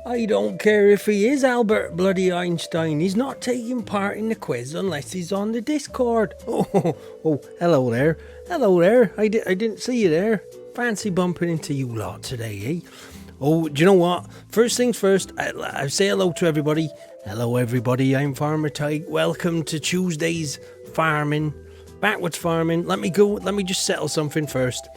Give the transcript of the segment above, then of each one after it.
I don't care if he is Albert bloody Einstein. He's not taking part in the quiz unless he's on the Discord. Oh, hello there. Hello there. I didn't see you there. Fancy bumping into you lot today, eh? Oh, do you know what? First things first, I say hello to everybody. Hello, everybody. I'm Farmer Tyke. Welcome to Tuesday's farming. Backwards farming. Let me just settle something first.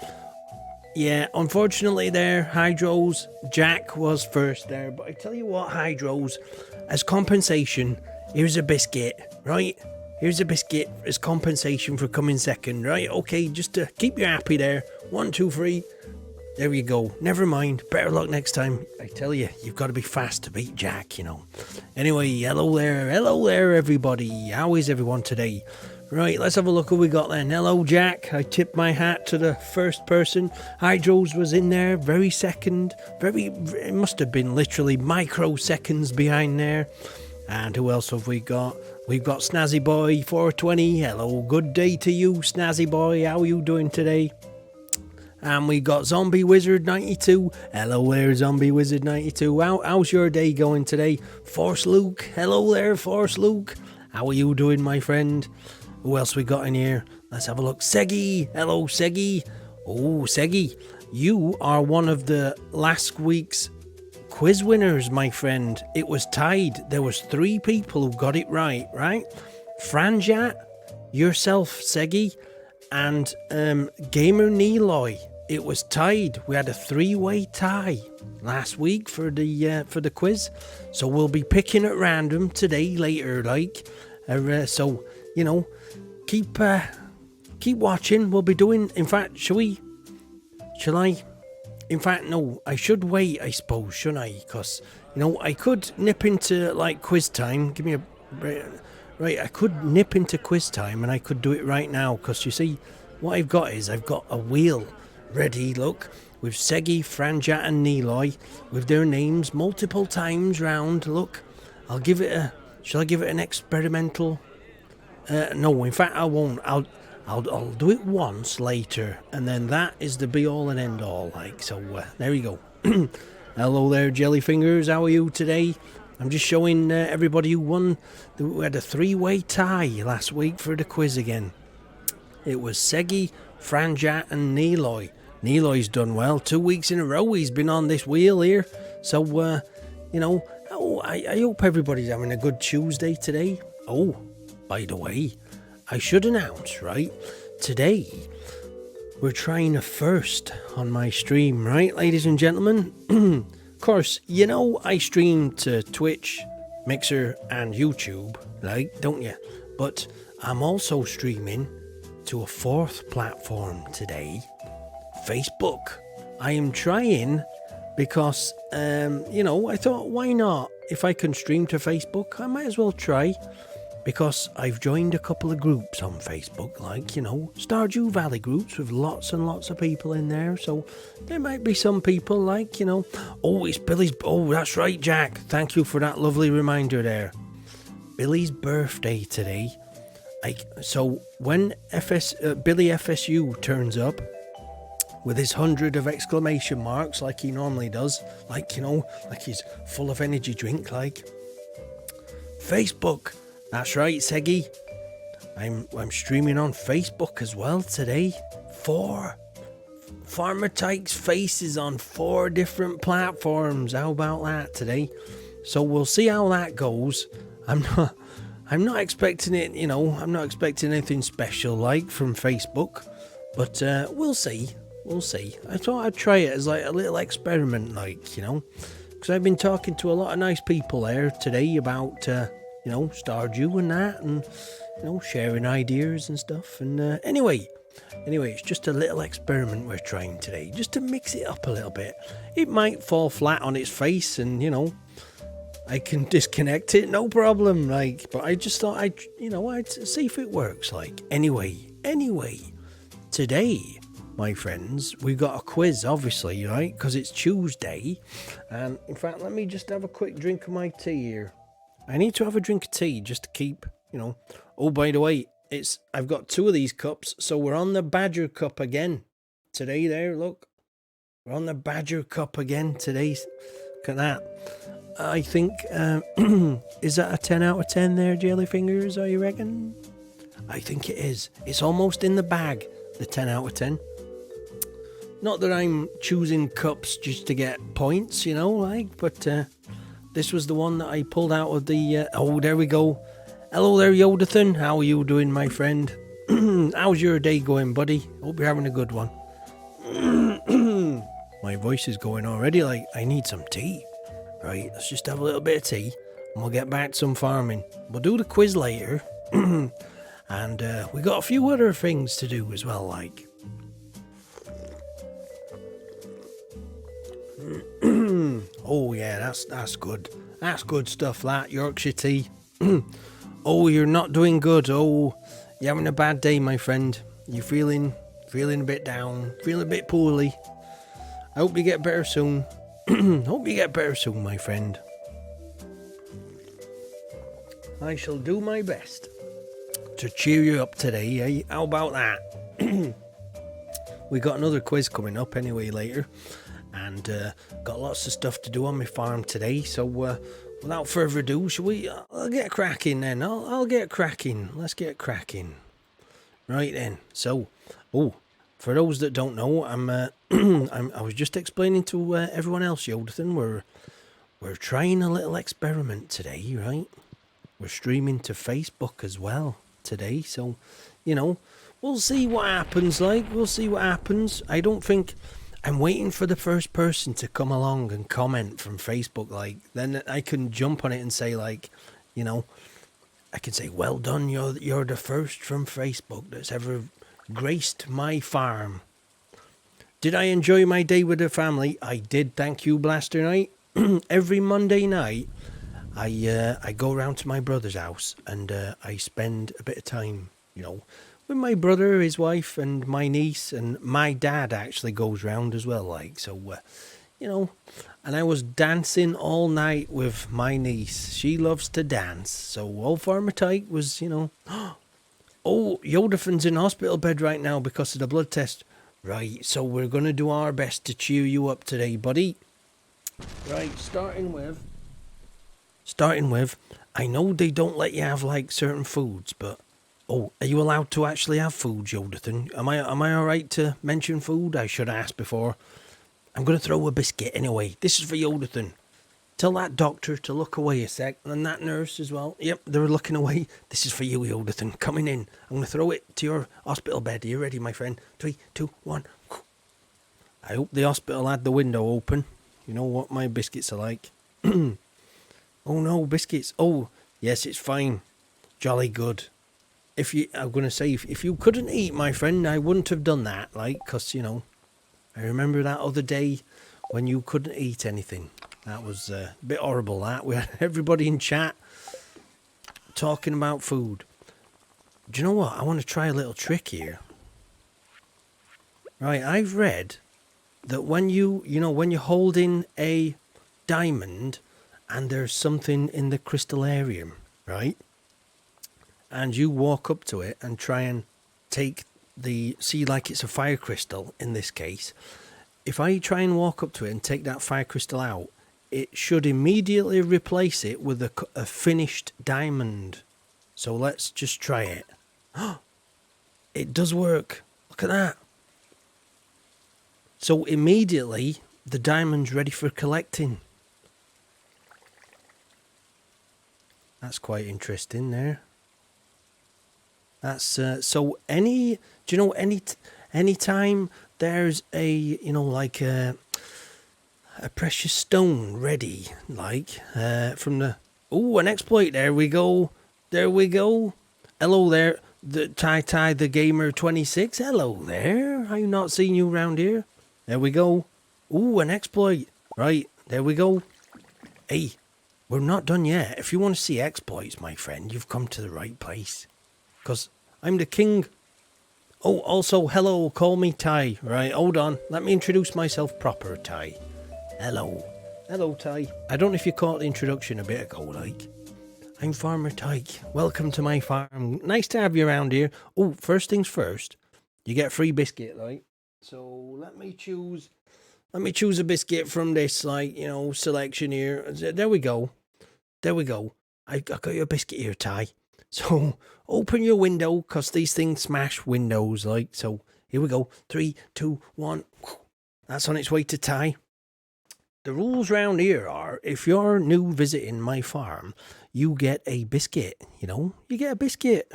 Yeah, unfortunately there, Hydros, Jack was first there, but I tell you what, Hydros, as compensation, here's a biscuit, right? Here's a biscuit as compensation for coming second, right? Okay, just to keep you happy there. 1, 2, 3. There you go. Never mind. Better luck next time. I tell you, you've got to be fast to beat Jack, you know. Anyway, hello there, everybody. How is everyone today? Right, let's have a look who we got then. Hello, Jack. I tipped my hat to the first person. Hydros was in there, very second. It must have been literally microseconds behind there. And who else have we got? We've got Snazzy Boy 420. Hello, good day to you, Snazzy Boy. How are you doing today? And we got Zombie Wizard 92. Hello there, Zombie Wizard 92. How's your day going today? Force Luke. Hello there, Force Luke. How are you doing, my friend? Who else we got in here? Let's have a look. Seggy. Hello, Seggy. Oh, Seggy. You are one of the last week's quiz winners, my friend. It was tied. There was 3 people who got it right? Franjat, yourself, Seggy, and Gamer Neloy. It was tied. We had a 3-way tie last week for the quiz. So we'll be picking at random today, later, so, you know, keep watching. We'll be doing, in fact, shall I? In fact, no, I should wait, I suppose, shouldn't I? Because, you know, I could nip into, quiz time. Give me a break. Right, I could nip into quiz time and I could do it right now. Because, you see, what I've got a wheel ready, look, with Seggy, Franjat and Neloy, with their names multiple times round. Look, shall I give it an experimental? No, in fact, I won't. I'll do it once later, and then that is the be all and end all. So, there you go. Hello there, Jellyfingers. How are you today? I'm just showing everybody who won. We had a 3-way tie last week for the quiz again. It was Seggy, Franjat, and Neloy. Neloy's done well. 2 weeks in a row he's been on this wheel here. So, you know, I hope everybody's having a good Tuesday today. Oh, by the way, I should announce, right? Today, we're trying a first on my stream, right, ladies and gentlemen? Of course, you know I stream to Twitch, Mixer, and YouTube, don't you? But I'm also streaming to a 4th platform today, Facebook. I am trying because, you know, I thought, why not? If I can stream to Facebook, I might as well try. Because I've joined a couple of groups on Facebook, Stardew Valley groups with lots and lots of people in there. So there might be some people oh, it's Billy's. Oh, that's right, Jack. Thank you for that lovely reminder there. Billy's birthday today. So when Billy FSU turns up with his 100 of exclamation marks like he normally does, like he's full of energy drink, Facebook. That's right, Seggy. I'm streaming on Facebook as well today. 4 Farmer Tyke's face is on 4 different platforms. How about that today? So we'll see how that goes. I'm not expecting it, I'm not expecting anything special from Facebook, but we'll see. I thought I'd try it as a little experiment, because I've been talking to a lot of nice people there today about Stardew and that, and sharing ideas and stuff. And anyway, it's just a little experiment we're trying today, just to mix it up a little bit. It might fall flat on its face, and I can disconnect it, no problem. But I just thought I'd see if it works. Anyway, today, my friends, we've got a quiz, obviously, right? Because it's Tuesday, and in fact, let me just have a quick drink of my tea here. I need to have a drink of tea just to keep, Oh, by the way, I've got 2 of these cups, so we're on the Badger Cup again today there, look. We're on the Badger Cup again today. Look at that. I think, is that a 10 out of 10 there, Jellyfingers, you reckon? I think it is. It's almost in the bag, the 10 out of 10. Not that I'm choosing cups just to get points, but this was the one that I pulled out of the... oh, there we go. Hello there, Yodathan. How are you doing, my friend? How's your day going, buddy? Hope you're having a good one. My voice is going already, like I need some tea. Right, let's just have a little bit of tea and we'll get back to some farming. We'll do the quiz later. And we got a few other things to do as well, like. Oh yeah, that's good. That's good stuff, that Yorkshire tea. Oh, you're not doing good. Oh, you're having a bad day, my friend. You feeling a bit down, feeling a bit poorly. I hope you get better soon. Hope you get better soon, my friend. I shall do my best to cheer you up today, eh? How about that? We got another quiz coming up anyway later, and got lots of stuff to do on my farm today, so without further ado, shall we? I'll get cracking then. I'll get cracking. Let's get cracking. Right then. So, for those that don't know, I was just explaining to everyone else, Yodathan, we're trying a little experiment today, right? We're streaming to Facebook as well today, so we'll see what happens. We'll see what happens. I don't think I'm waiting for the first person to come along and comment from Facebook. Then I can jump on it and say, I can say, well done, you're the first from Facebook that's ever graced my farm. Did I enjoy my day with the family? I did, thank you, Blaster Knight. Every Monday night, I go around to my brother's house and I spend a bit of time, with my brother, his wife, and my niece, and my dad actually goes round as well, and I was dancing all night with my niece. She loves to dance, so old Farmer Tyke was, Oh, Yodafan's in hospital bed right now because of the blood test. Right, so we're going to do our best to cheer you up today, buddy. Right, starting with, I know they don't let you have, certain foods, but... Oh, are you allowed to actually have food, Yodathan? Am I alright to mention food? I should have asked before. I'm going to throw a biscuit anyway. This is for Yodathan. Tell that doctor to look away a sec, and that nurse as well. Yep, they're looking away. This is for you, Yodathan. Coming in. I'm going to throw it to your hospital bed. Are you ready, my friend? 3, 2, 1. I hope the hospital had the window open. You know what my biscuits are like. Oh no, biscuits. Oh, yes, it's fine. Jolly good. I'm going to say, if you couldn't eat, my friend, I wouldn't have done that, because, I remember that other day when you couldn't eat anything. That was a bit horrible, that. We had everybody in chat talking about food. Do you know what? I want to try a little trick here. Right, I've read that when when you're holding a diamond and there's something in the crystallarium, right? And you walk up to it and try and take it's a fire crystal in this case. If I try and walk up to it and take that fire crystal out, it should immediately replace it with a finished diamond. So let's just try it. It does work. Look at that. So immediately the diamond's ready for collecting. That's quite interesting there. That's so any time there's a a precious stone ready, from the an exploit. There we go. Hello there, the Ty the Gamer 26. Hello there. I've not seen you around here. There we go. An exploit. Right, there we go. Hey, we're not done yet. If you want to see exploits, my friend, you've come to the right place. Because I'm the king. Oh, also, hello, call me Ty. Right, hold on. Let me introduce myself proper, Ty. Hello. Hello, Ty. I don't know if you caught the introduction a bit ago, I'm Farmer Tyke. Welcome to my farm. Nice to have you around here. Oh, first things first. You get a free biscuit, right? So, let me choose Let me choose a biscuit from this, like, selection here. There we go. There we go. I got your biscuit here, Ty. So open your window, because these things smash windows, like. So here we go. 3, 2, 1. That's on its way to Ty. The rules round here are, if you're new visiting my farm, you get a biscuit, You get a biscuit,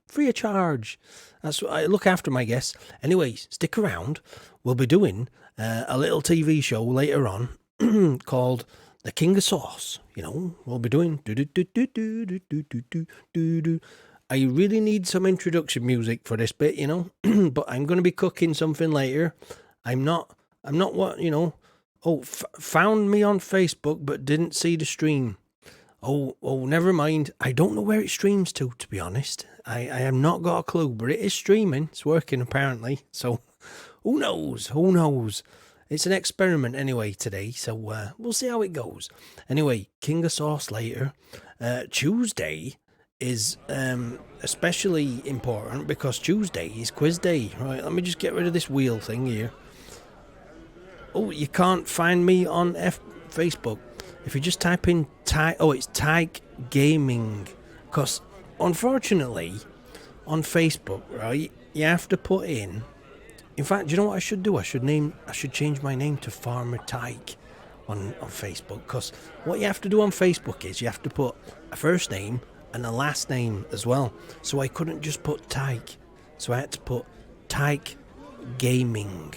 free of charge. That's what I look after my guests. Anyway, stick around. We'll be doing a little TV show later on called The King of Sauce. We'll be doing I really need some introduction music for this bit, but I'm going to be cooking something later. I'm not what, found me on Facebook but didn't see the stream. Oh, never mind. I don't know where it streams to be honest. I have not got a clue, but it is streaming. It's working apparently. So who knows? It's an experiment anyway today, so we'll see how it goes. Anyway, King of Sauce later. Tuesday is especially important because Tuesday is quiz day. Right, let me just get rid of this wheel thing here. Oh, you can't find me on Facebook. If you just type in it's Tyke Gaming. Because, unfortunately, on Facebook, right, you have to put in... In fact, you know what I should do? I should change my name to Farmer Tyke on Facebook. Because what you have to do on Facebook is you have to put a first name and a last name as well. So I couldn't just put Tyke. So I had to put Tyke Gaming.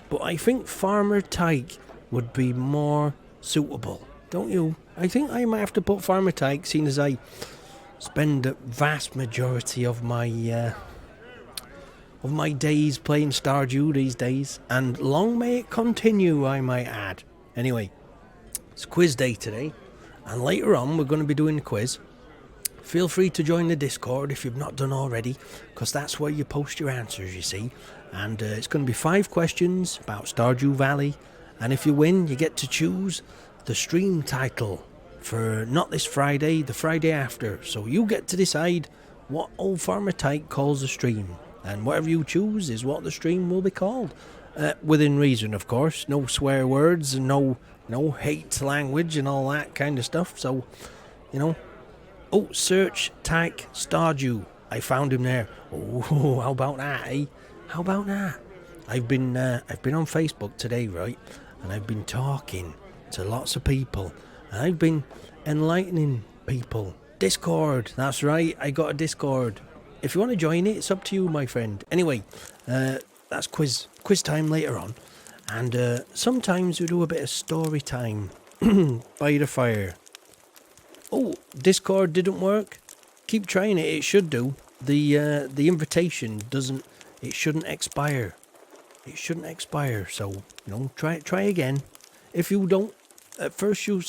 But I think Farmer Tyke would be more suitable, don't you? I think I might have to put Farmer Tyke, seeing as I spend the vast majority of my days playing Stardew these days. And long may it continue, I might add. Anyway, it's quiz day today. And later on, we're going to be doing the quiz. Feel free to join the Discord if you've not done already, because that's where you post your answers, you see. And it's going to be 5 questions about Stardew Valley. And if you win, you get to choose the stream title for not this Friday, the Friday after. So you get to decide what old Farmer Tyke calls a stream. And whatever you choose is what the stream will be called. Within reason, of course. No swear words and no hate language and all that kind of stuff. So, Oh, search Tyke Stardew. I found him there. Oh, how about that, eh? How about that? I've been on Facebook today, right? And I've been talking to lots of people. And I've been enlightening people. Discord, that's right. I got a Discord. If you want to join it, it's up to you, my friend. Anyway, that's quiz time later on. And sometimes we do a bit of story time by the fire. Oh, Discord didn't work. Keep trying it. It should do. The invitation doesn't. It shouldn't expire. It shouldn't expire. So try again. If you don't, at first you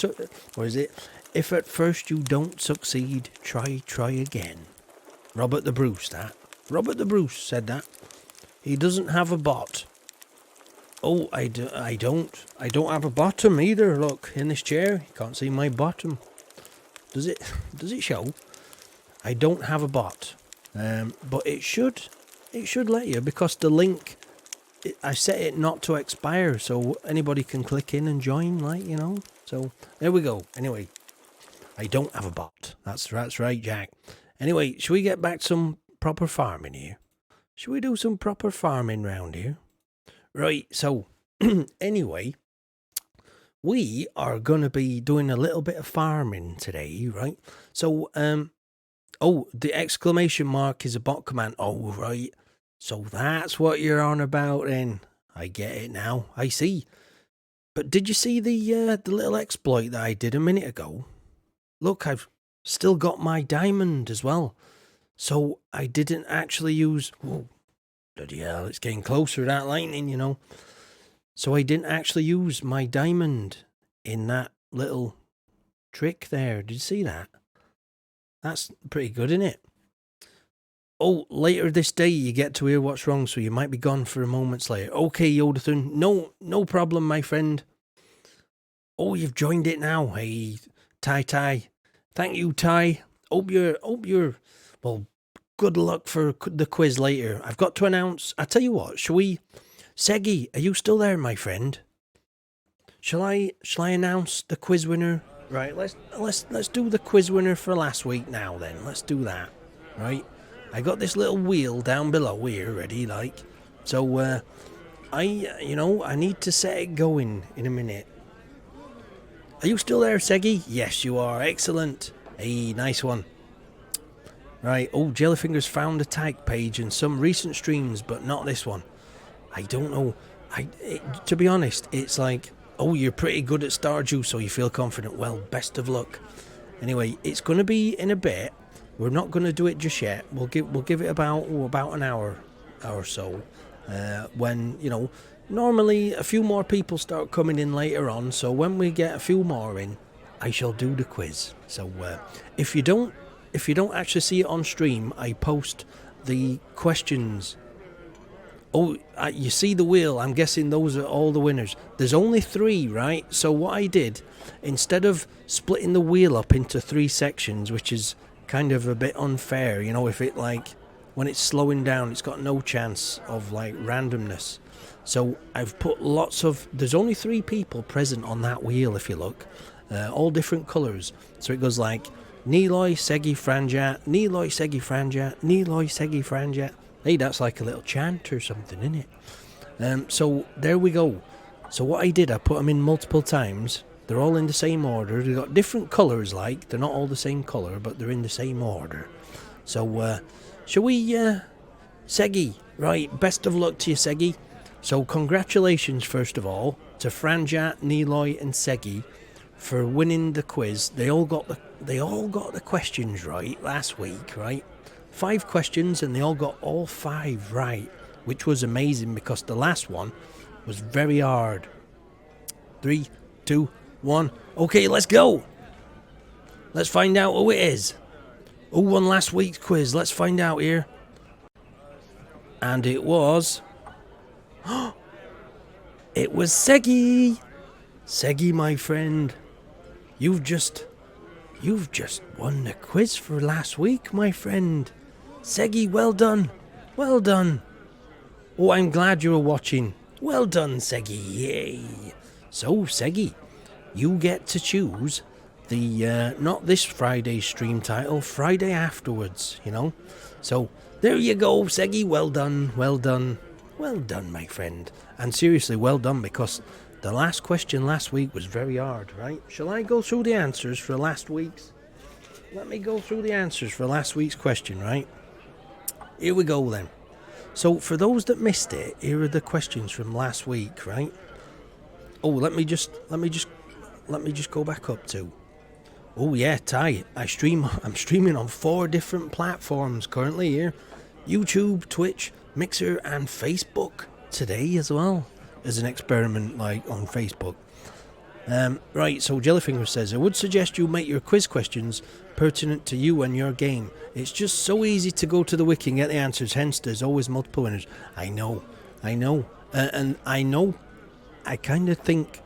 If at first you don't succeed, try again. Robert the Bruce. Robert the Bruce said that. He doesn't have a bot. Oh, I don't have a bottom either. Look in this chair. You can't see my bottom. Does it show? I don't have a bot, but it should let you, because the link, I set it not to expire, so anybody can click in and join, So there we go. Anyway, I don't have a bot. That's right, Jack. Anyway, should we get back to some proper farming here? Should we do some proper farming round here? Right. So anyway. We are going to be doing a little bit of farming today, right? So, the exclamation mark is a bot command. Oh, right. So that's what you're on about then. I get it now. I see. But did you see the little exploit that I did a minute ago? Look, I've still got my diamond as well. So I didn't actually use... Whoa, bloody hell, it's getting closer to that lightning, So I didn't actually use my diamond in that little trick there. Did you see that? That's pretty good, isn't it? Oh, later this day you get to hear what's wrong, so you might be gone for a moments later. Okay, Yodathan. No problem, my friend. Oh, you've joined it now. Hey, Ty. Thank you, Ty. Hope you're well, good luck for the quiz later. I've got to announce. I tell you what, shall we... Seggy, are you still there, my friend? Shall I announce the quiz winner? Right, let's do the quiz winner for last week now then. Let's do that. Right? I got this little wheel down below here ready, like. So I need to set it going in a minute. Are you still there, Seggy? Yes, you are. Excellent. Hey, nice one. Right, Jellyfinger's found a tag page and some recent streams, but not this one. I don't know. To be honest, it's like, you're pretty good at Stardew, so you feel confident. Well, best of luck. Anyway, it's going to be in a bit. We're not going to do it just yet. We'll give it about an hour or so. When, normally a few more people start coming in later on. So when we get a few more in, I shall do the quiz. So if you don't actually see it on stream, I post the questions. You see the wheel. I'm guessing those are all the winners. There's only 3, right? So what I did, instead of splitting the wheel up into 3 sections, which is kind of a bit unfair, if it when it's slowing down, it's got no chance of randomness. So I've put there's only 3 people present on that wheel if you look, all different colours. So it goes like Niloy, Seggy, Franjat, Niloy, Seggy, Franjat, Niloy, Seggy, Franjat. Hey, that's like a little chant or something, isn't it? So there we go. So what I did, I put them in multiple times. They're all in the same order. They've got different colours, they're not all the same colour, but they're in the same order. So shall we, Seggy? Right, best of luck to you, Seggy. So congratulations, first of all, to Franjat, Niloy and Seggy for winning the quiz. They all got the questions right last week, right? 5 questions, and they all got all 5 right, which was amazing because the last one was very hard. 3, 2, 1. Okay, let's go. Let's find out who it is. Who won last week's quiz? Let's find out here. And it was... It was Seggy. Seggy, my friend. You've just won the quiz for last week, my friend. Seggy, well done. Well done. Oh, I'm glad you were watching. Well done, Seggy. Yay. So, Seggy, you get to choose the, not this Friday's stream title, Friday afterwards, So, there you go, Seggy. Well done. Well done. Well done, my friend. And seriously, well done, because the last question last week was very hard, right? Shall I go through the answers for last week's? Let me go through the answers for last week's question, right? Here we go then. So for those that missed it, here are the questions from last week, right? Let me just go back up to. Oh yeah, Ty. I'm streaming on 4 different platforms currently here. YouTube, Twitch, Mixer and Facebook today as well, as an experiment on Facebook. Right, so Jellyfinger says, I would suggest you make your quiz questions pertinent to you and your game. It's just so easy to go to the wiki and get the answers, hence there's always multiple winners. I know. And I know, I kind of think,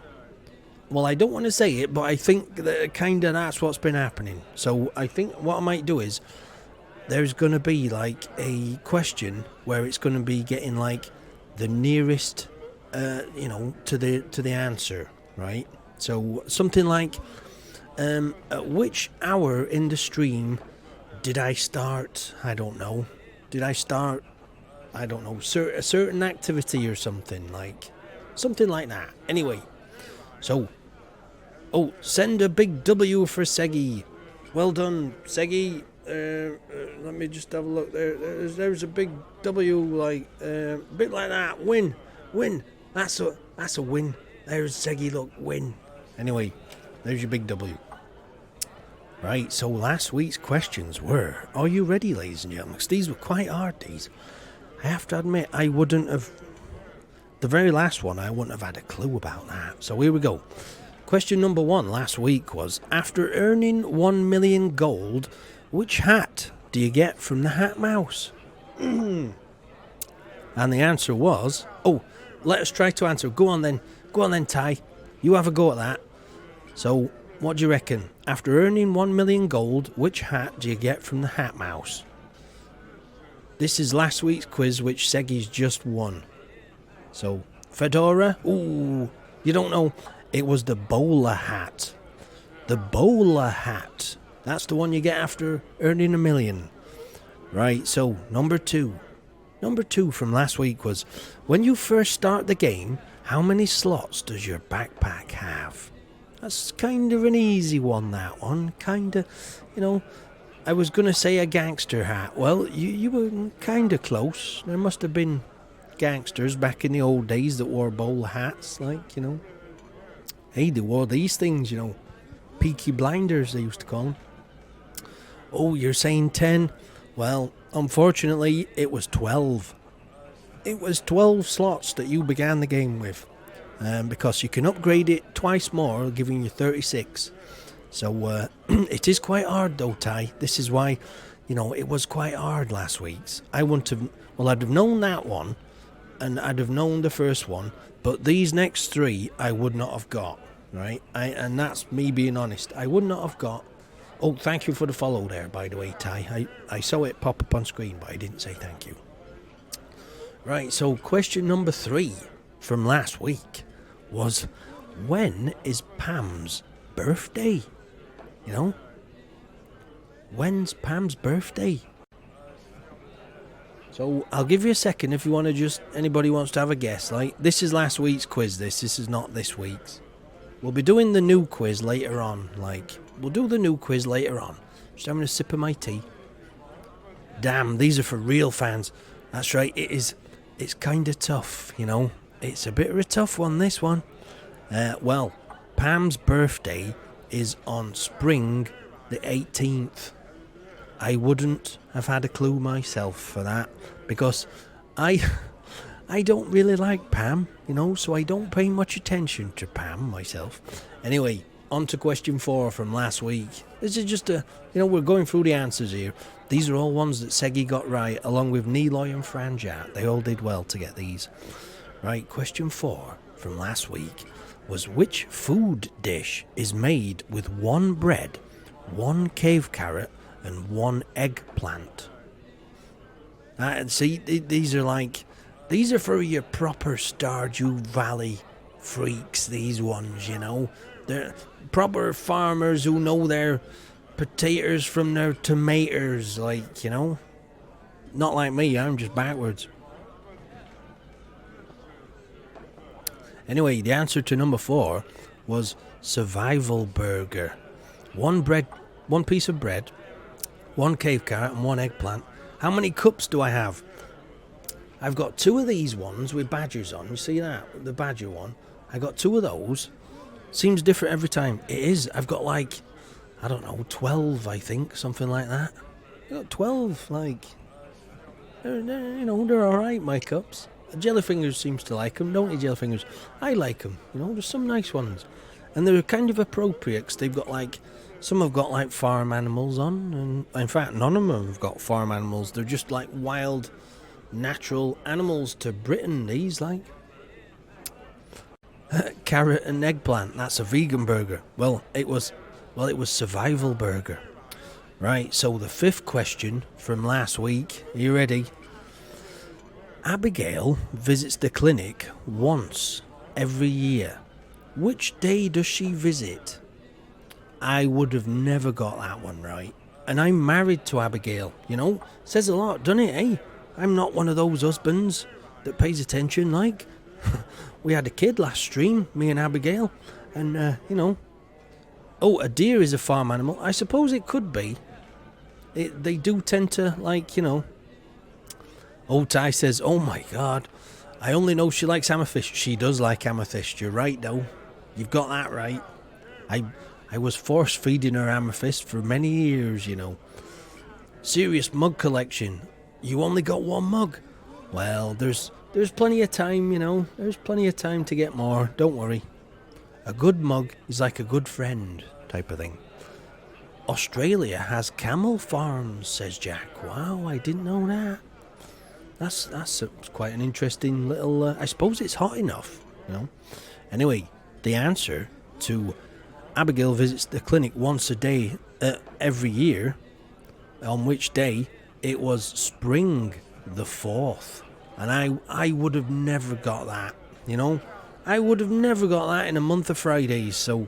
well, I don't want to say it, but I think that kind of that's what's been happening. So I think what I might do is, there's going to be a question where it's going to be getting the nearest, to the answer, right? So something like, at which hour in the stream did I start? I don't know. Did I start? I don't know. A certain activity or something like that. Anyway, so, send a big W for Seggy. Well done, Seggy. Let me just have a look there. There's a big W, a bit like that. Win. That's a win. There's Seggy. Look, win. Anyway, there's your big W. Right. So last week's questions were: are you ready, ladies and gentlemen? 'Cause these were quite hard. These, I have to admit, I wouldn't have. The very last one, I wouldn't have had a clue about that. So here we go. Question number 1 last week was: after earning 1 million gold, which hat do you get from the Hat Mouse? And the answer was... let us try to answer. Go on then, Ty. You have a go at that. So, what do you reckon? After earning 1 million gold, which hat do you get from the Hat Mouse? This is last week's quiz, which Seggy's just won. So, Fedora? Ooh, you don't know. It was the bowler hat. The bowler hat. That's the one you get after earning $1 million. Right, so number two. Number two from last week was, when you first start the game, how many slots does your backpack have? That's kind of an easy one, that one. Kind of, I was going to say a gangster hat. Well, you were kind of close. There must have been gangsters back in the old days that wore bowler hats, Hey, they wore these things, Peaky Blinders, they used to call them. Oh, you're saying 10? Well, unfortunately, it was 12. It was 12 slots that you began the game with. Because you can upgrade it twice more, giving you 36. So, it is quite hard though, Ty. This is why, it was quite hard last week's. I'd have known that one, and I'd have known the first one, but these next three I would not have got, right? And that's me being honest. I would not have got. Oh, thank you for the follow there, by the way, Ty. I saw it pop up on screen, but I didn't say thank you. Right, so question number 3 from last week was, when is Pam's birthday? When's Pam's birthday? So I'll give you a second if you want to anybody wants to have a guess. This is last week's quiz, this is not this week's. We'll be doing the new quiz later on, we'll do the new quiz later on. Just having a sip of my tea. Damn, these are for real fans. That's right, it's kind of tough, It's a bit of a tough one, this one. Well, Pam's birthday is on spring the 18th. I wouldn't have had a clue myself for that, because I don't really like Pam, so I don't pay much attention to Pam myself. Anyway, on to question 4 from last week. This is just we're going through the answers here. These are all ones that Seggy got right, along with Niloy and Franjat. They all did well to get these. Right, question 4 from last week was, which food dish is made with 1 bread, 1 cave carrot, and 1 eggplant? See, these are for your proper Stardew Valley freaks, these ones, They're proper farmers who know their potatoes from their tomatoes, Not like me, I'm just backwards. Anyway, the answer to number 4 was survival burger. 1 piece of bread, 1 cave carrot, and 1 eggplant. How many cups do I have? I've got 2 of these ones with badgers on. You see that? The badger one. I got 2 of those. Seems different every time. It is. I've got 12, I think, something like that. I've got 12, they're alright, my cups. Jellyfingers seems to like them, don't you, Jellyfingers? I like them, there's some nice ones. And they're kind of appropriate, because they've got some have got farm animals on, and in fact none of them have got farm animals. They're just wild, natural animals to Britain, these carrot and eggplant, that's a vegan burger. Well, it was survival burger. Right, so the 5th question from last week, are you ready? Abigail visits the clinic once every year. Which day does she visit? I would have never got that one right. And I'm married to Abigail, Says a lot, doesn't it, eh? I'm not one of those husbands that pays attention, We had a kid last stream, me and Abigail. And, Oh, a deer is a farm animal. I suppose it could be. They do tend to, Old Ty says, oh my God, I only know she likes amethyst. She does like amethyst, you're right though. You've got that right. I was force feeding her amethyst for many years, Serious mug collection. You only got 1 mug. Well, there's plenty of time, There's plenty of time to get more, don't worry. A good mug is like a good friend, type of thing. Australia has camel farms, says Jack. Wow, I didn't know that. That's quite an interesting little... I suppose it's hot enough, Anyway, the answer to Abigail visits the clinic once a day every year, on which day, it was spring the 4th. And I would have never got that, I would have never got that in a month of Fridays, so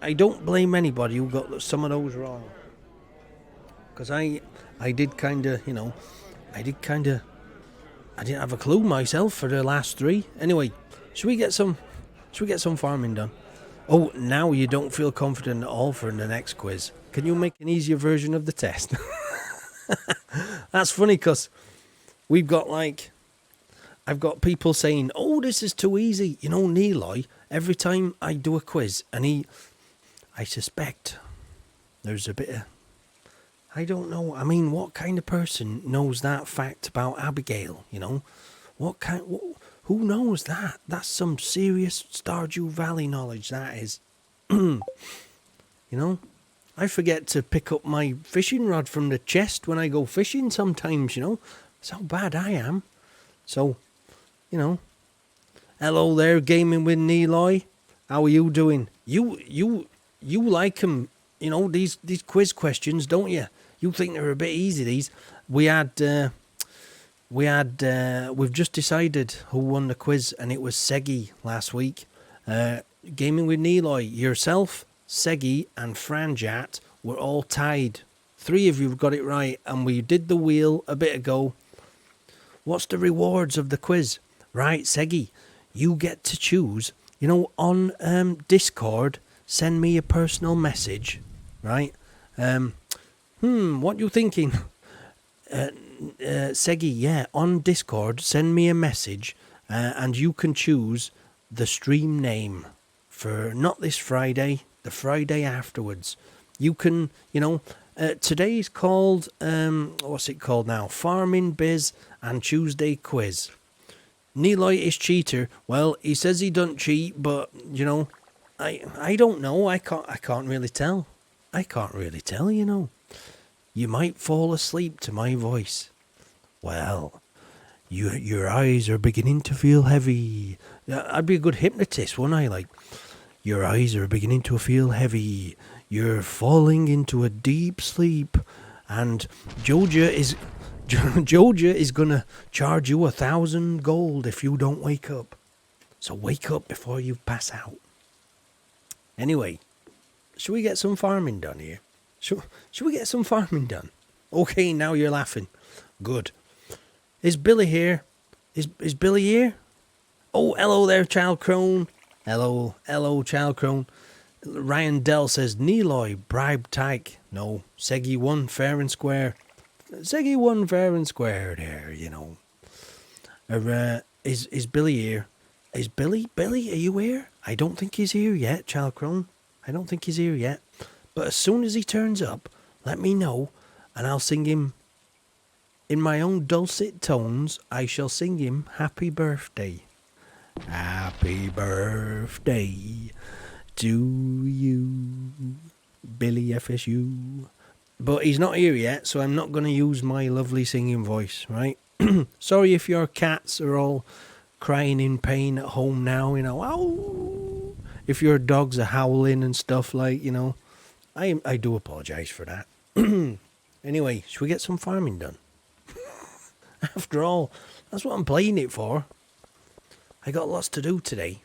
I don't blame anybody who got some of those wrong. Because I did kind of, I didn't have a clue myself for the last three. Anyway, should we get some farming done? Oh, now you don't feel confident at all for the next quiz. Can you make an easier version of the test? That's funny because I've got people saying, oh, this is too easy. You know, Neloy, every time I do a quiz, and I suspect there's a bit of, I don't know. I mean, what kind of person knows that fact about Abigail, who knows that? That's some serious Stardew Valley knowledge, that is. I forget to pick up my fishing rod from the chest when I go fishing sometimes, That's how bad I am. So, hello there, Gaming with Neloy. How are you doing? You like them, these quiz questions, don't you? You think they're a bit easy, these. We've just decided who won the quiz, and it was Seggy last week. Gaming with Neloy, yourself, Seggy, and Franjat were all tied. 3 of you got it right, and we did the wheel a bit ago. What's the rewards of the quiz? Right, Seggy, you get to choose. On Discord, send me a personal message, right? What you thinking? Seggy, yeah, on Discord, send me a message, and you can choose the stream name for not this Friday, the Friday afterwards. You can, today's called, what's it called now? Farming Biz and Tuesday Quiz. Neloy is cheater. Well, he says he doesn't cheat, but, I don't know. I can't really tell. You might fall asleep to my voice. Well, your eyes are beginning to feel heavy. I'd be a good hypnotist, wouldn't I? Like, your eyes are beginning to feel heavy. You're falling into a deep sleep. And Georgia is gonna charge you 1,000 gold if you don't wake up. So wake up before you pass out. Anyway, should we get some farming done here? Should we get some farming done? Okay, now you're laughing. Good. Is Billy here? Is Billy here? Oh, hello there, Child Crone. Hello, Child Crone. Ryan Dell says, Neloy, bribe Tyke. No, Seggy won fair and square. Seggy won fair and square there, Is Billy here? Is Billy, are you here? I don't think he's here yet, Child Crone. I don't think he's here yet. But as soon as he turns up, let me know, and I'll sing him, in my own dulcet tones, I shall sing him happy birthday. Happy birthday to you, Billy FSU. But he's not here yet, so I'm not going to use my lovely singing voice, right? Sorry if your cats are all crying in pain at home now, ow! If your dogs are howling and stuff like, I do apologise for that. Anyway, should we get some farming done? After all, that's what I'm playing it for. I got lots to do today.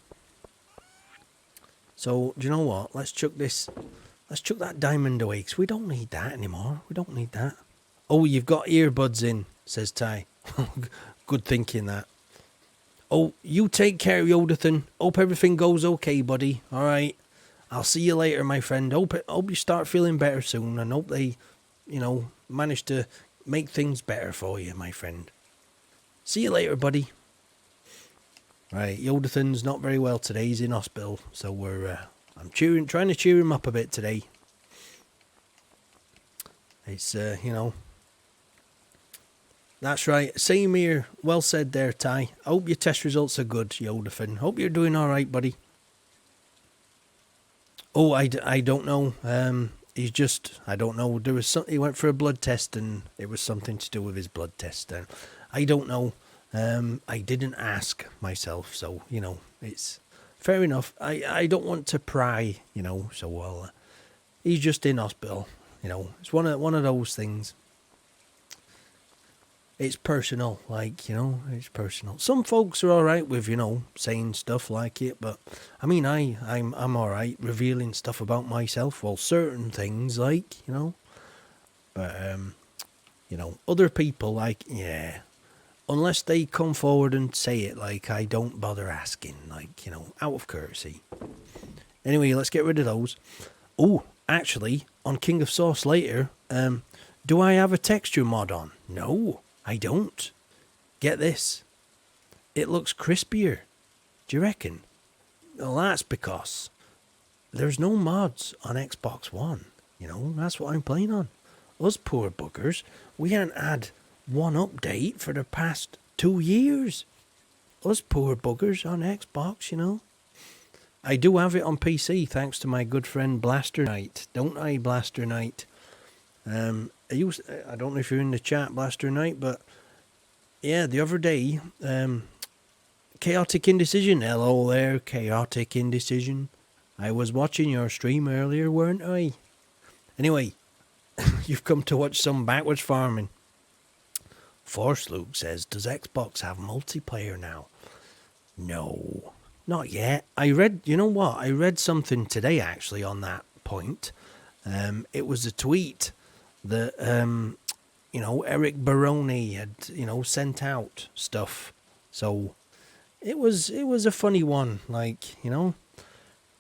So, do you know what? Let's chuck that diamond away, because we don't need that anymore. We don't need that. Oh, you've got earbuds in, says Ty. Good thinking, that. Oh, you take care, Yodathan. Hope everything goes okay, buddy. All right. I'll see you later, my friend. Hope you start feeling better soon, and hope they, manage to make things better for you, my friend. See you later, buddy. Right, Yodathan's not very well today. He's in hospital, so I'm trying to cheer him up a bit today. It's That's right. Same here. Well said there, Ty. I hope your test results are good, Yodathan. Hope you're doing all right, buddy. Oh, I don't know. I don't know. There was he went for a blood test, and it was something to do with his blood test. I don't know. I didn't ask myself, so, it's fair enough. I don't want to pry, so, well, he's just in hospital, it's one of those things. it's personal, like, it's personal. Some folks are all right with, saying stuff like it, but I mean, I'm all right revealing stuff about myself. Well, certain things, like, but other people, like, yeah, unless they come forward and say it, like, I don't bother asking, like, out of courtesy. Anyway, let's get rid of those. Oh, actually, on King of Sauce later, do I have a texture mod on? No, I don't. Get this. It looks crispier. Do you reckon? Well, that's because there's no mods on Xbox One. That's what I'm playing on. Us poor buggers, we haven't had one update for the past 2 years. Us poor buggers on Xbox, I do have it on PC thanks to my good friend Blaster Knight. Don't I, Blaster Knight? I don't know if you're in the chat, Blaster Knight, but yeah, the other day, Chaotic Indecision. Hello there, Chaotic Indecision. I was watching your stream earlier, weren't I? Anyway, you've come to watch some backwards farming. Force Luke says, does Xbox have multiplayer now? No, not yet. I read something today actually on that point. It was a tweet that, Eric Baroni had, sent out stuff. So it was a funny one. Like,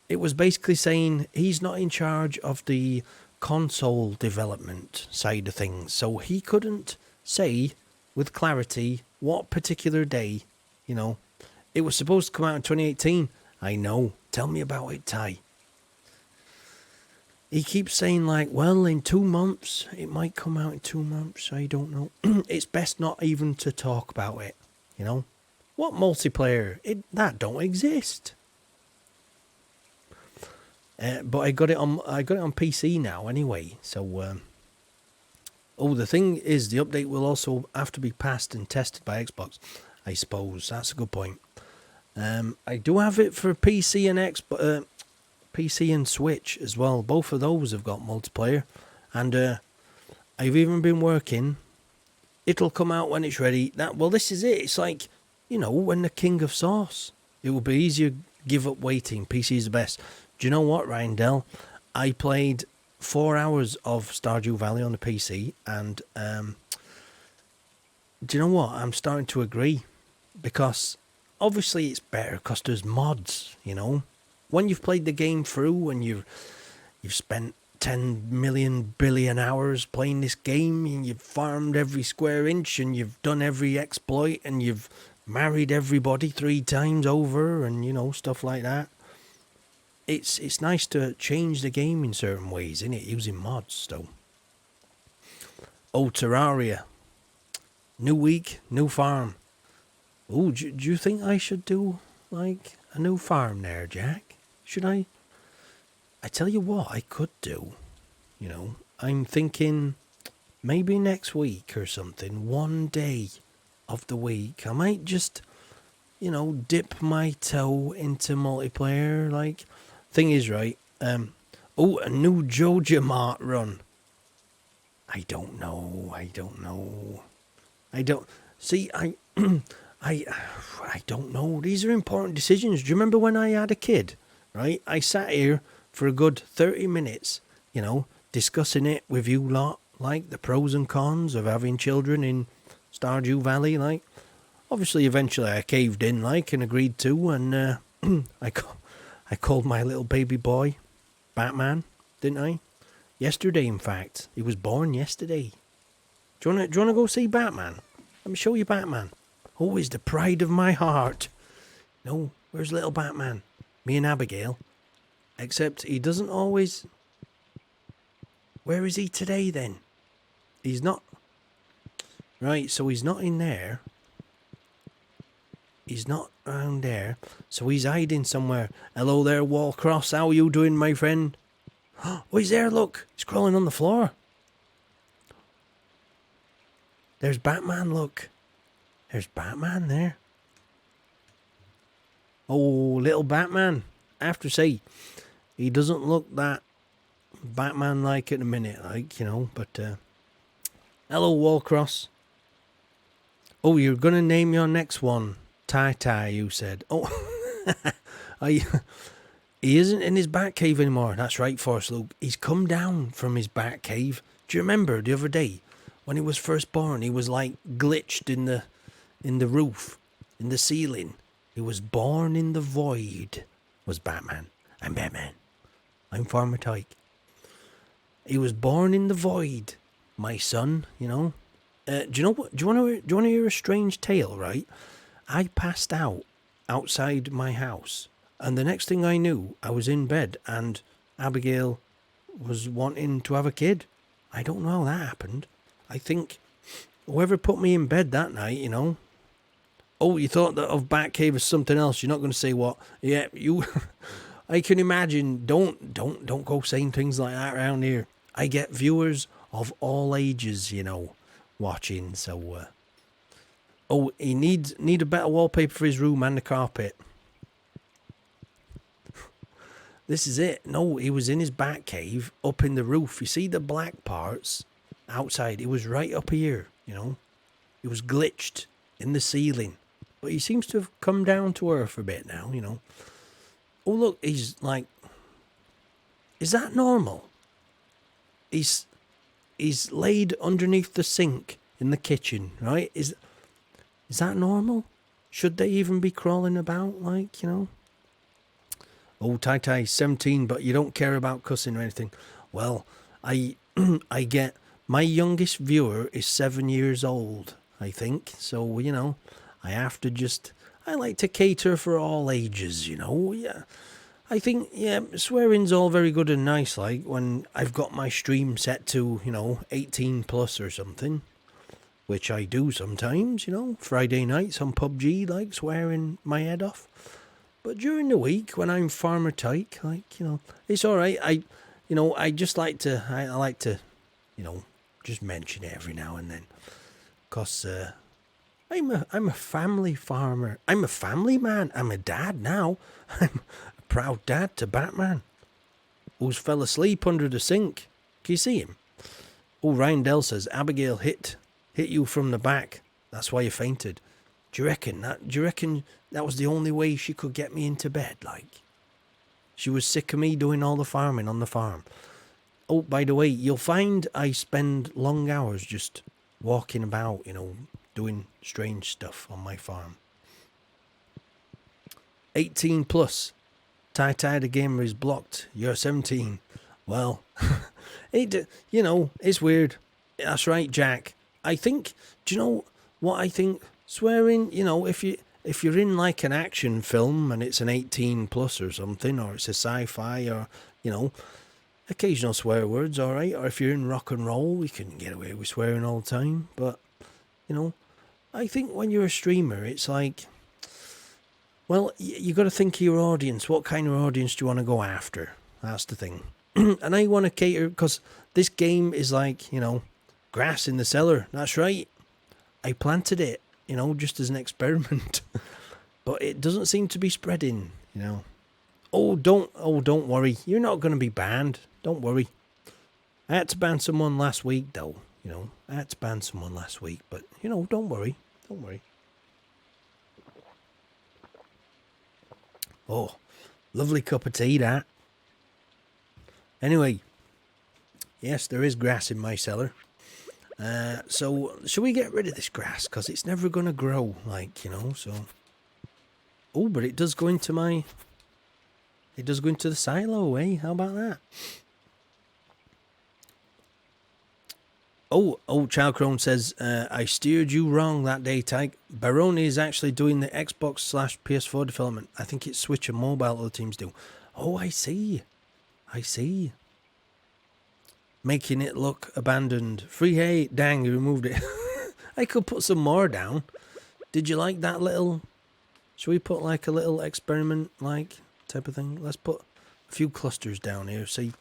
it was basically saying he's not in charge of the console development side of things. So he couldn't say with clarity what particular day, it was supposed to come out in 2018. I know. Tell me about it, Ty. He keeps saying, like, well, in 2 months. It might come out in 2 months. I don't know. It's best not even to talk about it, What multiplayer? That don't exist. But I got it on PC now anyway. So, the thing is, the update will also have to be passed and tested by Xbox. I suppose that's a good point. I do have it for PC and PC and Switch as well. Both of those have got multiplayer, and I've even been working. It'll come out when it's ready. This is it. It's like, when the King of Sauce. It will be easier. Give up waiting. PC is the best. Do you know what, Ryan Dell? I played 4 hours of Stardew Valley on the PC, and do you know what? I'm starting to agree, because obviously it's better because there's mods, When you've played the game through and you've spent 10 million billion hours playing this game, and you've farmed every square inch, and you've done every exploit, and you've married everybody 3 times over, and stuff like that. It's nice to change the game in certain ways, isn't it? Using mods, though. Oh, Terraria. New week, new farm. Oh, do you think I should do, like, a new farm there, Jack? Should I? I tell you what I could do. I'm thinking maybe next week or something, one day of the week, I might just, dip my toe into multiplayer. Like, thing is, right, a new Joja Mart run. I don't know. See, I don't know. These are important decisions. Do you remember when I had a kid, right? I sat here for a good 30 minutes, discussing it with you lot, like the pros and cons of having children in Stardew Valley, like. Obviously, eventually I caved in, like, and agreed to, and I called my little baby boy Batman, didn't I? Yesterday, in fact. He was born yesterday. Do you want to go see Batman? Let me show you Batman. Oh, he's the pride of my heart. No, where's little Batman? Me and Abigail. Except he doesn't always... Where is he today, then? He's not... Right, so he's not in there. He's not around there. So he's hiding somewhere. Hello there, Wallcross. How are you doing, my friend? Oh, he's there, look. He's crawling on the floor. There's Batman, look. There's Batman there. Oh, little Batman. I have to say, he doesn't look that Batman-like at the minute, like, but, hello, Wallcross. Oh, you're going to name your next one Tai, you said. Oh, I, he isn't in his bat cave anymore. That's right, Forrest Luke. He's come down from his bat cave. Do you remember the other day when he was first born? He was like glitched in the roof, in the ceiling. He was born in the void, was Batman. I'm Batman. I'm Farmer Tyke. He was born in the void, my son, you know. Do you know what? Do you want to hear a strange tale, right? I passed out outside my house, and the next thing I knew, I was in bed, and Abigail was wanting to have a kid. I don't know how that happened. I think whoever put me in bed that night, you know. Oh, you thought that of Batcave as something else. You're not going to say what? Yeah, you. I can imagine. Don't go saying things like that around here. I get viewers of all ages, you know, watching. So, oh, he need a better wallpaper for his room and the carpet. This is it. No, he was in his bat cave up in the roof. You see the black parts outside? It was right up here, you know. It was glitched in the ceiling. But he seems to have come down to earth a bit now, you know. Oh, look, he's like... Is that normal? He's laid underneath the sink in the kitchen, right? Is that normal? Should they even be crawling about, like, you know? Oh, Tai 17, but you don't care about cussing or anything. Well, I get... My youngest viewer is 7 years old, I think. So, you know... I like to cater for all ages, you know, yeah. I think, yeah, swearing's all very good and nice, like, when I've got my stream set to, you know, 18 plus or something, which I do sometimes, you know, Friday nights on PUBG, like, swearing my head off. But during the week, when I'm Farmer Tyke, like, you know, it's alright, I like to, you know, just mention it every now and then, 'cause, I'm a family farmer. I'm a family man. I'm a dad now. I'm a proud dad to Batman, who's fell asleep under the sink. Can you see him? Oh, Ryan Dell says Abigail hit you from the back. That's why you fainted. Do you reckon that was the only way she could get me into bed? Like, she was sick of me doing all the farming on the farm. Oh, by the way, you'll find I spend long hours just walking about, you know, doing strange stuff on my farm. 18 plus. Tai the gamer is blocked. You're 17. Well, you know, it's weird. That's right, Jack. I think, do you know what I think? Swearing, you know, if you're in like an action film and it's an 18 plus or something, or it's a sci-fi, or, you know, occasional swear words, all right. Or if you're in rock and roll, you can get away with swearing all the time. But, you know, I think when you're a streamer, it's like, well, you got to think of your audience. What kind of audience do you want to go after? That's the thing. And I want to cater, because this game is like, you know, grass in the cellar. That's right. I planted it, you know, just as an experiment. But it doesn't seem to be spreading, you know. Oh, don't worry. You're not going to be banned. Don't worry. I had to ban someone last week, though. You know, I had to ban someone last week, but, you know, don't worry. Don't worry. Oh, lovely cup of tea, that. Anyway, yes, there is grass in my cellar. So, should we get rid of this grass? Because it's never going to grow, like, you know, so... Oh, but it does go into my... It does go into the silo, eh? How about that? Oh, Child Crone says, I steered you wrong that day, Tyke. Baroni is actually doing the Xbox/PS4 development. I think it's Switch and mobile other teams do. Oh, I see. Making it look abandoned. Free hate. Dang, you removed it. I could put some more down. Did you like that little... Should we put like a little experiment, like, type of thing? Let's put a few clusters down here. See,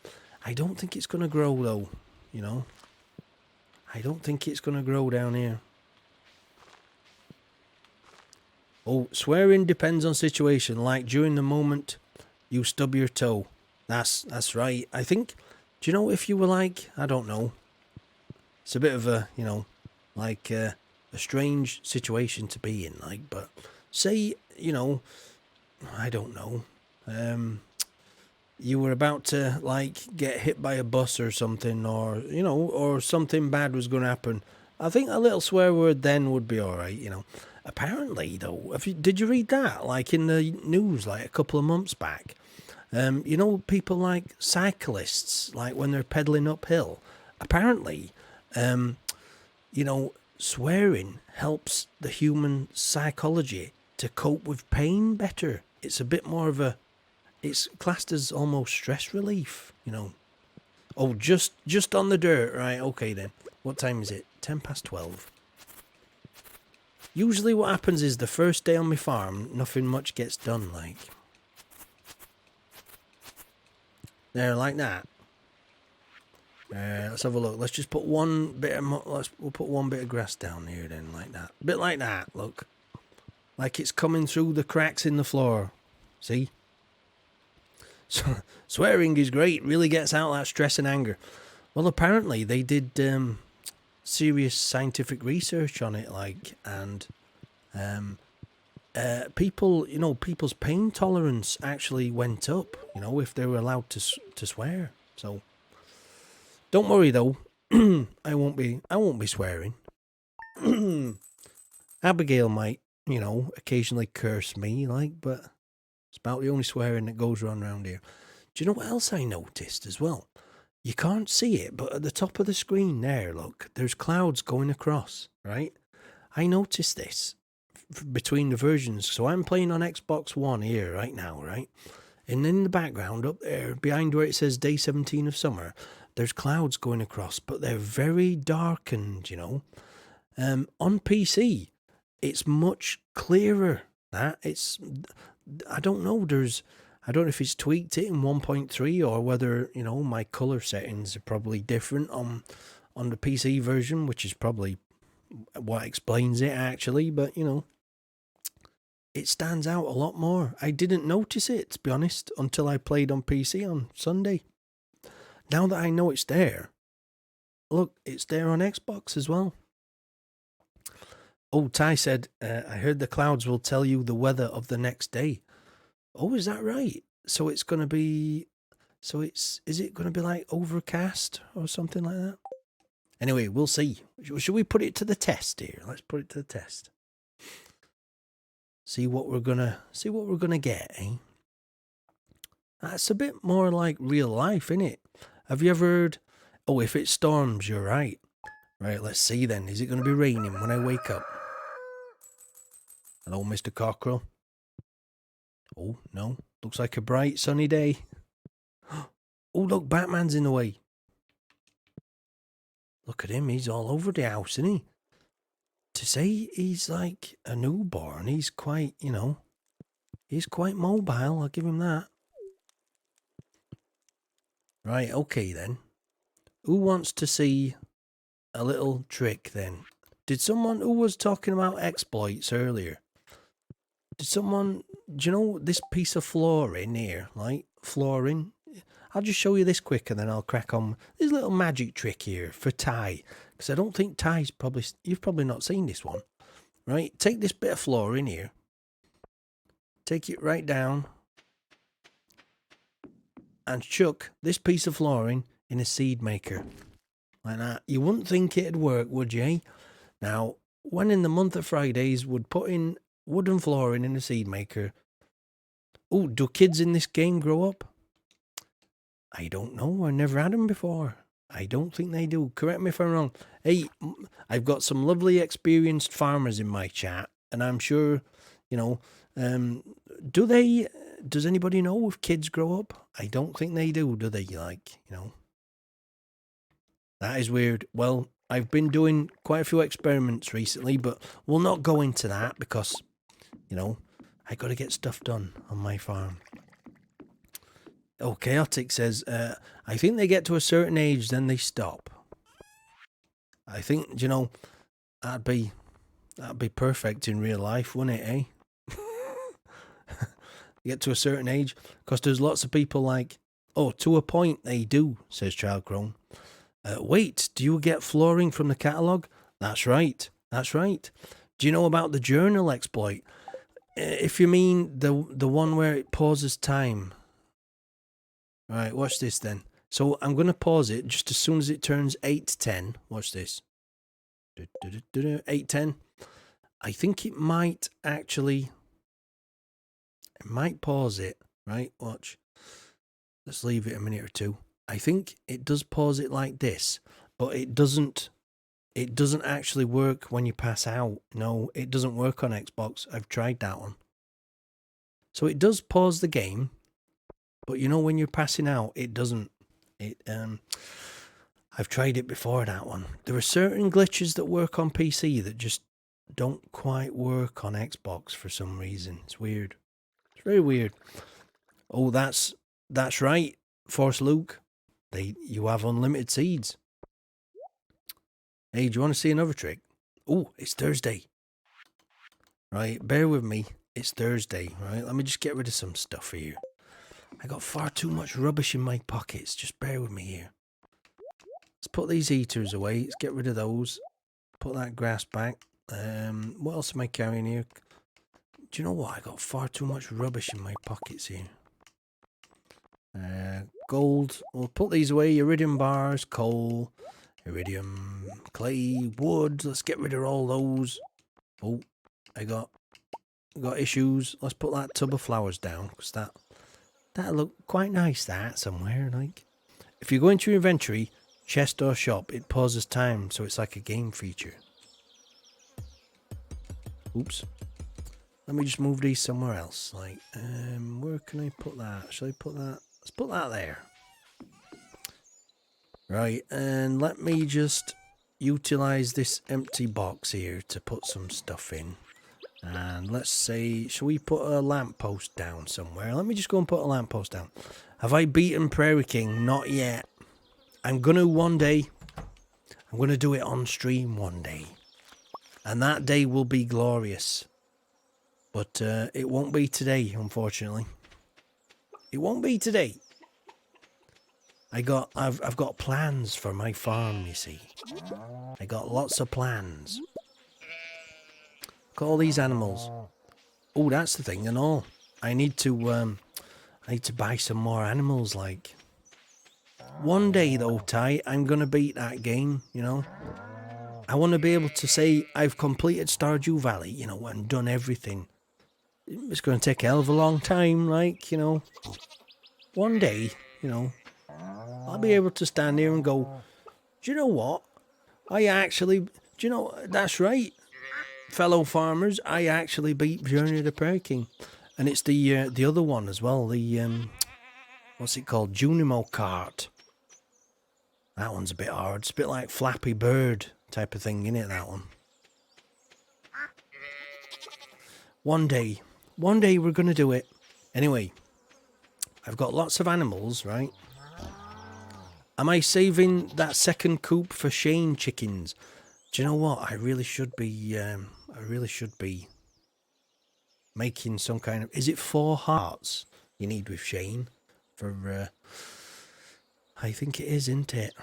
I don't think it's going to grow, though, you know. I don't think it's going to grow down here. Oh, swearing depends on situation. Like during the moment you stub your toe. That's right. I think, do you know, if you were like, I don't know. It's a bit of a, you know, like a strange situation to be in, like, but say, you know, I don't know, you were about to, like, get hit by a bus or something, or, you know, or something bad was going to happen. I think a little swear word then would be alright, you know. Apparently, though, did you read that, like, in the news, like, a couple of months back? You know, people like cyclists, like, when they're pedaling uphill, apparently, you know, swearing helps the human psychology to cope with pain better. It's a bit more of a, it's classed as almost stress relief, you know. Oh, just on the dirt, right? Okay then. What time is it? 12:10. Usually what happens is the first day on my farm, nothing much gets done, like. There, like that. Let's have a look. Let's just put one bit of we'll put one bit of grass down here then, like that. A bit like that, look. Like it's coming through the cracks in the floor. See? So, swearing is great, really gets out that stress and anger. Well, apparently they did serious scientific research on it, like, and people, you know, people's pain tolerance actually went up, you know, if they were allowed to swear. So, don't worry though, I won't be swearing. Abigail might, you know, occasionally curse me, like, but it's about the only swearing that goes on around here. Do you know what else I noticed as well? You can't see it, but at the top of the screen there, look, there's clouds going across, right? I noticed this between the versions. So I'm playing on Xbox One here right now, right? And in the background up there, behind where it says day 17 of summer, there's clouds going across, but they're very darkened, you know. On PC, it's much clearer. I don't know, I don't know if it's tweaked it in 1.3 or whether, you know, my color settings are probably different on the PC version, which is probably what explains it actually, but, you know, it stands out a lot more. I didn't notice it, to be honest, until I played on PC on Sunday. Now that I know it's there, look, it's there on Xbox as well. Oh, Ty said, I heard the clouds will tell you the weather of the next day. Oh, is that right? So it's going to be, is it going to be like overcast or something like that? Anyway, we'll see. Should we put it to the test here? Let's put it to the test. See what we're gonna get, eh? That's a bit more like real life, innit? Have you ever heard, oh, if it storms, you're right. Right, let's see then. Is it going to be raining when I wake up? Hello, Mr. Cockerel. Oh, no. Looks like a bright, sunny day. Oh, look, Batman's in the way. Look at him. He's all over the house, isn't he? To say he's like a newborn, he's quite, you know, he's quite mobile. I'll give him that. Right, okay then. Who wants to see a little trick then? Did someone who was talking about exploits earlier? Do you know this piece of flooring here? Like, flooring? I'll just show you this quick and then I'll crack on. There's a little magic trick here for Ty. Because I don't think you've probably not seen this one. Right? Take this bit of flooring here. Take it right down. And chuck this piece of flooring in a seed maker. Like that. You wouldn't think it'd work, would you? Now, when in the month of Fridays would put in wooden flooring in a seed maker. Oh, do kids in this game grow up? I don't know. I never had them before. I don't think they do. Correct me if I'm wrong. Hey, I've got some lovely experienced farmers in my chat, and I'm sure, you know, does anybody know if kids grow up? I don't think they do they? Like, you know. That is weird. Well, I've been doing quite a few experiments recently, but we'll not go into that because, you know, I got to get stuff done on my farm. Oh, Chaotic says, I think they get to a certain age, then they stop. I think, you know, that'd be perfect in real life, wouldn't it, eh? Get to a certain age, because there's lots of people like, oh, to a point they do, says Child Crone. Wait, do you get flooring from the catalogue? That's right. That's right. Do you know about the journal exploit? If you mean the one where it pauses time. Right, watch this then. So I'm going to pause it just as soon as it turns 8 to 10. Watch this. 8, 10. I think it might actually... It might pause it. Right, watch. Let's leave it a minute or two. I think it does pause it like this. But it doesn't actually work when you pass out. No, it doesn't work on Xbox. I've tried that one. So it does pause the game. But you know when you're passing out, it doesn't. I've tried it before, that one. There are certain glitches that work on PC that just don't quite work on Xbox for some reason. It's weird. It's very weird. Oh, that's right. Force Luke. You have unlimited seeds. Hey, do you want to see another trick? Oh, it's Thursday. Right, bear with me. It's Thursday, right? Let me just get rid of some stuff here. I got far too much rubbish in my pockets. Just bear with me here. Let's put these eaters away. Let's get rid of those. Put that grass back. What else am I carrying here? Do you know what? I got far too much rubbish in my pockets here. Gold. We'll put these away. Iridium bars, coal, iridium, clay, wood. Let's get rid of all those. Oh, I got issues. Let's put that tub of flowers down because that look quite nice. That somewhere like. If you go into your inventory, chest or shop, it pauses time, so it's like a game feature. Oops. Let me just move these somewhere else. Like, where can I put that? Shall I put that? Let's put that there. Right, and let me just utilize this empty box here to put some stuff in. And let's say, shall we put a lamppost down somewhere? Let me just go and put a lamppost down. Have I beaten Prairie King? Not yet. I'm going to one day. I'm going to do it on stream one day. And that day will be glorious. But it won't be today, unfortunately. It won't be today. I've got plans for my farm, you see. I got lots of plans. Look at all these animals. Oh, that's the thing and all. I need to buy some more animals, like. One day though, Ty, I'm gonna beat that game, you know. I want to be able to say I've completed Stardew Valley, you know, and done everything. It's going to take a hell of a long time, like, you know. One day, you know, I'll be able to stand here and go, do you know what? Do you know, that's right, fellow farmers, I actually beat Journey of the Prairie King. And it's the other one as well, the, what's it called? Junimo Kart. That one's a bit hard. It's a bit like Flappy Bird type of thing, innit, that one? One day we're going to do it. Anyway, I've got lots of animals, right? Am I saving that second coop for Shane chickens? Do you know what? I really should be making some kind of... Is it 4 hearts you need with Shane? For, I think it is, isn't it?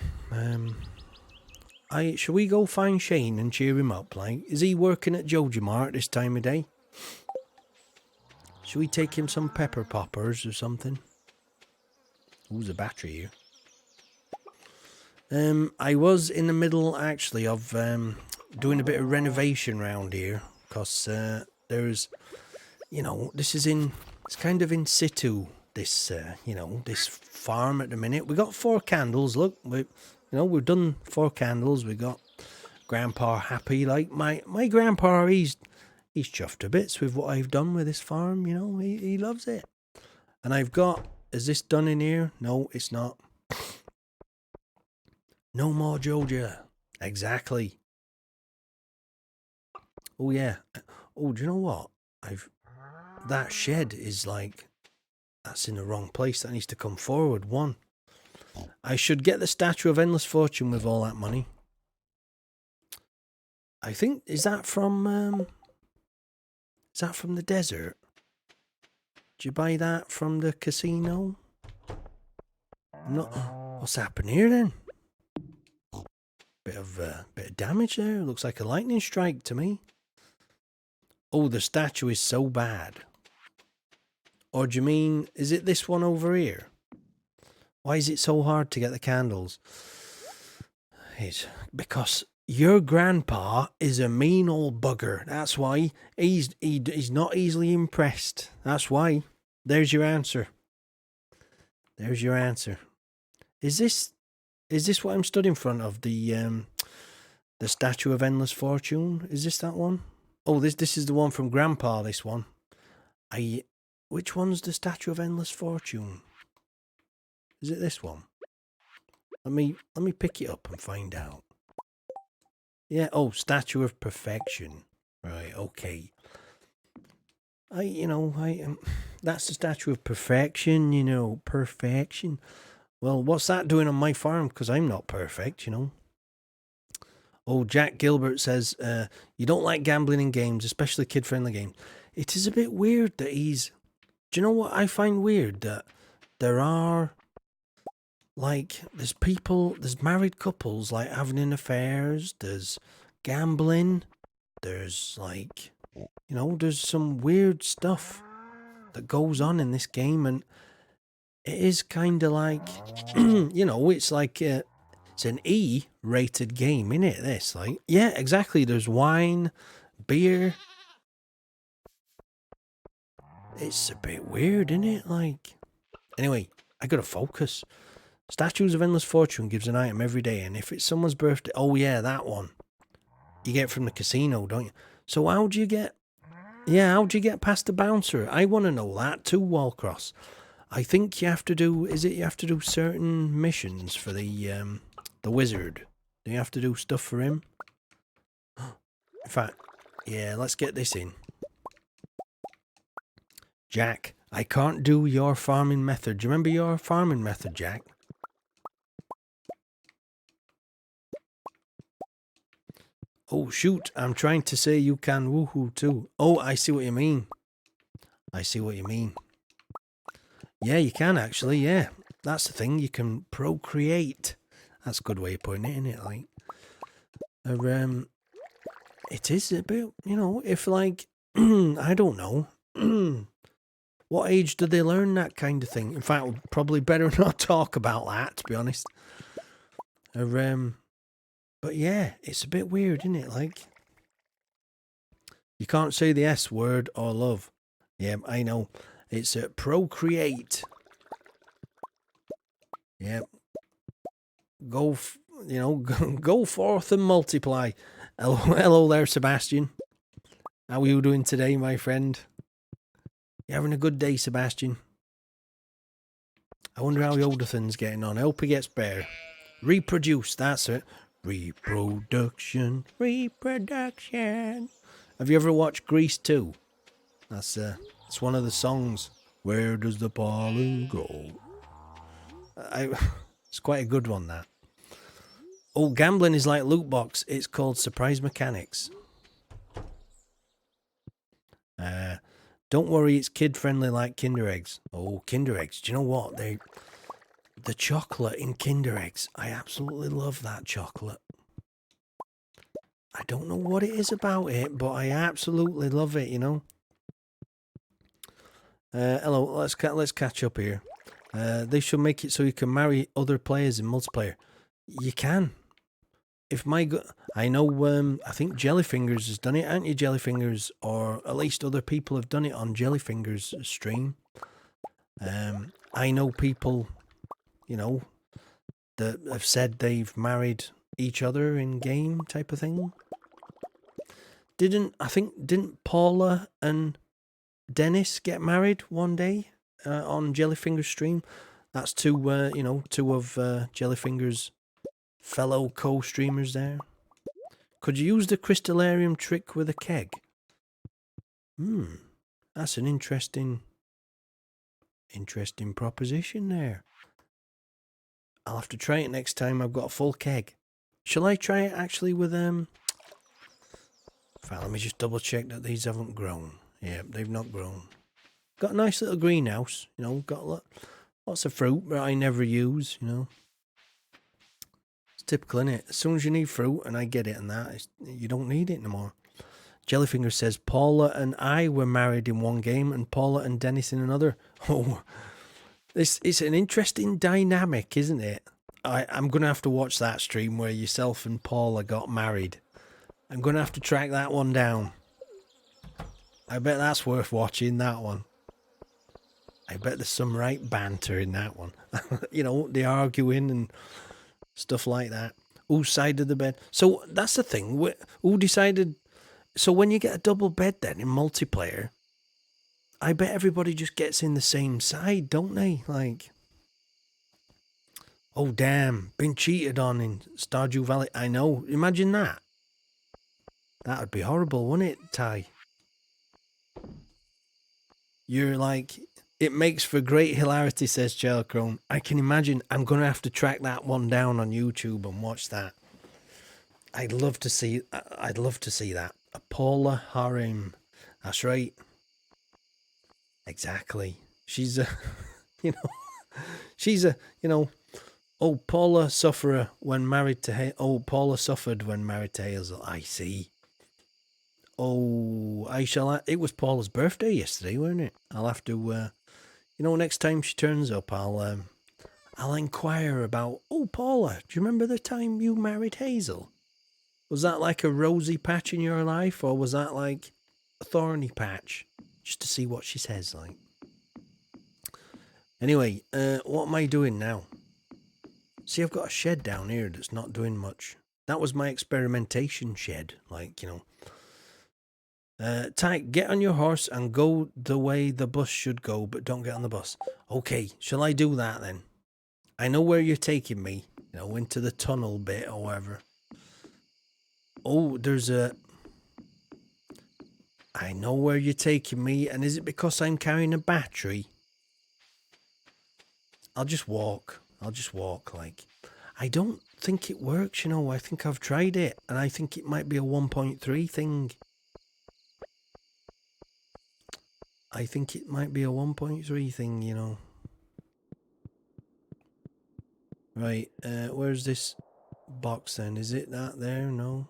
Shall we go find Shane and cheer him up? Like, is he working at Joji Mart this time of day? Should we take him some pepper poppers or something? Ooh, a battery here. I was in the middle, actually, of doing a bit of renovation around here. Because there's, you know, it's kind of in situ, this, you know, this farm at the minute. We got 4 candles, look. We've done 4 candles. We got Grandpa happy. Like, my Grandpa, he's chuffed to bits with what I've done with this farm, you know. He loves it. And I've got... Is this done in here? No, it's not. No more Joja. Exactly. Oh, yeah. Oh, do you know what? That shed is like... That's in the wrong place. That needs to come forward. 1. I should get the Statue of Endless Fortune with all that money. I think... Is that from the desert? Did you buy that from the casino? No. What's happened here then? bit of damage there. Looks like a lightning strike to me. Oh, the statue is so bad. Or do you mean, is it this one over here? Why is it so hard to get the candles? It's because your grandpa is a mean old bugger. That's why he's not easily impressed. That's why. There's your answer. There's your answer. Is this what I'm stood in front of? The Statue of Endless Fortune? Is this that one? Oh, this is the one from Grandpa. This one. Which one's the Statue of Endless Fortune? Is it this one? Let me pick it up and find out. Yeah. Oh, Statue of Perfection. Right. Okay. That's the Statue of Perfection. You know, perfection. Well, what's that doing on my farm? Because I'm not perfect. You know. Oh, Jack Gilbert says, you don't like gambling in games, especially kid-friendly games. It is a bit weird that he's... Do you know what I find weird? That there are, like, there's married couples, like, having affairs, there's gambling, there's, like, you know, there's some weird stuff that goes on in this game, and it is kind of like, you know, it's like... It's an E-rated game, innit, this? Like, yeah, exactly. There's wine, beer. It's a bit weird, innit? Like, anyway, I gotta focus. Statues of Endless Fortune gives an item every day, and if it's someone's birthday... Oh, yeah, that one. You get it from the casino, don't you? So how'd you get... Yeah, how'd you get past the bouncer? I want to know that too, Wallcross. I think you have to do... Is it you have to do certain missions for the wizard? Do you have to do stuff for him? In fact, yeah, let's get this in. Jack, I can't do your farming method. Do you remember your farming method, Jack? Oh, shoot, I'm trying to say you can woohoo too. Oh, I see what you mean. I see what you mean. Yeah, you can actually, yeah. That's the thing, you can procreate. That's a good way of putting it, isn't it? Like, it is a bit, you know, if like, I don't know, what age do they learn that kind of thing? In fact, probably better not talk about that, to be honest. But yeah, it's a bit weird, isn't it? Like, you can't say the S word or love. Yeah, I know. It's procreate. Yep. Go forth and multiply. Hello there, Sebastian. How are you doing today, my friend? You having a good day, Sebastian? I wonder how Yodothan's getting on. I hope he gets better. Reproduce, that's it. Reproduction. Have you ever watched Grease 2? It's one of the songs. Where does the pollen go? It's quite a good one, that. Oh, gambling is like loot box. It's called surprise mechanics. Don't worry, it's kid friendly like Kinder Eggs. Oh, Kinder Eggs. Do you know what? The chocolate in Kinder Eggs. I absolutely love that chocolate. I don't know what it is about it, but I absolutely love it, you know. Hello, let's catch up here. They should make it so you can marry other players in multiplayer. You can. I know, I think Jellyfingers has done it, haven't you, Jellyfingers? Or at least other people have done it on Jellyfingers' stream. I know people, you know, that have said they've married each other in game type of thing. Didn't Paula and Dennis get married one day on Jellyfingers' stream? That's two of Jellyfingers' fellow co-streamers there. Could you use the crystallarium trick with a keg? That's an interesting proposition there. I'll have to try it next time I've got a full keg. Shall I try it actually with In fact, let me just double check that these haven't grown. Yeah, they've not grown. Got a nice little greenhouse, you know, got lots of fruit that I never use, you know. typical, innit? As soon as you need fruit, and I get it and that, you don't need it no more. Jellyfinger says, Paula and I were married in one game and Paula and Dennis in another. Oh, it's an interesting dynamic, isn't it? I'm going to have to watch that stream where yourself and Paula got married. I'm going to have to track that one down. I bet that's worth watching, that one. I bet there's some right banter in that one. You know, the arguing and stuff like that. Whose side of the bed? So that's the thing. Who decided? So when you get a double bed then in multiplayer, I bet everybody just gets in the same side, don't they? Like, oh damn, been cheated on in Stardew Valley. I know. Imagine that. That would be horrible, wouldn't it, Ty? You're like, it makes for great hilarity, says Gelcrone. I can imagine. I'm going to have to track that one down on YouTube and watch that. I'd love to see that. A Paula harem. That's right. Exactly. She's a, oh, Paula sufferer when married to Paula suffered when married to Hazel. I see. Oh, it was Paula's birthday yesterday, wasn't it? I'll have to, next time she turns up, I'll inquire about, oh, Paula, do you remember the time you married Hazel? Was that like a rosy patch in your life, or was that like a thorny patch? Just to see what she says, like. Anyway, what am I doing now? See, I've got a shed down here that's not doing much. That was my experimentation shed, like, Ty, get on your horse and go the way the bus should go, but don't get on the bus. Okay, shall I do that then? I know where you're taking me, into the tunnel bit or whatever. Oh, I know where you're taking me, and is it because I'm carrying a battery? I'll just walk, like. I don't think it works, I think I've tried it, and I think it might be a 1.3 thing. I think it might be a 1.3 thing, Right, where's this box then? Is it that there? No.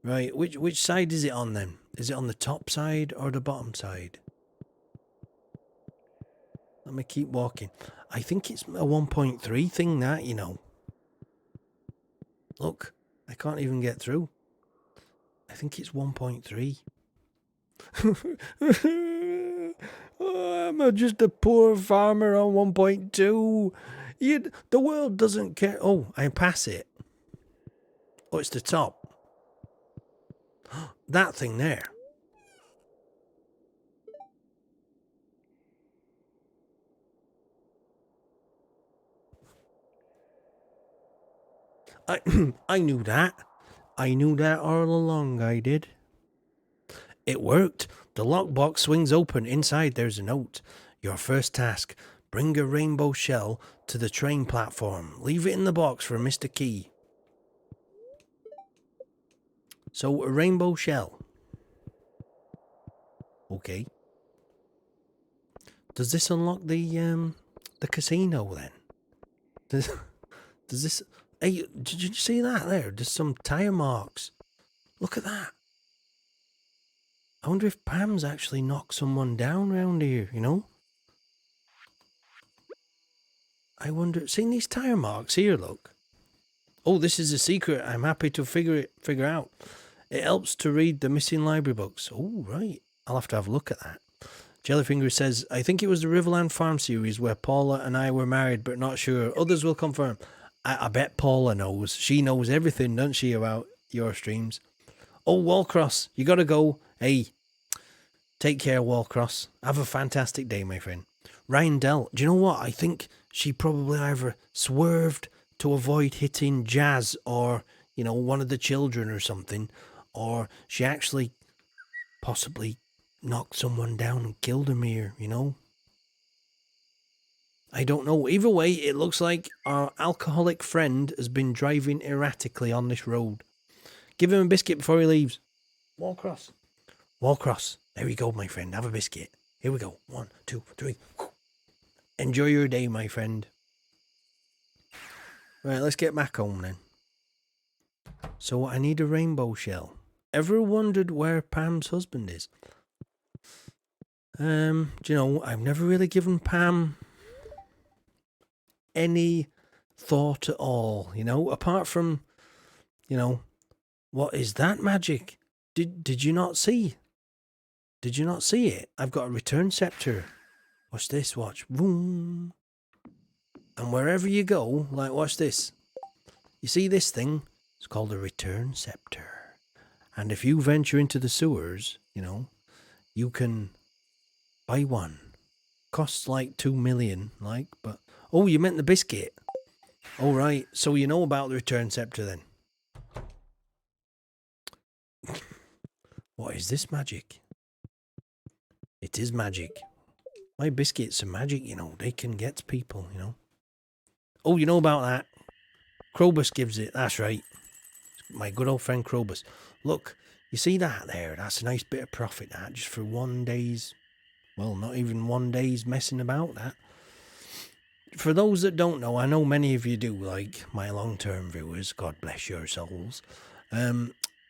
Right, which side is it on then? Is it on the top side or the bottom side? Let me keep walking. I think it's a 1.3 thing, that, Look, I can't even get through. I think it's 1.3. Oh, I'm just a poor farmer on 1.2. The world doesn't care. Oh, I pass it. Oh, it's the top. That thing there. I knew that. I knew that all along, I did. It worked. The lockbox swings open. Inside there's a note. Your first task. Bring a rainbow shell to the train platform. Leave it in the box for Mr. Key. So, a rainbow shell. Okay. Does this unlock the casino then? Does this... Hey, did you see that there? There's some tire marks. Look at that. I wonder if Pam's actually knocked someone down round here, I wonder... Seeing these tire marks here, look. Oh, this is a secret I'm happy to figure out. It helps to read the missing library books. Oh, right. I'll have to have a look at that. Jellyfinger says, I think it was the Riverland Farm series where Paula and I were married, but not sure. Others will confirm. I bet Paula knows. She knows everything, doesn't she, about your streams? Oh, Wallcross, you gotta go. Hey, take care, Wallcross. Have a fantastic day, my friend. Ryan Dell, do you know what? I think she probably either swerved to avoid hitting Jazz or, one of the children or something, or she actually possibly knocked someone down and killed him here, I don't know. Either way, it looks like our alcoholic friend has been driving erratically on this road. Give him a biscuit before he leaves. Wallcross. Wallcross. There we go, my friend. Have a biscuit. Here we go. 1, 2, 3. Enjoy your day, my friend. Right, let's get back home then. So I need a rainbow shell. Ever wondered where Pam's husband is? Do you know, I've never really given Pam any thought at all, you know, apart from, you know, what is that magic? Did you not see? Did you not see it? I've got a return scepter. Watch this, watch. Boom. And wherever you go, like, watch this. You see this thing? It's called a return scepter. And if you venture into the sewers, you know, you can buy one. Costs like 2 million, like, but... Oh, you meant the biscuit. Oh, right. So you know about the return scepter then. What is this magic? It is magic. My biscuits are magic, you know. They can get people, you know. Oh, you know about that. Krobus gives it. That's right. My good old friend Krobus. Look, you see that there? That's a nice bit of profit, that. Just for 1 day's... Well, not even 1 day's messing about, that. For those that don't know, I know many of you do, like my long-term viewers. God bless your souls.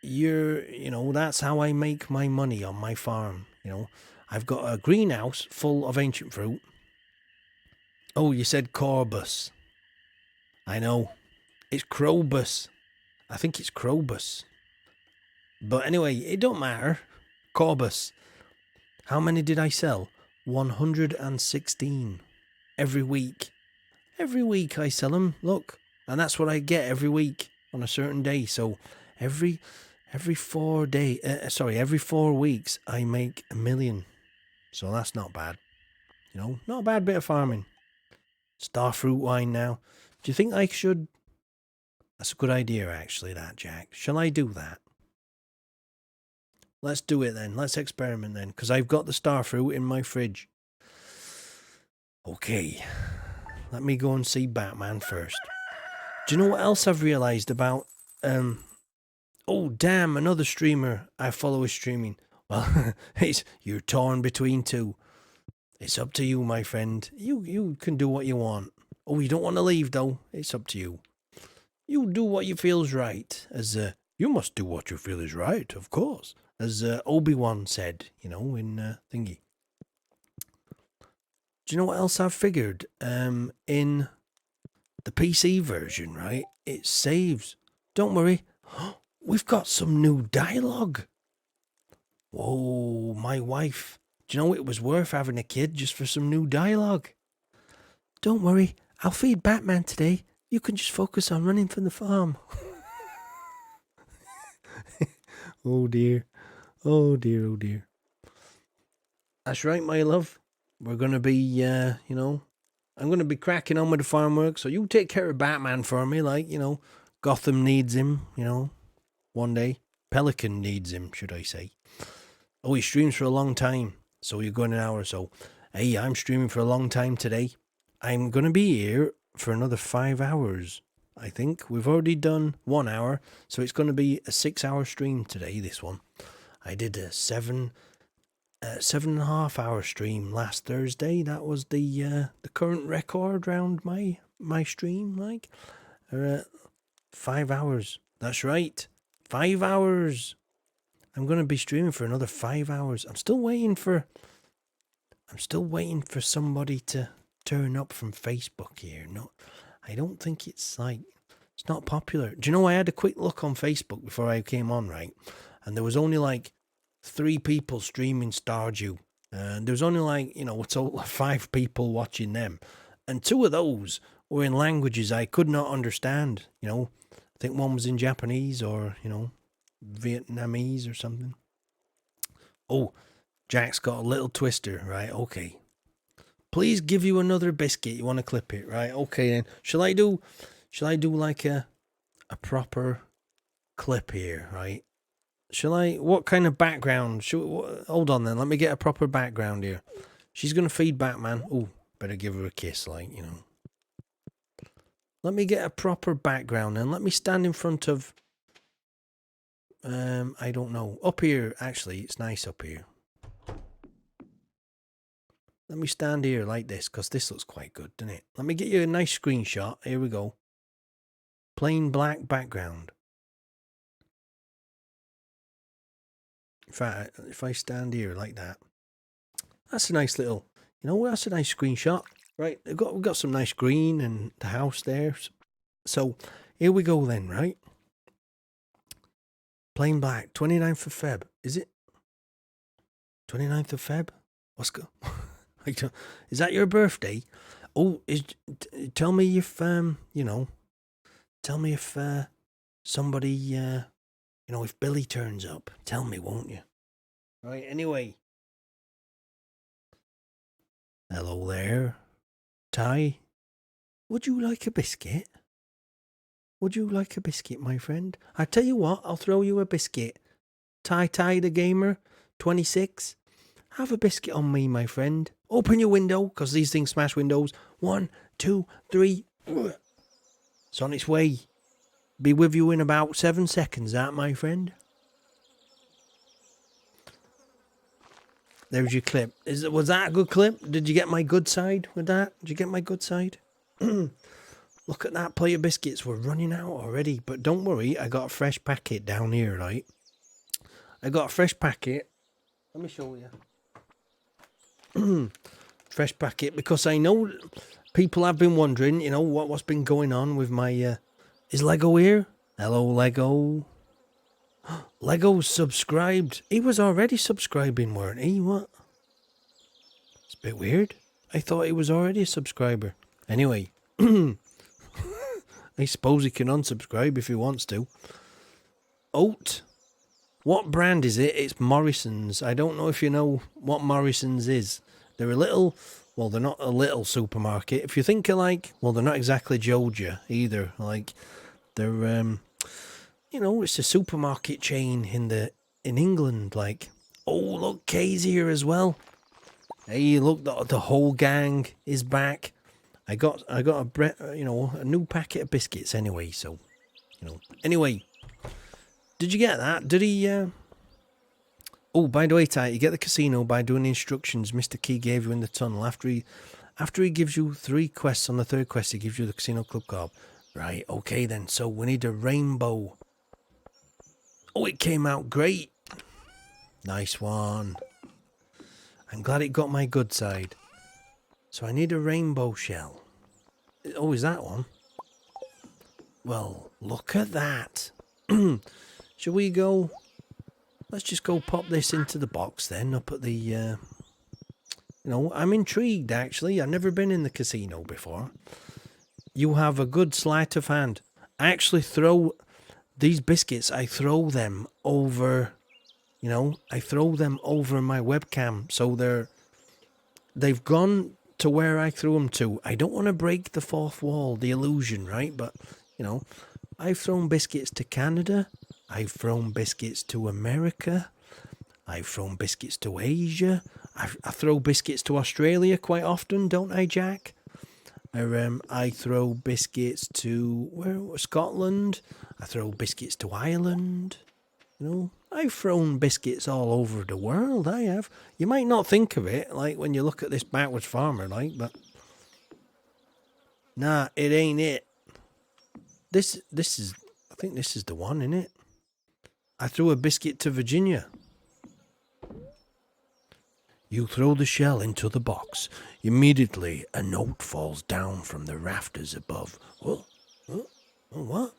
You know, that's how I make my money on my farm, you know. I've got a greenhouse full of ancient fruit. Oh, you said Corbus. I know. It's Krobus. I think it's Krobus. But anyway, it don't matter. Corbus. How many did I sell? 116. Every week. Every week I sell them, look. And that's what I get every week on a certain day. So every 4 weeks I make 1 million. So that's not bad. You know, not a bad bit of farming. Starfruit wine now. Do you think I should... That's a good idea, actually, that, Jack. Shall I do that? Let's do it then. Let's experiment then. Because I've got the starfruit in my fridge. Okay. Let me go and see Batman first. Do you know what else I've realised about... Oh, damn, another streamer I follow is streaming. Well, you're torn between two. It's up to you, my friend. You can do what you want. Oh, you don't want to leave, though. It's up to you. You do what you feel's right. As, you must do what you feel is right, of course. As Obi-Wan said, you know, in Thingy. Do you know what else I've figured? In the PC version, right? It saves. Don't worry. We've got some new dialogue. Whoa, my wife. Do you know it was worth having a kid just for some new dialogue? Don't worry. I'll feed Batman today. You can just focus on running from the farm. Oh dear. Oh dear, oh dear. That's right, my love. We're going to be, you know, I'm going to be cracking on with the farm work. So you take care of Batman for me, like, you know, Gotham needs him, you know, one day. Pelican needs him, should I say. Oh, he streams for a long time. So you're going an hour or so. Hey, I'm streaming for a long time today. I'm going to be here for another 5 hours, I think. We've already done 1 hour. So it's going to be a 6-hour stream today, this one. I did a 7.5 hour stream last Thursday. That was the current record round my stream, like 5 hours. That's right, 5 hours. I'm gonna be streaming for another 5 hours. I'm still waiting for somebody to turn up from Facebook here. No, I don't think it's not popular. Do you know I had a quick look on Facebook before I came on, right? And there was only like 3 people streaming Stardew. And there's only like, you know, a total of 5 people watching them. And 2 of those were in languages I could not understand. You know, I think one was in Japanese or, you know, Vietnamese or something. Oh, Jack's got a little twister, right? Okay. Please give you another biscuit. You want to clip it, right? Okay then. Shall I do like a proper clip here, right? Shall I? What kind of background? Hold on then. Let me get a proper background here. She's going to feed Batman. Oh, better give her a kiss, like, you know. Let me get a proper background and let me stand in front of... I don't know. Up here, actually, it's nice up here. Let me stand here like this, because this looks quite good, doesn't it? Let me get you a nice screenshot. Here we go. Plain black background. If I stand here like that, that's a nice little, that's a nice screenshot. Right, we've got some nice green and the house there. So here we go then, right? Plain black, 29th of Feb. Is it 29th of Feb? What's go? Is that your birthday? Oh, tell me if tell me if somebody if Billy turns up. Tell me, won't you? Right. Anyway. Hello there, Ty. Would you like a biscuit? Would you like a biscuit, my friend? I tell you what, I'll throw you a biscuit. Ty the gamer, 26. Have a biscuit on me, my friend. Open your window, because these things smash windows. 1, 2, 3. It's on its way. Be with you in about 7 seconds, that, my friend. There's your clip. Was that a good clip? Did you get my good side with that? Did you get my good side? Look at that plate of biscuits. We're running out already. But don't worry, I got a fresh packet down here, right? I got a fresh packet. Let me show you. Fresh packet, because I know people have been wondering, what's been going on with my... Is Lego here? Hello, Lego. Lego's subscribed. He was already subscribing, weren't he? What? It's a bit weird. I thought he was already a subscriber. Anyway. I suppose he can unsubscribe if he wants to. Oat. What brand is it? It's Morrison's. I don't know if you know what Morrison's is. They're a little... Well, they're not a little supermarket. If you think of they're not exactly Georgia either. They're... it's a supermarket chain in England. Oh, look, Kay's here as well. Hey, look, the whole gang is back. I got a new packet of biscuits anyway. So, Anyway, did you get that? Did he? Oh, by the way, Ty, you get the casino by doing the instructions Mr. Key gave you in the tunnel. After he gives you 3 quests, on the 3rd quest, he gives you the casino club card. Right. Okay then. So we need a rainbow. Oh, it came out great. Nice one. I'm glad it got my good side. So I need a rainbow shell. Oh, is that one? Well, look at that. Shall we go... Let's just go pop this into the box then, up at the... I'm intrigued, actually. I've never been in the casino before. You have a good sleight of hand. I actually throw... These biscuits, I throw them over... I throw them over my webcam. So they've gone to where I threw them to. I don't want to break the 4th wall, the illusion, right? But, I've thrown biscuits to Canada. I've thrown biscuits to America. I've thrown biscuits to Asia. I throw biscuits to Australia quite often, don't I, Jack? I throw biscuits to Scotland. I throw biscuits to Ireland. I've thrown biscuits all over the world. I have. You might not think of it, when you look at this backwards farmer, but nah, it ain't it. This is. I think this is the one, innit? I threw a biscuit to Virginia. You throw the shell into the box. Immediately, a note falls down from the rafters above. What?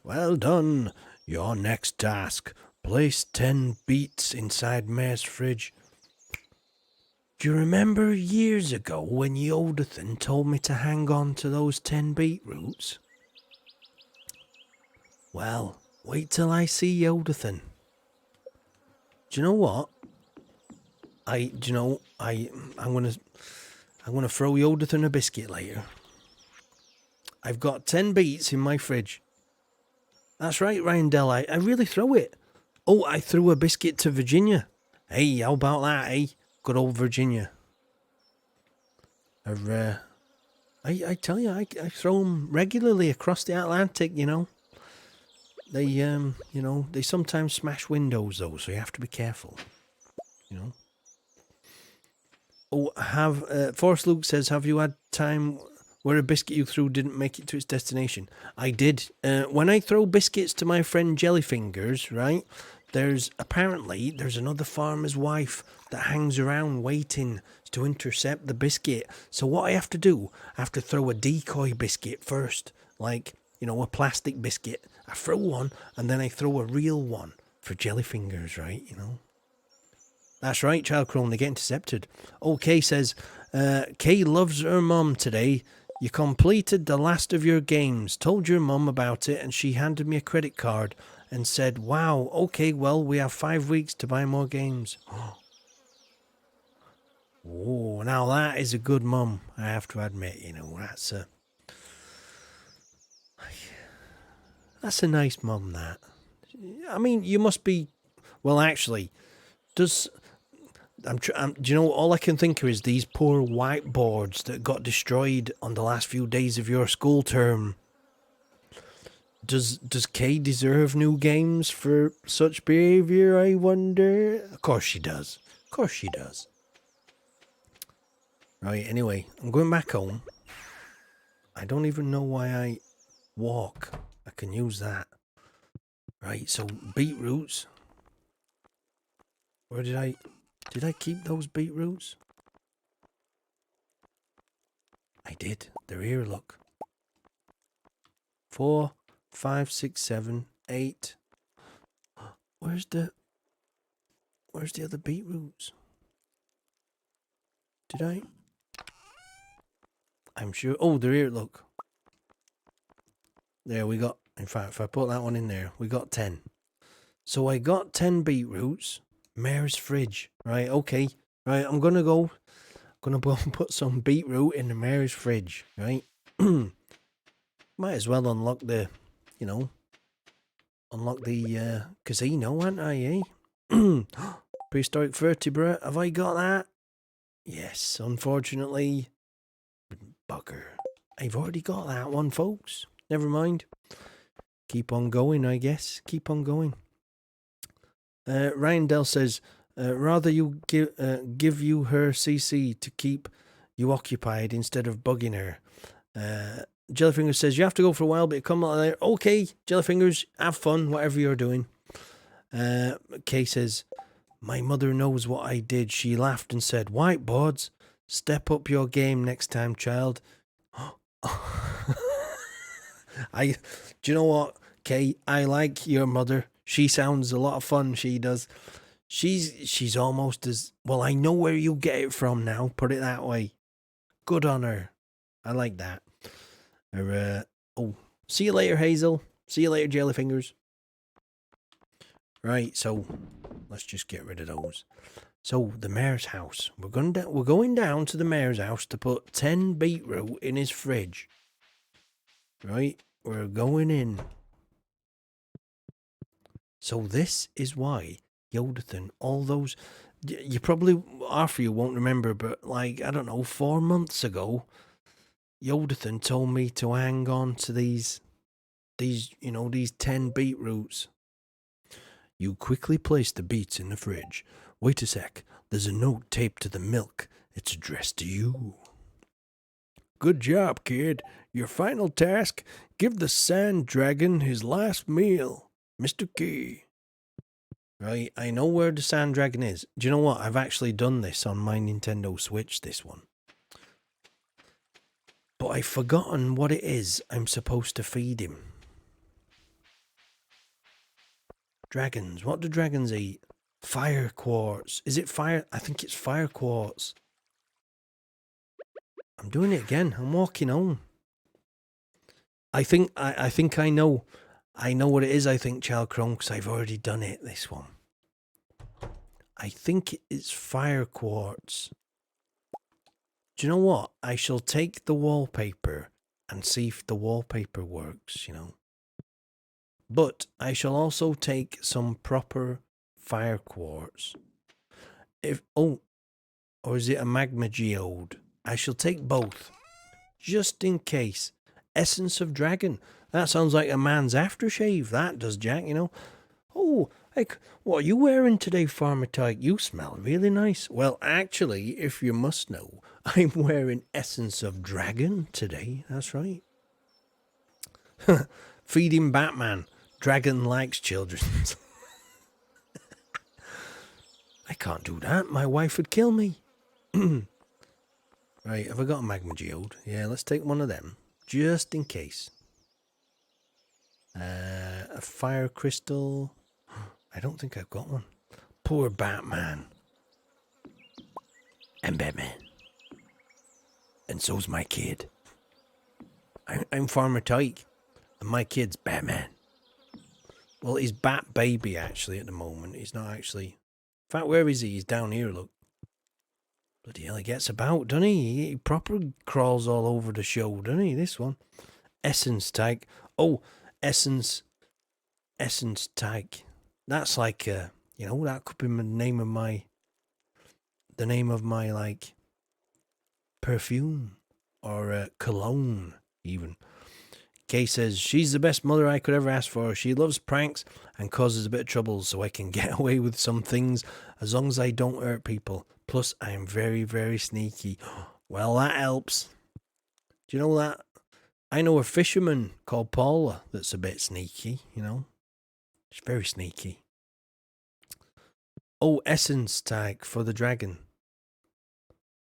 Well done. Your next task. Place 10 beets inside Mare's fridge. Do you remember years ago when Yodothan told me to hang on to those 10 beetroots? Well, wait till I see Yodothan. Do you know what? I'm gonna throw Yodothan a biscuit later. I've got 10 beets in my fridge. That's right, Ryan Dell. I really throw it. Oh, I threw a biscuit to Virginia. Hey, how about that, eh? Good old Virginia. I tell you, I throw them regularly across the Atlantic, They, they sometimes smash windows, though, so you have to be careful, Oh, Forrest Luke says, have you had time where a biscuit you threw didn't make it to its destination. I did. When I throw biscuits to my friend Jellyfingers, right, there's another farmer's wife that hangs around waiting to intercept the biscuit. So what I have to do, I have to throw a decoy biscuit first, like, a plastic biscuit. I throw one, and then I throw a real one for Jellyfingers, right, That's right, Child Crone, they get intercepted. Kay says, Kay loves her mum today. You completed the last of your games, told your mum about it, and she handed me a credit card and said, wow, okay, well, we have 5 weeks to buy more games. Oh, now that is a good mum, I have to admit, that's a nice mum, that. I mean, you must be, well, actually, do you know, all I can think of is these poor whiteboards that got destroyed on the last few days of your school term. Does Kay deserve new games for such behaviour, I wonder? Of course she does. Of course she does. Right, anyway, I'm going back home. I don't even know why I walk. I can use that. Right, so beetroots. Where did I keep those beetroots? I did. They're here, look. 4, 5, 6, 7, 8. Where's the other beetroots? Did I? I'm sure. Oh, they're here, look. There we got. In fact, if I put that one in there, we got 10. So I got 10 beetroots. Mare's fridge. Right, okay. Right, I'm gonna go and put some beetroot in the mare's fridge, right? Might as well unlock the, casino, aren't I, eh? Prehistoric vertebra, have I got that? Yes, unfortunately. Bugger. I've already got that one, folks. Never mind. Keep on going, I guess. Keep on going. Ryan Dell says, rather you give you her CC to keep you occupied instead of bugging her. Jellyfingers says, you have to go for a while, but you come out there. Okay, Jellyfingers, have fun, whatever you're doing. Kay says, my mother knows what I did. She laughed and said, whiteboards, step up your game next time, child. Do you know what, Kay? I like your mother. She sounds a lot of fun, she does. She's almost as... Well, I know where you get it from now, put it that way. Good on her. I like that. See you later, Hazel. See you later, Jellyfingers. Right, so let's just get rid of those. So, the mayor's house. We're going down to the mayor's house to put 10 beetroot in his fridge. Right, we're going in. So this is why Yodathan, all those, you probably, half of you won't remember, but like, I don't know, 4 months ago, Yodathan told me to hang on to these 10 beetroots. You quickly place the beets in the fridge. Wait a sec, there's a note taped to the milk. It's addressed to you. Good job, kid. Your final task, give the sand dragon his last meal. Mr. Key. Right, I know where the sand dragon is. Do you know what? I've actually done this on my Nintendo Switch, this one. But I've forgotten what it is I'm supposed to feed him. Dragons. What do dragons eat? Fire quartz. Is it fire? I think it's fire quartz. I'm doing it again. I'm walking home. I think I know. I know what it is, I think, Child Crone, because I've already done it, this one. I think it's fire quartz. Do you know what? I shall take the wallpaper and see if the wallpaper works, But I shall also take some proper fire quartz. Or is it a magma geode? I shall take both, just in case. Essence of dragon. That sounds like a man's aftershave, that does, Jack, Oh, what are you wearing today, Farmer Tyke? You smell really nice. Well, actually, if you must know, I'm wearing Essence of Dragon today. That's right. Feeding Batman. Dragon likes children. I can't do that. My wife would kill me. Right, have I got a magma geode? Yeah, let's take one of them. Just in case. A fire crystal. I don't think I've got one. Poor Batman. I'm Batman. And so's my kid. I'm Farmer Tyke. And my kid's Batman. Well, he's Bat Baby, actually, at the moment. He's not actually... In fact, where is he? He's down here, look. Bloody hell, he gets about, doesn't he? He proper crawls all over the show, doesn't he, this one? Essence Tyke. Oh, Essence Tyke. That's like, you know, that could be the name of my, like, perfume. Or cologne, even. Kay says, she's the best mother I could ever ask for. She loves pranks and causes a bit of trouble so I can get away with some things as long as I don't hurt people. Plus, I am very, very sneaky. Well, that helps. Do you know that? I know a fisherman called Paula that's a bit sneaky, you know. She's very sneaky. Oh, essence tag for the dragon.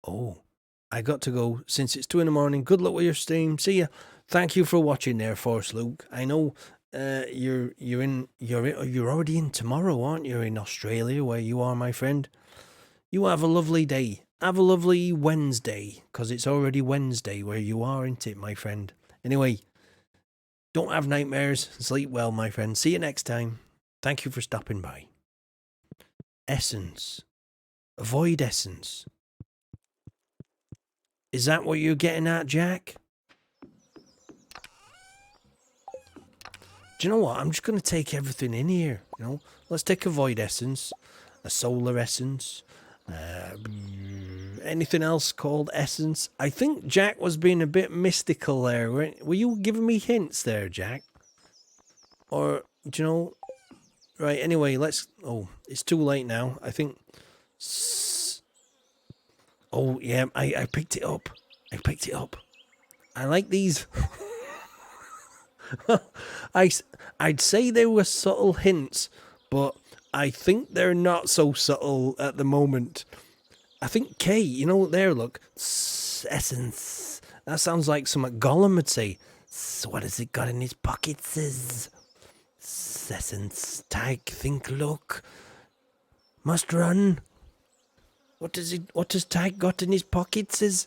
Oh, I got to go since it's 2 a.m. Good luck with your stream. See ya. Thank you for watching there, Force Luke. I know you're already in tomorrow, aren't you? In Australia, where you are, my friend. You have a lovely day. Have a lovely Wednesday, because it's already Wednesday where you are, isn't it, my friend? Anyway, don't have nightmares. Sleep well, my friend. See you next time. Thank you for stopping by. Essence. Avoid essence. Is that what you're getting at, Jack? Do you know what? I'm just going to take everything in here, you know? Let's take a void essence, a solar essence, anything else called essence. I think Jack was being a bit mystical there. Were you giving me hints there, Jack? Or, do you know... Right, anyway, let's... Oh, it's too late now. I think... Oh, yeah, I picked it up. I picked it up. I like these... I'd say they were subtle hints, but I think they're not so subtle at the moment. I think K, you know, there, look. Essence. That sounds like something Gollum would say. What has it got in his pockets? Essence. Tyke, think, look. Must run. What does Tyke got in his pockets?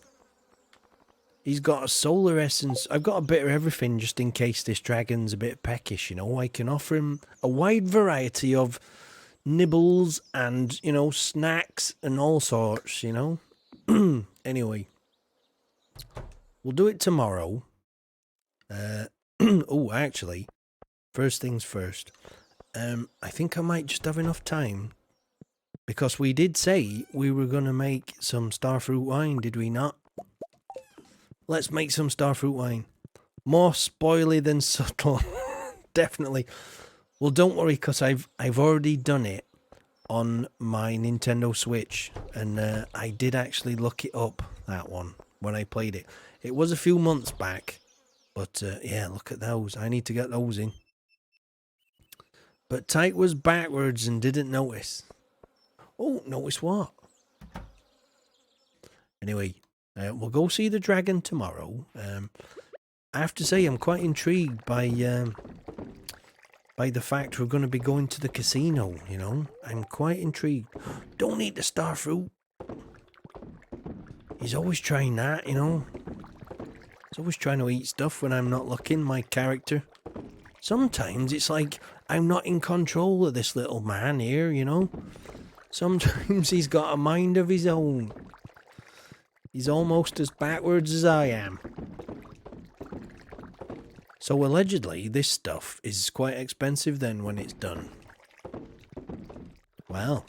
He's got a solar essence. I've got a bit of everything just in case this dragon's a bit peckish, you know. I can offer him a wide variety of nibbles and, you know, snacks and all sorts, you know. Anyway, we'll do it tomorrow. Oh, actually, first things first. I think I might just have enough time. Because we did say we were going to make some starfruit wine, did we not? Let's make some starfruit wine. More spoily than subtle. Definitely. Well, don't worry, because I've already done it on my Nintendo Switch. And I did actually look it up, that one, when I played it. It was a few months back. But, yeah, look at those. I need to get those in. But Tyke was backwards and didn't notice. Oh, notice what? Anyway... we'll go see the dragon tomorrow. I have to say I'm quite intrigued by the fact we're going to be going to the casino, you know. I'm quite intrigued. Don't eat the starfruit. He's always trying that, you know. He's always trying to eat stuff when I'm not looking, my character. Sometimes it's like I'm not in control of this little man here, you know. Sometimes he's got a mind of his own. He's almost as backwards as I am. So allegedly, this stuff is quite expensive then when it's done. Well,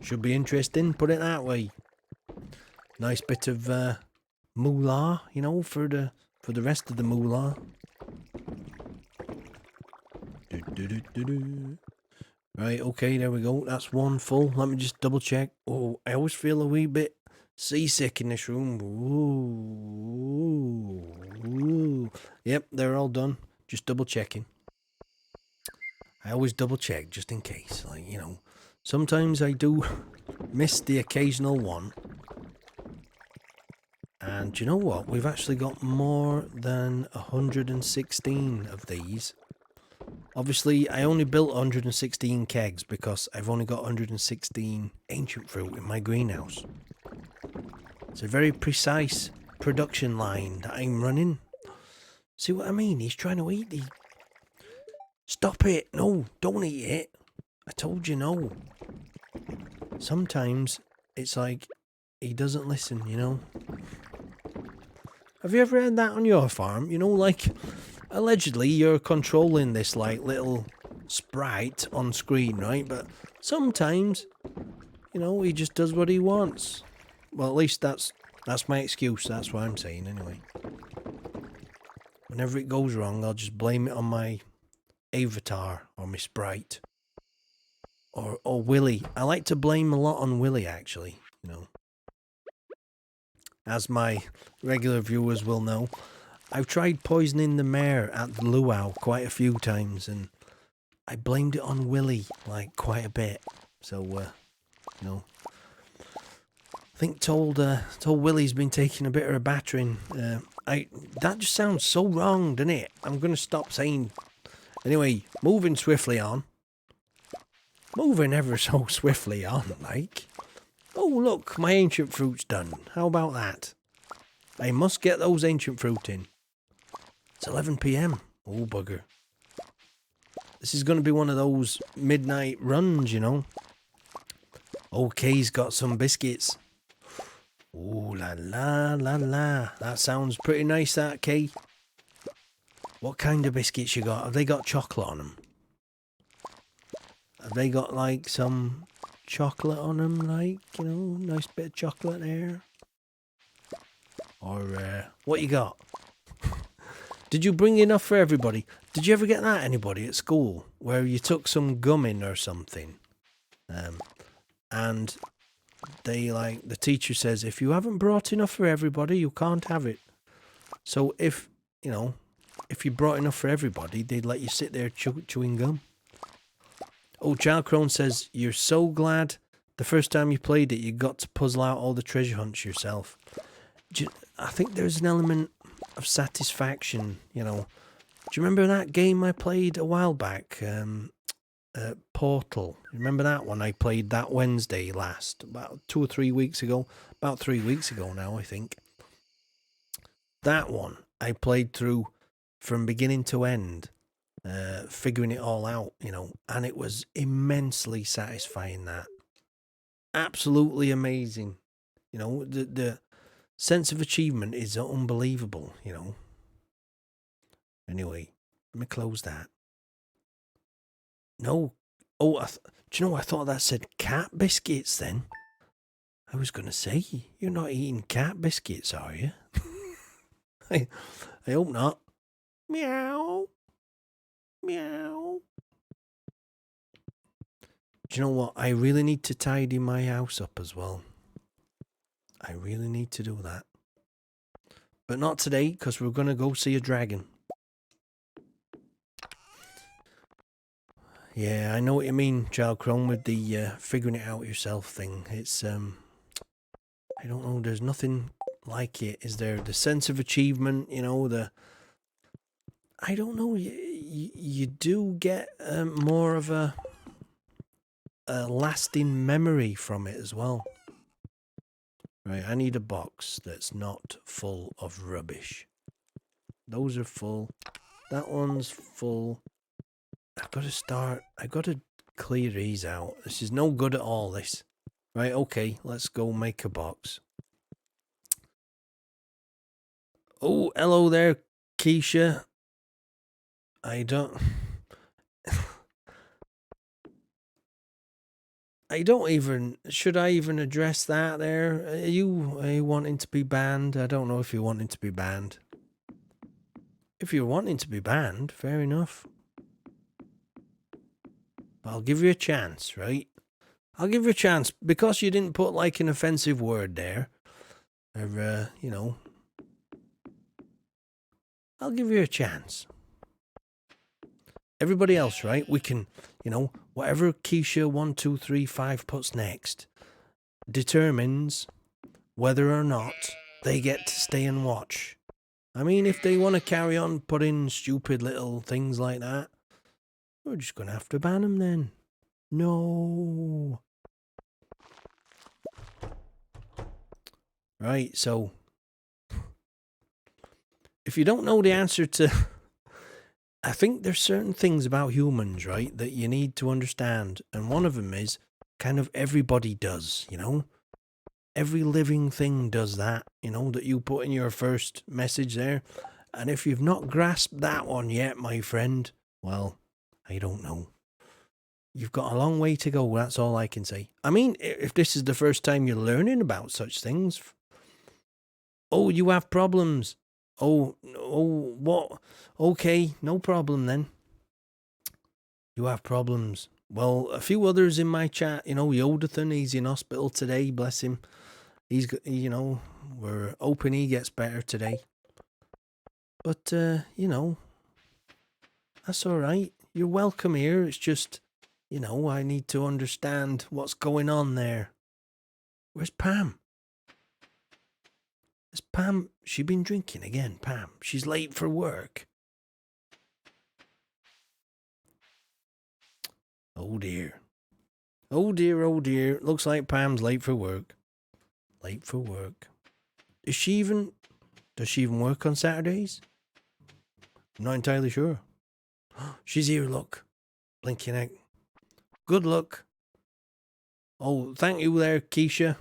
should be interesting, put it that way. Nice bit of moolah, you know, for the rest of the moolah. Right, okay, there we go. That's one full. Let me just double check. Oh, I always feel a wee bit seasick in this room. Ooh. Yep, they're all done. Just double checking. I always double check just in case. Like, you know, sometimes I do miss the occasional one. And you know what? We've actually got more than 116 of these. Obviously, I only built 116 kegs because I've only got 116 ancient fruit in my greenhouse. It's a very precise production line that I'm running. See what I mean? He's trying to eat the... Stop it! No, don't eat it. I told you no. Sometimes it's like he doesn't listen, you know? Have you ever had that on your farm? You know, like, allegedly you're controlling this, like, little sprite on screen, right? But sometimes, you know, he just does what he wants. Well, at least that's my excuse. That's what I'm saying, anyway. Whenever it goes wrong, I'll just blame it on my avatar or my sprite. Or Willy. I like to blame a lot on Willy, actually, you know. As my regular viewers will know, I've tried poisoning the mare at the luau quite a few times, and I blamed it on Willy, like, quite a bit. So, you know, I think told Willy's been taking a bit of a battering. That just sounds so wrong, doesn't it? I'm going to stop saying... Anyway, moving swiftly on. Moving ever so swiftly on, like... Oh, look, my ancient fruit's done. How about that? I must get those ancient fruit in. It's 11 p.m. Oh, bugger. This is going to be one of those midnight runs, you know. Okay's got some biscuits. Ooh, la la la la. That sounds pretty nice, that, Kay. What kind of biscuits you got? Have they got chocolate on them? Have they got, like, some... chocolate on them, like, you know, nice bit of chocolate there. Or, what you got? Did you bring enough for everybody? Did you ever get that, anybody, at school? Where you took some gum in or something? And they, like, the teacher says, if you haven't brought enough for everybody, you can't have it. So if, you know, if you brought enough for everybody, they'd let you sit there chewing gum. Oh, Child Crone says, you're so glad the first time you played it, you got to puzzle out all the treasure hunts yourself. I think there's an element of satisfaction, you know. Do you remember that game I played a while back? Portal. Remember that one? I played that Wednesday last, about 2 or 3 weeks ago. About 3 weeks ago now, I think. That one I played through from beginning to end. Figuring it all out, you know, and it was immensely satisfying. That absolutely amazing, you know. The sense of achievement is unbelievable, you know. Anyway, let me close that. No, oh, do you know? I thought that said cat biscuits. Then I was gonna say, you're not eating cat biscuits, are you? I hope not. Meow. Meow. Do you know what? I really need to tidy my house up as well. I really need to do that. But not today, because we're going to go see a dragon. Yeah, I know what you mean, Child Crone, with the figuring it out yourself thing. It's, I don't know, there's nothing like it, is there? The sense of achievement, you know, I don't know, you do get more of a lasting memory from it as well. Right, I need a box that's not full of rubbish. Those are full. That one's full. I've got to clear these out. This is no good at all, this. Right, okay, let's go make a box. Oh, hello there, Keisha. I don't even... Should I even address that there? Are you wanting to be banned? I don't know if you're wanting to be banned. If you're wanting to be banned, fair enough. I'll give you a chance, right? I'll give you a chance. Because you didn't put, like, an offensive word there, Or, I'll give you a chance. Everybody else, right? We can, whatever Keisha 1235 puts next determines whether or not they get to stay and watch. I mean, if they want to carry on putting stupid little things like that, we're just going to have to ban them then. No. Right, so if you don't know the answer to... I think there's certain things about humans, right, that you need to understand. And one of them is kind of everybody does, Every living thing does that, that you put in your first message there. And if you've not grasped that one yet, my friend, well, I don't know. You've got a long way to go, that's all I can say. I mean, if this is the first time you're learning about such things, oh, you have problems. Oh, what? Okay, no problem then. You have problems. Well, a few others in my chat, Yodathan, he's in hospital today, bless him. He's, we're hoping he gets better today. But, that's all right. You're welcome here. It's just, I need to understand what's going on there. Where's Pam? Has Pam, she been drinking again, Pam? She's late for work. Oh dear. Oh dear, oh dear. Looks like Pam's late for work. Late for work. Does she even work on Saturdays? I'm not entirely sure. She's here, look. Blinking out. Good luck. Oh, thank you there, Keisha.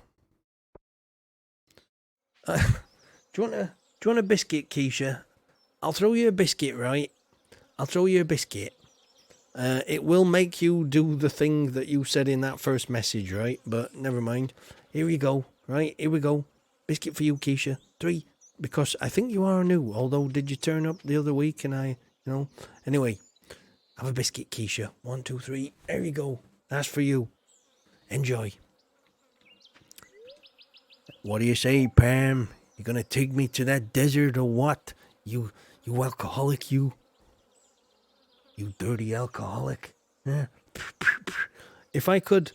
Do you want a biscuit, Keisha? I'll throw you a biscuit, right? I'll throw you a biscuit. It will make you do the thing that you said in that first message, right? But never mind. Here you go, right? Here we go. Biscuit for you, Keisha. 3. Because I think you are new. Although, did you turn up the other week and Anyway, have a biscuit, Keisha. 1, 2, 3. There you go. That's for you. Enjoy. What do you say, Pam? You gonna take me to that desert or what? You alcoholic, you. You dirty alcoholic. Yeah. If I could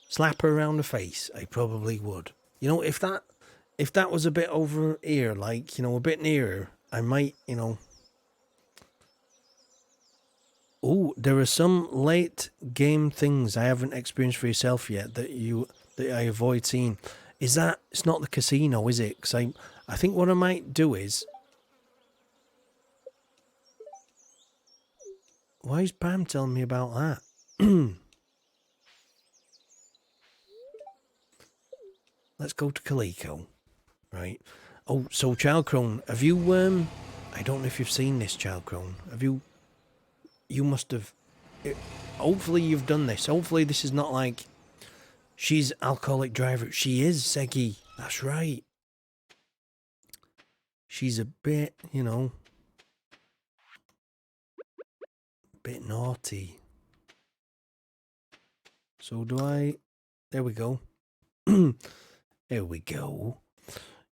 slap her around the face, I probably would. If that was a bit over here, like, a bit nearer, I might, Oh, there are some late game things I haven't experienced for yourself yet that I avoid seeing. Is that, it's not the casino, is it? Because I think what I might do is... Why is Pam telling me about that? Let's go to Kaliko. Right. Oh, so Child Crone, have you, I don't know if you've seen this, Child Crone. Have you... You must have... Hopefully you've done this. Hopefully this is not like... She's alcoholic driver. She is, Segi. That's right. She's a bit, bit naughty. So do I... There we go. There we go.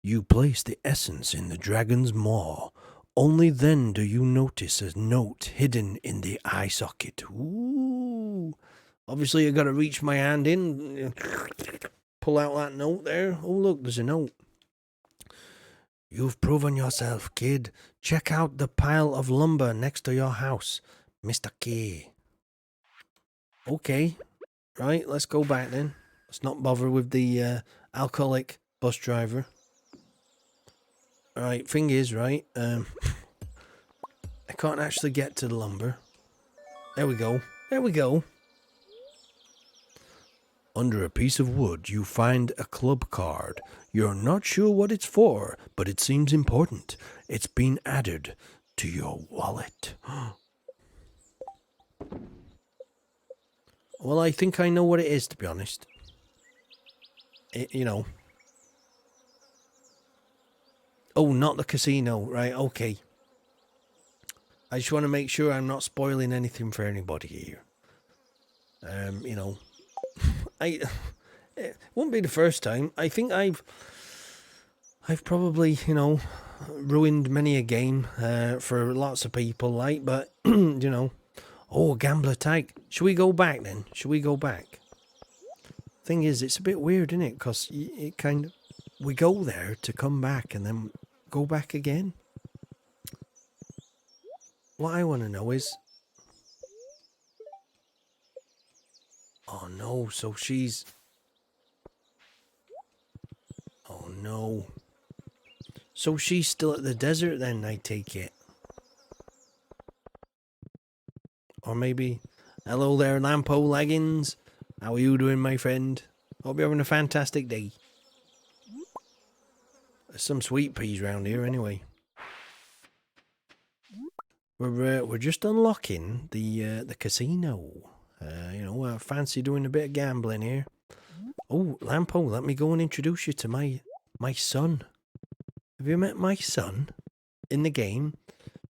You place the essence in the dragon's maw. Only then do you notice a note hidden in the eye socket. Ooh. Obviously, I got to reach my hand in, pull out that note there. Oh, look, there's a note. You've proven yourself, kid. Check out the pile of lumber next to your house, Mr. K. Okay. Right, let's go back then. Let's not bother with the alcoholic bus driver. Alright, thing is, right, I can't actually get to the lumber. There we go. There we go. Under a piece of wood, you find a club card. You're not sure what it's for, but it seems important. It's been added to your wallet. Well, I think I know what it is, to be honest. Oh, not the casino. Right, okay. I just want to make sure I'm not spoiling anything for anybody here. It won't be the first time. I think I've I've probably, ruined many a game for lots of people, like, but, oh, Gambler Tyke. Should we go back then? Should we go back? Thing is, it's a bit weird, isn't it? Because it kind of, we go there to come back and then go back again. What I want to know is, oh no, so she's, oh no. So she's still at the desert then, I take it. Or maybe, hello there, Lampo Leggings. How are you doing, my friend? Hope you're having a fantastic day. There's some sweet peas round here anyway. We're just unlocking the casino. I fancy doing a bit of gambling here. Oh, Lampo, let me go and introduce you to my son. Have you met my son in the game?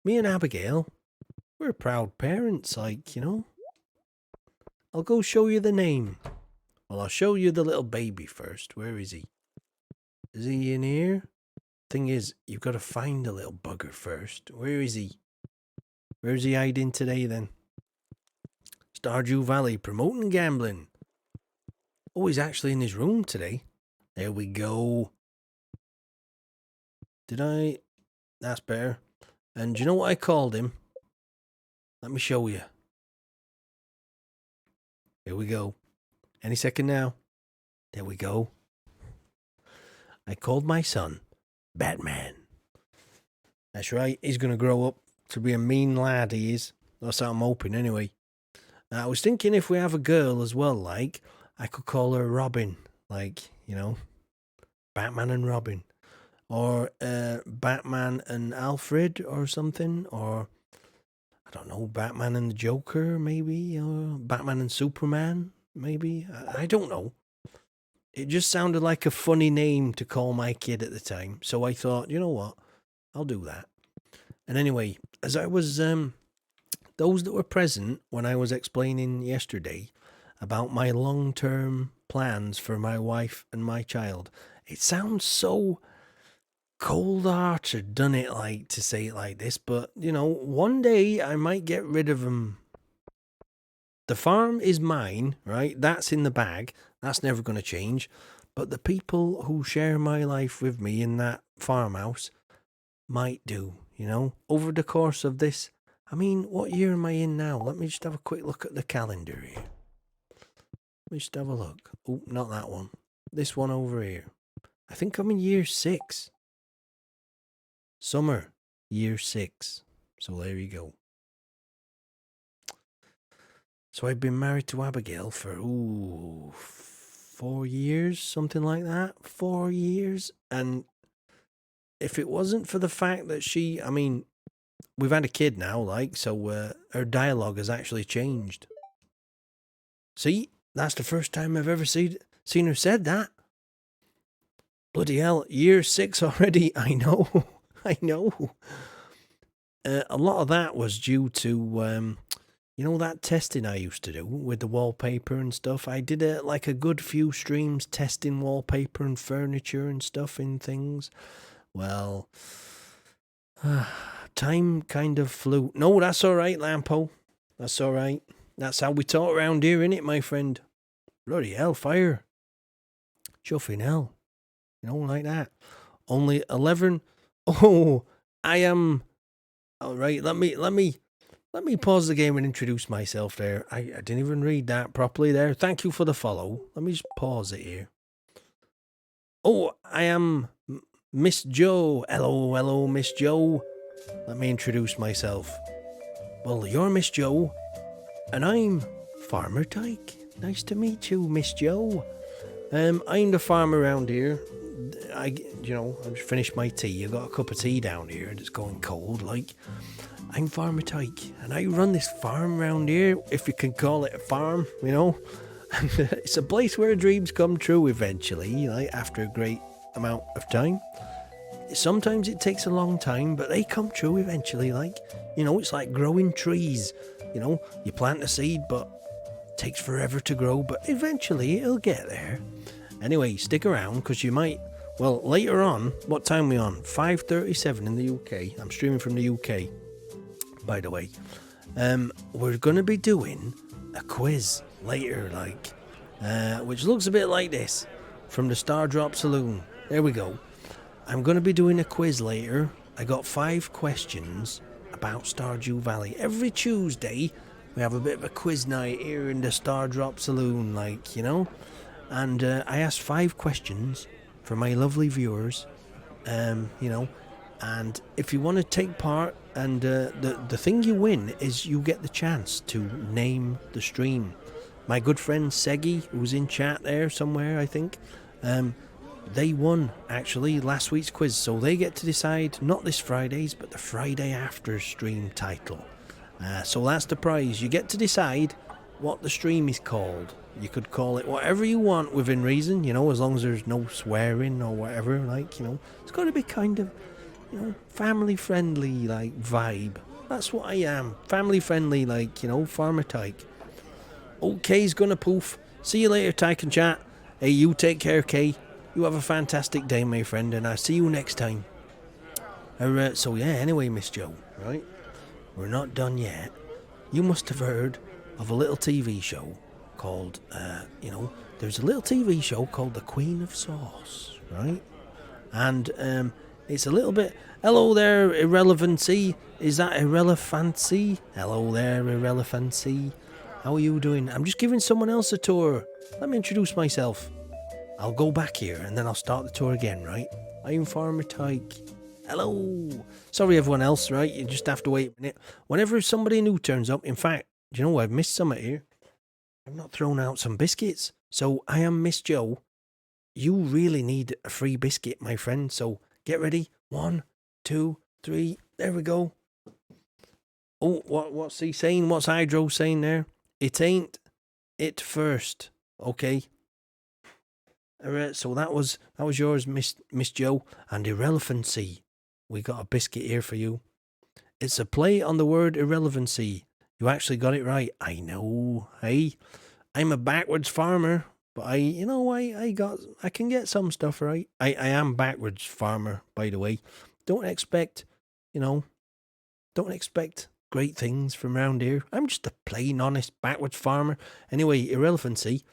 Me and Abigail, we're proud parents, like, I'll go show you the name. Well, I'll show you the little baby first. Where is he? Is he in here? Thing is, you've got to find the little bugger first. Where is he? Where's he hiding today then? Stardew Valley, promoting gambling. Oh, he's actually in his room today. There we go. Did I? That's better. And do you know what I called him? Let me show you. Here we go. Any second now. There we go. I called my son Batman. That's right. He's going to grow up to be a mean lad, he is. That's how I'm hoping anyway. I was thinking if we have a girl as well, like, I could call her Robin. Like, Batman and Robin. Or Batman and Alfred or something. Or, I don't know, Batman and the Joker maybe. Or Batman and Superman maybe. I don't know. It just sounded like a funny name to call my kid at the time. So I thought, you know what? I'll do that. And anyway, as I was, those that were present when I was explaining yesterday about my long-term plans for my wife and my child, it sounds so cold-hearted, doesn't it, like, to say it like this? But, one day I might get rid of them. The farm is mine, right? That's in the bag. That's never going to change. But the people who share my life with me in that farmhouse might do, over the course of this. I mean, what year am I in now? Let me just have a quick look at the calendar here. Let me just have a look. Oh, not that one. This one over here. I think I'm in year 6. Summer, year 6. So there you go. So I've been married to Abigail for, 4 years, something like that. 4 years. And if it wasn't for the fact that we've had a kid now, like, so her dialogue has actually changed. See, that's the first time I've ever seen her said that. Bloody hell, year 6 already. I know. I know. A lot of that was due to, that testing I used to do with the wallpaper and stuff. I did a good few streams testing wallpaper and furniture and stuff in things. Well, time kind of flew. No, that's all right, Lampo. That's all right. That's how we talk around here, innit, my friend? Bloody hellfire. Chuffing hell. Like that. Only 11. Oh, I am. All right, let me pause the game and introduce myself there. I didn't even read that properly there. Thank you for the follow. Let me just pause it here. Oh, I am Miss Joe. Hello, Miss Joe. Let me introduce myself. Well, you're Miss Joe, and I'm Farmer Tyke. Nice to meet you, Miss Joe. I'm the farmer around here. I just finished my tea. I got a cup of tea down here, and it's going cold. Like, I'm Farmer Tyke, and I run this farm around here, if you can call it a farm. It's a place where dreams come true eventually, like after a great amount of time. Sometimes it takes a long time, but they come true eventually. Like, it's like growing trees. You plant a seed, but it takes forever to grow, but eventually it'll get there. Anyway, stick around, because you might Well, later on, what time are we on? 5:37 in the UK. I'm streaming from the UK, by the way. We're going to be doing a quiz later, which looks a bit like this from the Stardrop Saloon. There we go. I'm going to be doing a quiz later. I got 5 questions about Stardew Valley. Every Tuesday, we have a bit of a quiz night here in the Stardrop Saloon, And I asked 5 questions for my lovely viewers, and if you want to take part, and the thing you win is you get the chance to name the stream. My good friend Segi, who's in chat there somewhere, I think, they won actually last week's quiz, so they get to decide not this Friday's but the Friday after stream title. So that's the prize. You get to decide what the stream is called. You could call it whatever you want within reason, as long as there's no swearing or whatever, It's got to be kind of, family friendly, vibe. That's what I am. Family friendly, Farmer Tyke. Okay's gonna poof. See you later, Tyke and chat. Hey, you take care, Kay. You have a fantastic day, my friend, and I'll see you next time. Anyway, Miss Joe, right? We're not done yet. You must have heard of a little TV show called, there's a little TV show called The Queen of Sauce, right? And it's a little bit... Hello there, Irrelevancy. Is that Irrelevancy? Hello there, Irrelevancy. How are you doing? I'm just giving someone else a tour. Let me introduce myself. I'll go back here and then I'll start the tour again, right? I'm Farmer Tyke. Hello. Sorry, everyone else, right? You just have to wait a minute. Whenever somebody new turns up, in fact, do you know what? I've missed some here. I've not thrown out some biscuits. So I am Miss Joe. You really need a free biscuit, my friend. So get ready. 1, 2, 3. There we go. Oh, what's he saying? What's Hydro saying there? It ain't it first. Okay. Alright, so that was yours, Miss Joe. And Irrelevancy. We got a biscuit here for you. It's a play on the word irrelevancy. You actually got it right. I know. Hey, I'm a backwards farmer, but I can get some stuff right. I am backwards farmer, by the way. Don't expect great things from around here. I'm just a plain, honest, backwards farmer. Anyway, Irrelevancy.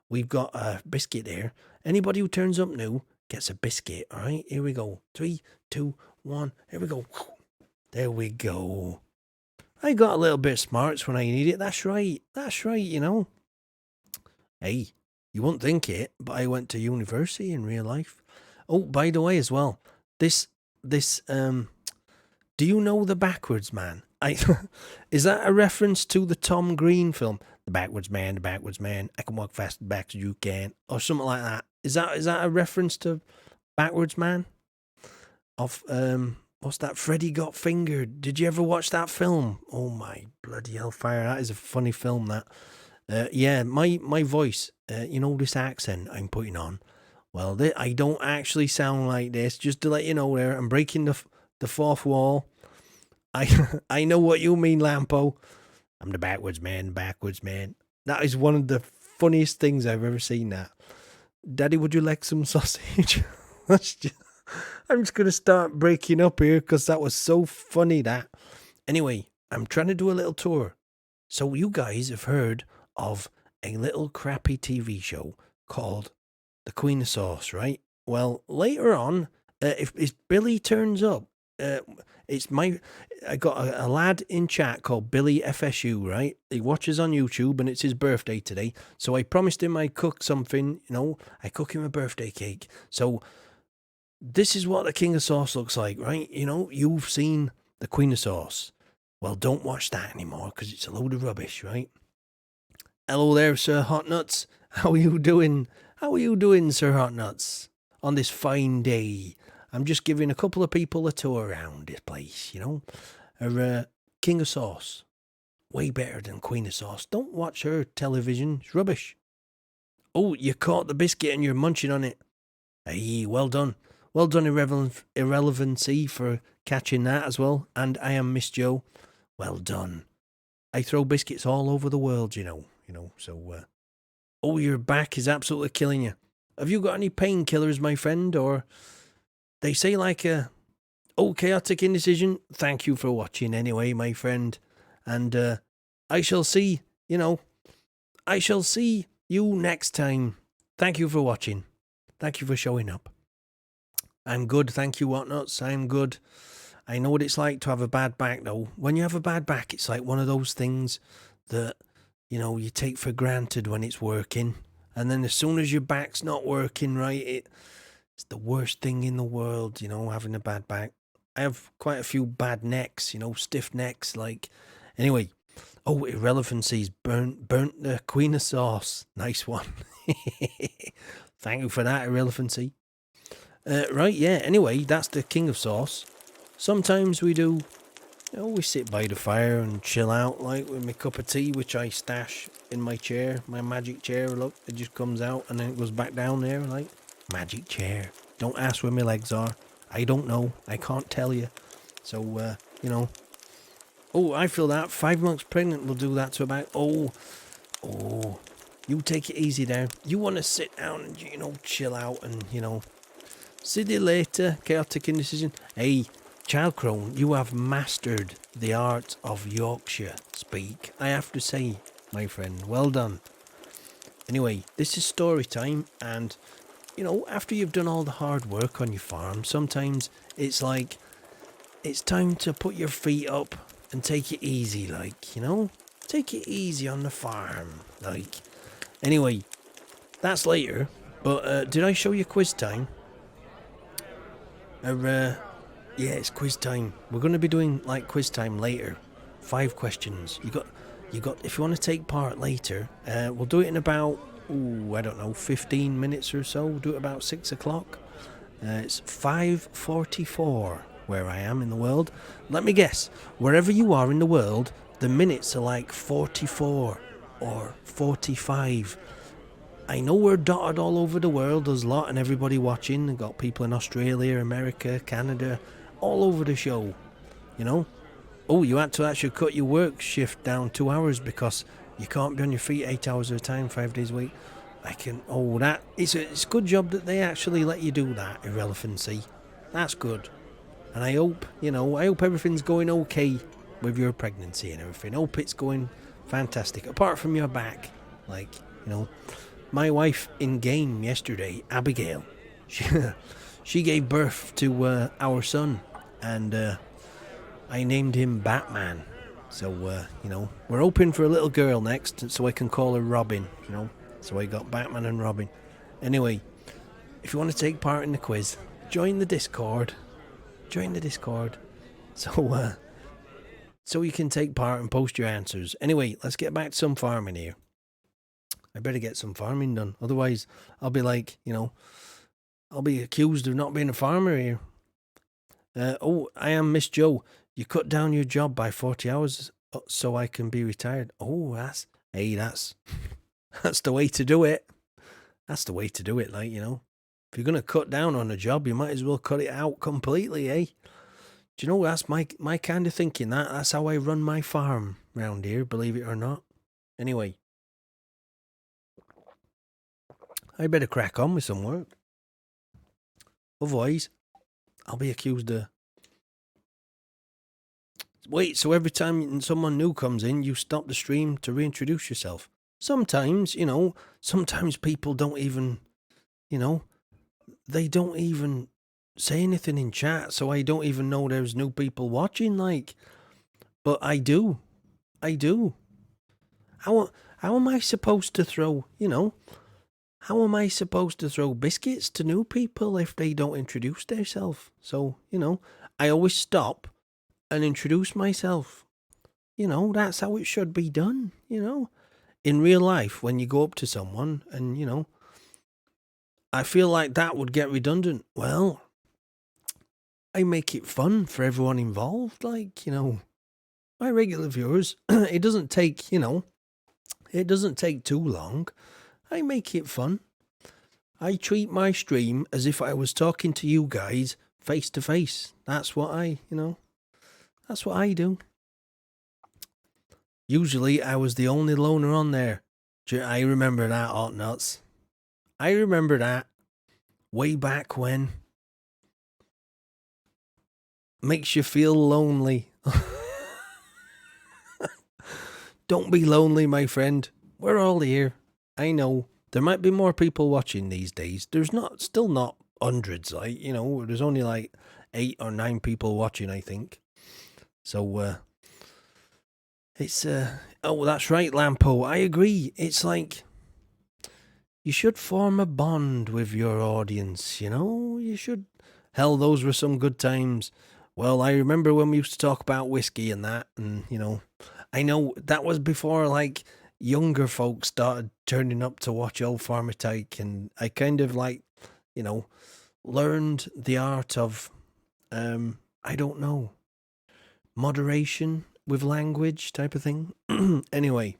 We've got a biscuit there. Anybody who turns up new gets a biscuit, all right? Here we go. 3, 2, 1. Here we go. There we go. I got a little bit of smarts when I need it. That's right. Hey, you won't think it, but I went to university in real life. Oh, by the way, as well, this, do you know The Backwards Man? Is that a reference to the Tom Green film? The Backwards Man, I can walk fast back as you can, or something like that. Is that a reference to Backwards Man? Of what's that? Freddy Got Fingered. Did you ever watch that film? Oh my bloody hellfire! That is a funny film. That. Yeah, my voice. This accent I'm putting on. Well, I don't actually sound like this. Just to let you know, there I'm breaking the fourth wall. I know what you mean, Lampo. I'm the backwards man. That is one of the funniest things I've ever seen. That, Daddy, would you like some sausage? I'm just going to start breaking up here because that was so funny. That. Anyway, I'm trying to do a little tour. So you guys have heard of a little crappy TV show called The Queen of Sauce, right? Well, later on, if Billy turns up, I got a lad in chat called Billy FSU, right? He watches on YouTube and it's his birthday today. So I promised him I'd cook something, I cook him a birthday cake. So this is what the King of Sauce looks like, right? You've seen the Queen of Sauce. Well, don't watch that anymore because it's a load of rubbish, right? Hello there, Sir Hot Nuts. How are you doing? Sir Hot Nuts? On this fine day. I'm just giving a couple of people a tour around this place, King of Sauce. Way better than Queen of Sauce. Don't watch her television. It's rubbish. Oh, you caught the biscuit and you're munching on it. Hey, well done. Well done, Irrelevancy, for catching that as well. And I am Miss Joe. Well done. I throw biscuits all over the world, so... oh, your back is absolutely killing you. Have you got any painkillers, my friend? Or they say like a chaotic indecision. Thank you for watching anyway, my friend. And I shall see, I shall see you next time. Thank you for watching. Thank you for showing up. I'm good, thank you, Whatnots. I'm good. I know what it's like to have a bad back, though. When you have a bad back, it's like one of those things that, you take for granted when it's working. And then as soon as your back's not working right, it's the worst thing in the world, having a bad back. I have quite a few bad necks, stiff necks, like. Anyway, Irrelevancy's burnt the Queen of Sauce. Nice one. Thank you for that, Irrelevancy. Right, yeah, anyway, that's the King of Sauce. Sometimes we do, we sit by the fire and chill out, like, with my cup of tea, which I stash in my chair, my magic chair. Look, it just comes out and then it goes back down there, like, magic chair. Don't ask where my legs are. I don't know. I can't tell you. So, I feel that 5 months pregnant will do that to about, you take it easy there. You want to sit down and, chill out and, see you later, chaotic indecision. Hey, Child Crone, you have mastered the art of Yorkshire speak. I have to say, my friend, well done. Anyway, this is story time, and, after you've done all the hard work on your farm, sometimes it's like, it's time to put your feet up and take it easy, like, take it easy on the farm, like. Anyway, that's later, but did I show you quiz time? Yeah, it's quiz time. We're going to be doing like quiz time later. 5 questions. You got. If you want to take part later, we'll do it in about, 15 minutes or so. We'll do it about 6 o'clock. It's 5:44 where I am in the world. Let me guess. Wherever you are in the world, the minutes are like 44 or 45. I know we're dotted all over the world. There's a lot and everybody watching. I've got people in Australia, America, Canada, all over the show, you had to actually cut your work shift down 2 hours because you can't be on your feet 8 hours at a time, 5 days a week. It's a good job that they actually let you do that, Irrelevancy. That's good. And I hope, I hope everything's going okay with your pregnancy and everything. I hope it's going fantastic, apart from your back. Like, my wife in game yesterday, Abigail, she gave birth to our son, and I named him Batman. So, we're hoping for a little girl next, so I can call her Robin, So I got Batman and Robin. Anyway, if you want to take part in the quiz, join the Discord. So you can take part and post your answers. Anyway, let's get back to some farming here. I better get some farming done. Otherwise, I'll be like, I'll be accused of not being a farmer here. I am Miss Joe. You cut down your job by 40 hours so I can be retired. That's that's the way to do it. That's the way to do it, like, If you're going to cut down on a job, you might as well cut it out completely, eh? Do you know, that's my kind of thinking. That's how I run my farm round here, believe it or not. Anyway, I better crack on with some work. Otherwise, I'll be accused of... Wait, so every time someone new comes in, you stop the stream to reintroduce yourself? Sometimes, sometimes people don't even, they don't even say anything in chat, so I don't even know there's new people watching, like. But I do. How am I supposed to throw, how am I supposed to throw biscuits to new people if they don't introduce themselves? So, I always stop and introduce myself. That's how it should be done, In real life, when you go up to someone and, I feel like that would get redundant. Well, I make it fun for everyone involved. Like, my regular viewers, it doesn't take too long. I make it fun. I treat my stream as if I was talking to you guys face to face. That's what that's what I do. Usually I was the only loner on there. I remember that, hot nuts. I remember that way back when. Makes you feel lonely. Don't be lonely, my friend. We're all here. I know there might be more people watching these days. There's still not hundreds, like, there's only like 8 or 9 people watching, I think. So, it's, oh, that's right, Lampo. I agree. It's like, you should form a bond with your audience, You should. Hell, those were some good times. Well, I remember when we used to talk about whiskey and that, and, I know that was before, like, younger folks started turning up to watch Old Farmer Tyke, and I kind of, like, learned the art of, I don't know, moderation with language type of thing. Anyway,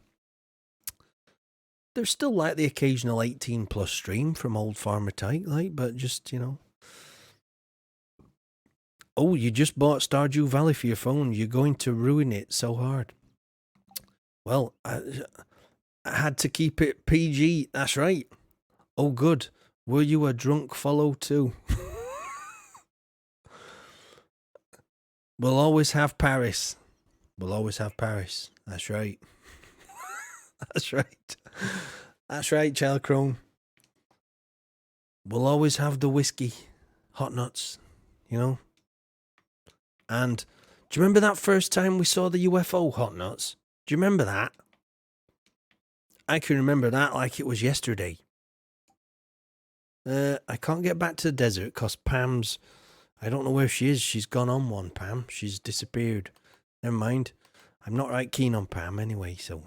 there's still, like, the occasional 18 plus stream from Old Farmer Tyke, like, but just, Oh, you just bought Stardew Valley for your phone. You're going to ruin it so hard. Well, I had to keep it PG. That's right. Oh, good. Were you a drunk follow too? We'll always have Paris. We'll always have Paris. That's right. That's right. That's right, Child Crone. We'll always have the whiskey. Hot nuts. And do you remember that first time we saw the UFO hot nuts? Do you remember that? I can remember that like it was yesterday. I can't get back to the desert because Pam's... I don't know where she is. She's gone on one, Pam. She's disappeared. Never mind. I'm not right keen on Pam anyway, so,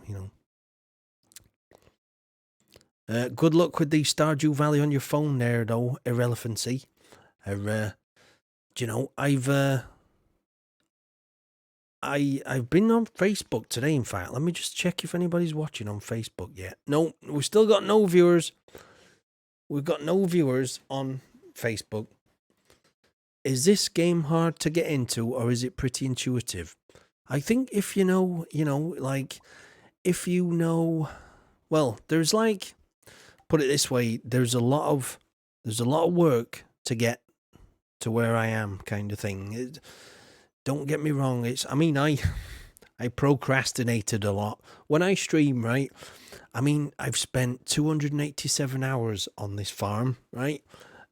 good luck with the Stardew Valley on your phone there, though, Irrelevancy. I've been on Facebook today, in fact. Let me just check if anybody's watching on Facebook yet. No, we've still got no viewers. We've got no viewers on Facebook. Is this game hard to get into, or is it pretty intuitive? I think if well, there's like, put it this way, there's a lot of work to get to where I am, kind of thing. Don't get me wrong. I procrastinated a lot when I stream, right? I've spent 287 hours on this farm, right?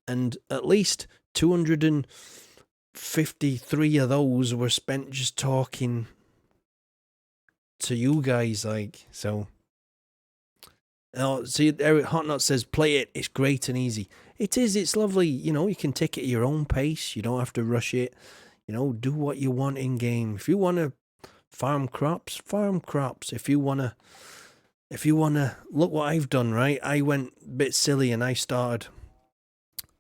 And at least 253 of those were spent just talking to you guys, like, so. Oh, see, Eric Hotnut says, play it. It's great and easy. It is. It's lovely. You can take it at your own pace. You don't have to rush it. Do what you want in game. If you want to farm crops, farm crops. If you want to look what I've done, right? I went a bit silly and I started,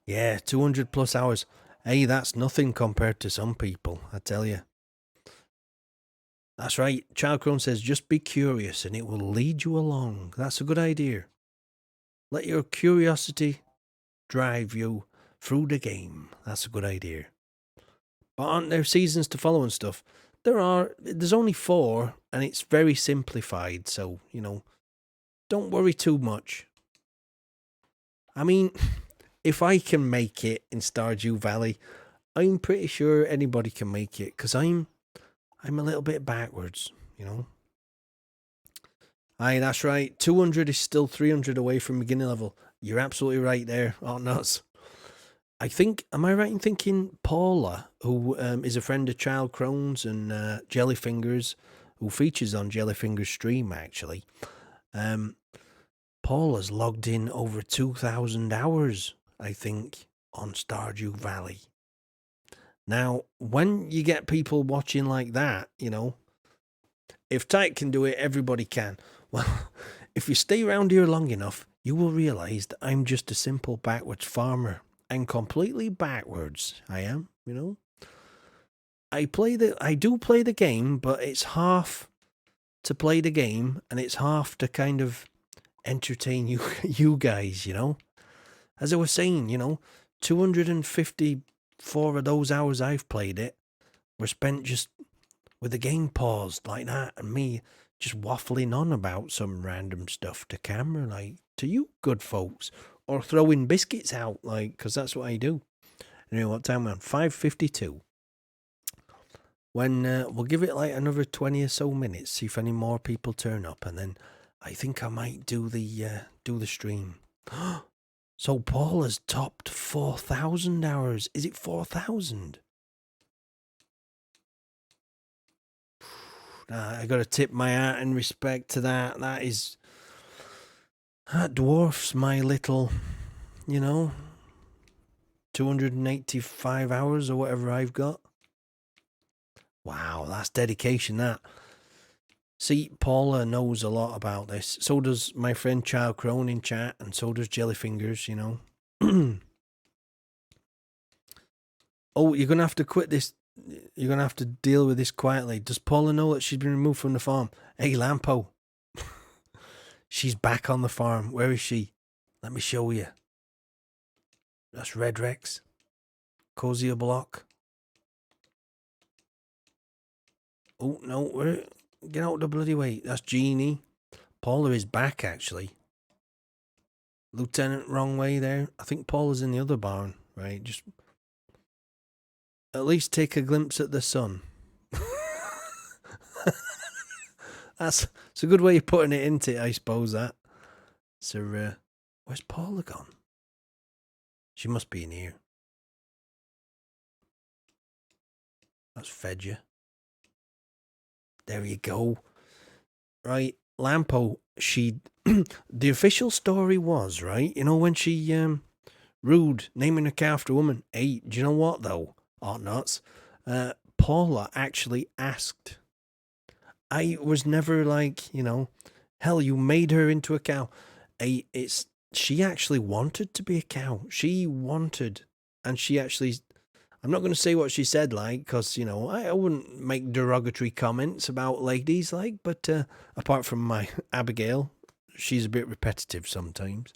200 plus hours. Hey, that's nothing compared to some people, I tell you. That's right. Child Crone says, just be curious and it will lead you along. That's a good idea. Let your curiosity drive you through the game. That's a good idea. But aren't there seasons to follow and stuff? There's only 4 and it's very simplified. So, don't worry too much. If I can make it in Stardew Valley, I'm pretty sure anybody can make it because I'm a little bit backwards, Aye, that's right. 200 is still 300 away from beginning level. You're absolutely right there. Oh, nuts. Am I right in thinking Paula, who is a friend of Child Crone's and Jellyfingers, who features on Jellyfingers' stream, actually. Paula's logged in over 2,000 hours, I think, on Stardew Valley. Now, when you get people watching like that, if Tyke can do it, everybody can. Well, if you stay around here long enough, you will realize that I'm just a simple backwards farmer. I'm completely backwards. I am, I do play the game, but it's half to play the game and it's half to kind of entertain you guys, As I was saying, 254 of those hours I've played it were spent just with the game paused like that and me just waffling on about some random stuff to camera, like, to you good folks. or throwing biscuits out, like, because that's what I do. Anyway, what time we're on? 5:52. When we'll give it like another 20 or so minutes, see if any more people turn up, and then I think I might do the stream. So Paul has topped 4,000 hours. Is it 4,000? I got to tip my hat in respect to that. That dwarfs my little, 285 hours or whatever I've got. Wow, that's dedication, that. See, Paula knows a lot about this. So does my friend Child Crone in chat, and so does Jellyfingers, Oh, you're going to have to quit this. You're going to have to deal with this quietly. Does Paula know that she's been removed from the farm? Hey, Lampo. She's back on the farm. Where is she? Let me show you. That's Red Rex. Cozier Block. Oh, no. Get out of the bloody way. That's Jeannie. Paula is back, actually. Lieutenant, wrong way there. I think Paula's in the other barn, right? Just at least take a glimpse at the sun. That's a good way of putting it, isn't it? I suppose that. So, where's Paula gone? She must be in here. That's Fedger. There you go. Right, Lampo, the official story was, right, when she, rude, naming her cow after a woman. Hey, do you know what, though? Oh, nuts. Paula actually asked. I was never like, hell, you made her into a cow. She actually wanted to be a cow. She wanted, and she actually, I'm not going to say what she said, like, because, I wouldn't make derogatory comments about ladies, like, but apart from my Abigail, she's a bit repetitive sometimes.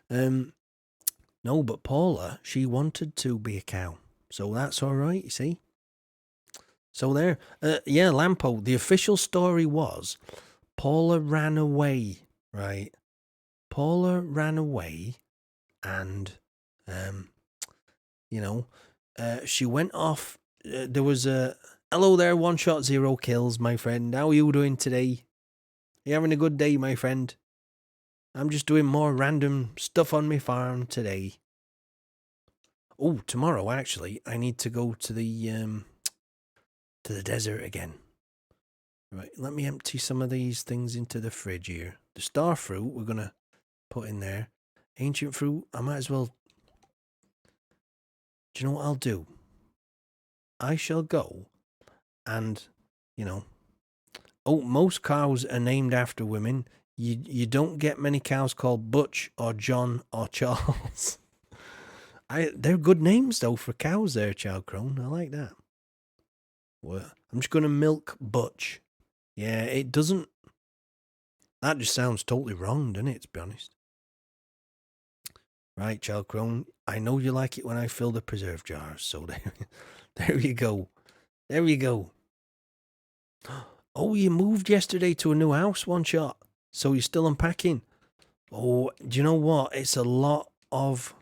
No, but Paula, she wanted to be a cow. So that's all right, you see. So there, yeah, Lampo, the official story was Paula ran away, right? Paula ran away and, she went off. There was a, hello there, 1 shot 0 kills, my friend. How are you doing today? Are you having a good day, my friend? I'm just doing more random stuff on my farm today. Oh, tomorrow, actually, I need to go to the desert again. Right, let me empty some of these things into the fridge here. The star fruit we're going to put in there. Ancient fruit, I might as well. Do you know what I'll do? I shall go and, most cows are named after women. You don't get many cows called Butch or John or Charles. They're good names, though, for cows there, Child Crone. I like that. Well, I'm just going to milk Butch. Yeah, it doesn't. That just sounds totally wrong, doesn't it, to be honest? Right, Child Crone. I know you like it when I fill the preserve jars, so there you go. There you go. Oh, you moved yesterday to a new house, 1 shot. So you're still unpacking. Oh, do you know what? It's a lot of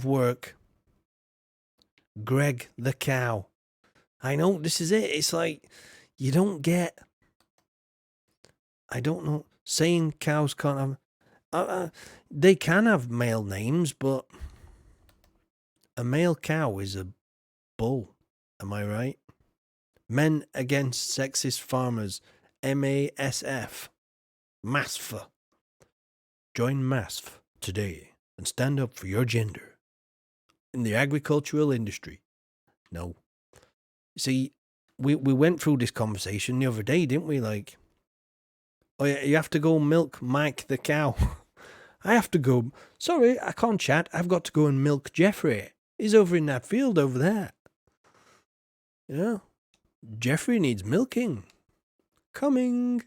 work. Greg the cow. I know, this is it. It's like, you don't get, I don't know, saying cows can't have, they can have male names, but a male cow is a bull. Am I right? Men Against Sexist Farmers, MASF. MASF. Join MASF today and stand up for your gender in the agricultural industry. No. See, we went through this conversation the other day, didn't we? Like, oh yeah, you have to go milk Mike the cow. I have to go. Sorry, I can't chat. I've got to go and milk Jeffrey. He's over in that field over there. Yeah. Jeffrey needs milking. Coming.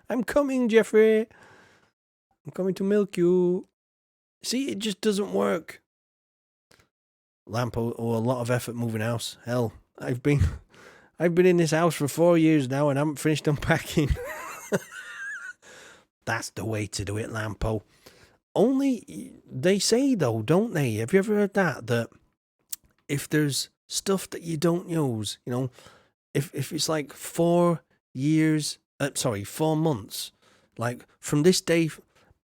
I'm coming, Jeffrey. I'm coming to milk you. See, it just doesn't work. Lampo, a lot of effort moving house. Hell, I've been in this house for 4 years now and I haven't finished unpacking. That's the way to do it, Lampo. Only they say though, don't they? Have you ever heard that if there's stuff that you don't use, if it's like 4 years, 4 months, like from this day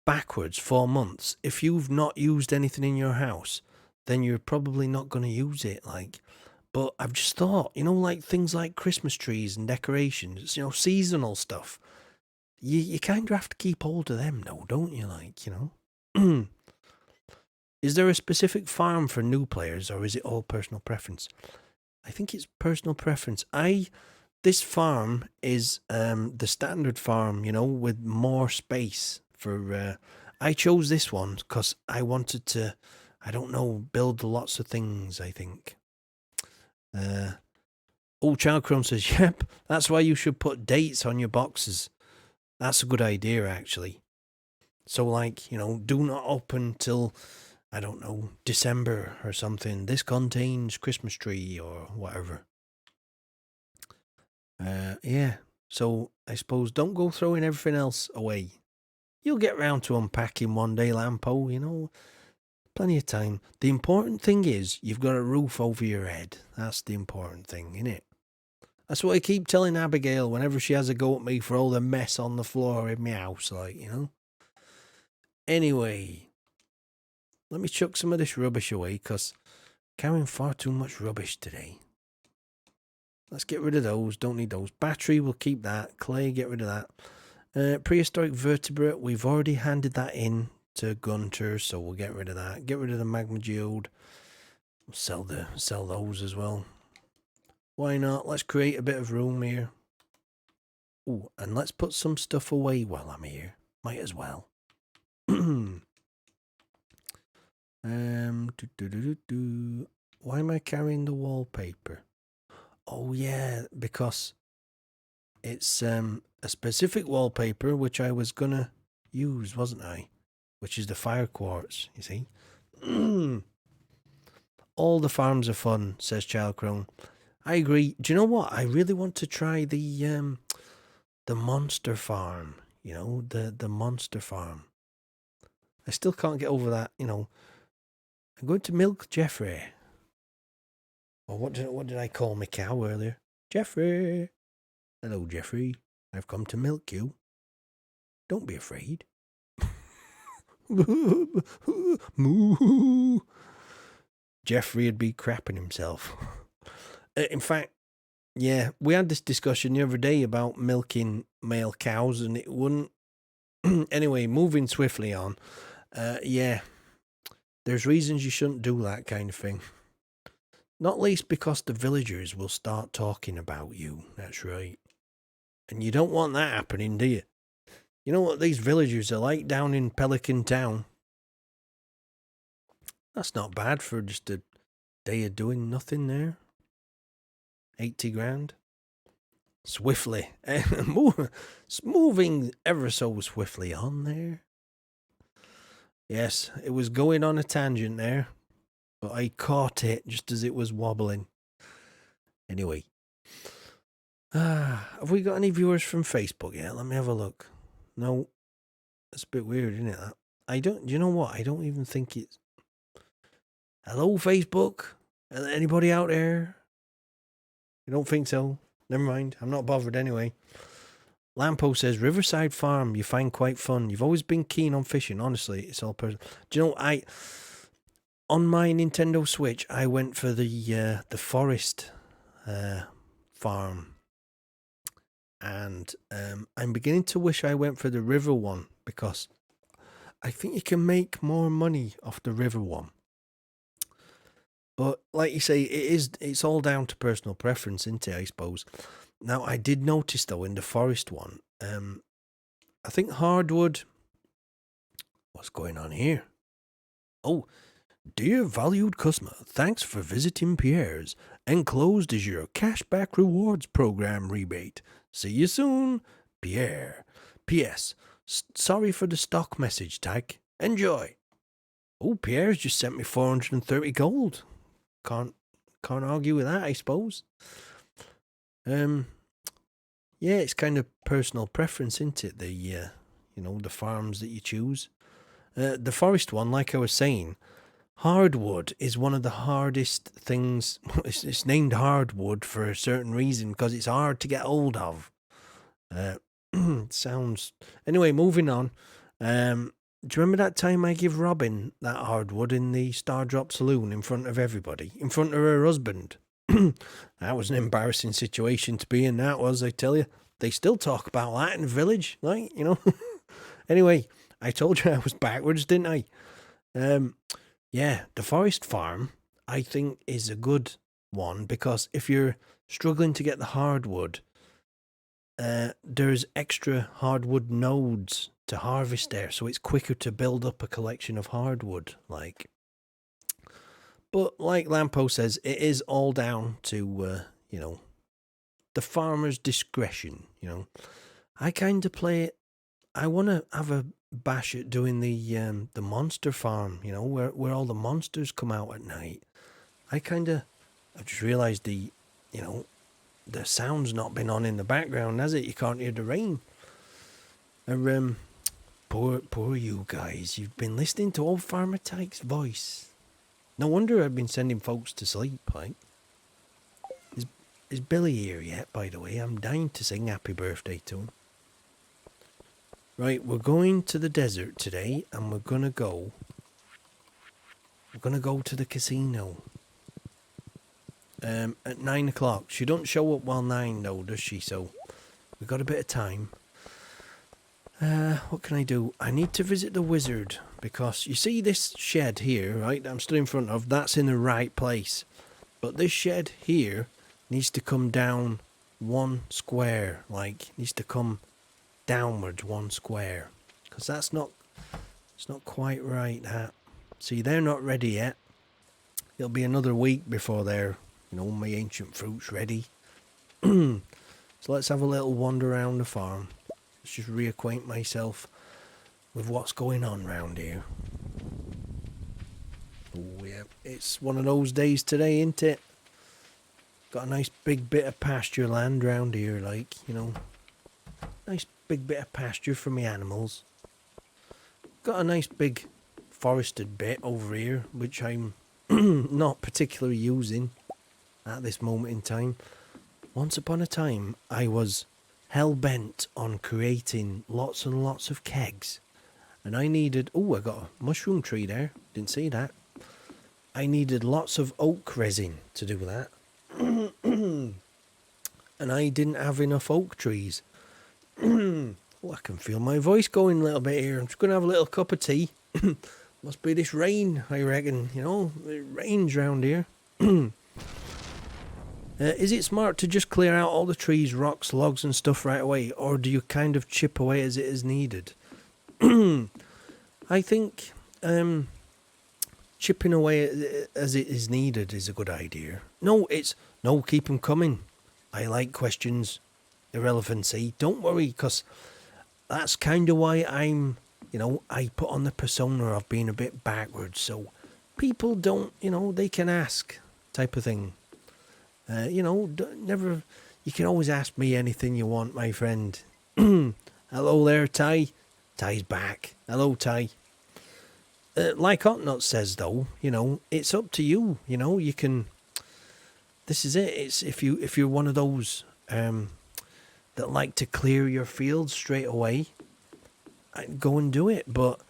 backwards 4 months, if you've not used anything in your house, then you're probably not going to use it. But I've just thought, like things like Christmas trees and decorations, seasonal stuff. You kind of have to keep hold of them, though, don't you? Is there a specific farm for new players, or is it all personal preference? I think it's personal preference. This farm is the standard farm, with more space for. I chose this one because I wanted to, I don't know, build lots of things. I think. Child Chrome says, "Yep, that's why you should put dates on your boxes. That's a good idea, actually. So, do not open till." I don't know, December or something. This contains Christmas tree or whatever. Yeah. So I suppose don't go throwing everything else away. You'll get round to unpacking one day, Lampo, Plenty of time. The important thing is you've got a roof over your head. That's the important thing, innit? That's what I keep telling Abigail whenever she has a go at me for all the mess on the floor in my house, Anyway. Let me chuck some of this rubbish away, because carrying far too much rubbish today. Let's get rid of those. Don't need those. Battery, we'll keep that. Clay, get rid of that. Prehistoric vertebrate, we've already handed that in to Gunter, so we'll get rid of that. Get rid of the magma geode. We'll sell those as well. Why not? Let's create a bit of room here. Oh, and let's put some stuff away while I'm here. Might as well. Why am I carrying the wallpaper? Oh yeah, because it's a specific wallpaper which I was gonna use, wasn't I? Which is the fire quartz, you see. All the farms are fun, says Childcrone. I agree. Do you know what? I really want to try the monster farm. The monster farm. I still can't get over that, I'm going to milk Jeffrey. Or what did I call my cow earlier? Jeffrey. Hello, Jeffrey. I've come to milk you. Don't be afraid. Moo. Jeffrey would be crapping himself. In fact, yeah, we had this discussion the other day about milking male cows, and it wouldn't. Anyway, moving swiftly on. Yeah. There's reasons you shouldn't do that kind of thing. Not least because the villagers will start talking about you. That's right. And you don't want that happening, do you? You know what these villagers are like down in Pelican Town? That's not bad for just a day of doing nothing there. 80 grand. Swiftly. Moving ever so swiftly on there. Yes, it was going on a tangent there, but I caught it just as it was wobbling. Anyway. Have we got any viewers from Facebook yet? Let me have a look. No. That's a bit weird, isn't it? Do you know what? I don't even think it's... Hello, Facebook? Anybody out there? I don't think so. Never mind. I'm not bothered anyway. Lampo says, Riverside Farm, you find quite fun. You've always been keen on fishing, honestly. It's all personal. Do you know, on my Nintendo Switch, I went for the forest farm. And I'm beginning to wish I went for the river one, because I think you can make more money off the river one. But like you say, it's all down to personal preference, isn't it, I suppose. Now, I did notice, though, in the forest one, I think hardwood... What's going on here? Oh, dear valued customer, thanks for visiting Pierre's. Enclosed is your cashback rewards program rebate. See you soon, Pierre. P.S. Sorry for the stock message tag. Enjoy. Oh, Pierre's just sent me 430 gold. Can't argue with that, I suppose. Yeah, it's kind of personal preference, isn't it? The farms that you choose. The forest one, like I was saying, hardwood is one of the hardest things. It's named hardwood for a certain reason because it's hard to get hold of. Sounds. Anyway, moving on. Do you remember that time I give Robin that hardwood in the Stardrop Saloon in front of everybody, in front of her husband? That was an embarrassing situation to be in, that was, I tell you. They still talk about that in the village, like, you know. Anyway, I told you I was backwards, didn't I? Yeah, the forest farm, I think, is a good one because if you're struggling to get the hardwood, there's extra hardwood nodes to harvest there, so it's quicker to build up a collection of hardwood, like. But like Lampo says, it is all down to, the farmer's discretion, I kind of play it. I want to have a bash at doing the monster farm, where all the monsters come out at night. I've just realised the sound's not been on in the background, has it? You can't hear the rain. Poor you guys. You've been listening to old Farmer Tyke's voice. No wonder I've been sending folks to sleep, like. Is Billy here yet, by the way? I'm dying to sing happy birthday to him. Right, we're going to the desert today, and we're gonna go to the casino. At 9 o'clock. She don't show up while 9 though, does she? So we've got a bit of time. What can I do? I need to visit the wizard because you see this shed here, right? I'm stood in front of. That's in the right place, but this shed here needs to come down 1 square. Like, needs to come downwards 1 square because it's not quite right. That. See, they're not ready yet. It'll be another week before they're, my ancient fruit's ready. So let's have a little wander around the farm. Let's just reacquaint myself with what's going on round here. Oh yeah, it's one of those days today, isn't it? Got a nice big bit of pasture land round here, like, nice big bit of pasture for me animals. Got a nice big forested bit over here, which I'm not particularly using at this moment in time. Once upon a time, I was hell-bent on creating lots and lots of kegs. And I needed... Oh, I got a mushroom tree there. Didn't see that. I needed lots of oak resin to do that. And I didn't have enough oak trees. Oh, I can feel my voice going a little bit here. I'm just going to have a little cup of tea. Must be this rain, I reckon. It rains round here. Is it smart to just clear out all the trees, rocks, logs and stuff right away? Or do you kind of chip away as it is needed? I think chipping away as it is needed is a good idea. No, keep them coming. I like questions, irrelevancy. Don't worry, because that's kind of why I'm, I put on the persona of being a bit backwards. So people don't, they can ask type of thing. Never, you can always ask me anything you want, my friend. Hello there, Ty. Ty's back. Hello, Ty. Like Hotnut says, though, it's up to you. You can. This is it. It's if you're one of those that like to clear your fields straight away, go and do it. But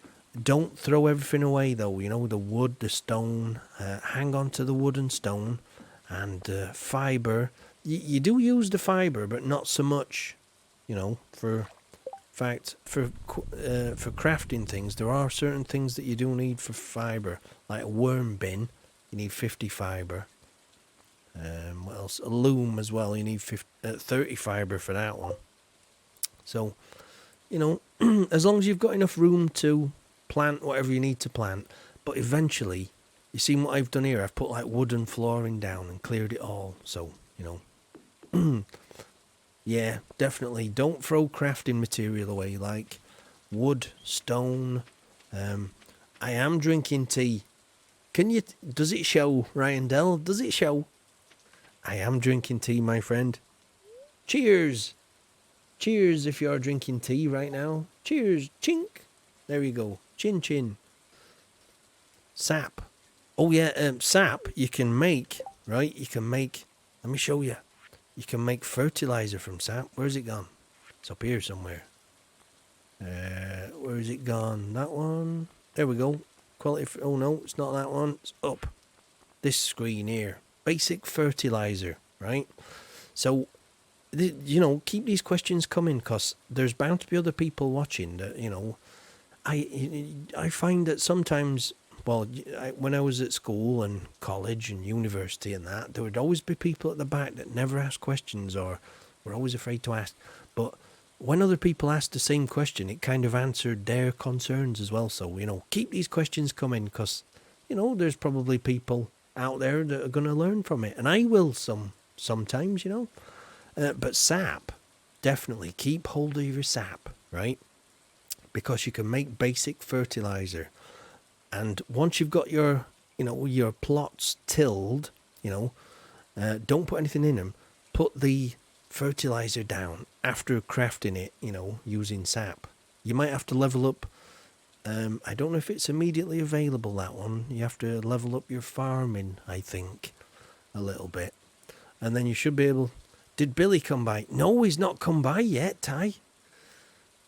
don't throw everything away, though. The wood, the stone. Hang on to the wood and stone, and fiber. You do use the fiber, but not so much. For crafting things, there are certain things that you do need for fiber, like a worm bin. You need 50 fiber. What else? A loom as well. You need 30 fiber for that one. So, as long as you've got enough room to plant whatever you need to plant, but eventually, you see what I've done here? I've put like wooden flooring down and cleared it all. So, yeah, definitely don't throw crafting material away, like wood, stone. I am drinking tea. Does it show, Ryan Dell? Does it show? I am drinking tea, my friend. Cheers. Cheers if you're drinking tea right now. Cheers. Chink. There you go. Chin chin. Sap. Oh yeah, sap you can make, right? You can make, let me show you. You can make fertilizer from sap. Where's it gone? It's up here somewhere. Where is it gone? That one. There we go. Quality. Oh no, it's not that one. It's up. This screen here. Basic fertilizer, right? So, keep these questions coming, because there's bound to be other people watching that, I find that sometimes, well, when I was at school and college and university and that, there would always be people at the back that never asked questions or were always afraid to ask. But when other people asked the same question, it kind of answered their concerns as well. So, keep these questions coming, because, there's probably people out there that are going to learn from it. And I will sometimes, But sap, definitely keep hold of your sap, right? Because you can make basic fertilizer. And once you've got your plots tilled, don't put anything in them. Put the fertilizer down after crafting it, using sap. You might have to level up. I don't know if it's immediately available, that one. You have to level up your farming, I think, a little bit. And then you should be able... Did Billy come by? No, he's not come by yet, Ty.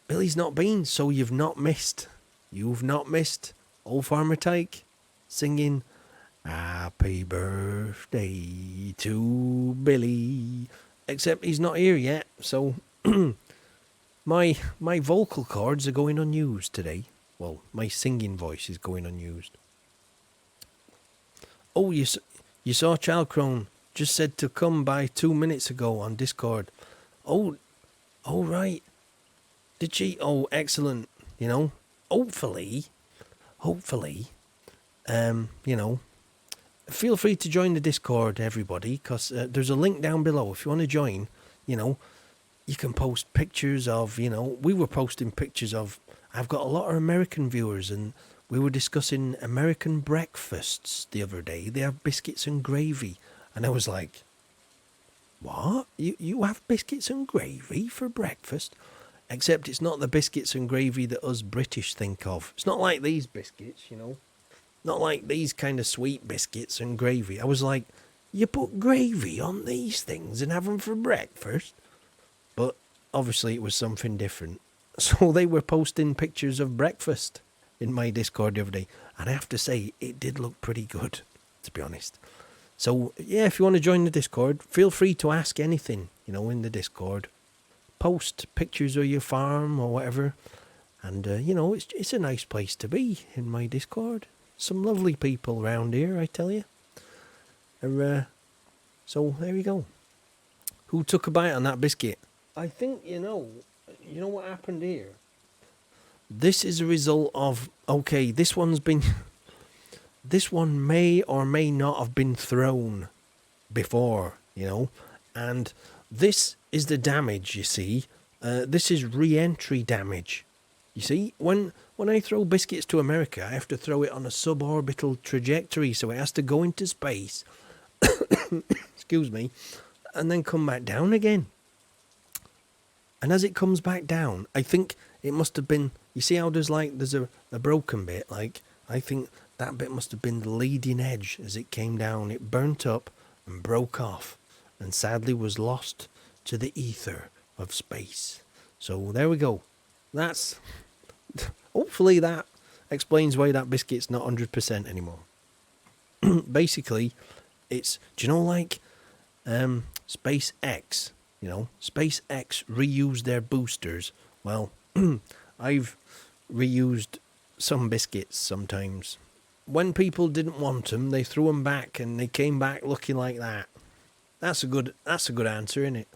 Billy's not been, so you've not missed. You've not missed old Farmer Tyke singing Happy Birthday to Billy. Except he's not here yet, so my vocal cords are going unused today. Well, my singing voice is going unused. Oh, you saw Chalcrone just said to come by 2 minutes ago on Discord. Oh, right. Did she? Oh, excellent. Hopefully, feel free to join the Discord, everybody, because there's a link down below. If you want to join, you can post pictures of, we were posting pictures of, I've got a lot of American viewers, and we were discussing American breakfasts the other day. They have biscuits and gravy. And I was like, what? You have biscuits and gravy for breakfast? Except it's not the biscuits and gravy that us British think of. It's not like these biscuits, Not like these kind of sweet biscuits and gravy. I was like, you put gravy on these things and have them for breakfast? But obviously it was something different. So they were posting pictures of breakfast in my Discord the other day. And I have to say, it did look pretty good, to be honest. So, yeah, if you want to join the Discord, feel free to ask anything, in the Discord. Post pictures of your farm or whatever. And, it's a nice place to be in my Discord. Some lovely people around here, I tell you. So, there we go. Who took a bite on that biscuit? I think, you know what happened here? This is a result of, okay, this one may or may not have been thrown before, and this is the damage, you see. This is re-entry damage. You see, when I throw biscuits to America, I have to throw it on a suborbital trajectory, so it has to go into space, excuse me, and then come back down again. And as it comes back down, I think it must have been, you see how there's a broken bit, I think that bit must have been the leading edge as it came down. It burnt up and broke off and sadly was lost to the ether of space. So there we go. That's... Hopefully that explains why that biscuit's not 100% anymore. Basically, it's... Do you know SpaceX? SpaceX reused their boosters. Well, I've reused some biscuits sometimes. When people didn't want them, they threw them back, and they came back looking like that. That's a good answer, isn't it?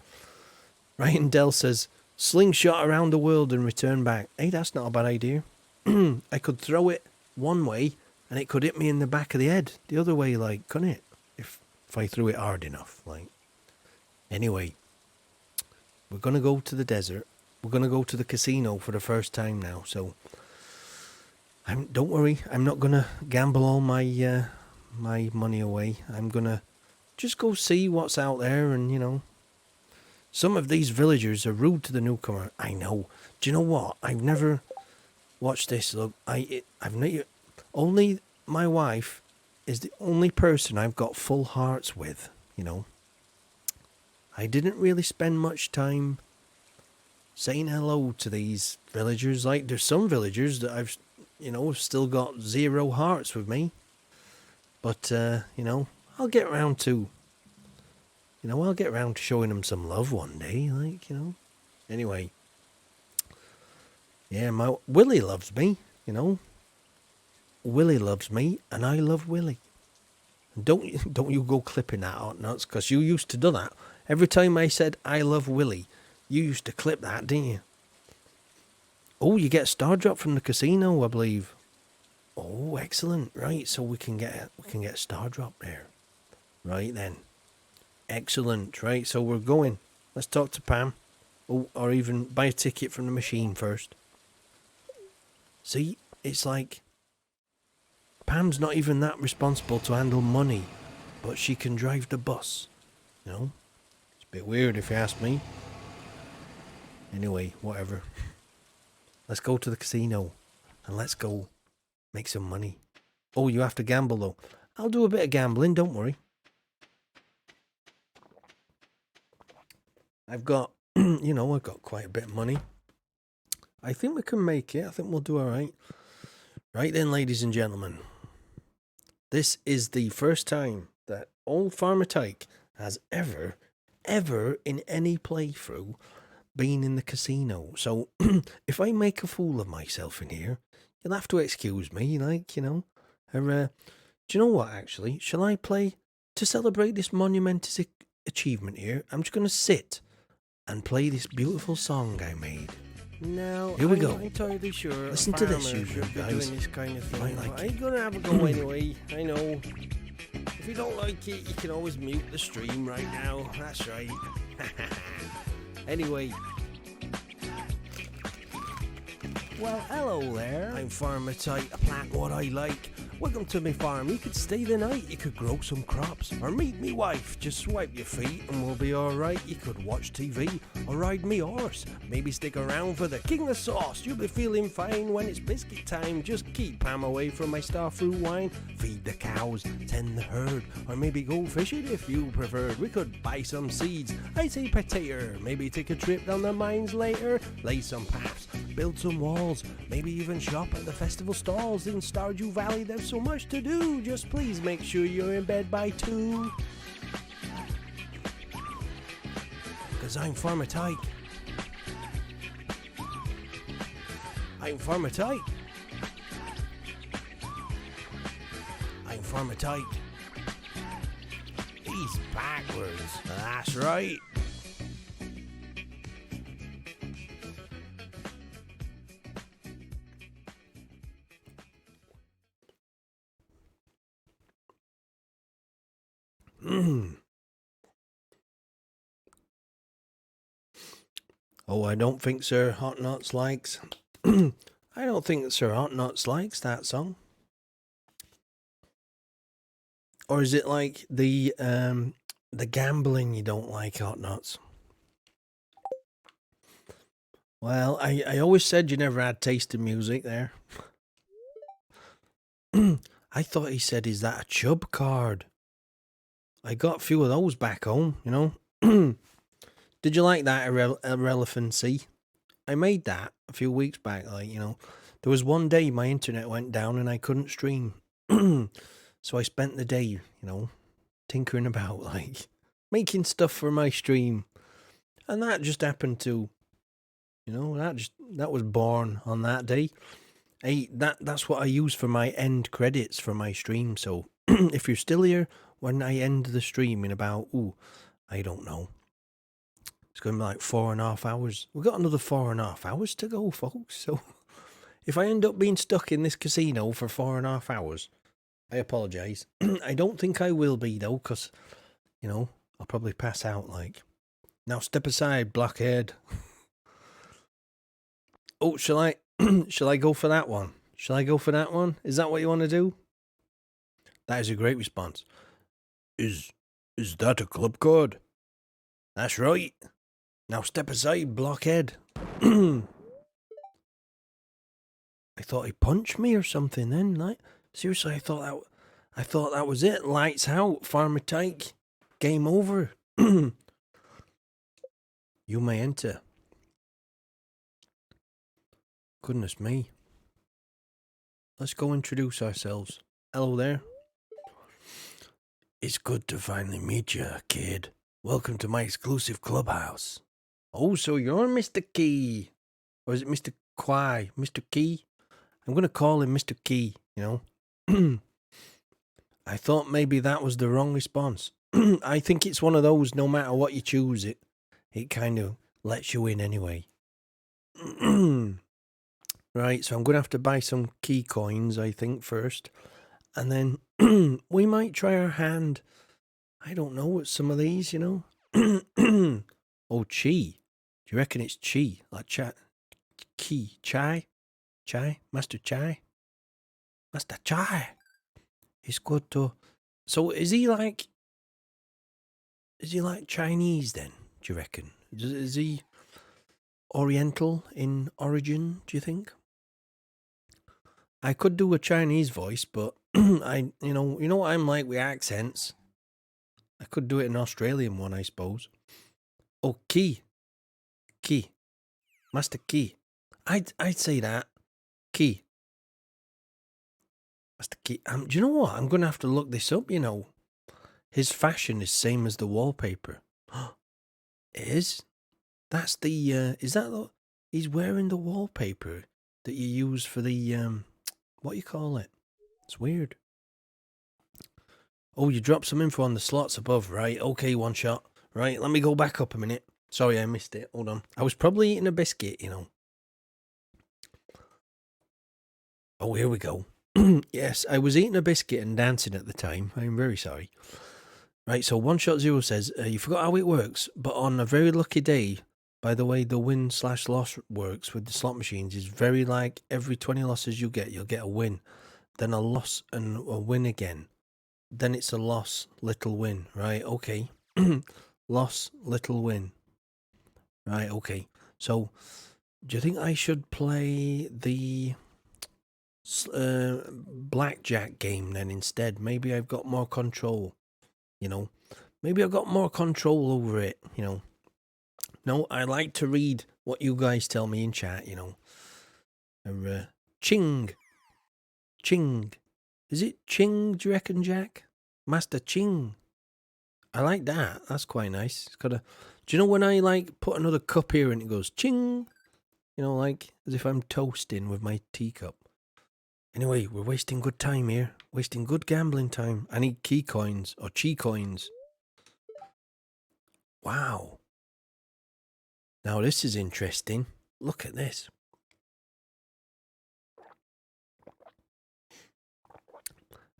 Ryan Dell says, slingshot around the world and return back. Hey, that's not a bad idea. I could throw it one way, and it could hit me in the back of the head the other way, couldn't it? If I threw it hard enough, Anyway, we're going to go to the desert. We're going to go to the casino for the first time now, so... don't worry, I'm not going to gamble all my my money away. I'm going to just go see what's out there, and, some of these villagers are rude to the newcomer. I know. Do you know what? Watch this. Look, I've not only my wife is the only person I've got full hearts with. You know, I didn't really spend much time saying hello to these villagers. Like, there's some villagers that I've, still got 0 hearts with me. But, I'll get around to, showing them some love one day, Anyway. Yeah, my Willie loves me, Willie loves me, and I love Willie. Don't you go clipping that out nuts, because you used to do that. Every time I said I love Willie, you used to clip that, didn't you? Oh, you get a star drop from the casino, I believe. Oh, excellent. Right, so we can get a star drop there. Right then. Excellent. Right, so we're going. Let's talk to Pam. Oh, or even buy a ticket from the machine first. See, it's like Pam's not even that responsible to handle money, but she can drive the bus. It's a bit weird if you ask me. Anyway, whatever. Let's go to the casino and let's go make some money. Oh, you have to gamble though. I'll do a bit of gambling, don't worry. I've got, I've got quite a bit of money. I think we can make it. I think we'll do all right. Right then, ladies and gentlemen. This is the first time that old Farmer Tyke has ever in any playthrough been in the casino. So if I make a fool of myself in here, you'll have to excuse me, do you know what, actually? Shall I play, to celebrate this monumentous achievement here, I'm just going to sit and play this beautiful song I made. Now, here we go. I'm not entirely sure. Listen to this, you guys. Doing this kind of thing. I'm gonna have a go anyway. I know. If you don't like it, you can always mute the stream right now. That's right. Anyway. Well, hello there. I'm Farmer Tyke. I plant what I like. Welcome to my farm. You could stay the night, you could grow some crops, or meet me wife. Just swipe your feet and we'll be alright. You could watch TV, or ride me horse. Maybe stick around for the king of sauce. You'll be feeling fine when it's biscuit time. Just keep Pam away from my starfruit wine. Feed the cows, tend the herd, or maybe go fishing if you preferred. We could buy some seeds, I say potato. Maybe take a trip down the mines later. Lay some paths, build some walls, maybe even shop at the festival stalls. In Stardew Valley there's so much to do. Just please make sure you're in bed by 2. 'Cause I'm Farmer Tyke. I'm Farmer Tyke. I'm Farmer Tyke. He's backwards. That's right. Oh, I don't think Sir Hot Nuts likes... I don't think that Sir Hot Nuts likes that song. Or is it like the gambling you don't like, Hot Nuts? Well, I always said you never had taste in music there. I thought he said, is that a chub card? I got a few of those back home, Did you like that irrelevancy? I made that a few weeks back, There was one day my internet went down and I couldn't stream. So I spent the day, tinkering about, making stuff for my stream. And that just happened to, that was born on that day. That's what I use for my end credits for my stream. So if you're still here when I end the stream in about, I don't know. It's going to be like 4.5 hours. We've got another 4.5 hours to go, folks. So if I end up being stuck in this casino for 4.5 hours, I apologise. I don't think I will be, though, because, I'll probably pass out, Now step aside, blockhead. Oh, shall I go for that one? Shall I go for that one? Is that what you want to do? That is a great response. Is that a club card? That's right. Now step aside, blockhead. I thought he punched me or something then. Like, seriously, I thought that was it. Lights out, Farmer Tyke. Game over. You may enter. Goodness me. Let's go introduce ourselves. Hello there. It's good to finally meet you, kid. Welcome to my exclusive clubhouse. Oh, so you're Mr. Key. Or is it Mr. Quai? Mr. Key? I'm going to call him Mr. Key, you know. I thought maybe that was the wrong response. I think it's one of those, no matter what you choose, it kind of lets you in anyway. Right, so I'm going to have to buy some key coins, I think, first. And then we might try our hand. I don't know what some of these, you know. Oh, chi. Do you reckon it's chi? Like key, chai? Chai? Master Chai? Master Chai. It's good to... So is he like Chinese then, do you reckon? Is he Oriental in origin, do you think? I could do a Chinese voice, but you know what I'm like with accents. I could do it an Australian one, I suppose. Oh, Key. Master Key. I'd say that. Key. Master Key. Do you know what? I'm going to have to look this up, you know. His fashion is same as the wallpaper. It is? That's the, is that the, he's wearing the wallpaper that you use for the, what you call it? It's weird. Oh, you dropped some info on the slots above, right? Okay, one shot. Right, let me go back up a minute. Sorry, I missed it. Hold on. I was probably eating a biscuit, you know. Oh, here we go. Yes, I was eating a biscuit and dancing at the time. I'm very sorry. Right, so One Shot Zero says, you forgot how it works, but on a very lucky day, by the way, the win/loss works with the slot machines is very like every 20 losses you get, you'll get a win, then a loss and a win again. Then it's a loss, little win, right? Okay. Loss, little win. Right, okay. So, do you think I should play the blackjack game then instead? Maybe I've got more control, you know? Maybe I've got more control over it, you know? No, I like to read what you guys tell me in chat, you know? Ching. Is it Ching, do you reckon, Jack? Master Ching. I like that. That's quite nice. It's got a... Do you know when I, like, put another cup here and it goes ching? You know, like, as if I'm toasting with my teacup. Anyway, we're wasting good time here. Wasting good gambling time. I need key coins or chi coins. Wow. Now this is interesting. Look at this.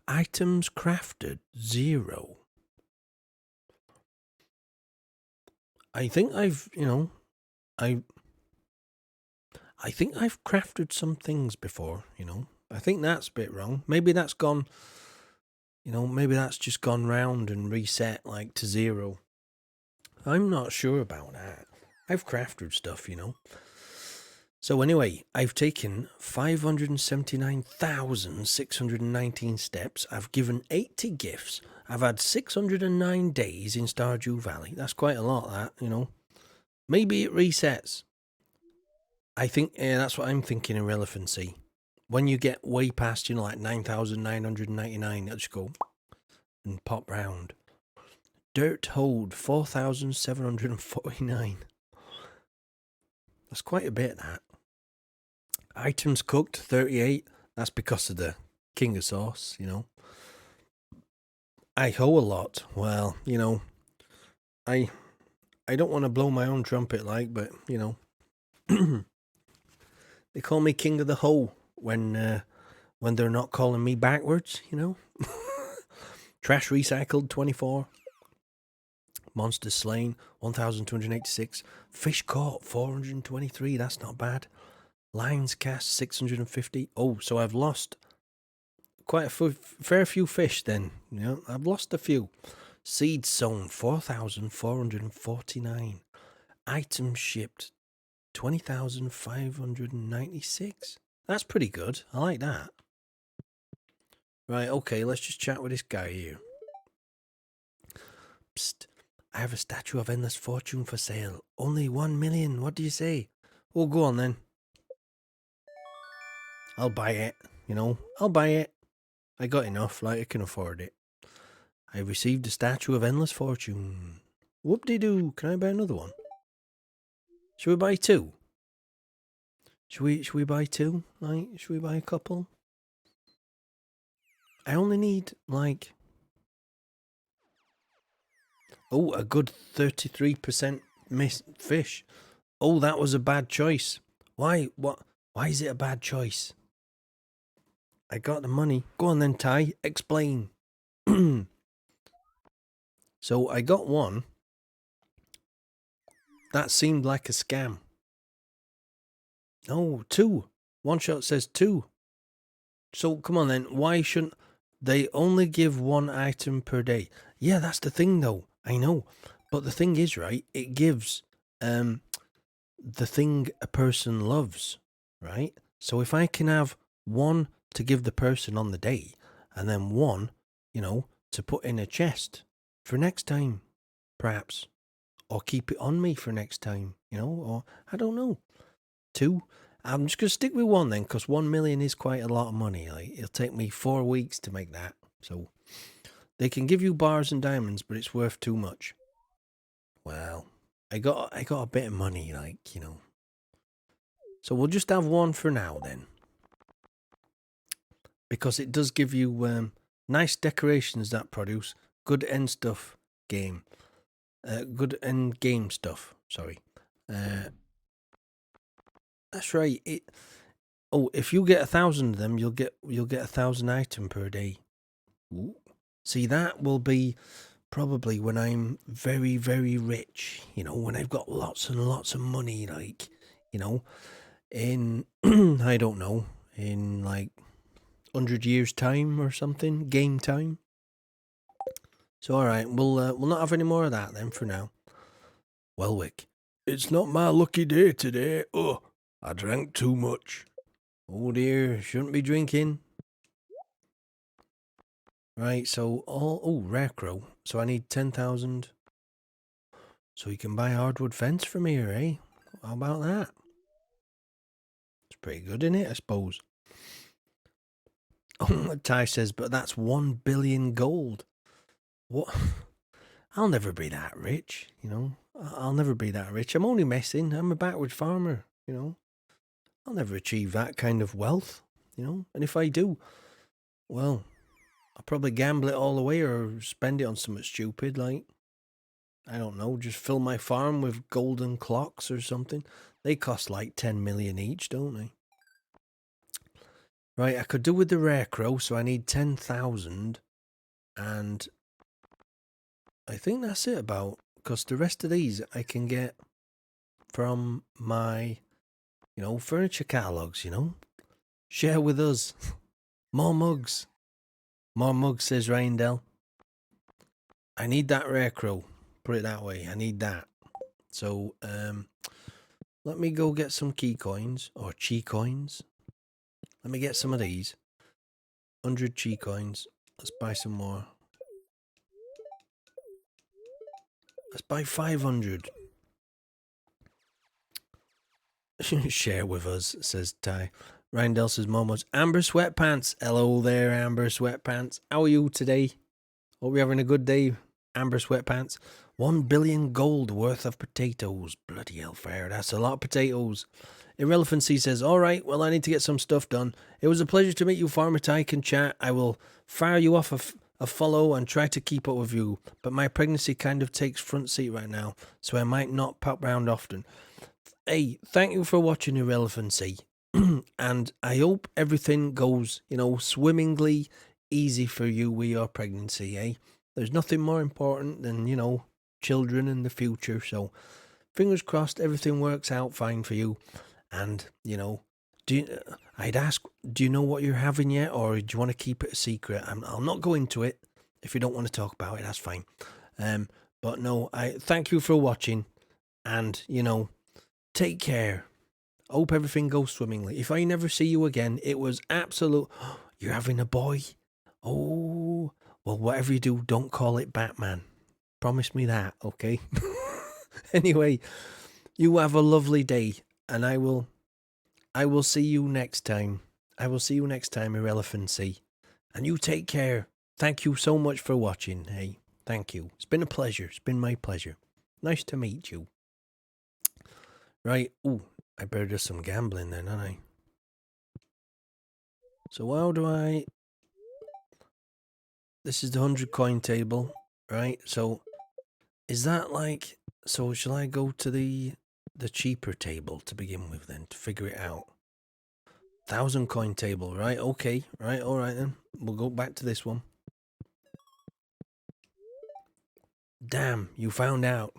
Items crafted 0. I think I've, you know, I think I've crafted some things before, you know. I think that's a bit wrong. Maybe that's gone, you know, maybe that's just gone round and reset like to 0. I'm not sure about that. I've crafted stuff, you know. So anyway, I've taken 579,619 steps. I've given 80 gifts. I've had 609 days in Stardew Valley. That's quite a lot, that, you know. Maybe it resets. I think that's what I'm thinking in relevancy. When you get way past, you know, like 9,999, it'll just go and pop round. Dirt Hold, 4,749. That's quite a bit, that. Items cooked, 38. That's because of the King of Sauce, you know. I hoe a lot. Well, you know, I don't want to blow my own trumpet, like, but, you know. They call me King of the Hoe when they're not calling me backwards, you know. Trash recycled, 24. Monsters slain, 1,286. Fish caught, 423. That's not bad. Lines cast, 650. Oh, so I've lost quite a fair few fish then. You know, I've lost a few. Seeds sown, 4,449. Items shipped, 20,596. That's pretty good. I like that. Right, okay, let's just chat with this guy here. Psst. I have a statue of endless fortune for sale. Only 1 million. What do you say? Oh, go on then. I'll buy it. I'll buy it. I got enough, like I can afford it. I received a statue of endless fortune. Whoop-de-doo. Can I buy another one? Should we buy two? Should we buy two? Like, should we buy a couple? I only need, like... Oh, a good 33% missed fish. Oh, that was a bad choice. Why? What? Why is it a bad choice? I got the money. Go on then, Ty. Explain. So I got one. That seemed like a scam. Oh, two. One shot says two. So come on then. Why shouldn't they only give one item per day? Yeah, that's the thing though. I know. But the thing is, right, it gives the thing a person loves, right? So if I can have one to give the person on the day and then one, to put in a chest for next time, perhaps, or keep it on me for next time, or I don't know. Two. I'm just going to stick with one then, because 1 million is quite a lot of money. Like, it'll take me 4 weeks to make that. So they can give you bars and diamonds, but it's worth too much. Well, I got a bit of money, So we'll just have one for now then. Because it does give you nice decorations that produce good end stuff game. Good end game stuff, sorry. That's right. If you get 1,000 of them, you'll get 1,000 item per day. Ooh. See, that will be probably when I'm very, very rich, when I've got lots and lots of money, in, I don't know, in like 100 years' time or something, game time. So, all right, we'll not have any more of that then for now. Welwick, it's not my lucky day today. Oh, I drank too much. Oh dear, shouldn't be drinking. Right, so rare crow. So I need 10,000. So you can buy hardwood fence from here, eh? How about that? It's pretty good, isn't it, I suppose? Oh, Ty says, but that's 1 billion gold. What? I'll never be that rich, I'll never be that rich. I'm only messing. I'm a backward farmer, I'll never achieve that kind of wealth, And if I do, well, I'll probably gamble it all away or spend it on something stupid like, I don't know, just fill my farm with golden clocks or something. They cost like 10 million each, don't they? Right, I could do with the rare crow, so I need 10,000. And I think that's it about, because the rest of these I can get from my, furniture catalogues, Share with us. More mugs. More mugs, says Rindell. I need that rare crow. Put it that way. I need that. So, let me go get some key coins or chi coins. Let me get some of these. 100 chi coins. Let's buy some more. Let's buy 500. Share with us, says Ty. Rindell says, Momos. Amber Sweatpants. Hello there, Amber Sweatpants. How are you today? Hope you're having a good day, Amber Sweatpants. 1 billion gold worth of potatoes. Bloody hellfire, that's a lot of potatoes. Irrelevancy says, all right, well, I need to get some stuff done. It was a pleasure to meet you, Farmer Ty. Can chat. I will fire you off a follow and try to keep up with you, but my pregnancy kind of takes front seat right now, so I might not pop round often. Hey, thank you for watching Irrelevancy, and I hope everything goes, swimmingly easy for you with your pregnancy, eh? There's nothing more important than, children in the future, so fingers crossed everything works out fine for you. And, I'd ask, do you know what you're having yet, or do you want to keep it a secret? I'll not go into it. If you don't want to talk about it, that's fine. But no, I thank you for watching, and, take care. Hope everything goes swimmingly. If I never see you again, it was absolute. You're having a boy? Oh, well, whatever you do, don't call it Batman. Promise me that, okay? Anyway, you have a lovely day, and I will see you next time. I will see you next time, Irrelevancy. And you take care. Thank you so much for watching, hey. Thank you. It's been a pleasure. It's been my pleasure. Nice to meet you. Right. Ooh, I better do some gambling then, don't I? So how do I... This is the 100 coin table, right? So is that like... So shall I go to the cheaper table to begin with then, to figure it out? 1,000 coin table, right? Okay, right, alright then. We'll go back to this one. Damn, you found out.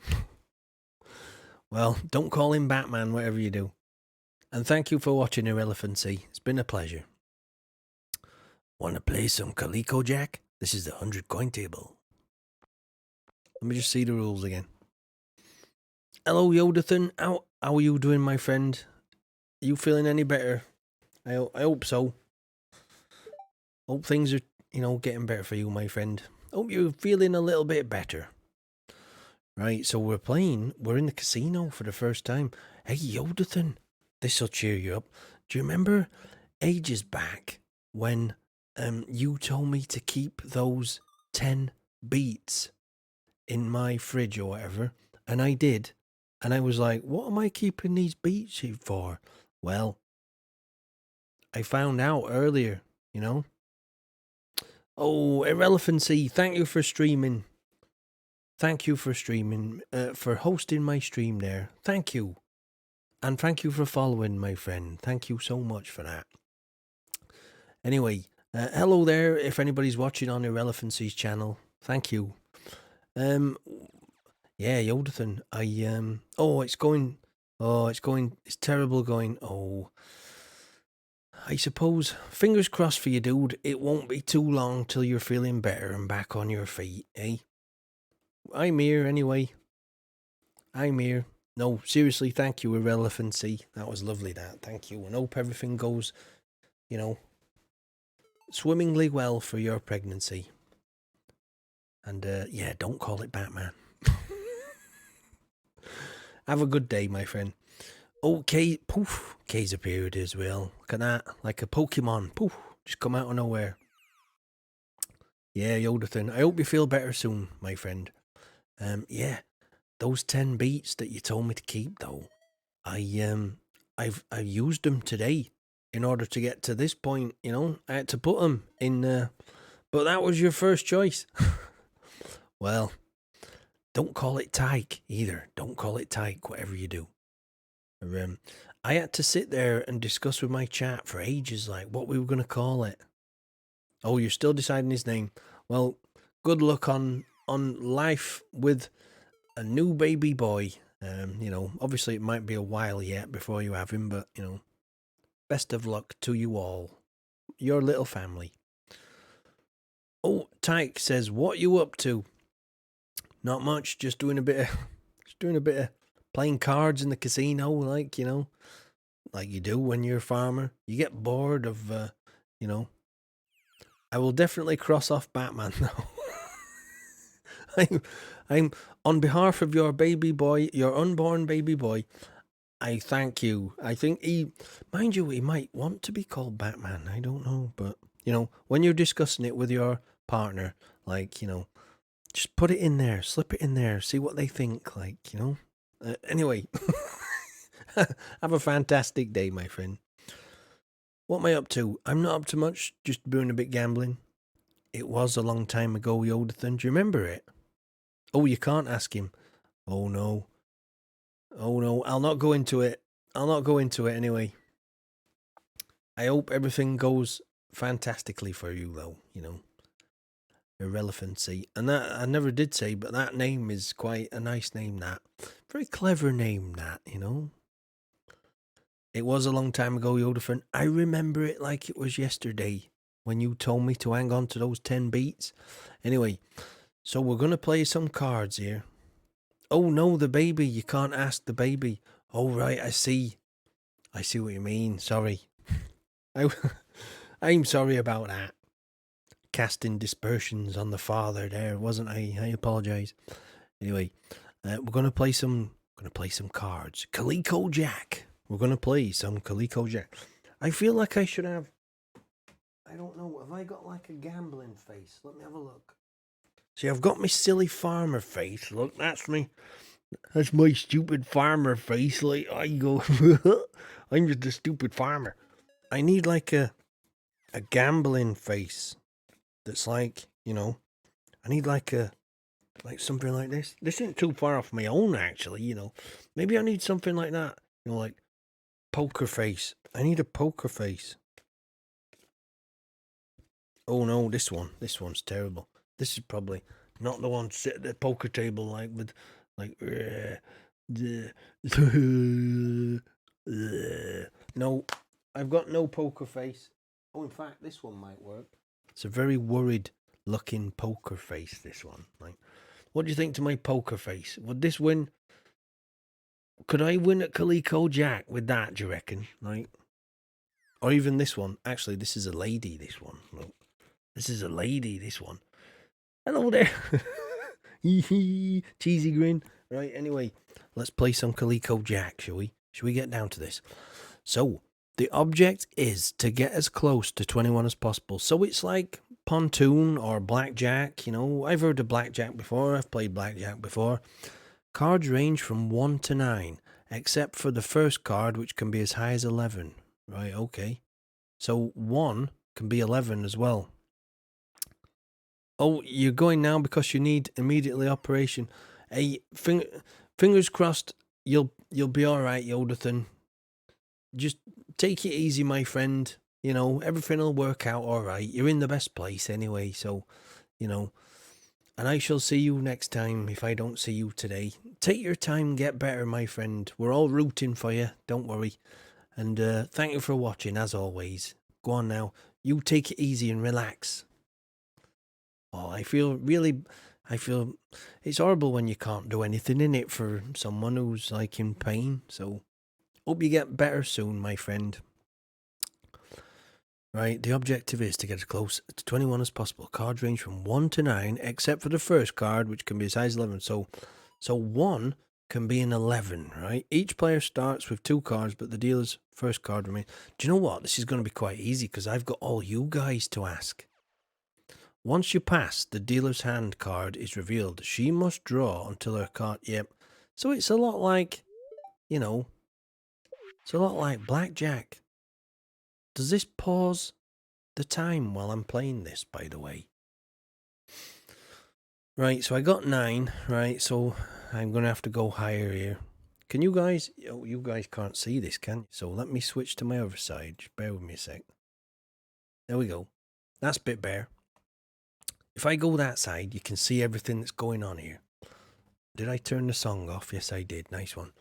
Well, don't call him Batman, whatever you do. And thank you for watching Irrelevancy. It's been a pleasure. Wanna play some Calico Jack? This is the 100 coin table. Let me just see the rules again. Hello, Yodathan. How are you doing, my friend? Are you feeling any better? I hope so. Hope things are, getting better for you, my friend. Hope you're feeling a little bit better. Right, so we're in the casino for the first time. Hey, Yodathan, this'll cheer you up. Do you remember ages back when you told me to keep those 10 beats in my fridge or whatever? And I did. And I was like, what am I keeping these beats here for? Well, I found out earlier, Oh, Irrelevancy, thank you for streaming. Thank you for streaming, for hosting my stream there. Thank you. And thank you for following, my friend. Thank you so much for that. Anyway, hello there, if anybody's watching on Irrelevancy's channel. Thank you. Yeah, Yodathan, it's terrible going. Oh, I suppose, fingers crossed for you, dude. It won't be too long till you're feeling better and back on your feet, eh? I'm here anyway. I'm here. No, seriously, thank you, Irrelevancy. That was lovely, that. Thank you. And hope everything goes, swimmingly well for your pregnancy. And, yeah, don't call it Batman. Have a good day, my friend. Okay, poof, K's appeared as well. Look at that, like a Pokemon. Poof, just come out of nowhere. Yeah, Yodathan, I hope you feel better soon, my friend. Yeah, those 10 beats that you told me to keep, though, I've used them today in order to get to this point, I had to put them in, but that was your first choice. Well, don't call it tyke either. Don't call it tyke, whatever you do. I had to sit there and discuss with my chat for ages, like what we were going to call it. Oh, you're still deciding his name. Well, good luck on life with a new baby boy. Obviously it might be a while yet before you have him, but, best of luck to you all. Your little family. Oh, Tyke says, what you up to? Not much, just doing a bit of playing cards in the casino, like, like you do when you're a farmer. You get bored of, I will definitely cross off Batman, though. I'm on behalf of your baby boy, your unborn baby boy, I thank you. I think he might want to be called Batman. I don't know, but, when you're discussing it with your partner, like, just put it in there, slip it in there, see what they think, like, anyway, have a fantastic day, my friend. What am I up to? I'm not up to much, just doing a bit gambling. It was a long time ago, Yodathan. Do you remember it? Oh, you can't ask him. Oh, no. I'll not go into it. Anyway. I hope everything goes fantastically for you, though, Irrelevancy. And that, I never did say, but that name is quite a nice name, that. Very clever name, that, It was a long time ago, Yodathan. I remember it like it was yesterday when you told me to hang on to those 10 beats. Anyway, so we're going to play some cards here. Oh, no, the baby. You can't ask the baby. Oh, right, I see. I see what you mean. Sorry. I'm sorry about that. Casting dispersions on the father there, wasn't I? I apologise. Anyway, we're gonna play some cards. Coleco Jack. We're gonna play some Coleco Jack. I feel like I should have. I don't know. Have I got like a gambling face? Let me have a look. See, I've got my silly farmer face. Look, that's me. That's my stupid farmer face. Like I go, I'm just a stupid farmer. I need like a gambling face. That's like, you know, I need like something like this. This isn't too far off my own, actually. You know, maybe I need something like that. You know, like poker face. I need a poker face. Oh no, this one. This one's terrible. This is probably not the one sit at the poker table like with like no, I've got no poker face. Oh, in fact, this one might work. It's a very worried looking poker face, this one. Like, what do you think to my poker face? Would this win? Could I win at Coleco Jack with that, do you reckon? Like, or even this one. Actually, this is a lady, this one. Look. This is a lady, this one. Hello there. Cheesy grin. Right, anyway, let's play some Coleco Jack, shall we? Shall we get down to this? So, the object is to get as close to 21 as possible. So it's like pontoon or blackjack, you know. I've heard of blackjack before. I've played blackjack before. Cards range from 1 to 9, except for the first card, which can be as high as 11. Right, okay. So 1 can be 11 as well. Oh, you're going now because you need immediately operation. Hey, fingers crossed, you'll be all right, Yodathan. Just take it easy, my friend. You know, everything will work out all right. You're in the best place anyway, so, you know. And I shall see you next time if I don't see you today. Take your time, get better, my friend. We're all rooting for you, don't worry. And thank you for watching, as always. Go on now. You take it easy and relax. Oh, I feel it's horrible when you can't do anything in it for someone who's like in pain. So, hope you get better soon, my friend. Right, the objective is to get as close to 21 as possible. Cards range from 1 to 9, except for the first card, which can be as high as 11. So 1 can be an 11, right? Each player starts with 2 cards, but the dealer's first card remains. Do you know what? This is going to be quite easy because I've got all you guys to ask. Once you pass, the dealer's hand card is revealed. She must draw until her card... Yep. So it's a lot like, you know, it's a lot like blackjack. Does this pause the time while I'm playing this, by the way? Right, so I got 9, right? So I'm going to have to go higher here. Can you guys... Oh, you guys can't see this, can you? So let me switch to my other side. Just bear with me a sec. There we go. That's a bit better. If I go that side, you can see everything that's going on here. Did I turn the song off? Yes, I did. Nice one.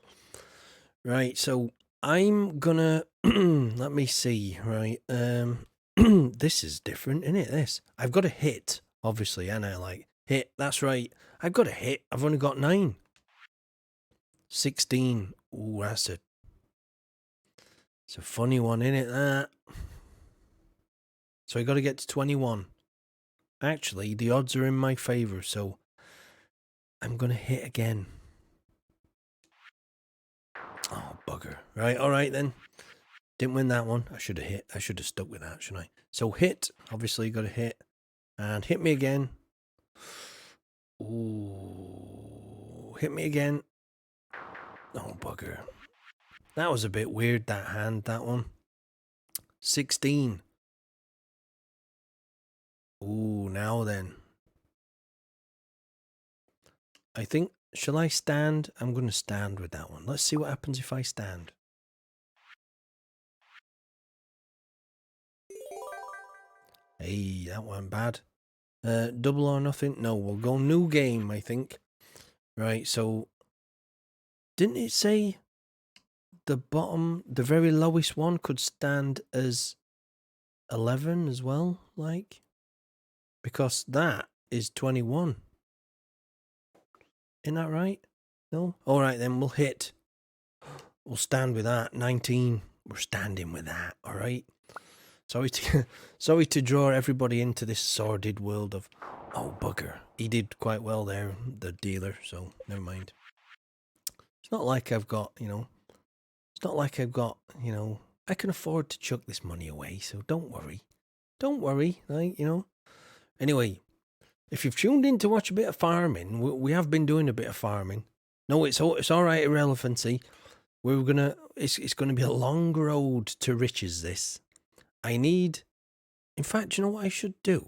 Right, so I'm gonna... let me see, right? This is different, isn't it, this? I've got a hit, obviously, and I like... Hit, that's right. I've got a hit. I've only got 9. 16. Ooh, that's a... It's a funny one, isn't it, that? So I got to get to 21. Actually, the odds are in my favour, so I'm going to hit again. Oh, bugger. Right, all right then. Didn't win that one. I should have hit. I should have stuck with that, shouldn't I? So hit. Obviously, got to hit. And hit me again. Ooh. Hit me again. Oh, bugger. That was a bit weird, that hand, that one. 16. Ooh, now then. I think, shall I stand? I'm going to stand with that one. Let's see what happens if I stand. Hey, that went bad. Double or nothing? No, we'll go new game, I think. Right, so... Didn't it say the bottom, the very lowest one could stand as 11 as well? Like? Because that is 21. Isn't that right? No? Alright then, we'll hit. We'll stand with that. 19. we're standing with that, all right? Sorry to, sorry to draw everybody into this sordid world of, oh, bugger. He did quite well there, the dealer, so never mind. It's not like I've got, I can afford to chuck this money away, so don't worry. Don't worry, right, Anyway, if you've tuned in to watch a bit of farming, we have been doing a bit of farming. No, it's all right, irrelevancy. It's gonna be a long road to riches, this. In fact, you know what I should do?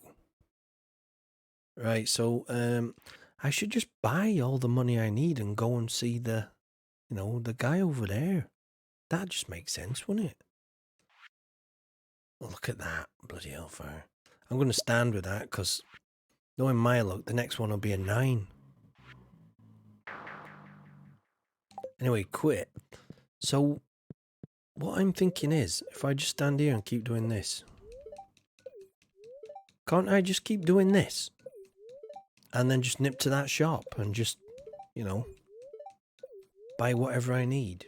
Right, so, I should just buy all the money I need and go and see the guy over there. That just makes sense, wouldn't it? Look at that, bloody hellfire. I'm going to stand with that, because knowing my luck, the next one will be a 9. Anyway, quit. So, what I'm thinking is, if I just stand here and keep doing this, can't I just keep doing this? And then just nip to that shop and just, buy whatever I need.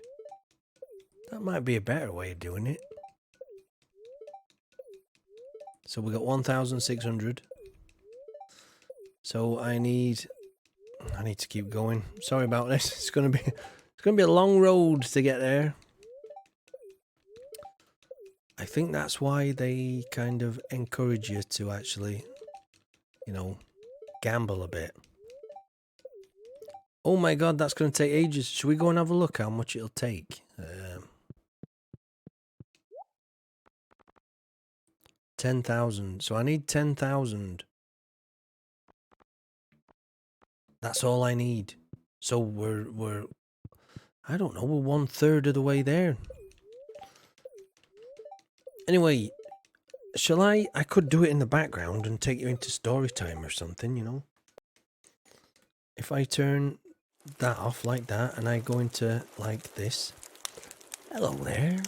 That might be a better way of doing it. So we got 1,600. So I need to keep going. Sorry about this. It's gonna be a long road to get there. I think that's why they kind of encourage you to actually, gamble a bit. Oh my god, that's going to take ages. Should we go and have a look how much it'll take? 10,000. So I need 10,000. That's all I need. So we're I don't know, we're 1/3 of the way there. Anyway, shall I could do it in the background and take you into story time or something, If I turn that off like that and I go into like this. Hello there.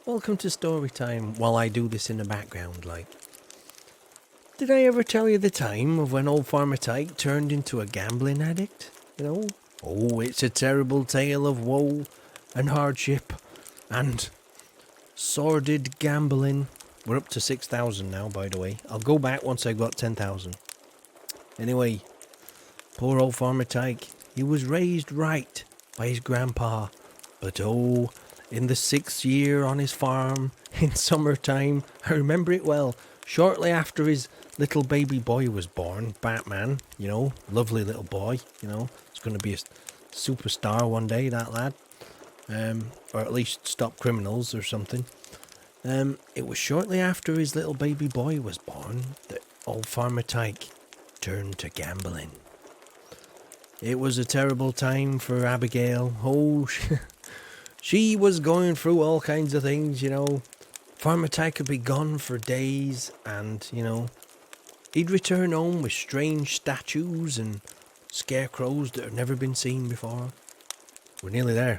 Welcome to story time while I do this in the background, like. Did I ever tell you the time of when old Farmer Tyke turned into a gambling addict? Oh, it's a terrible tale of woe and hardship and sordid gambling. We're up to 6,000 now, by the way. I'll go back once I got 10,000. Anyway, poor old Farmer Tyke. He was raised right by his grandpa. But oh, in the 6th year on his farm, in summertime, I remember it well, shortly after his little baby boy was born, Batman, lovely little boy, it's going to be a superstar one day, that lad, or at least stop criminals or something. It was shortly after his little baby boy was born that old Farmer Tyke turned to gambling. It was a terrible time for Abigail. Oh, she was going through all kinds of things, Farmer Tyke could be gone for days and, he'd return home with strange statues and scarecrows that had never been seen before. We're nearly there.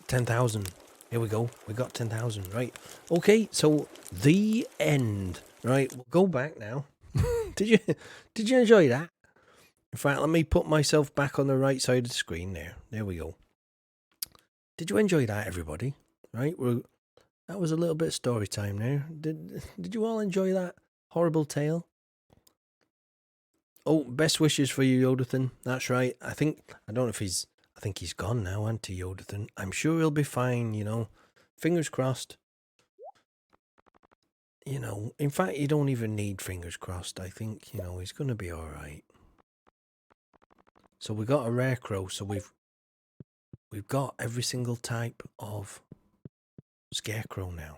10,000. Here we go. We got 10,000. Right. Okay, so the end. Right, we'll go back now. Did you enjoy that? In fact, let me put myself back on the right side of the screen there. There we go. Did you enjoy that, everybody? Right, that was a little bit of story time there. Did you all enjoy that horrible tale? Oh, best wishes for you, Yodathan. That's right. I think he's gone now, Auntie Yodathan. I'm sure he'll be fine, Fingers crossed. In fact, you don't even need fingers crossed. I think, he's going to be alright. So we got a rare crow, so we've got every single type of scarecrow now.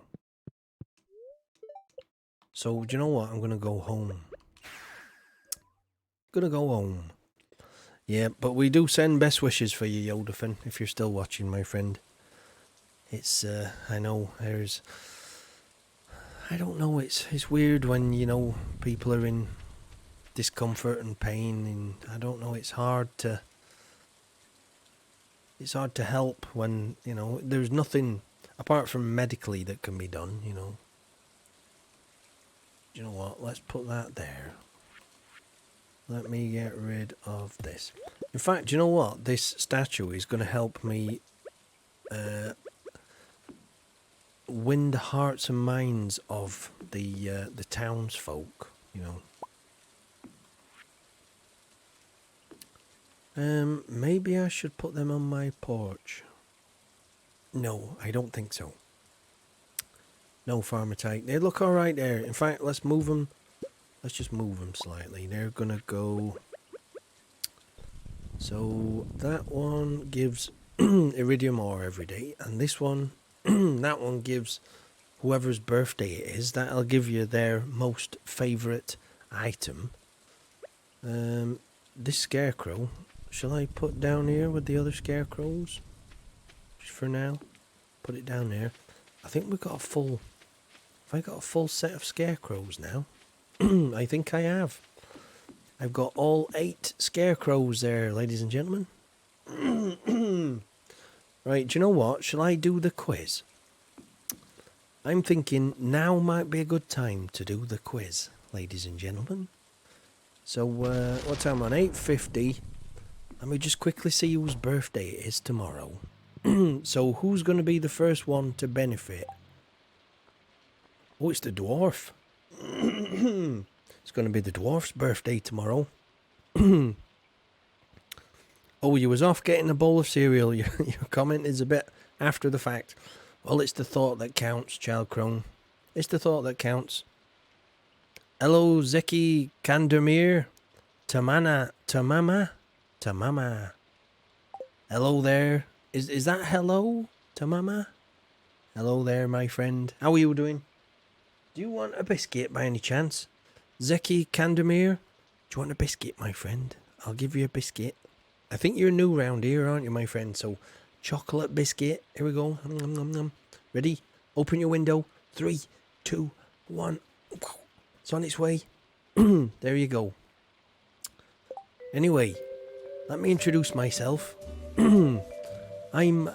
So, do you know what? I'm going to go home. Yeah, but we do send best wishes for you, Yodathan, if you're still watching, my friend. It's, I know, I don't know, it's weird when, people are in discomfort and pain, and I don't know, it's hard to help when, there's nothing apart from medically that can be done, Do you know what? Let's put that there. Let me get rid of this. In fact, do you know what? This statue is going to help me win the hearts and minds of the townsfolk, you know. Maybe I should put them on my porch. No, I don't think so. No, Farmer Tyke. They look all right there. In fact, let's move them. Let's just move them slightly. They're gonna go. So that one gives iridium ore every day, and this one, that one gives whoever's birthday it is. That'll give you their most favourite item. This scarecrow, shall I put down here with the other scarecrows? Just for now, put it down there. I think we've got a full. Have I got a full set of scarecrows now? I think I have. I've got all 8 scarecrows there, ladies and gentlemen. Right, do you know what? Shall I do the quiz? I'm thinking now might be a good time to do the quiz, ladies and gentlemen. So, what time on? 8:50. Let me just quickly see whose birthday it is tomorrow. So, who's going to be the first one to benefit? Oh, it's the dwarf. It's going to be the dwarf's birthday tomorrow. Oh, you was off getting a bowl of cereal. Your comment is a bit after the fact. Well, it's the thought that counts, Child Crone. It's the thought that counts. Hello, Zeki Kandermir. Tamama. Hello there. Is that hello, Tamama? Hello there, my friend. How are you doing? Do you want a biscuit by any chance? Zeki Kandermir? Do you want a biscuit, my friend? I'll give you a biscuit. I think you're new round here, aren't you, my friend? So, chocolate biscuit. Here we go. Nom, nom, nom. Ready? Open your window. 3, 2, 1. It's on its way. There you go. Anyway, let me introduce myself. I'm,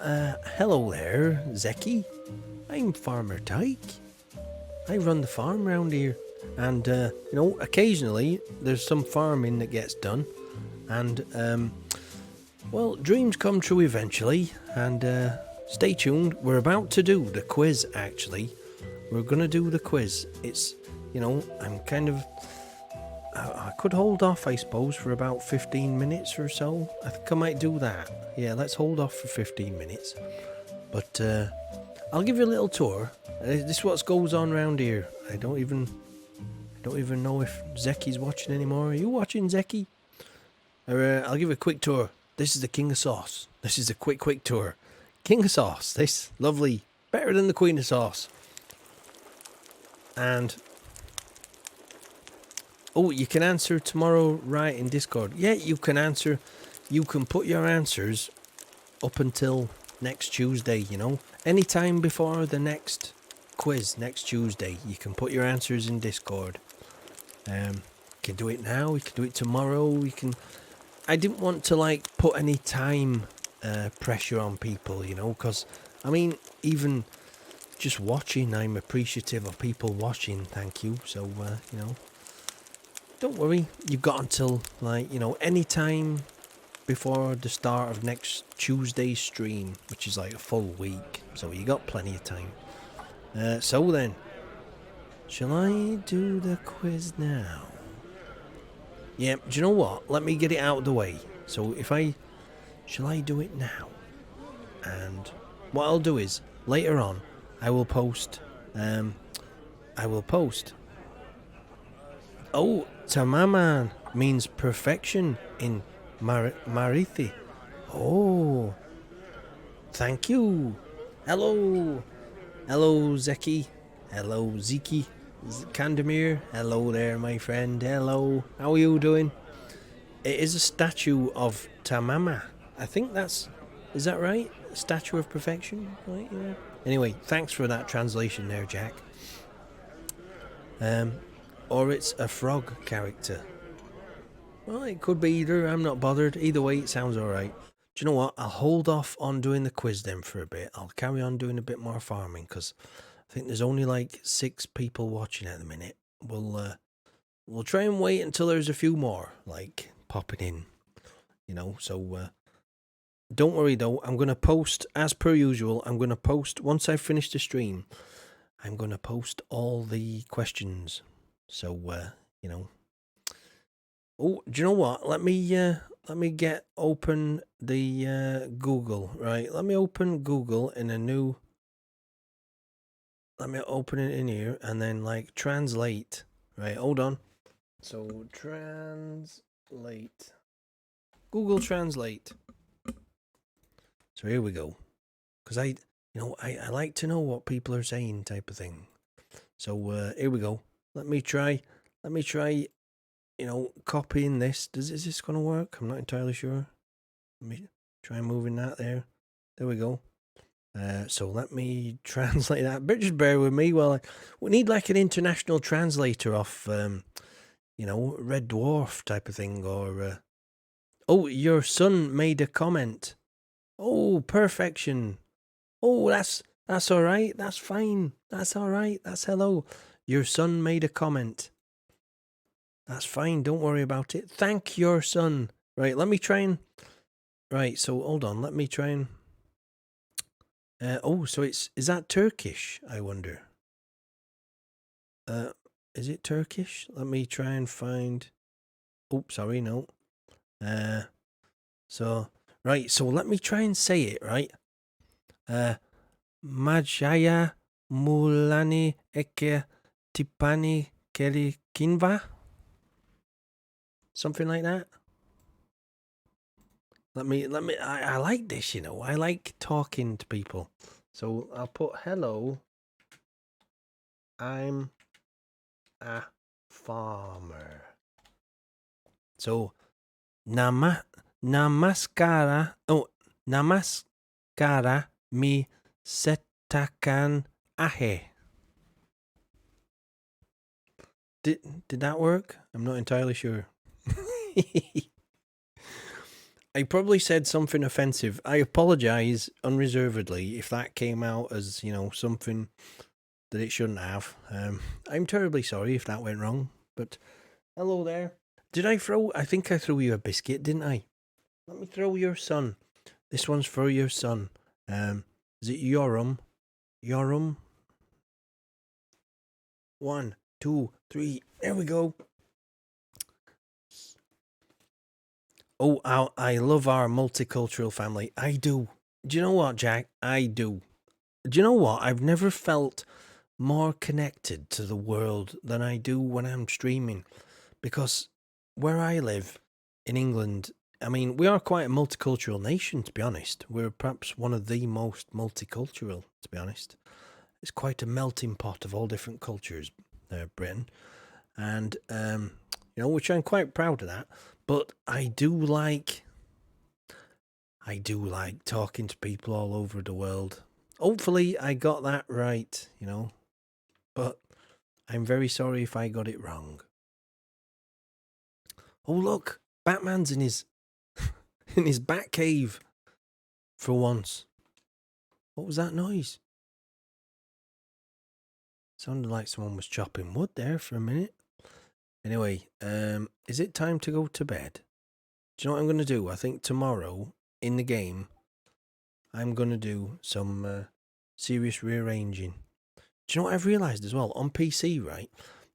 hello there, Zeki. I'm Farmer Tyke. I run the farm round here. And, you know, occasionally there's some farming that gets done. And, well, dreams come true eventually. And, stay tuned. We're about to do the quiz, actually. We're going to do the quiz. It's, you know, I'm kind of... I could hold off, I suppose, for about 15 minutes or so. I think I might do that. Yeah, let's hold off for 15 minutes. But, I'll give you a little tour. This is what goes on around here. I don't even know if Zeki's watching anymore. Are you watching, Zeki? I'll give you a quick tour. This is the King of Sauce. This is a quick tour. King of Sauce. This lovely, better than the Queen of Sauce. And oh, you can answer tomorrow right in Discord. Yeah, you can answer. You can put your answers up until next Tuesday. You know, anytime before the next quiz next Tuesday, you can put your answers in Discord. You can do it now. You can do it tomorrow. You can. I didn't want to like put any time pressure on people, you know, because I mean, even just watching, I'm appreciative of people watching. Thank you. So you know, don't worry. You've got until like, you know, any time before the start of next Tuesday's stream, which is like a full week. So you got plenty of time. So then, shall I do the quiz now? Yeah, do you know what? Let me get it out of the way. So shall I do it now? And what I'll do is, later on, I will post, oh, Tamaman means perfection in Marithi. Oh, thank you. Hello, Zeki. Hello, Zeki. Kandemir. Hello there, my friend. Hello. How are you doing? It is a statue of Tamama. I think is that right? Statue of perfection? Right, yeah. Anyway, thanks for that translation there, Jack. Or it's a frog character. Well, it could be either. I'm not bothered. Either way, it sounds alright. Do you know what? I'll hold off on doing the quiz then for a bit. I'll carry on doing a bit more farming because I think there's only like 6 people watching at the minute. We'll try and wait until there's a few more like popping in, you know. So don't worry though. I'm gonna post as per usual. I'm gonna post once I finish the stream. I'm gonna post all the questions. So you know. Oh, do you know what? Let me get open the Google. Right. Let me open Google in a new. Let me open it in here and then like translate. Right. Hold on. So translate. Google Translate. So here we go. Because I like to know what people are saying type of thing. So here we go. Let me try, copying this. Is this going to work? I'm not entirely sure. Let me try moving that there. There we go. So let me translate that. But just bear with me while we need like an international translator off, Red Dwarf type of thing. Or, oh, your son made a comment. Oh, perfection. Oh, that's all right. That's fine. That's all right. That's hello. Your son made a comment. That's fine. Don't worry about it. Thank your son. Right, let me try and... Right, so hold on. Let me try and... so is that Turkish, I wonder? Is it Turkish? Let me try and find... Oh, sorry, no. So let me try and say it, right? Majaya Mulani Eke Tipani Keri Kinva? Something like that. I like this, I like talking to people. So I'll put hello. I'm a farmer. So namaskara. Oh, namaskara mi setakan ahe. Did that work? I'm not entirely sure. I probably said something offensive. I apologize unreservedly if that came out as, something that it shouldn't have. I'm terribly sorry if that went wrong, but hello there. I think I threw you a biscuit, didn't I? Let me throw your son. This one's for your son. Is it Yoram? Yoram? 1, 2, 3. There we go. Oh, I love our multicultural family. I do. Do you know what, Jack? I do. Do you know what? I've never felt more connected to the world than I do when I'm streaming. Because where I live in England, I mean, we are quite a multicultural nation, to be honest. We're perhaps one of the most multicultural, to be honest. It's quite a melting pot of all different cultures, Britain. And, which I'm quite proud of that. But I do like talking to people all over the world. Hopefully I got that right, but I'm very sorry if I got it wrong. Oh look, Batman's in his in his bat cave for once. What was that noise? Sounded like someone was chopping wood there for a minute. Anyway, is it time to go to bed? Do you know what I'm going to do? I think tomorrow in the game, I'm going to do some serious rearranging. Do you know what I've realised as well? On PC, right?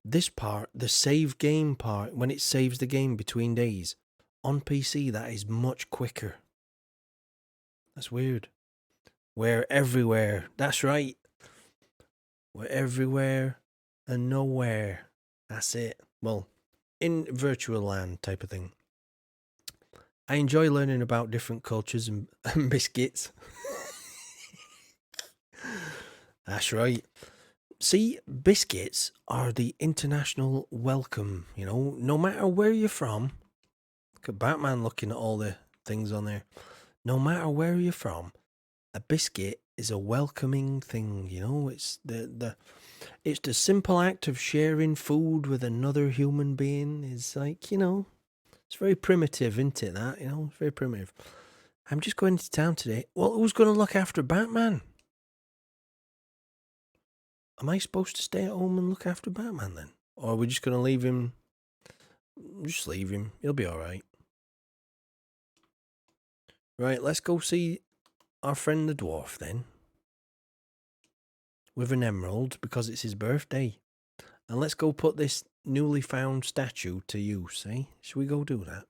This part, the save game part, when it saves the game between days, on PC, that is much quicker. That's weird. We're everywhere. That's right. We're everywhere and nowhere. That's it. Well, in virtual land type of thing. I enjoy learning about different cultures and biscuits. That's right. See, biscuits are the international welcome, no matter where you're from. Look at Batman looking at all the things on there. No matter where you're from, a biscuit is a welcoming thing, it's it's the simple act of sharing food with another human being. Is like, it's very primitive, isn't it, that? It's very primitive. I'm just going to town today. Well, who's going to look after Batman? Am I supposed to stay at home and look after Batman then? Or are we just going to leave him? Just leave him. He'll be all right. Right, let's go see our friend the dwarf then. With an emerald, because it's his birthday. And let's go put this newly found statue to use, eh? Should we go do that?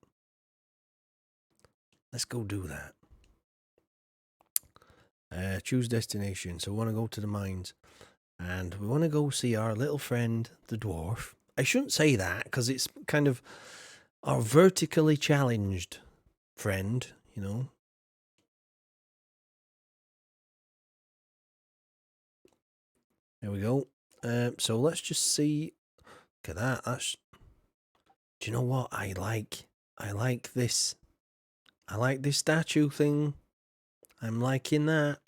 Let's go do that. Choose destination. So we want to go to the mines. And we want to go see our little friend, the dwarf. I shouldn't say that, because it's kind of our vertically challenged friend, you know. There we go. So let's just see. Look at that. That's. Do you know what I like? I like this. I like this statue thing. I'm liking that.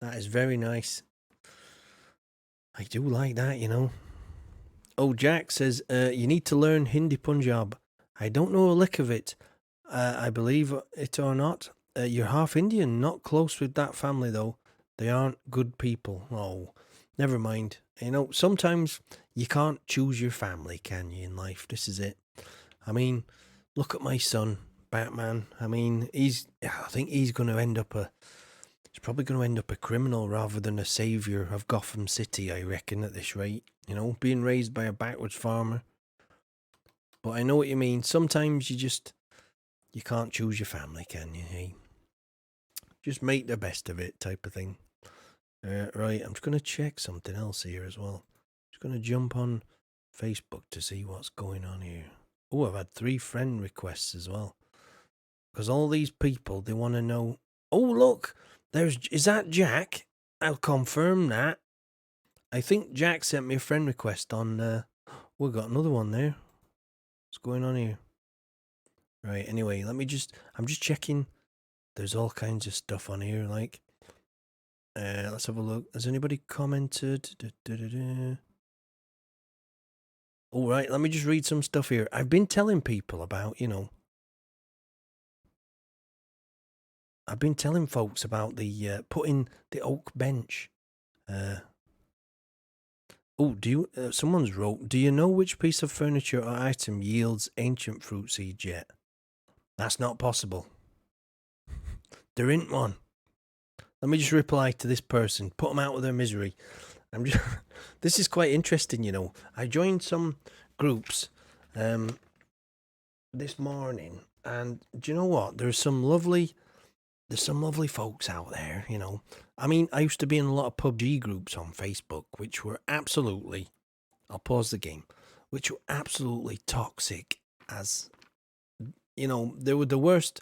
That is very nice. I do like that, you know. Oh, Jack says, you need to learn Hindi Punjab. I don't know a lick of it. I believe it or not. You're half Indian, not close with that family though. They aren't good people. Oh, never mind. You know, sometimes you can't choose your family, can you, in life? This is it. I mean, look at my son, Batman. I mean, I think he's going to end up he's probably going to end up a criminal rather than a savior of Gotham City, I reckon, at this rate. You know, being raised by a backwards farmer. But I know what you mean. Sometimes you can't choose your family, can you? Hey? Just make the best of it, type of thing. Right, I'm just going to check something else here as well. Just going to jump on Facebook to see what's going on here. Oh, I've had 3 friend requests as well. Because all these people, they want to know. Oh, look, is that Jack? I'll confirm that. I think Jack sent me a friend request on. We've got another one there. What's going on here? Right, anyway, I'm just checking. There's all kinds of stuff on here, like. Let's have a look. Has anybody commented? All right, let me just read some stuff here. I've been telling people about, you know. I've been telling folks about the putting the oak bench. Someone's wrote, do you know which piece of furniture or item yields ancient fruit seeds yet? That's not possible. There ain't one. Let me just reply to this person. Put them out of their misery. This is quite interesting, you know. I joined some groups this morning, and do you know what? There's some lovely folks out there, you know. I mean, I used to be in a lot of PUBG groups on Facebook, which were absolutely, I'll pause the game, which were absolutely toxic as, you know, they were the worst.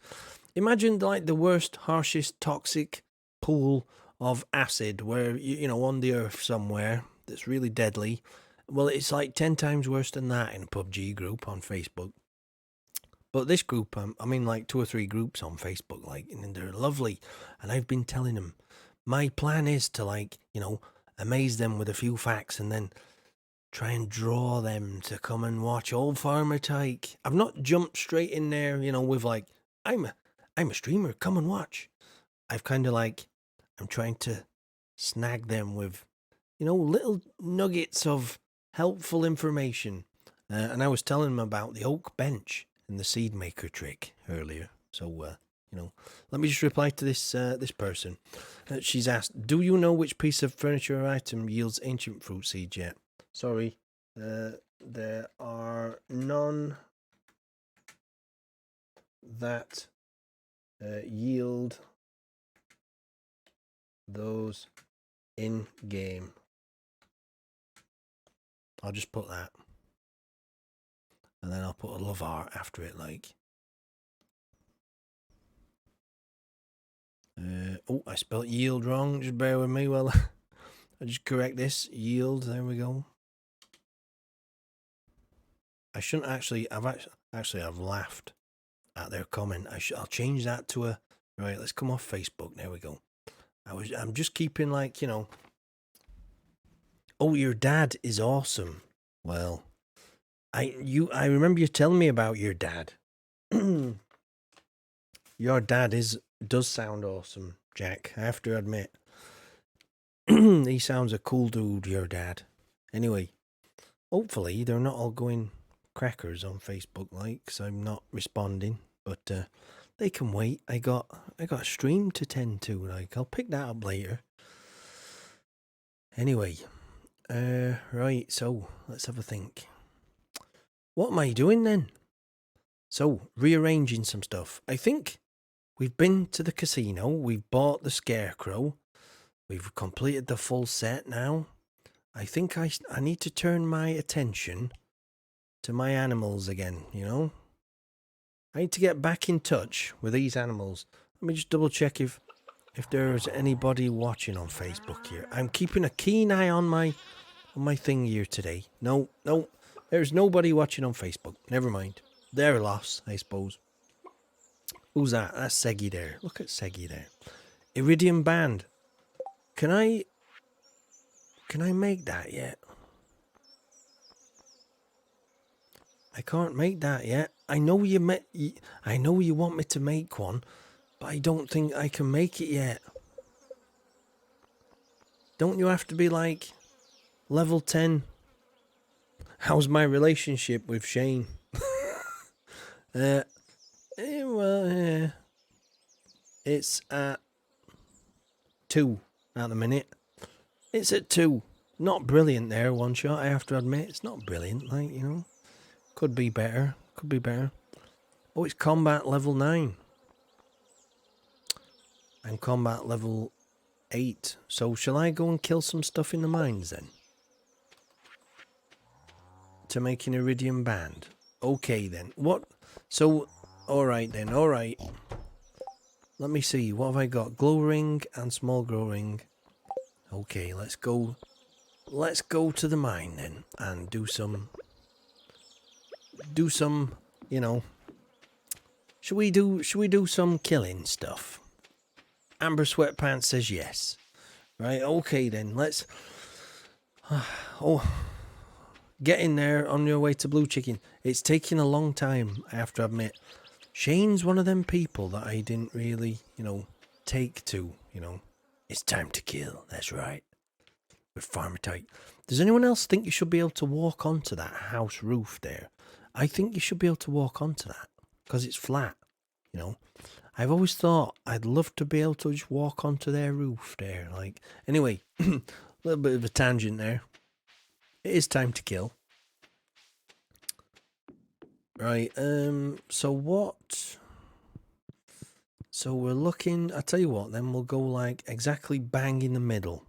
Imagine like the worst, harshest, toxic pool of acid where, you know, on the earth somewhere that's really deadly. Well, it's like 10 times worse than that in a PUBG group on Facebook. But this group, I'm in like 2 or 3 groups on Facebook, like, and they're lovely. And I've been telling them, my plan is to, like, you know, amaze them with a few facts and then try and draw them to come and watch Old Farmer Tyke. I've not jumped straight in there, you know, with like, I'm a streamer, come and watch. I've kind of like, I'm trying to snag them with, you know, little nuggets of helpful information. And I was telling them about the oak bench and the seed maker trick earlier. So, you know, let me just reply to this person. She's asked, do you know which piece of furniture or item yields ancient fruit seeds yet? Sorry, there are none that yield those in game. I'll just put that. And then I'll put a love art after it, like. I spelled yield wrong. Just bear with me while I just correct this. Yield, there we go. I shouldn't actually, I've laughed at their comment. I'll change that to a, right, let's come off Facebook. There we go. I'm just keeping like, you know. Oh, your dad is awesome. Well, I remember you telling me about your dad. Your dad does sound awesome, Jack. I have to admit. He sounds a cool dude, your dad. Anyway, hopefully they're not all going crackers on Facebook, like, 'cause I'm not responding. But they can wait. I got a stream to tend to. Like, I'll pick that up later. Anyway, right. So let's have a think. What am I doing then? So rearranging some stuff. I think we've been to the casino. We've bought the scarecrow. We've completed the full set now. I think I need to turn my attention to my animals again, you know? I need to get back in touch with these animals. Let me just double check if there's anybody watching on Facebook here. I'm keeping a keen eye on my thing here today. No, there's nobody watching on Facebook. Never mind. They're lost, I suppose. Who's that? That's Seggy there. Look at Seggy there. Iridium Band. Can I make that yet? I can't make that yet. I know you want me to make one, but I don't think I can make it yet. Don't you have to be like level 10? How's my relationship with Shane? It's at 2 at the minute. It's at 2. Not brilliant there, one shot, I have to admit. It's not brilliant, like, you know. Could be better. Oh, it's combat level 9. And combat level 8. So shall I go and kill some stuff in the mines then? To make an iridium band. Okay then. What? So, alright then, alright. Let me see, what have I got? Glow ring and small glow ring. Okay, let's go to the mine then and do some, you know. Should we do some killing stuff? Amber Sweatpants says yes. Right, okay then, let's get in there on your way to Blue Chicken. It's taking a long time, I have to admit. Shane's one of them people that I didn't really, you know, take to, you know. It's time to kill, that's right. With Farmer Tight. Does anyone else think you should be able to walk onto that house roof there? I think you should be able to walk onto that, because it's flat, you know. I've always thought I'd love to be able to just walk onto their roof there, like. Anyway, a little bit of a tangent there. It is time to kill. Right, so what? So we're looking, I'll tell you what, then we'll go like exactly bang in the middle.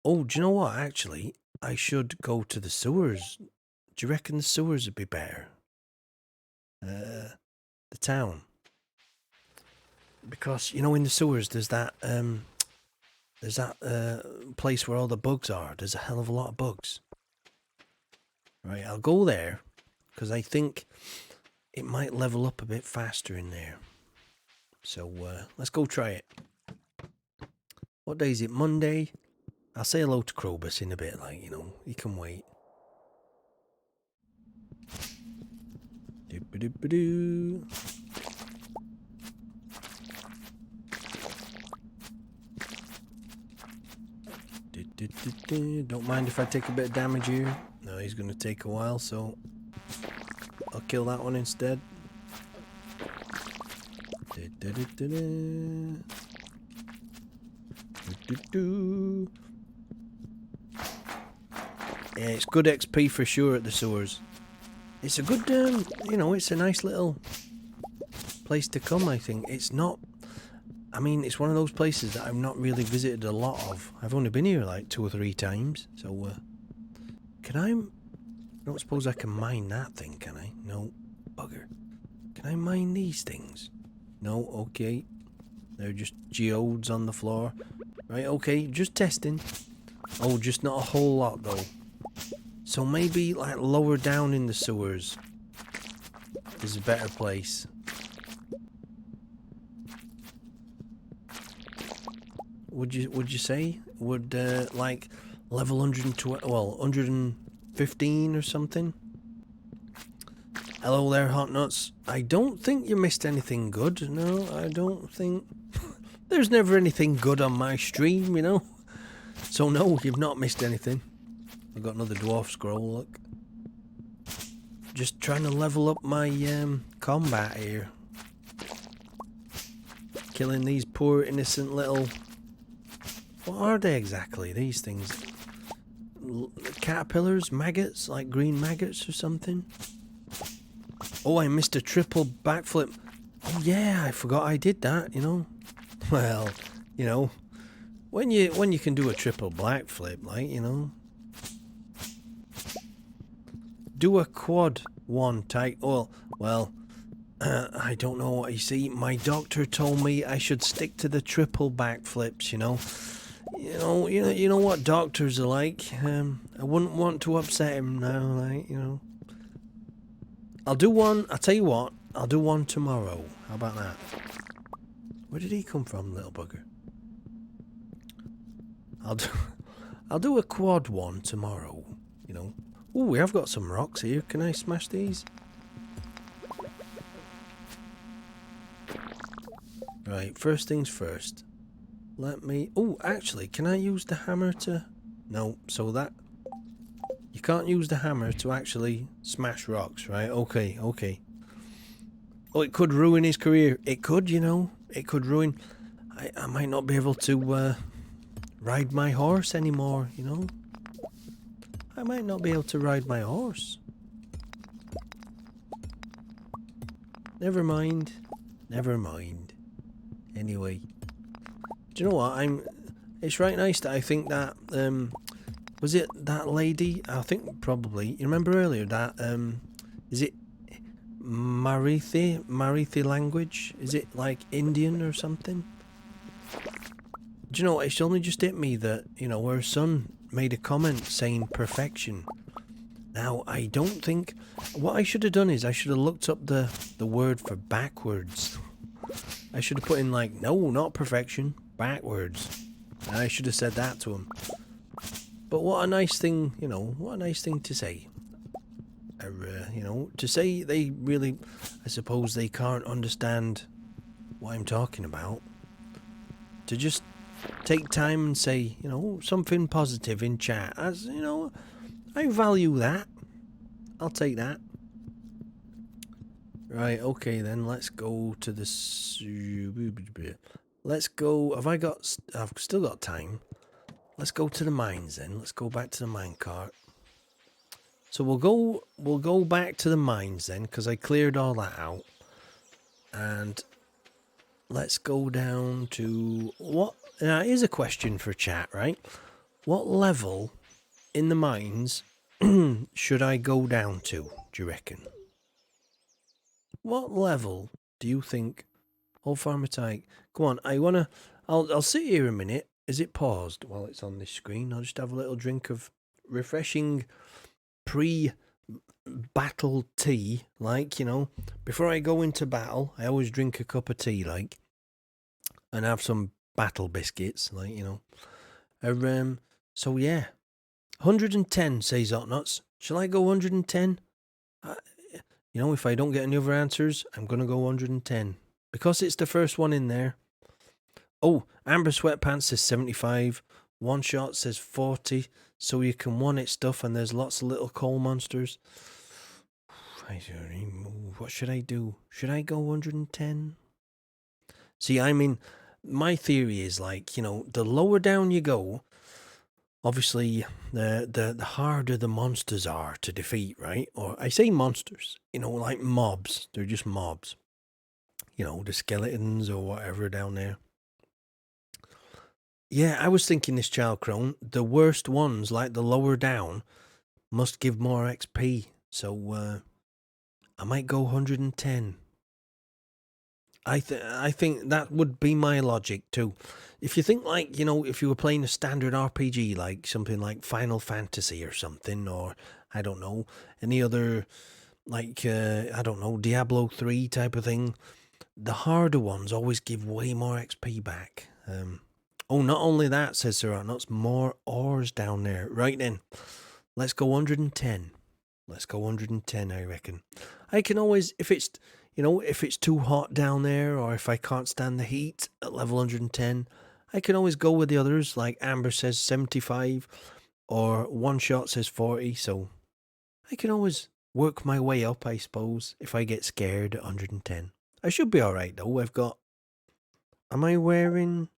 Oh, do you know what, actually? I should go to the sewers. Do you reckon the sewers would be better? The town. Because, you know, in the sewers there's that place where all the bugs are. There's a hell of a lot of bugs. Right, I'll go there. Because I think it might level up a bit faster in there. So, let's go try it. What day is it? Monday? I'll say hello to Krobus in a bit, like, you know, he can wait. Doop-a-doop-a-doo. Don't mind if I take a bit of damage here. No, he's going to take a while, so I'll kill that one instead. Yeah, it's good XP for sure at the sewers. It's a good, you know, it's a nice little place to come, I think. It's not, I mean, it's one of those places that I've not really visited a lot of. I've only been here like 2 or 3 times, so, I don't suppose I can mine that thing, can I? No, bugger. Can I mine these things? No, okay. They're just geodes on the floor. Right, okay, just testing. Oh, just not a whole lot, though. So maybe, like, lower down in the sewers is a better place. Would you say? Would, like, level 120, well, 115 or something? Hello there, Hot Nuts. I don't think you missed anything good. No, I don't think. There's never anything good on my stream, you know. So no, you've not missed anything. I've got another dwarf scroll, look. Just trying to level up my combat here. killing these poor innocent little... What are they exactly, these things? Caterpillars? Maggots? Like green maggots or something? Oh, I missed a triple backflip. Oh yeah, I forgot I did that, you know. Well, you know, when you can do a triple backflip, like, you know. Do a quad one type. Well, I don't know what you see. My doctor told me I should stick to the triple backflips, you know. You know what doctors are like. I wouldn't want to upset him now, like, you know. I'll do one. I'll tell you what. I'll do one tomorrow. How about that? Where did he come from, little bugger? I'll do a quad one tomorrow. You know. Oh, we have got some rocks here. Can I smash these? Right. First things first. Let me... Oh, actually, can I use the hammer to... No, so that... You can't use the hammer to actually smash rocks, right? Okay, okay. Oh, it could ruin his career. It could, you know. It could ruin... I might not be able to ride my horse anymore, you know. I might not be able to ride my horse. Never mind. Never mind. Anyway. Do you know what? It's right nice that I think that... was it that lady? I think probably. You remember earlier that... is it Marathi language? Is it like Indian or something? Do you know what? It's only just hit me that, you know, her son made a comment saying perfection. Now, I don't think... What I should have done is I should have looked up the word for backwards. I should have put in like, no, not perfection, backwards. I should have said that to him. But what a nice thing, you know, what a nice thing to say. You know, to say they really, I suppose they can't understand what I'm talking about. To just take time and say, you know, something positive in chat. As, you know, I value that. I'll take that. Right, okay then, let's go to this... Let's go... I've still got time. Let's go to the mines then. Let's go back to the minecart. So we'll go back to the mines then, because I cleared all that out. And let's go down to what? Now here's a question for chat, right? What level in the mines should I go down to, do you reckon? What level do you think? Old Farmer Tyke. Come on, I'll sit here a minute. Is it paused while it's on this screen? I'll just have a little drink of refreshing pre-battle tea, like, you know. Before I go into battle, I always drink a cup of tea, like, and have some battle biscuits, like, you know. So yeah, 110 says Otnuts. Shall I go 110? You know, if I don't get any other answers, I'm gonna go 110 because it's the first one in there. Oh, Amber Sweatpants says 75. One Shot says 40. So you can one-hit stuff and there's lots of little coal monsters. What should I do? Should I go 110? See, I mean, my theory is like, you know, the lower down you go, obviously the harder the monsters are to defeat, right? Or I say monsters, you know, like mobs. They're just mobs. You know, the skeletons or whatever down there. Yeah, I was thinking this Child Crone, the worst ones, like the lower down, must give more XP. So, I might go 110. I think that would be my logic too. If you think like, you know, if you were playing a standard RPG, like something like Final Fantasy or something, or, I don't know, any other, like, I don't know, Diablo 3 type of thing, the harder ones always give way more XP back. Oh, not only that, says Sir Arnott's, more ores down there. Right then, let's go 110. Let's go 110, I reckon. I can always, if it's, you know, if it's too hot down there, or if I can't stand the heat at level 110, I can always go with the others, like Amber says 75, or One Shot says 40, so I can always work my way up, I suppose, if I get scared at 110. I should be alright, though. Am I wearing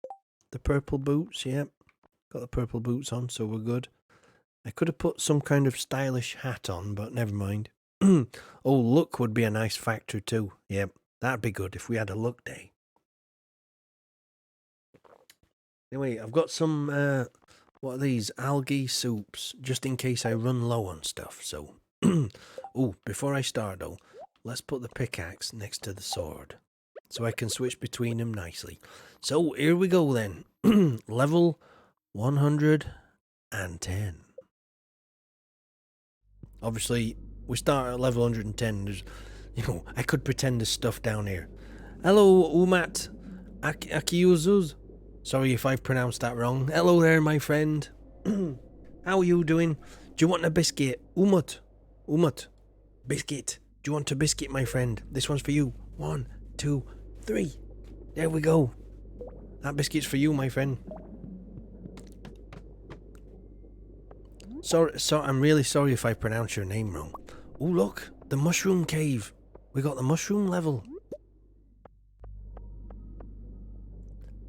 the purple boots? Yep. Got the purple boots on, so we're good. I could have put some kind of stylish hat on, but never mind. Oh, luck would be a nice factor too. Yep, that'd be good if we had a luck day. Anyway, I've got some, what are these? Algae soups, just in case I run low on stuff, so... Oh, before I start though, let's put the pickaxe next to the sword, so I can switch between them nicely. So, here we go then. Level 110. Obviously, we start at level 110. There's, I could pretend there's stuff down here. Hello, Umat Akiuzuz. Sorry if I've pronounced that wrong. Hello there, my friend. How are you doing? Do you want a biscuit? Umut. Biscuit. Do you want a biscuit, my friend? This one's for you. 1, 2, 3. There we go. That biscuit's for you, my friend. Sorry, I'm really sorry if I pronounce your name wrong. Oh, look, the mushroom cave. We got the mushroom level.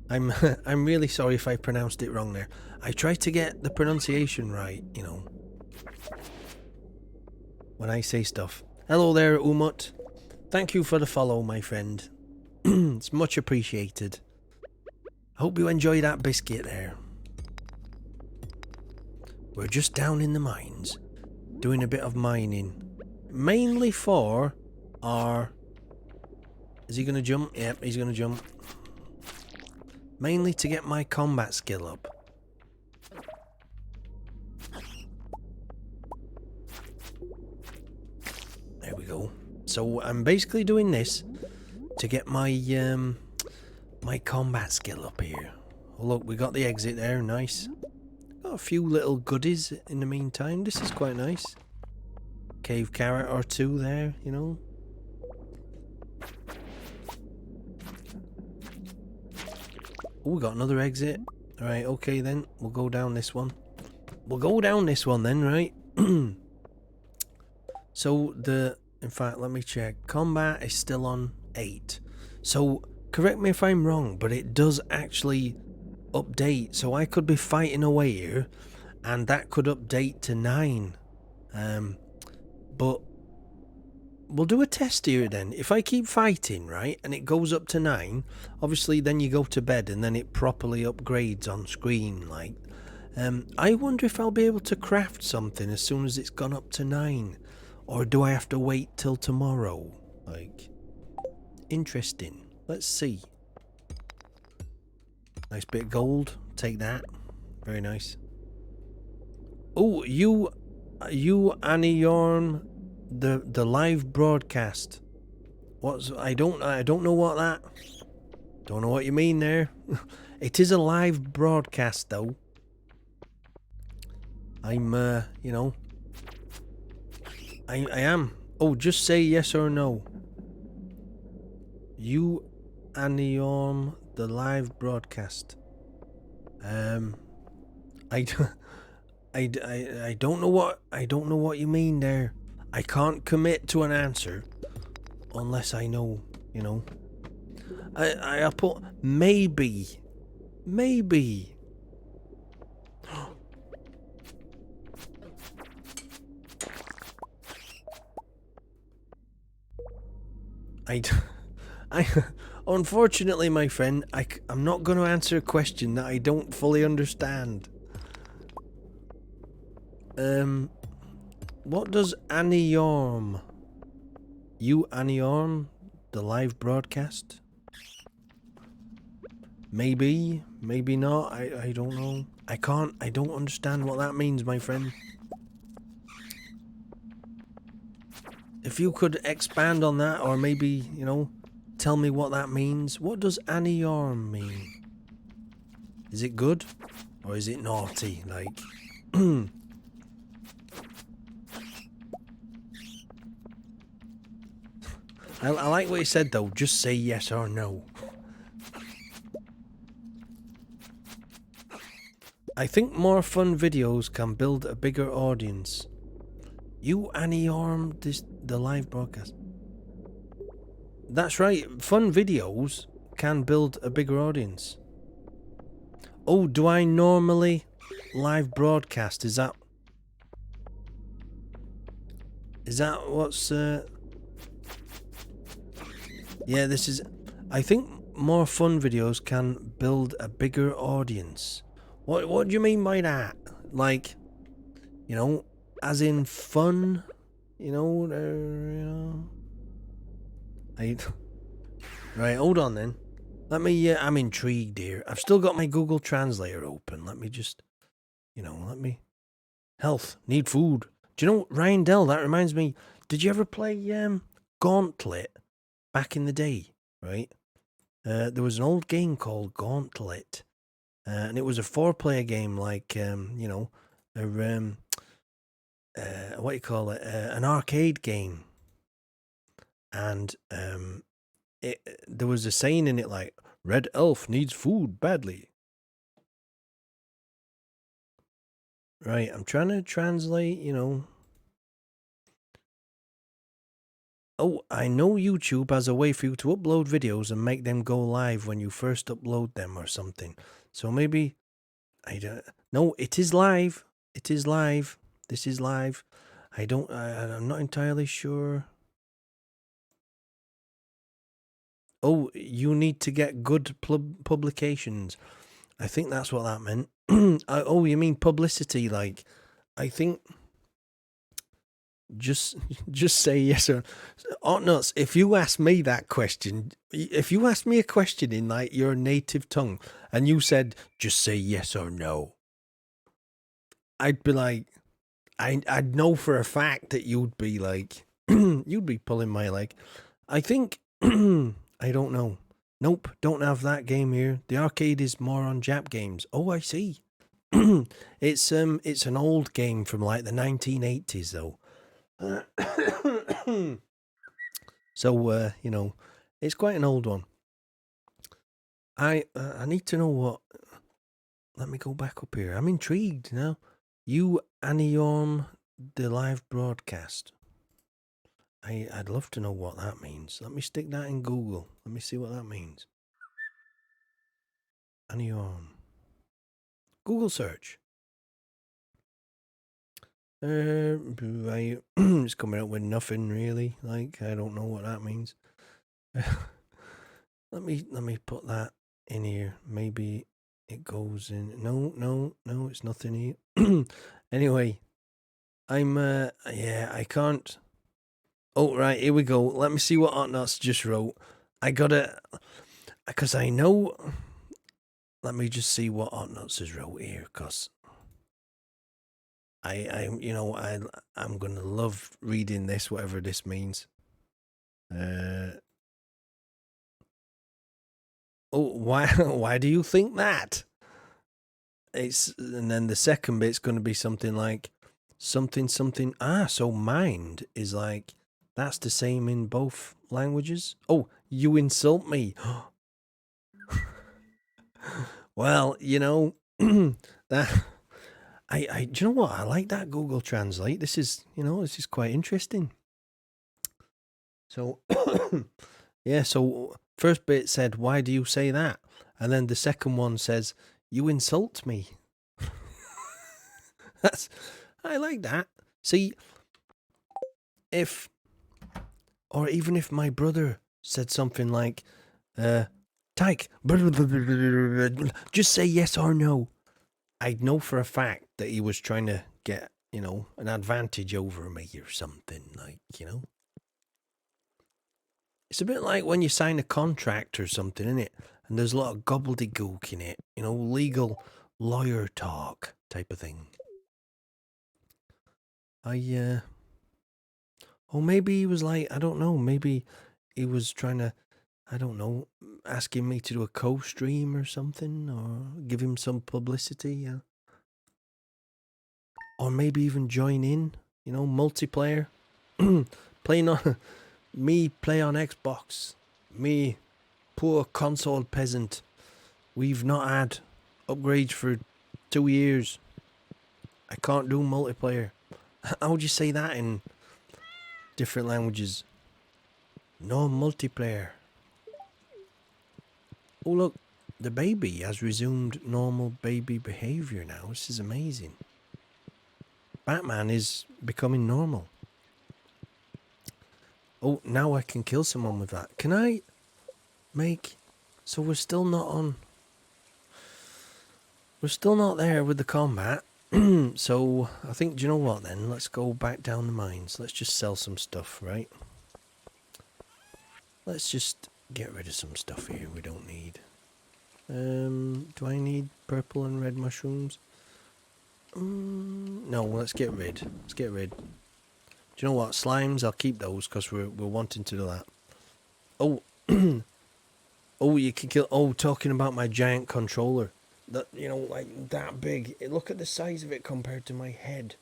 I'm really sorry if I pronounced it wrong there. I try to get the pronunciation right, when I say stuff. Hello there, Umut. Thank you for the follow, my friend. It's much appreciated. I hope you enjoy that biscuit there. We're just down in the mines, doing a bit of mining. Mainly for our... Is he going to jump? Yep, he's going to jump. Mainly to get my combat skill up. There we go. So I'm basically doing this to get my my combat skill up here. Oh, look, we got the exit there, nice. Got a few little goodies in the meantime. This is quite nice. Cave carrot or two there, Oh, we got another exit. Alright, okay then. We'll go down this one. We'll go down this one then, right? So in fact, let me check. Combat is still on 8. So, correct me if I'm wrong, but it does actually update. So I could be fighting away here, and that could update to 9. But we'll do a test here then. If I keep fighting, right, and it goes up to 9, obviously then you go to bed and then it properly upgrades on screen, like. I wonder if I'll be able to craft something as soon as it's gone up to 9. Or do I have to wait till tomorrow? Like, interesting. Let's see. Nice bit of gold. Take that. Very nice. Oh, you Aniorm, the live broadcast. I don't know what that. Don't know what you mean there. It is a live broadcast though. I'm I am. Oh, just say yes or no. You Aniorm, the live broadcast. I don't know what you mean there. I can't commit to an answer unless I know, I'll put maybe. I unfortunately, my friend, I'm not going to answer a question that I don't fully understand. What does Aniorm? You Aniorm, the live broadcast? Maybe, maybe not. I don't know. I don't understand what that means, my friend. If you could expand on that, or maybe, tell me what that means. What does Aniorm mean? Is it good? Or is it naughty? Like, I like what he said though. Just say yes or no. I think more fun videos can build a bigger audience. You Aniorm, the live broadcast. That's right. Fun videos can build a bigger audience. Oh, do I normally live broadcast? Is that what's yeah, this is, I think more fun videos can build a bigger audience. What do you mean by that? Like, you know, as in fun, you know, right, hold on then. Let me, I'm intrigued here. I've still got my Google Translator open. Let me just, health, need food. Do you know, Ryan Dell, that reminds me, did you ever play Gauntlet back in the day, right? There was an old game called Gauntlet, and it was a 4-player game, like, what do you call it? An arcade game. And there was a saying in it like, Red Elf needs food badly. Right, I'm trying to translate, Oh, I know YouTube has a way for you to upload videos and make them go live when you first upload them or something. So maybe, no, it is live. It is live. This is live. I'm not entirely sure. Oh, you need to get good publications. I think that's what that meant. Oh, you mean publicity? Like, I think just say yes or nuts. If you ask me that question, if you ask me a question in like your native tongue and you said just say yes or no, I'd be like, I'd know for a fact that you'd be like, you'd be pulling my leg. I think, I don't know. Nope, don't have that game here. The arcade is more on Jap games. Oh, I see. It's an old game from like the 1980s though. So it's quite an old one. I need to know what. Let me go back up here. I'm intrigued now. You Aniorm the live broadcast. I'd love to know what that means. Let me stick that in Google. Let me see what that means. Aniorm. Google search. It's coming up with nothing really. Like, I don't know what that means. let me put that in here. Maybe it goes in. No, it's nothing here. Anyway, I'm I can't. Oh, right, here we go. Let me see what Otnuts just wrote. I gotta, because I know. Let me just see what Otnuts has wrote here, because I'm gonna love reading this, whatever this means. Oh, why do you think that? And then the second bit's gonna be something like something. So mind is like, that's the same in both languages. Oh, you insult me. Well, that do you know what? I like that Google Translate. This is quite interesting. So yeah, so first bit said, why do you say that? And then the second one says, you insult me. I like that. See, even if my brother said something like, Tyke, just say yes or no, I'd know for a fact that he was trying to get, an advantage over me or something, like, It's a bit like when you sign a contract or something, isn't it? And there's a lot of gobbledygook in it, legal lawyer talk type of thing. Or maybe he was like, I don't know, maybe he was trying to, I don't know, asking me to do a co-stream or something, or give him some publicity, or maybe even join in, multiplayer, playing on, me play on Xbox, me poor console peasant, we've not had upgrades for 2 years, I can't do multiplayer. How would you say that in different languages? No multiplayer. Oh, look. The baby has resumed normal baby behavior now. This is amazing. Batman is becoming normal. Oh, now I can kill someone with that. Can I make... So we're still not on... We're still not there with the combat. So, I think, do you know what then? Let's go back down the mines. Let's just sell some stuff, right? Let's just get rid of some stuff here we don't need. Do I need purple and red mushrooms? No, let's get rid. Let's get rid. Do you know what? Slimes, I'll keep those because we're wanting to do that. Oh, oh, you can kill... Oh, talking about my giant controller. That, you know, like that big. Look at the size of it compared to my head.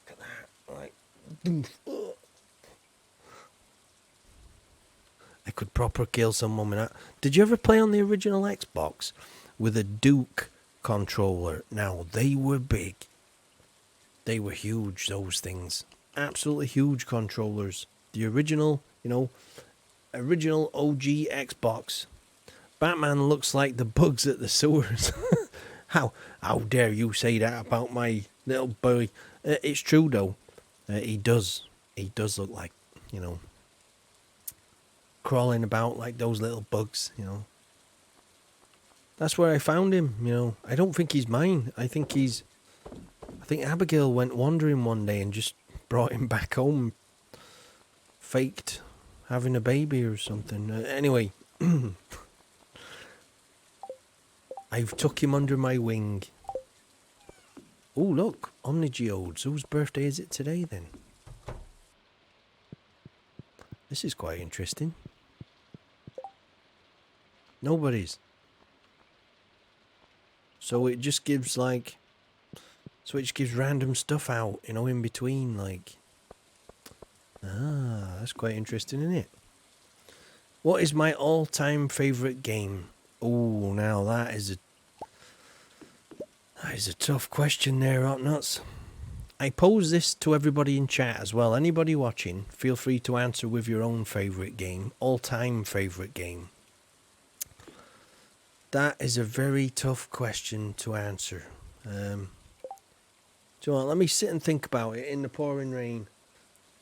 Look at that. Like, doof. I could proper kill someone with that. Did you ever play on the original Xbox with a Duke controller? Now, they were big. They were huge, those things. Absolutely huge controllers. The original, you know, original OG Xbox. Batman looks like the bugs at the sewers. How dare you say that about my little boy? It's true though. He does look like, you know, crawling about like those little bugs, you know. That's where I found him, you know. I don't think he's mine. I think Abigail went wandering one day and just brought him back home. Faked having a baby or something. Anyway. I've took him under my wing. Oh, look. Omnigeodes. Whose birthday is it today, then? This is quite interesting. Nobody's. So it just gives, like... So it just gives random stuff out, you know, in between, like... Ah, that's quite interesting, isn't it? What is my all-time favourite game? Oh, now that is a tough question there, Hotnuts. I pose this to everybody in chat as well. Anybody watching, feel free to answer with your own favourite game, all-time favourite game. That is a very tough question to answer. So let me sit and think about it in the pouring rain.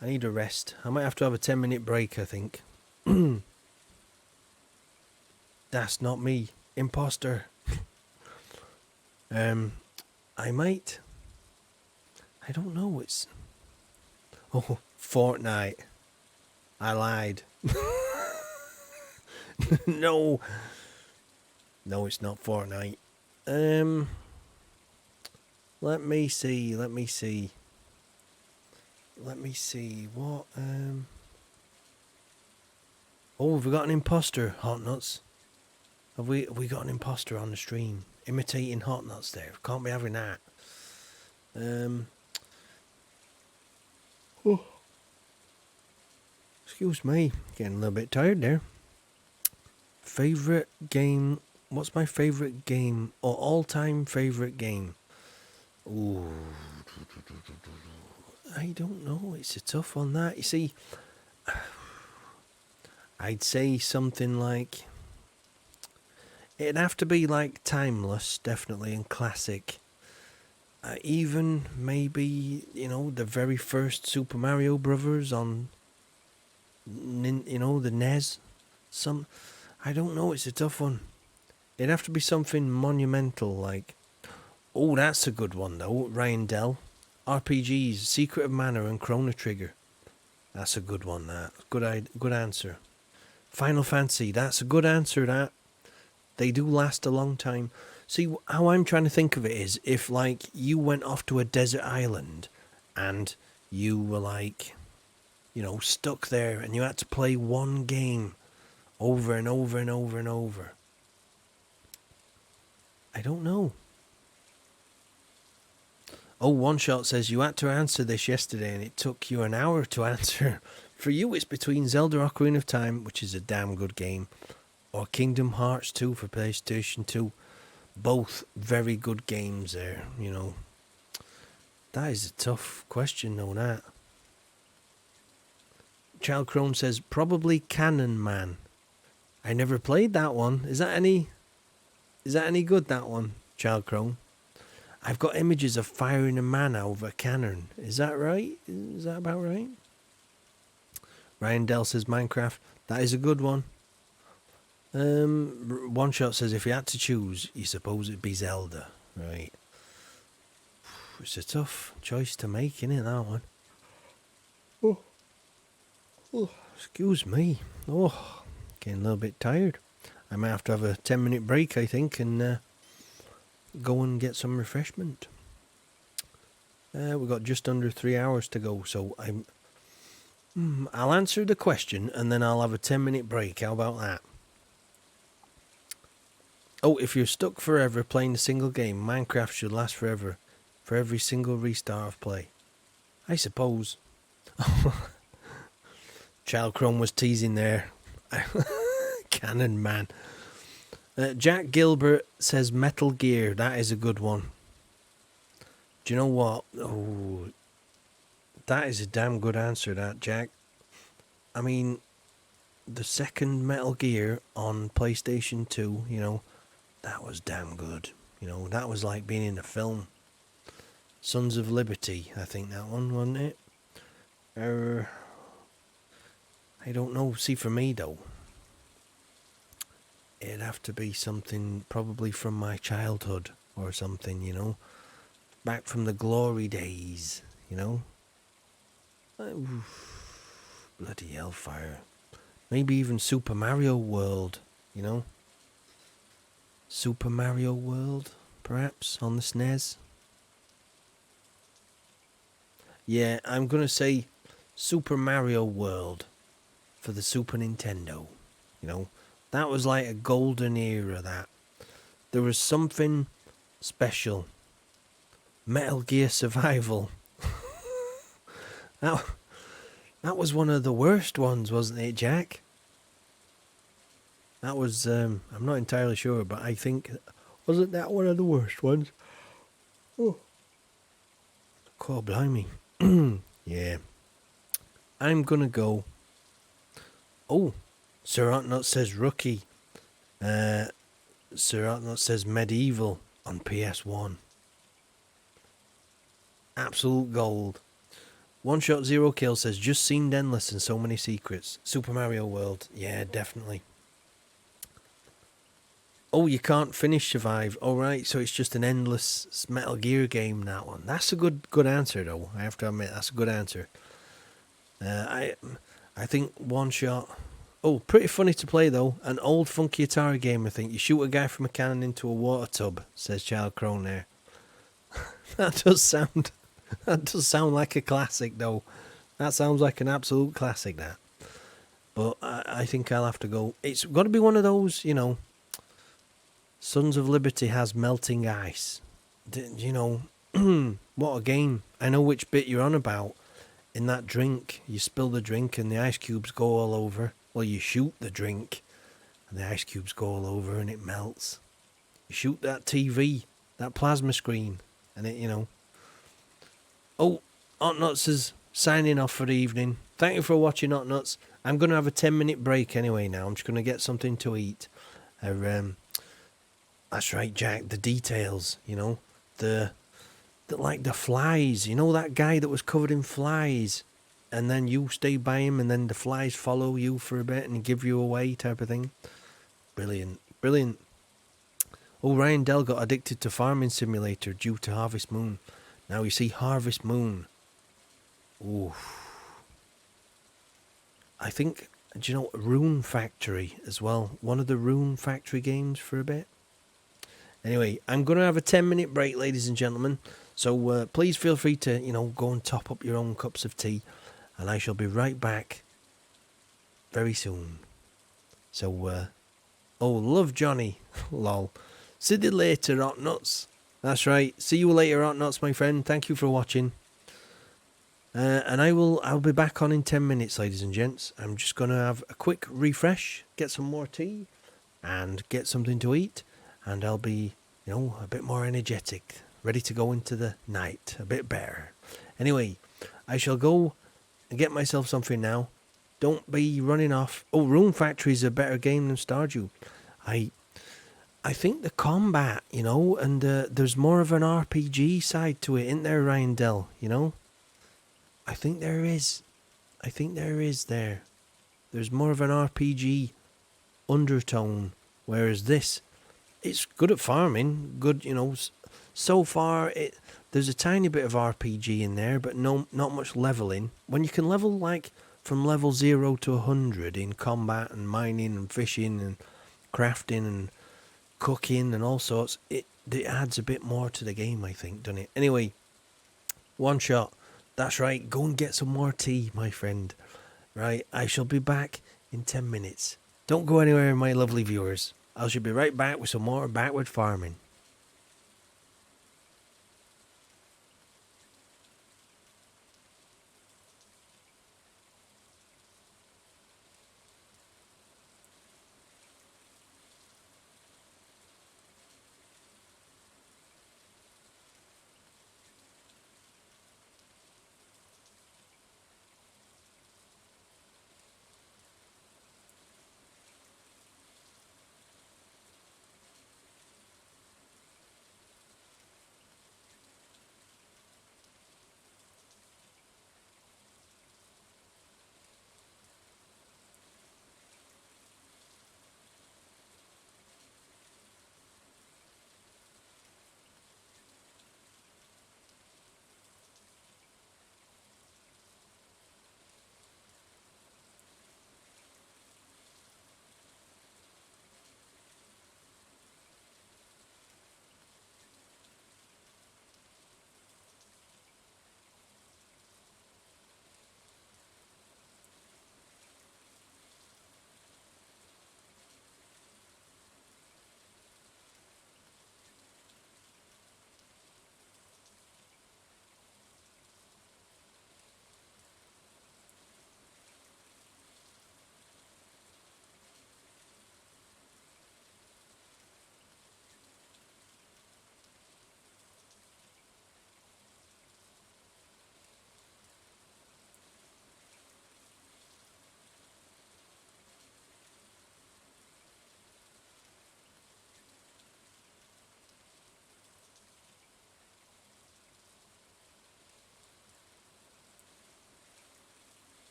I need a rest. I might have to have a 10-minute break, I think. That's not me. Imposter. I might. I don't know. It's... Oh, Fortnite. I lied. No. No, it's not Fortnite. Let me see. What, Oh, have we got an imposter, Hotnuts? Have we got an imposter on the stream? Imitating Hotnuts there. Can't be having that. Oh. Excuse me. Getting a little bit tired there. Favourite game. What's my favourite game? Or all-time favourite game? Ooh. I don't know. It's a tough one, that. You see, I'd say something like... It'd have to be like timeless, definitely, and classic. Even maybe, you know, the very first Super Mario Brothers on, you know, the NES. I don't know, it's a tough one. It'd have to be something monumental, like... Oh, that's a good one, though. Ryan Dell. RPGs, Secret of Mana and Chrono Trigger. That's a good one, that. Good answer. Final Fantasy, that's a good answer, that. They do last a long time. See, how I'm trying to think of it is, if, like, you went off to a desert island and you were, like, you know, stuck there and you had to play one game over and over and over and over. I don't know. Oh, One Shot says, you had to answer this yesterday and it took you an hour to answer. For you, it's between Zelda Ocarina of Time, which is a damn good game, or Kingdom Hearts 2 for PlayStation 2. Both very good games there, you know. That is a tough question, though, that. Child Crone says, probably Cannon Man. I never played that one. Is that any Is that any good, that one, Child Crone? I've got images of firing a man out of a cannon. Is that right? Is that about right? Ryan Dell says Minecraft. That is a good one. One Shot says if you had to choose, you suppose it'd be Zelda. Right. It's a tough choice to make, innit, that one? Oh, excuse me. Oh, getting a little bit tired. I might have to have a 10-minute break, I think, and go and get some refreshment. We've got just under 3 hours to go, so I'll answer the question and then I'll have a 10-minute break. How about that? Oh, if you're stuck forever playing a single game, Minecraft should last forever, for every single restart of play. I suppose. Child Chrome was teasing there. Cannon Man. Jack Gilbert says Metal Gear. That is a good one. Do you know what? Oh, that is a damn good answer, that, Jack. I mean, the second Metal Gear on PlayStation 2, you know, that was damn good. You know, that was like being in a film. Sons of Liberty, I think that one, wasn't it? I don't know. See, for me, though, it'd have to be something probably from my childhood or something, you know. Back from the glory days, you know. Bloody hellfire. Maybe even Super Mario World, you know. Super Mario World, perhaps, on the SNES. Yeah, I'm going to say Super Mario World for the Super Nintendo, you know. That was like a golden era, that. There was something special. Metal Gear Survival. That was one of the worst ones, wasn't it, Jack? That was, I'm not entirely sure, but I think, wasn't that one of the worst ones? Oh. God blimey. Yeah. I'm gonna go. Oh, Sir Otnut says Rookie. Sir Otnut says Medieval on PS1. Absolute gold. One Shot Zero Kill says just seemed endless and so many secrets. Super Mario World. Yeah, definitely. Oh, you can't finish Survive. Oh, right, so it's just an endless Metal Gear game, that one. That's a good answer, though. I have to admit, that's a good answer. I think One Shot... Oh, pretty funny to play, though. An old funky Atari game, I think. You shoot a guy from a cannon into a water tub, says Child Crone there. That does sound like a classic, though. That sounds like an absolute classic, that. But I think I'll have to go... It's got to be one of those, you know... Sons of Liberty has melting ice. You know, what a game. I know which bit you're on about. In that drink, you spill the drink and the ice cubes go all over. Well, you shoot the drink and the ice cubes go all over and it melts. You shoot that TV, that plasma screen, and it, you know. Oh, Otnuts is signing off for the evening. Thank you for watching, Otnuts. I'm going to have a 10-minute break anyway now. I'm just going to get something to eat. That's right, Jack. The details, you know, like the flies. You know that guy that was covered in flies, and then you stay by him, and then the flies follow you for a bit and give you away, type of thing. Brilliant, brilliant. Oh, Ryan Dell got addicted to Farming Simulator due to Harvest Moon. Now you see Harvest Moon. Ooh. I think, do you know, Rune Factory as well. One of the Rune Factory games for a bit. Anyway, I'm going to have a 10-minute break, ladies and gentlemen. So please feel free to, you know, go and top up your own cups of tea. And I shall be right back very soon. So, oh, love Johnny. Lol. See you later, Hot Nuts. That's right. See you later, Hot Nuts, my friend. Thank you for watching. And I'll be back on in 10 minutes, ladies and gents. I'm just going to have a quick refresh, get some more tea, and get something to eat. And I'll be, you know, a bit more energetic, ready to go into the night, a bit better. Anyway, I shall go and get myself something now. Don't be running off. Oh, Rune Factory is a better game than Stardew. I think the combat, and there's more of an RPG side to it, isn't there, Ryan Dell? I think there is. I think there is there. There's more of an RPG undertone, whereas this, it's good at farming. Good, so far there's a tiny bit of RPG in there, but not much leveling. When you can level like from level 0 to 100 in combat and mining and fishing and crafting and cooking and all sorts, it adds a bit more to the game, I think, doesn't it? Anyway, one shot. That's right. Go and get some more tea, my friend. Right, I shall be back in 10 minutes. Don't go anywhere, my lovely viewers. I shall be right back with some more backward farming.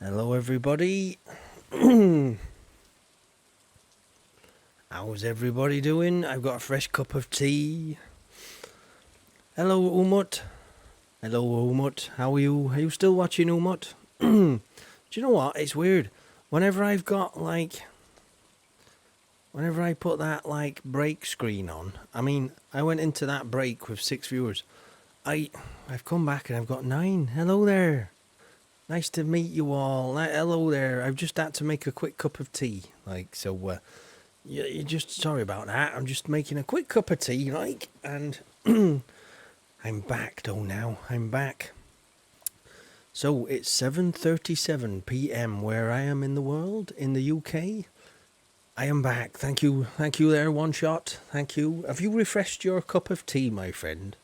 Hello, everybody. How's everybody doing? I've got a fresh cup of tea. Hello, Umut. Hello, Umut. How are you? Are you still watching, Umut? Do you know what? It's weird. Whenever I put that break screen on, I mean, I went into that break with 6 viewers. I've come back and I've got 9. Hello there. Nice to meet you all. Hello there. I've just had to make a quick cup of tea. You're just sorry about that. I'm just making a quick cup of tea, and I'm back though now. I'm back. So it's 7:37 p.m. where I am in the world, in the UK. I am back. Thank you there, One Shot. Thank you. Have you refreshed your cup of tea, my friend?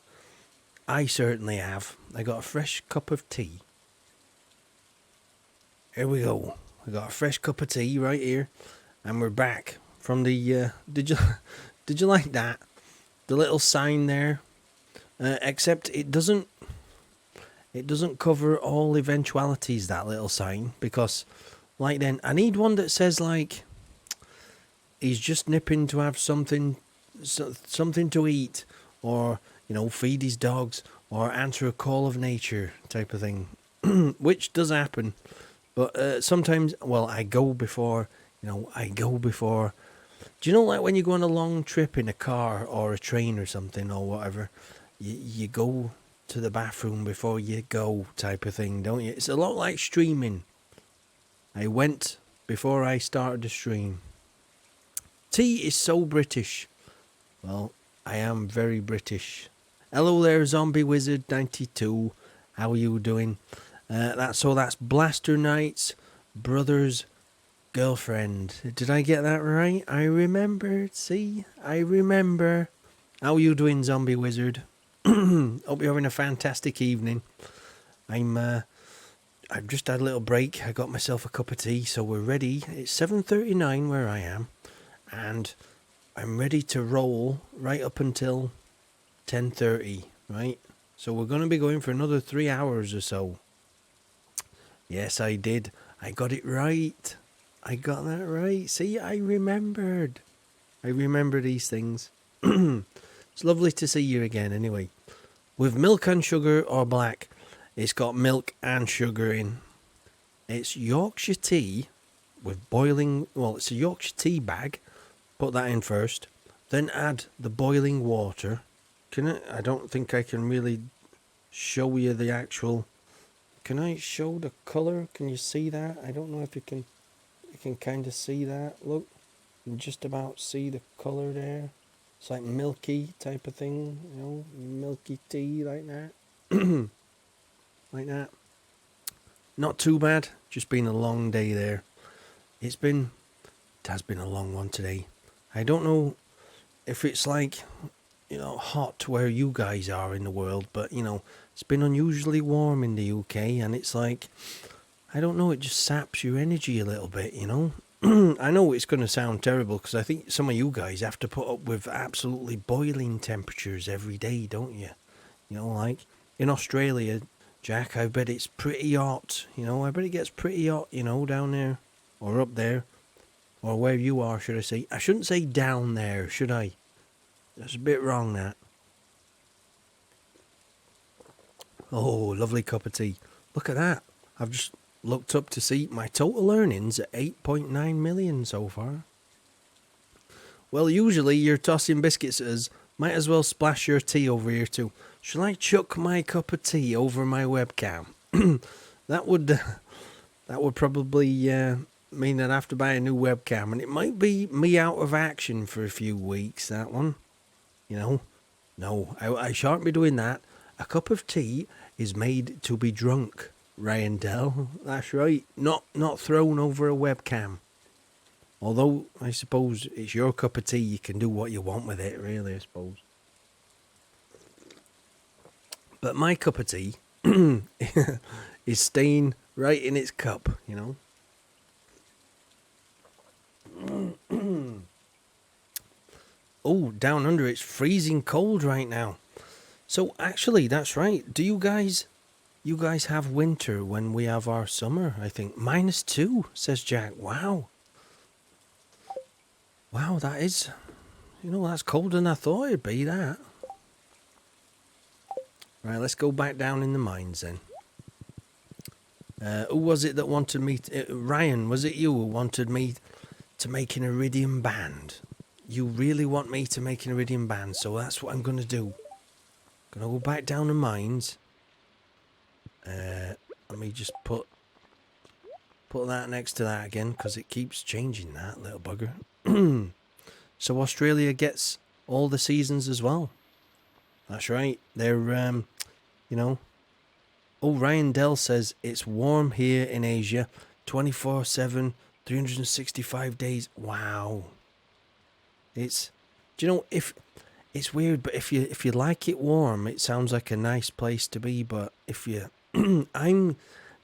I certainly have. I got a fresh cup of tea. Here we go. I got a fresh cup of tea right here, and we're back from the. Did you like that? The little sign there. Except it doesn't cover all eventualities. That little sign, because then I need one that says he's just nipping to have something to eat, or feed his dogs, or answer a call of nature type of thing, which does happen. But sometimes, I go before. Do you know, when you go on a long trip in a car or a train or something or whatever, you go to the bathroom before you go type of thing, don't you? It's a lot like streaming. I went before I started the stream. Tea is so British. Well, I am very British. Hello there, Zombie Wizard 92. How are you doing? That's Blaster Knight's brother's girlfriend. Did I get that right? I remembered. See, I remember. How are you doing, Zombie Wizard? Hope you're having a fantastic evening. I've just had a little break. I got myself a cup of tea, so we're ready. It's 7:39 where I am, and I'm ready to roll right up until 10:30. Right. So we're going to be going for another 3 hours or so. Yes, I did. I got it right. I got that right. See, I remembered. I remember these things. It's lovely to see you again anyway. With milk and sugar or black? It's got milk and sugar in. It's Yorkshire tea with boiling... Well, it's a Yorkshire tea bag. Put that in first. Then add the boiling water. I don't think I can really show you the actual... Can I show the colour? Can you see that? I don't know if you can kind of see that. Look, you can just about see the colour there. It's like milky type of thing, milky tea like that. Like that. Not too bad. Just been a long day there. It has been a long one today. I don't know if it's hot where you guys are in the world, but it's been unusually warm in the UK, and it's I don't know, it just saps your energy a little bit, I know it's going to sound terrible, because I think some of you guys have to put up with absolutely boiling temperatures every day, don't you? In Australia, Jack, I bet it's pretty hot, I bet it gets pretty hot, down there, or up there, or where you are, should I say. I shouldn't say down there, should I? That's a bit wrong, that. Oh, lovely cup of tea. Look at that. I've just looked up to see my total earnings at 8.9 million so far. Well, usually you're tossing biscuits at us. Might as well splash your tea over here too. Shall I chuck my cup of tea over my webcam? That would probably mean I'd have to buy a new webcam, and it might be me out of action for a few weeks, that one. No, I shan't be doing that. A cup of tea is made to be drunk, Ryan Dell. That's right. Not thrown over a webcam. Although, I suppose it's your cup of tea, you can do what you want with it, really, I suppose. But my cup of tea is staying right in its cup, Oh, down under, it's freezing cold right now. So, actually, that's right. Do you guys You guys have winter when we have our summer, I think. -2, says Jack. Wow. Wow, that is... that's colder than I thought it'd be, that. Right, let's go back down in the mines then. Who was it that wanted me... Ryan, was it you who wanted me to make an iridium band? You really want me to make an iridium band, so that's what I'm going to do. Going to go back down the mines. Let me just put that next to that again, because it keeps changing, that little bugger. So Australia gets all the seasons as well. That's right. They're, Oh, Ryan Dell says it's warm here in Asia, 24/7, 365 days. Wow. If it's weird, but if you like it warm, it sounds like a nice place to be. But if you, I'm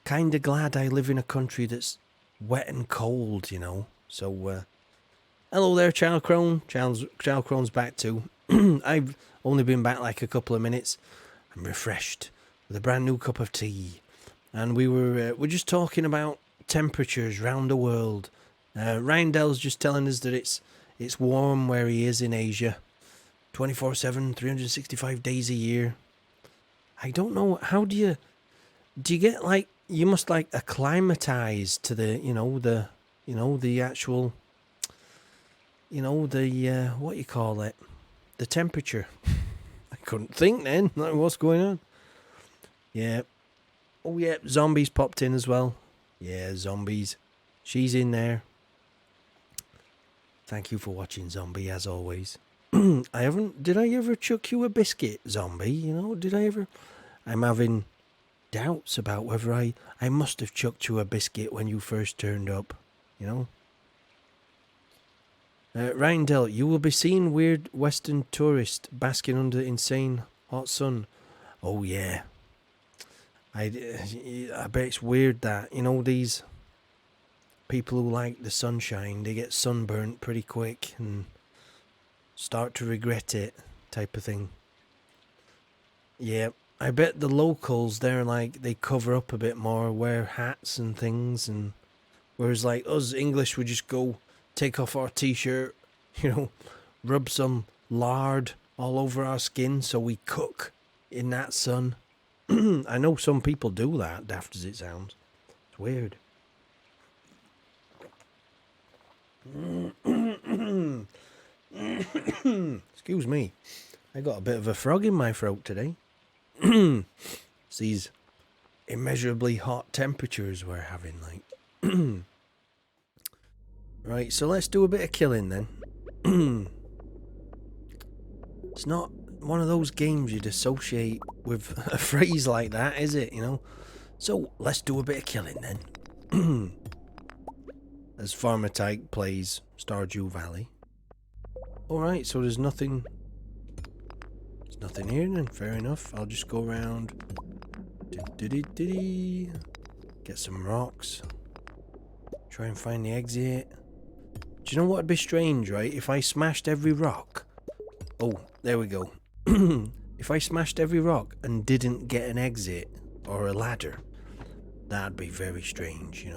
kind of glad I live in a country that's wet and cold, So, hello there, Child Crone. Child Crone's back too. I've only been back like a couple of minutes. I'm refreshed with a brand new cup of tea, and we're just talking about temperatures around the world. Ryan Dell's just telling us that it's warm where he is in Asia, 24/7, 365 days a year. I don't know, how do you get, like, you must like acclimatize to the the actual what you call it, the temperature. I couldn't think then, like, what's going on. Yeah. Oh, yeah, Zombies popped in as well. Yeah, Zombies. She's in there. Thank you for watching, Zombie, as always. Did I ever chuck you a biscuit, Zombie? Did I ever? I'm having doubts about whether I must have chucked you a biscuit when you first turned up, Ryan Dell, you will be seeing weird Western tourists basking under insane hot sun. Oh, yeah. I bet it's weird that, these people who like the sunshine, they get sunburnt pretty quick and start to regret it, type of thing. Yeah, I bet the locals, they cover up a bit more, wear hats and things, and whereas like us English, we just go take off our t-shirt, rub some lard all over our skin so we cook in that sun. I know some people do that, daft as it sounds. It's weird. Excuse me. I got a bit of a frog in my throat today. It's these immeasurably hot temperatures we're having, like. Right, so let's do a bit of killing then. It's not one of those games you'd associate with a phrase like that, is it, So, let's do a bit of killing then. As Farmer Tyke plays Stardew Valley. Alright, so there's nothing here then, fair enough. I'll just go around. Get some rocks. Try and find the exit. Do you know what would be strange, right? If I smashed every rock. Oh, there we go. If I smashed every rock and didn't get an exit or a ladder, that'd be very strange,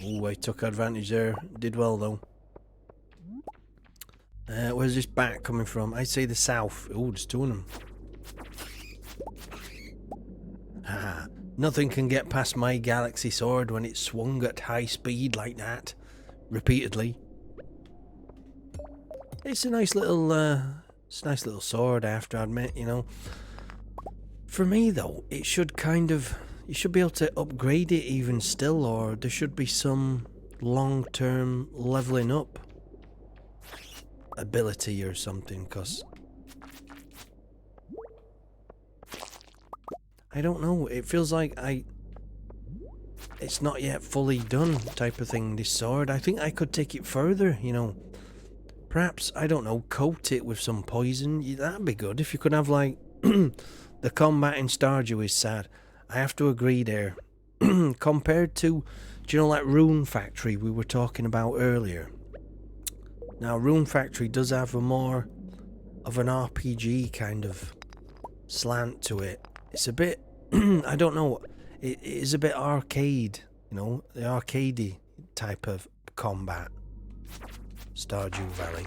Oh, I took advantage there. Did well, though. Where's this bat coming from? I'd say the south. Oh, there's two of them. Haha. Nothing can get past my galaxy sword when it's swung at high speed like that. Repeatedly. It's a nice little sword, I have to admit, For me, though, it should you should be able to upgrade it even still, or there should be some long-term leveling up ability or something, because I don't know, it feels like it's not yet fully done type of thing, this sword. I think I could take it further, Perhaps, I don't know, coat it with some poison. That'd be good if you could have, like, the combat in Stardew is sad. I have to agree there. Compared to, do you know, like Rune Factory we were talking about earlier? Now, Rune Factory does have a more of an RPG kind of slant to it. It's a bit, I don't know, it is a bit arcade, you know, the arcadey type of combat, Stardew Valley.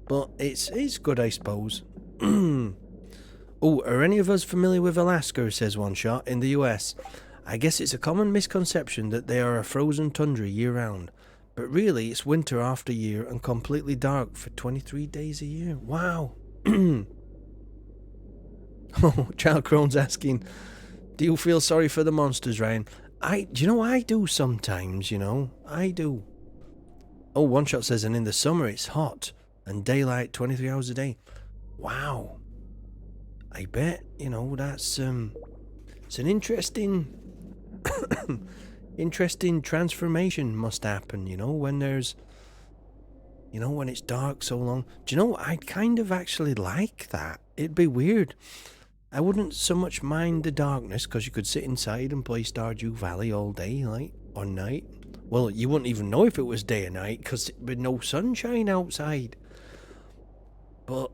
But it's good, I suppose. Oh, are any of us familiar with Alaska, says One Shot, in the US? I guess it's a common misconception that they are a frozen tundra year-round. But really, it's winter after year and completely dark for 23 days a year. Wow. Oh, Child Crone's asking, do you feel sorry for the monsters, Ryan? Do you know, I do sometimes, you know. I do. Oh, One Shot says, and in the summer it's hot and daylight 23 hours a day. Wow. I bet, you know, that's, it's an interesting, interesting transformation must happen, you know, when there's, you know, when it's dark so long. Do you know, I'd kind of actually like that. It'd be weird. I wouldn't so much mind the darkness, because you could sit inside and play Stardew Valley all day, like, or night. Well, you wouldn't even know if it was day or night, because with no sunshine outside. But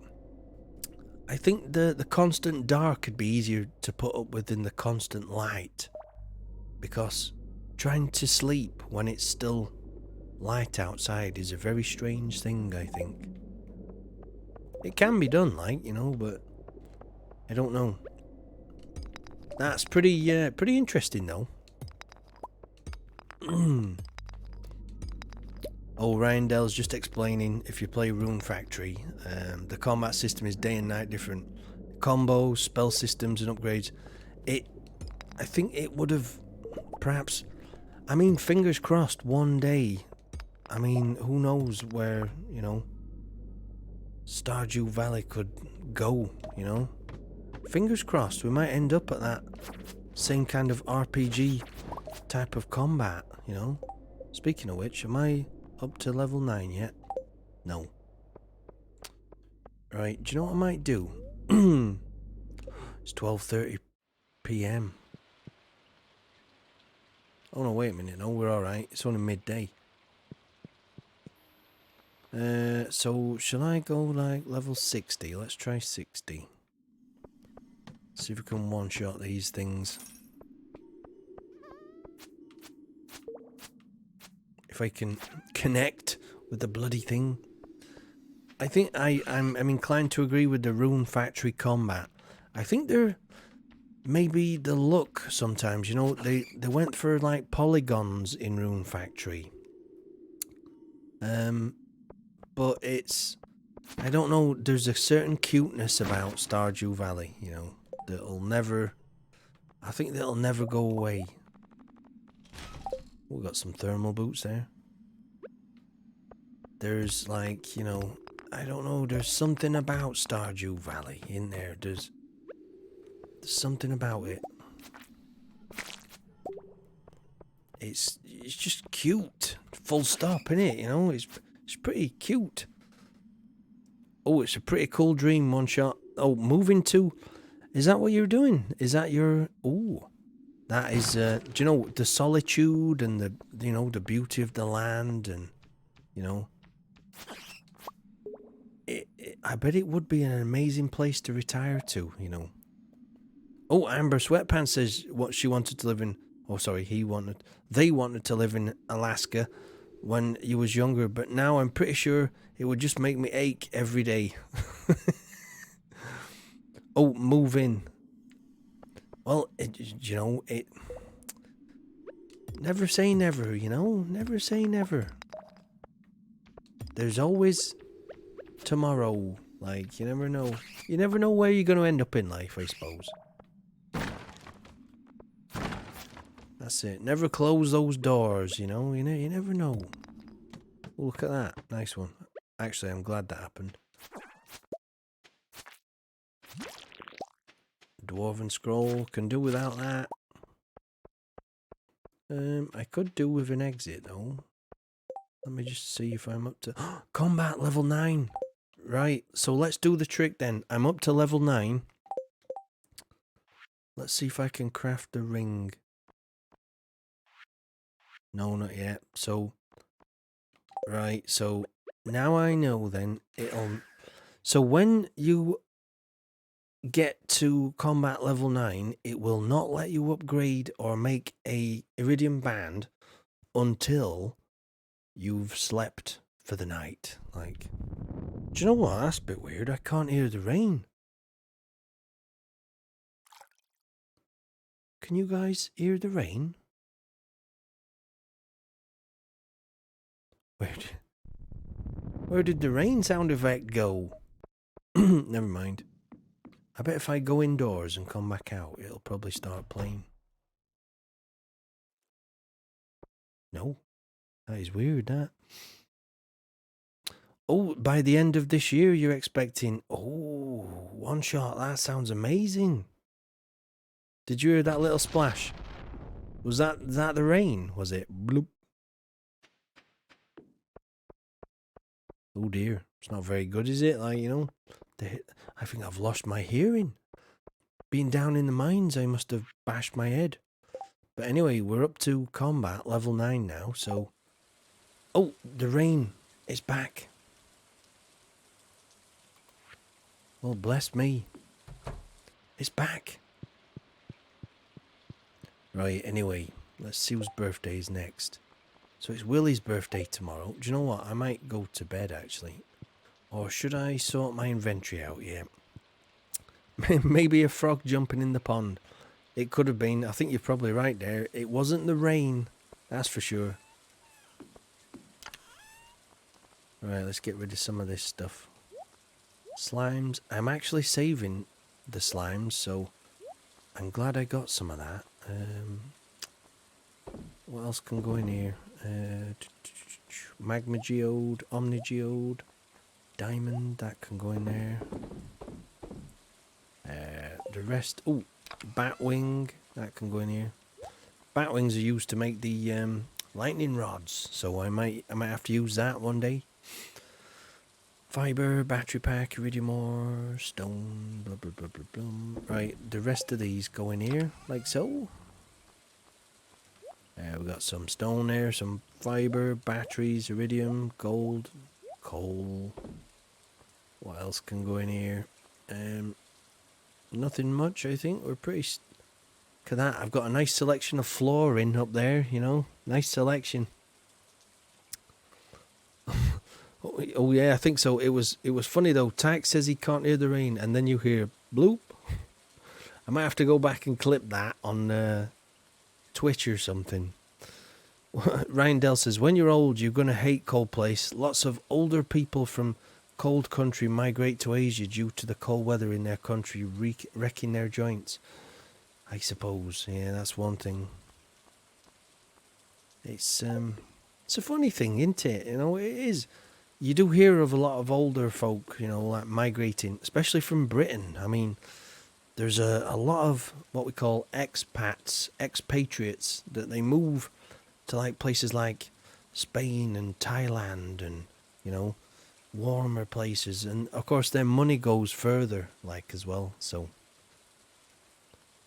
I think the constant dark could be easier to put up with than the constant light. Because trying to sleep when it's still light outside is a very strange thing, I think. It can be done, like, you know, but I don't know. That's pretty interesting, though. Oh, Ryan Dell's just explaining, if you play Rune Factory, the combat system is day and night different. Combos, spell systems and upgrades. I think it would have, perhaps, I mean, fingers crossed, one day. I mean, who knows where, you know, Stardew Valley could go, you know? Fingers crossed, we might end up at that same kind of RPG type of combat, you know? Speaking of which, am I up to level 9 yet? No. Right, do you know what I might do? It's 12:30 p.m. Oh no, wait a minute, no, we're alright. It's only midday. So, shall I go like level 60? Let's try 60. See if we can one-shot these things. If I can connect with the bloody thing. I think I'm inclined to agree with the Rune Factory combat. I think they're maybe the look sometimes, you know, they went for like polygons in Rune Factory. But it's, I don't know, there's a certain cuteness about Stardew Valley, you know, that'll never, I think that'll never go away. We got some thermal boots there. There's like, you know, I don't know, there's something about Stardew Valley in there. There's something about it. It's just cute. Full stop, innit? You know, it's pretty cute. Oh, it's a pretty cool dream, One Shot. Oh, moving to, is that what you're doing? Is that your, oh, that is, do you know, the solitude and the, you know, the beauty of the land and, you know, I bet it would be an amazing place to retire to, you know. Oh, Amber Sweatpants says what she wanted to live in, oh sorry, they wanted to live in Alaska when you was younger, but now I'm pretty sure it would just make me ache every day. Oh, move in. Well, you know, never say never, you know? Never say never. There's always tomorrow. Like, you never know. You never know where you're going to end up in life, I suppose. That's it. Never close those doors, you know? You never know. Oh, look at that. Nice one. Actually, I'm glad that happened. Dwarven scroll. Can do without that. I could do with an exit, though. Let me just see if I'm up to... Combat level 9! Right, so let's do the trick then. I'm up to level 9. Let's see if I can craft the ring. No, not yet. So... Right, so... now I know then it'll... So when you get to combat level 9, it will not let you upgrade or make a iridium band until you've slept for the night. Like, do you know what? That's a bit weird. I can't hear the rain. Can you guys hear the rain? Where did the rain sound effect go? Never mind. I bet if I go indoors and come back out, it'll probably start playing. No. That is weird, that. Oh, by the end of this year, you're expecting... Oh, one shot. That sounds amazing. Did you hear that little splash? Was that the rain? Was it? Bloop. Oh dear. It's not very good, is it? Like, you know, I think I've lost my hearing. Being down in the mines, I must have bashed my head. But anyway, we're up to combat level 9 now, so... Oh, the rain is back. Well, bless me. It's back. Right, anyway, let's see whose birthday is next. So it's Willie's birthday tomorrow. Do you know what? I might go to bed, actually. Or should I sort my inventory out yet? Maybe a frog jumping in the pond. It could have been. I think you're probably right there. It wasn't the rain. That's for sure. Right, let's get rid of some of this stuff. Slimes. I'm actually saving the slimes, so I'm glad I got some of that. What else can go in here? Magma geode, omni geode, diamond, that can go in there. The rest, oh, batwing, that can go in here. Batwings are used to make the lightning rods, so I might have to use that one day. Fiber, battery pack, iridium ore, stone, blah blah blah blah blah. Right, the rest of these go in here, like so. We got some stone there, some fiber, batteries, iridium, gold, coal. What else can go in here? Nothing much, I think. We're pretty... Look at that. I've got a nice selection of flooring up there, you know. Nice selection. Oh yeah, I think so. It was funny though. Tax says he can't hear the rain, and then you hear bloop. I might have to go back and clip that on Twitch or something. Ryan Dell says, when you're old, you're going to hate cold place. Lots of older people from cold country migrate to Asia due to the cold weather in their country wrecking their joints. I suppose. Yeah, that's one thing. It's a funny thing, isn't it? You know, it is. You do hear of a lot of older folk, you know, like migrating, especially from Britain. I mean, there's a lot of what we call expats, expatriates, that they move to like places like Spain and Thailand and, you know, warmer places. And of course their money goes further, like, as well. So,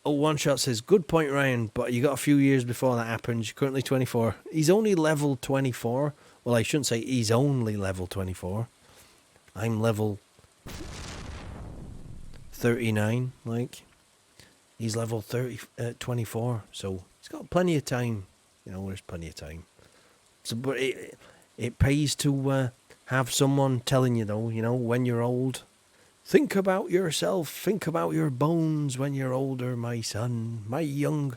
oh, One Shot says, good point, Ryan, but you got a few years before that happens. You're currently 24. He's only level 24. Well, I shouldn't say he's only level 24. I'm level 39, like. He's level 24, so he's got plenty of time. You know, there's plenty of time. So, but it pays to have someone telling you, though, you know, when you're old, think about yourself, think about your bones when you're older, my son, my young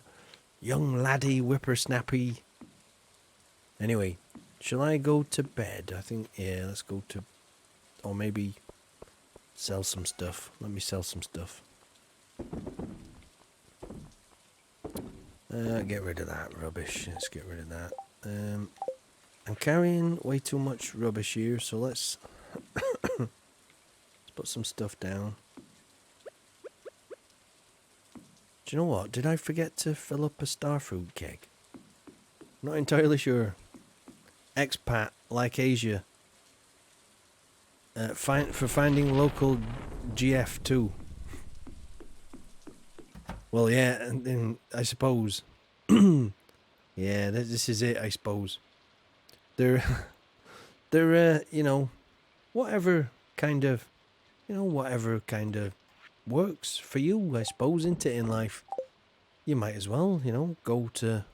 laddie whippersnappy. Anyway, shall I go to bed? I think, yeah, let's go to, or maybe sell some stuff. Let me sell some stuff. Get rid of that rubbish. Let's get rid of that. I'm carrying way too much rubbish here, so let's put some stuff down. Do you know what? Did I forget to fill up a starfruit keg? Not entirely sure. Expat, like Asia. For finding local GF2. Well, yeah, and I suppose. Yeah, this is it, I suppose. They're they're, whatever kind of, whatever kind of works for you, I suppose, isn't it, in life? You might as well, go to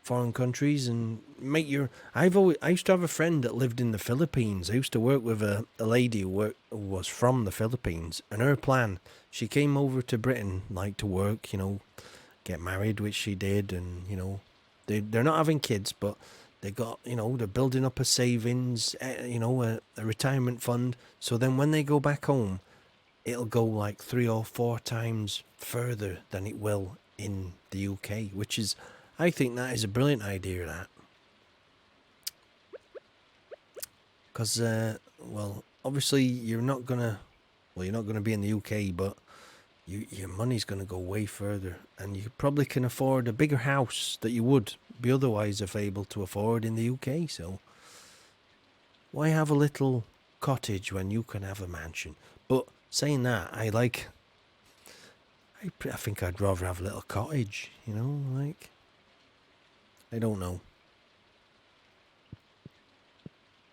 foreign countries and make your... I used to have a friend that lived in the Philippines. I used to work with a lady who was from the Philippines, and her plan, she came over to Britain, like, to work, get married, which she did, and, they're not having kids, but they got, they're building up a savings, a retirement fund, so then when they go back home, it'll go like 3 or 4 times further than it will in the UK, which is, I think that is a brilliant idea, that. Because, well, obviously you're not going to be in the UK, but your money's going to go way further, and you probably can afford a bigger house that you would be otherwise able to afford in the UK, so why have a little cottage when you can have a mansion? But saying that, I think I'd rather have a little cottage, like, I don't know.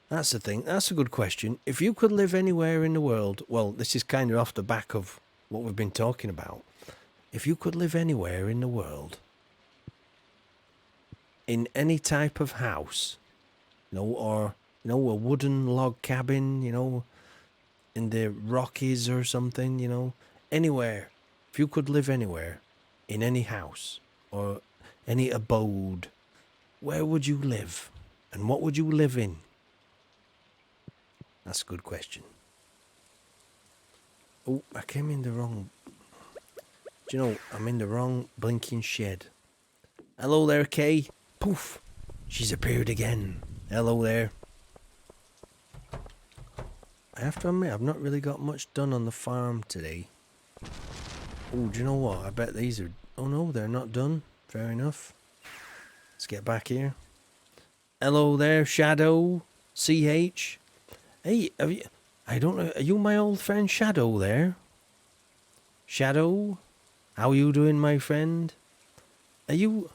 That's the thing. That's a good question. If you could live anywhere in the world, well, this is kind of off the back of what we've been talking about. If you could live anywhere in the world, in any type of house, or, a wooden log cabin, in the Rockies or something, anywhere. If you could live anywhere, in any house, or any abode, where would you live? And what would you live in? That's a good question. Oh, I came in the wrong... Do you know, I'm in the wrong blinking shed. Hello there, Kay. Poof. She's appeared again. Hello there. I have to admit, I've not really got much done on the farm today. Oh, do you know what? I bet these are... Oh no, they're not done. Fair enough. Let's get back here. Hello there, Shadow. CH. Hey, I don't know. Are you my old friend Shadow there? Shadow? How you doing, my friend? Are you...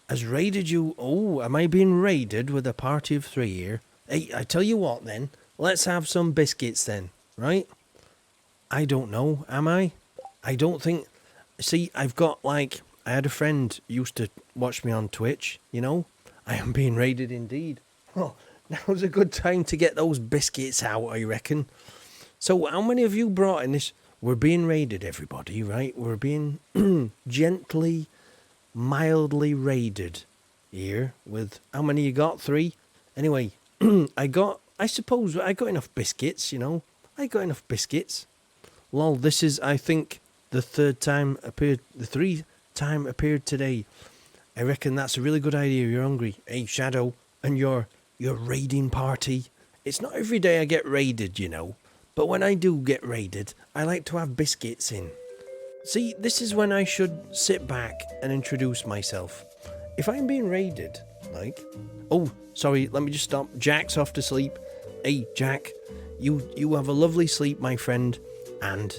Has raided you... Oh, am I being raided with a party of 3 here? Hey, I tell you what then. Let's have some biscuits then, right? I don't know, am I? I don't think... See, I've got, like... I had a friend who used to watch me on Twitch, I am being raided indeed. Oh, now's a good time to get those biscuits out, I reckon. So, how many of you brought in this? We're being raided, everybody, right? We're being gently, mildly raided here with... How many you got? 3? Anyway, I suppose I got enough biscuits, I got enough biscuits. Lol, this is, I think, the 3rd time appeared today. I reckon that's a really good idea. You're hungry. Hey, Shadow, and your raiding party. It's not every day I get raided, But when I do get raided, I like to have biscuits in. See, this is when I should sit back and introduce myself. If I'm being raided, like... Oh, sorry, let me just stop. Jack's off to sleep. Hey, Jack, you have a lovely sleep, my friend. And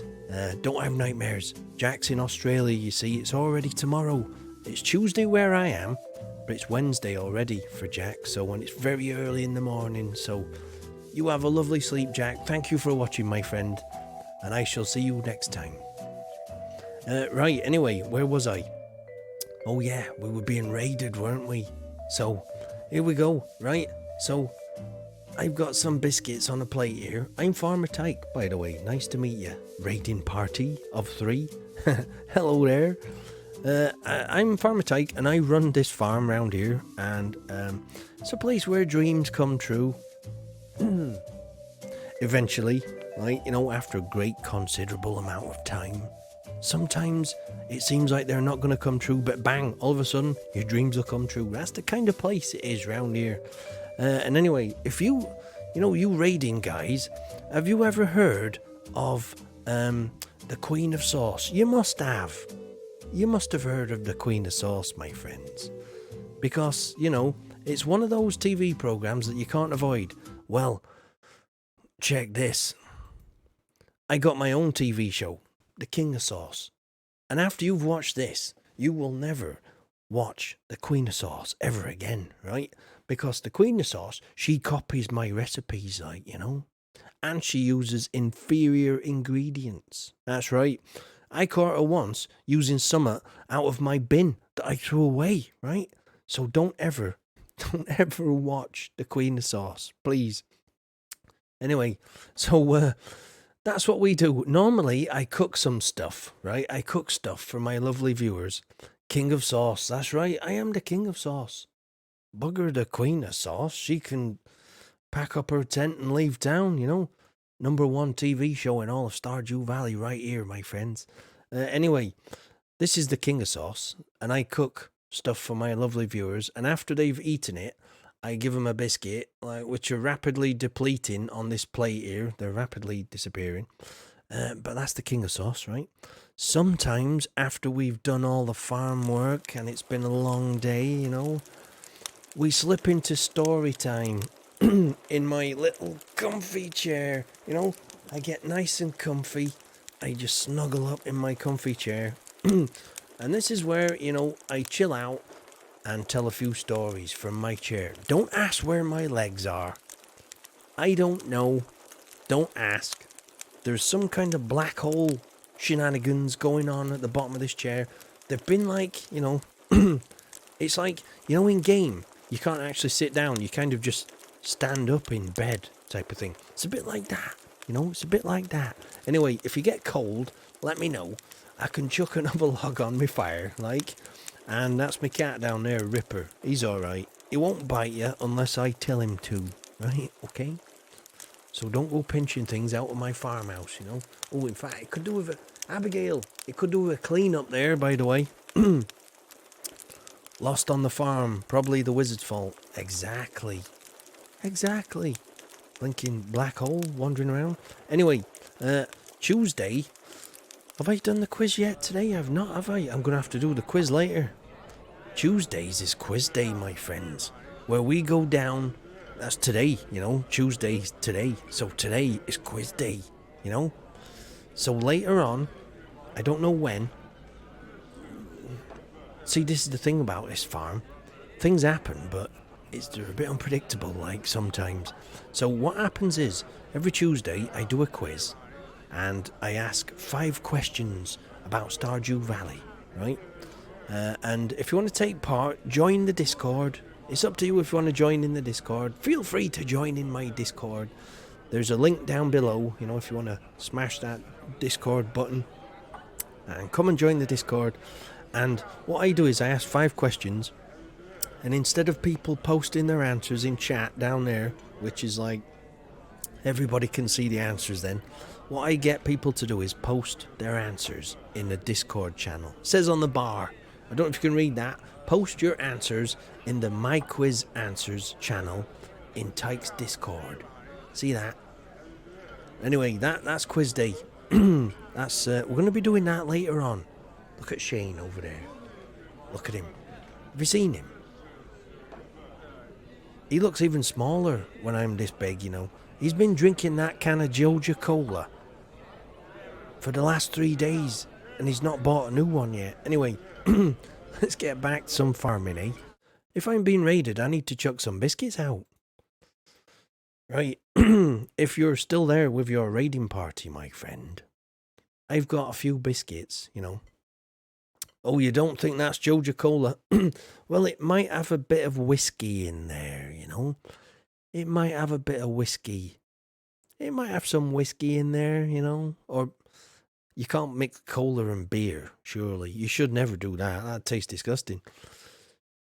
don't have nightmares. Jack's in Australia, you see. It's already tomorrow. It's Tuesday where I am, but it's Wednesday already for Jack. So when it's very early in the morning. So you have a lovely sleep, Jack. Thank you for watching, my friend. And I shall see you next time. Right, anyway, where was I? Oh yeah, we were being raided, weren't we? So, here we go, right? So, I've got some biscuits on a plate here. I'm Farmer Tyke, by the way. Nice to meet you. Raiding party of 3. Hello there. I'm Farmer Tyke, and I run this farm around here. And it's a place where dreams come true. Eventually, like, after a great considerable amount of time. Sometimes it seems like they're not going to come true, but bang, all of a sudden, your dreams will come true. That's the kind of place it is round here. And anyway, if you raiding guys, have you ever heard of the Queen of Sauce? You must have. You must have heard of the Queen of Sauce, my friends. Because, it's one of those TV programs that you can't avoid. Well, check this. I got my own TV show, The King of Sauce. And after you've watched this, you will never watch The Queen of Sauce ever again, right? because the Queen of Sauce, she copies my recipes, like, and she uses inferior ingredients. That's right. I caught her once using some out of my bin that I threw away, right? So don't ever watch the Queen of Sauce, please. Anyway, so that's what we do. Normally, I cook some stuff, right? I cook stuff for my lovely viewers. King of Sauce, that's right. I am the King of Sauce. Bugger the Queen of Sauce. She can pack up her tent and leave town, Number one TV show in all of Stardew Valley right here, my friends. Anyway, this is the King of Sauce, and I cook stuff for my lovely viewers, and after they've eaten it, I give them a biscuit, which are rapidly depleting on this plate here. They're rapidly disappearing. But that's the King of Sauce, right? Sometimes after we've done all the farm work and it's been a long day, we slip into story time in my little comfy chair. I get nice and comfy. I just snuggle up in my comfy chair. And this is where, I chill out and tell a few stories from my chair. Don't ask where my legs are. I don't know. Don't ask. There's some kind of black hole shenanigans going on at the bottom of this chair. They've been like, it's like, in game, you can't actually sit down. You kind of just stand up in bed type of thing. It's a bit like that. It's a bit like that. Anyway, if you get cold, let me know. I can chuck another log on my fire, and that's my cat down there, Ripper. He's alright. He won't bite you unless I tell him to, right? Okay? So don't go pinching things out of my farmhouse, Oh, in fact, it could do with Abigail, it could do with a clean up there, by the way. Lost on the farm, probably the wizard's fault. Exactly. Blinking black hole wandering around. Anyway, Tuesday. Have I done the quiz yet today? I've not, have I? I'm going to have to do the quiz later. Tuesdays is quiz day, my friends, where we go down. That's today, Tuesday's today. So today is quiz day, So later on, I don't know when. See, this is the thing about this farm. Things happen, but they're a bit unpredictable, sometimes. So what happens is, every Tuesday I do a quiz. And I ask 5 questions about Stardew Valley, right? And if you want to take part, join the Discord. It's up to you if you want to join in the Discord. Feel free to join in my Discord. There's a link down below, if you want to smash that Discord button. And come and join the Discord. And what I do is I ask 5 questions. And instead of people posting their answers in chat down there, which is everybody can see the answers then, what I get people to do is post their answers in the Discord channel. It says on the bar. I don't know if you can read that. Post your answers in the My Quiz Answers channel in Tyke's Discord. See that? Anyway, that's quiz day. That's we're going to be doing that later on. Look at Shane over there. Look at him. Have you seen him? He looks even smaller when I'm this big, He's been drinking that can of Joja Cola for the last 3 days, and he's not bought a new one yet. Anyway, let's get back to some farming, eh? If I'm being raided, I need to chuck some biscuits out. Right, if you're still there with your raiding party, my friend, I've got a few biscuits, Oh, you don't think that's Joja Cola? Well, it might have a bit of whiskey in there, It might have a bit of whiskey. It might have some whiskey in there, Or you can't mix cola and beer, surely. You should never do that. That tastes disgusting.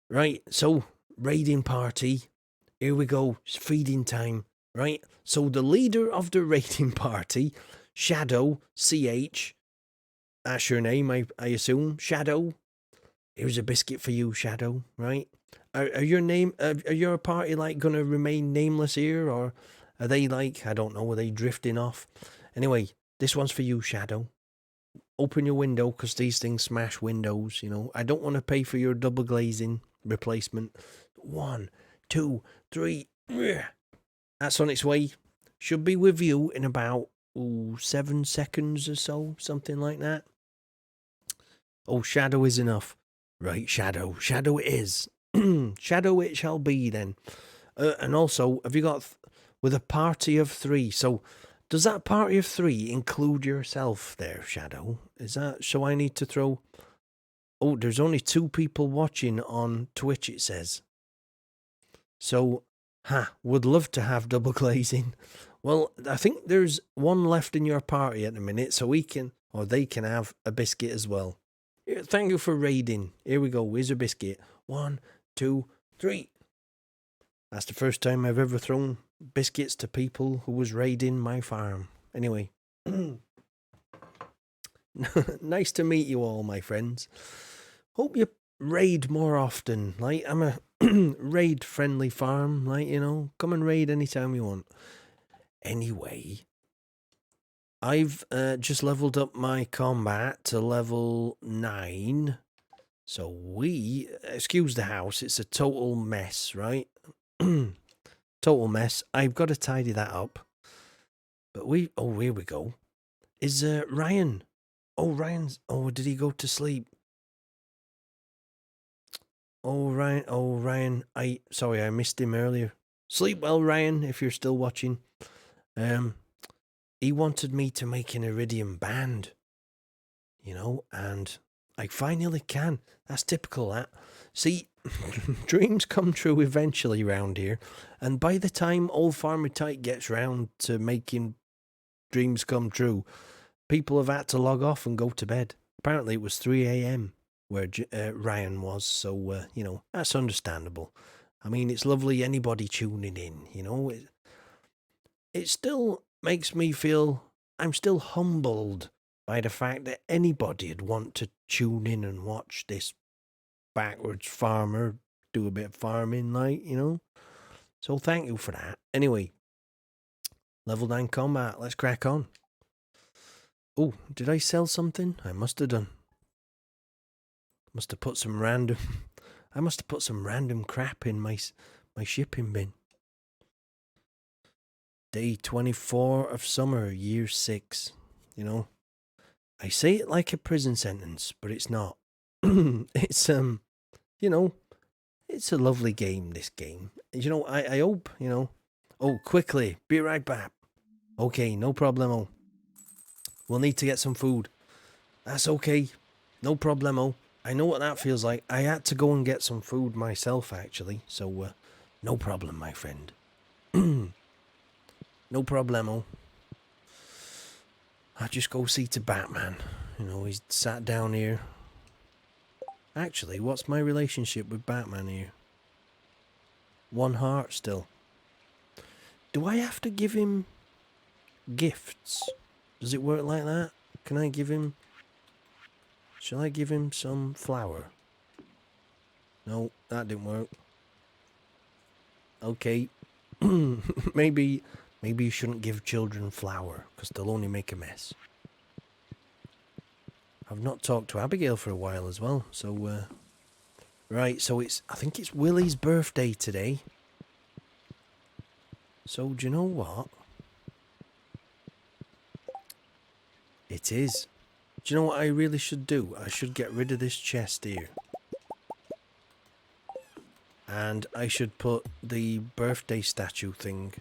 Right, so, raiding party. Here we go. It's feeding time, right? So the leader of the raiding party, Shadow, CH. That's your name, I assume. Shadow. Here's a biscuit for you, Shadow, right? Are your party going to remain nameless here, or are they I don't know, are they drifting off? Anyway, this one's for you, Shadow. Open your window, because these things smash windows, I don't want to pay for your double glazing replacement. 1, 2, 3. That's on its way. Should be with you in about 7 seconds or so, something like that. Oh, Shadow is enough. Right, Shadow. Shadow it is. Shadow it shall be then. And also, have you got with a party of 3? So, does that party of 3 include yourself there, Shadow? Is that so? I need to throw. Oh, there's only 2 people watching on Twitch. It says. So, would love to have double glazing. Well, I think there's 1 left in your party at the minute, so we can, or they can have a biscuit as well. Here, thank you for raiding. Here we go. Here's a biscuit. 1, 2, 3. That's the first time I've ever thrown biscuits to people who was raiding my farm. Anyway. Nice to meet you all, my friends. Hope you raid more often. Like, I'm a raid friendly farm. Like, you know, come and raid anytime you want. Anyway, I've just leveled up my combat to level 9. So we, excuse the house, it's a total mess, right? Total mess. I've got to tidy that up. But oh, here we go. Is Ryan? Oh, did he go to sleep? Oh, Ryan, sorry, I missed him earlier. Sleep well, Ryan, if you're still watching. He wanted me to make an Iridium band, you know, and I finally can. That's typical, that. See, dreams come true eventually round here, and by the time old Farmer Tyke gets round to making dreams come true, people have had to log off and go to bed. Apparently it was 3 a.m. where Ryan was, so, you know, that's understandable. I mean, it's lovely anybody tuning in, you know. It still makes me feel I'm still humbled by the fact that anybody'd want to tune in and watch this backwards farmer do a bit of farming, like, you know. So thank you for that. Anyway, level 9 combat, let's crack on. Oh, did I sell something? I must have done. I must have put some random crap in my shipping bin. Day 24 of summer, year 6. You know, I say it like a prison sentence, but it's not. It's, you know, it's a lovely game, this game. You know, I hope, you know. Oh, quickly, be right back. Okay, no problemo. We'll need to get some food. That's okay, no problemo. I know what that feels like. I had to go and get some food myself, actually. So, no problem, my friend. No problemo. I'll just go see to Batman. You know, he's sat down here. Actually, what's my relationship with Batman here? 1 heart still. Do I have to give him gifts? Does it work like that? Can I give him... Shall I give him some flour? No, that didn't work. Okay. Maybe you shouldn't give children flour, because they'll only make a mess. I've not talked to Abigail for a while as well, so, right, so I think it's Willie's birthday today. So, do you know what? It is. Do you know what I really should do? I should get rid of this chest here. And I should put the birthday statue thing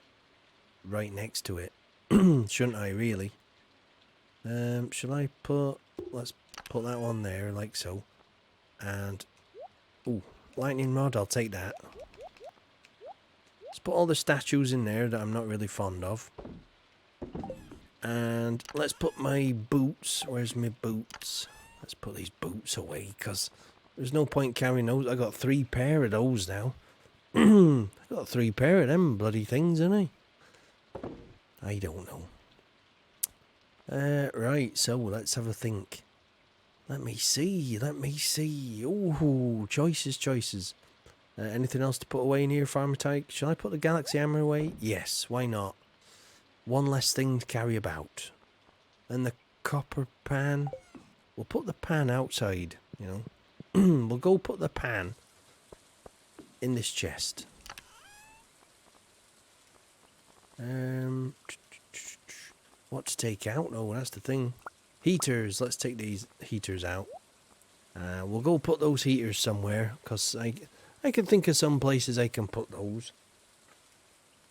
right next to it. Shouldn't I, really? Shall I put... Let's put that one there, like so. And... Ooh, lightning rod, I'll take that. Let's put all the statues in there that I'm not really fond of. And let's put my boots. Where's my boots? Let's put these boots away, because there's no point carrying those. I got 3 pair of those now. I got 3 pair of them bloody things, ain't I don't know. Right, so let's have a think. Let me see. Oh, choices. Anything else to put away in here, Farmer Tyke? Shall I put the Galaxy Hammer away? Yes, why not? 1 less thing to carry about. And the copper pan. We'll put the pan outside, you know. We'll go put the pan in this chest. What to take out? Oh, that's the thing. Heaters. Let's take these heaters out. We'll go put those heaters somewhere, because I can think of some places I can put those.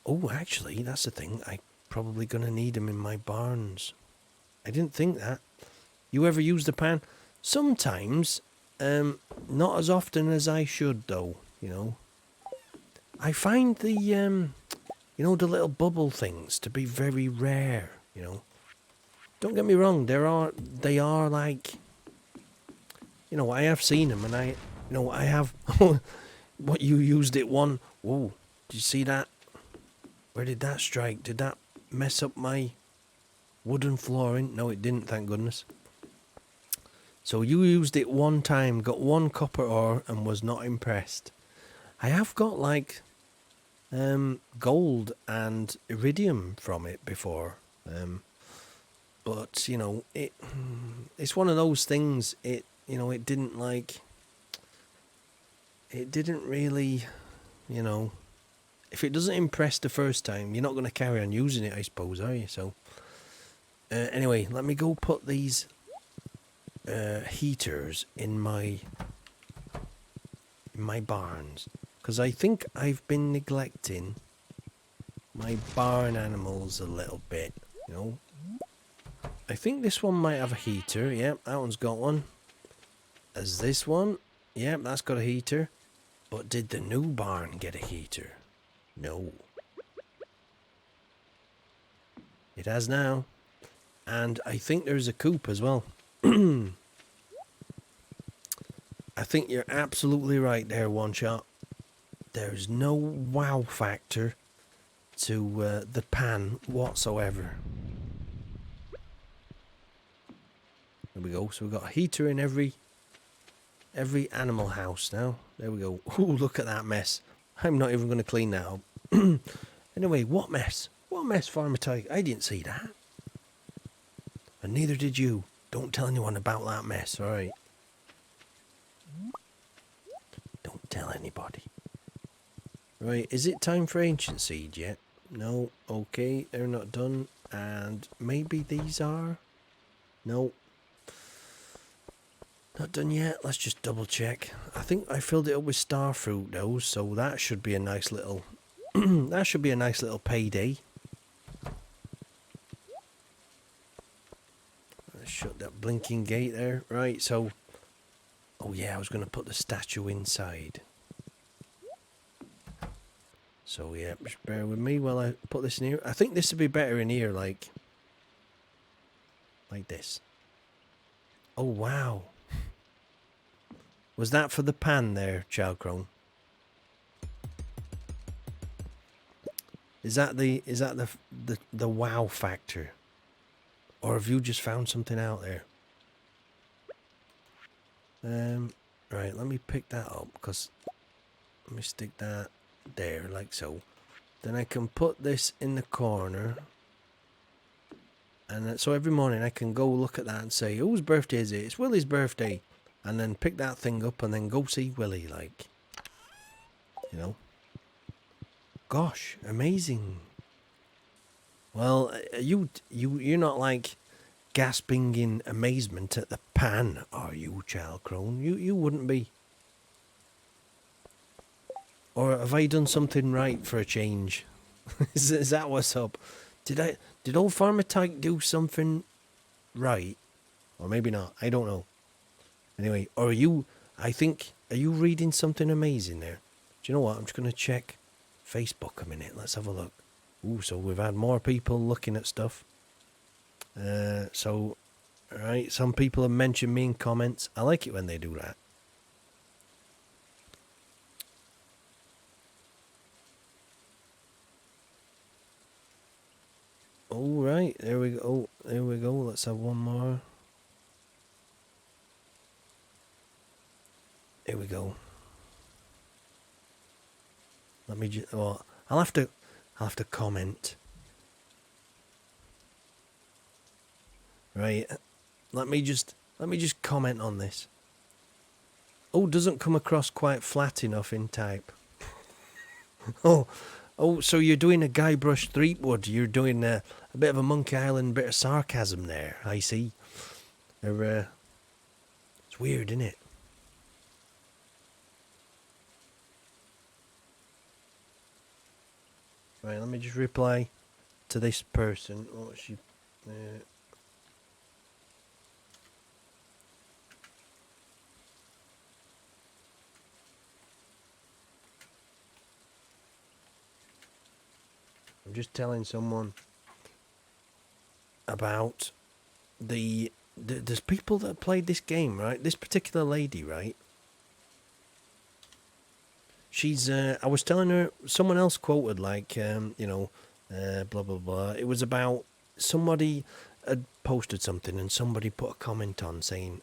Oh, actually, that's the thing. I'm probably going to need them in my barns. I didn't think that. You ever use the pan? Sometimes. Not as often as I should, though, you know. I find the, the little bubble things to be very rare, you know. Don't get me wrong, they are like, I have seen them, and I have, what you used it one, whoa, did you see that? Where did that strike? Did that mess up my wooden flooring? No, it didn't, thank goodness. So you used it one time, got one copper ore, and was not impressed. I have got like gold and iridium from it before, but it's one of those things. It didn't really, if it doesn't impress the first time, you're not going to carry on using it, I suppose, are you? So anyway, let me go put these heaters in my barns, because I think I've been neglecting my barn animals a little bit, I think this one might have a heater. Yep, that one's got one. As this one, yep, that's got a heater. But did the new barn get a heater? No. It has now. And I think there's a coop as well. I think you're absolutely right there, One Shot. There's no wow factor to the pan whatsoever. There we go. So we've got a heater in every animal house now. There we go. Ooh, look at that mess. I'm not even going to clean that up. Anyway, what mess? What mess, Farmer Tyke? I didn't see that. And neither did you. Don't tell anyone about that mess, alright? Don't tell anybody. Right, is it time for Ancient Seed yet? No, okay, they're not done. And maybe these are? No. Not done yet. Let's just double check. I think I filled it up with star fruit though, so that should be a nice little that should be a nice little payday. Let's shut that blinking gate there. Right, so oh yeah, I was gonna put the statue inside. So yeah, just bear with me while I put this in here. I think this would be better in here, like this. Oh wow. Was that for the pan there, Chowcrone? Is that the wow factor? Or have you just found something out there? Right, let me pick that up, because let me stick that there, like so. Then I can put this in the corner. And so every morning I can go look at that and say, whose birthday is it? It's Willie's birthday. And then pick that thing up and then go see Willie, like, Gosh, amazing. Well, you're not like gasping in amazement at the pan, are you, Chowcrone? You wouldn't be. Or have I done something right for a change? Is that what's up? Did old Farmer Tyke do something right? Or maybe not, I don't know. Anyway, are you reading something amazing there? Do you know what? I'm just going to check Facebook a minute. Let's have a look. Ooh, so we've had more people looking at stuff. So, alright, some people have mentioned me in comments. I like it when they do that. Alright, there we go. There we go. Let's have one more. Here we go. Let me just. Well, I'll have to comment. Right. Let me just comment on this. Oh, doesn't come across quite flat enough in type. Oh, so you're doing a Guybrush Threepwood. You're doing a bit of a Monkey Island bit of sarcasm there. I see. It's weird, isn't it? Right, let me just reply to this person. Oh, I'm just telling someone about there's people that played this game, right? This particular lady, right? She's I was telling her, someone else quoted like blah blah blah. It was about somebody had posted something and somebody put a comment on saying,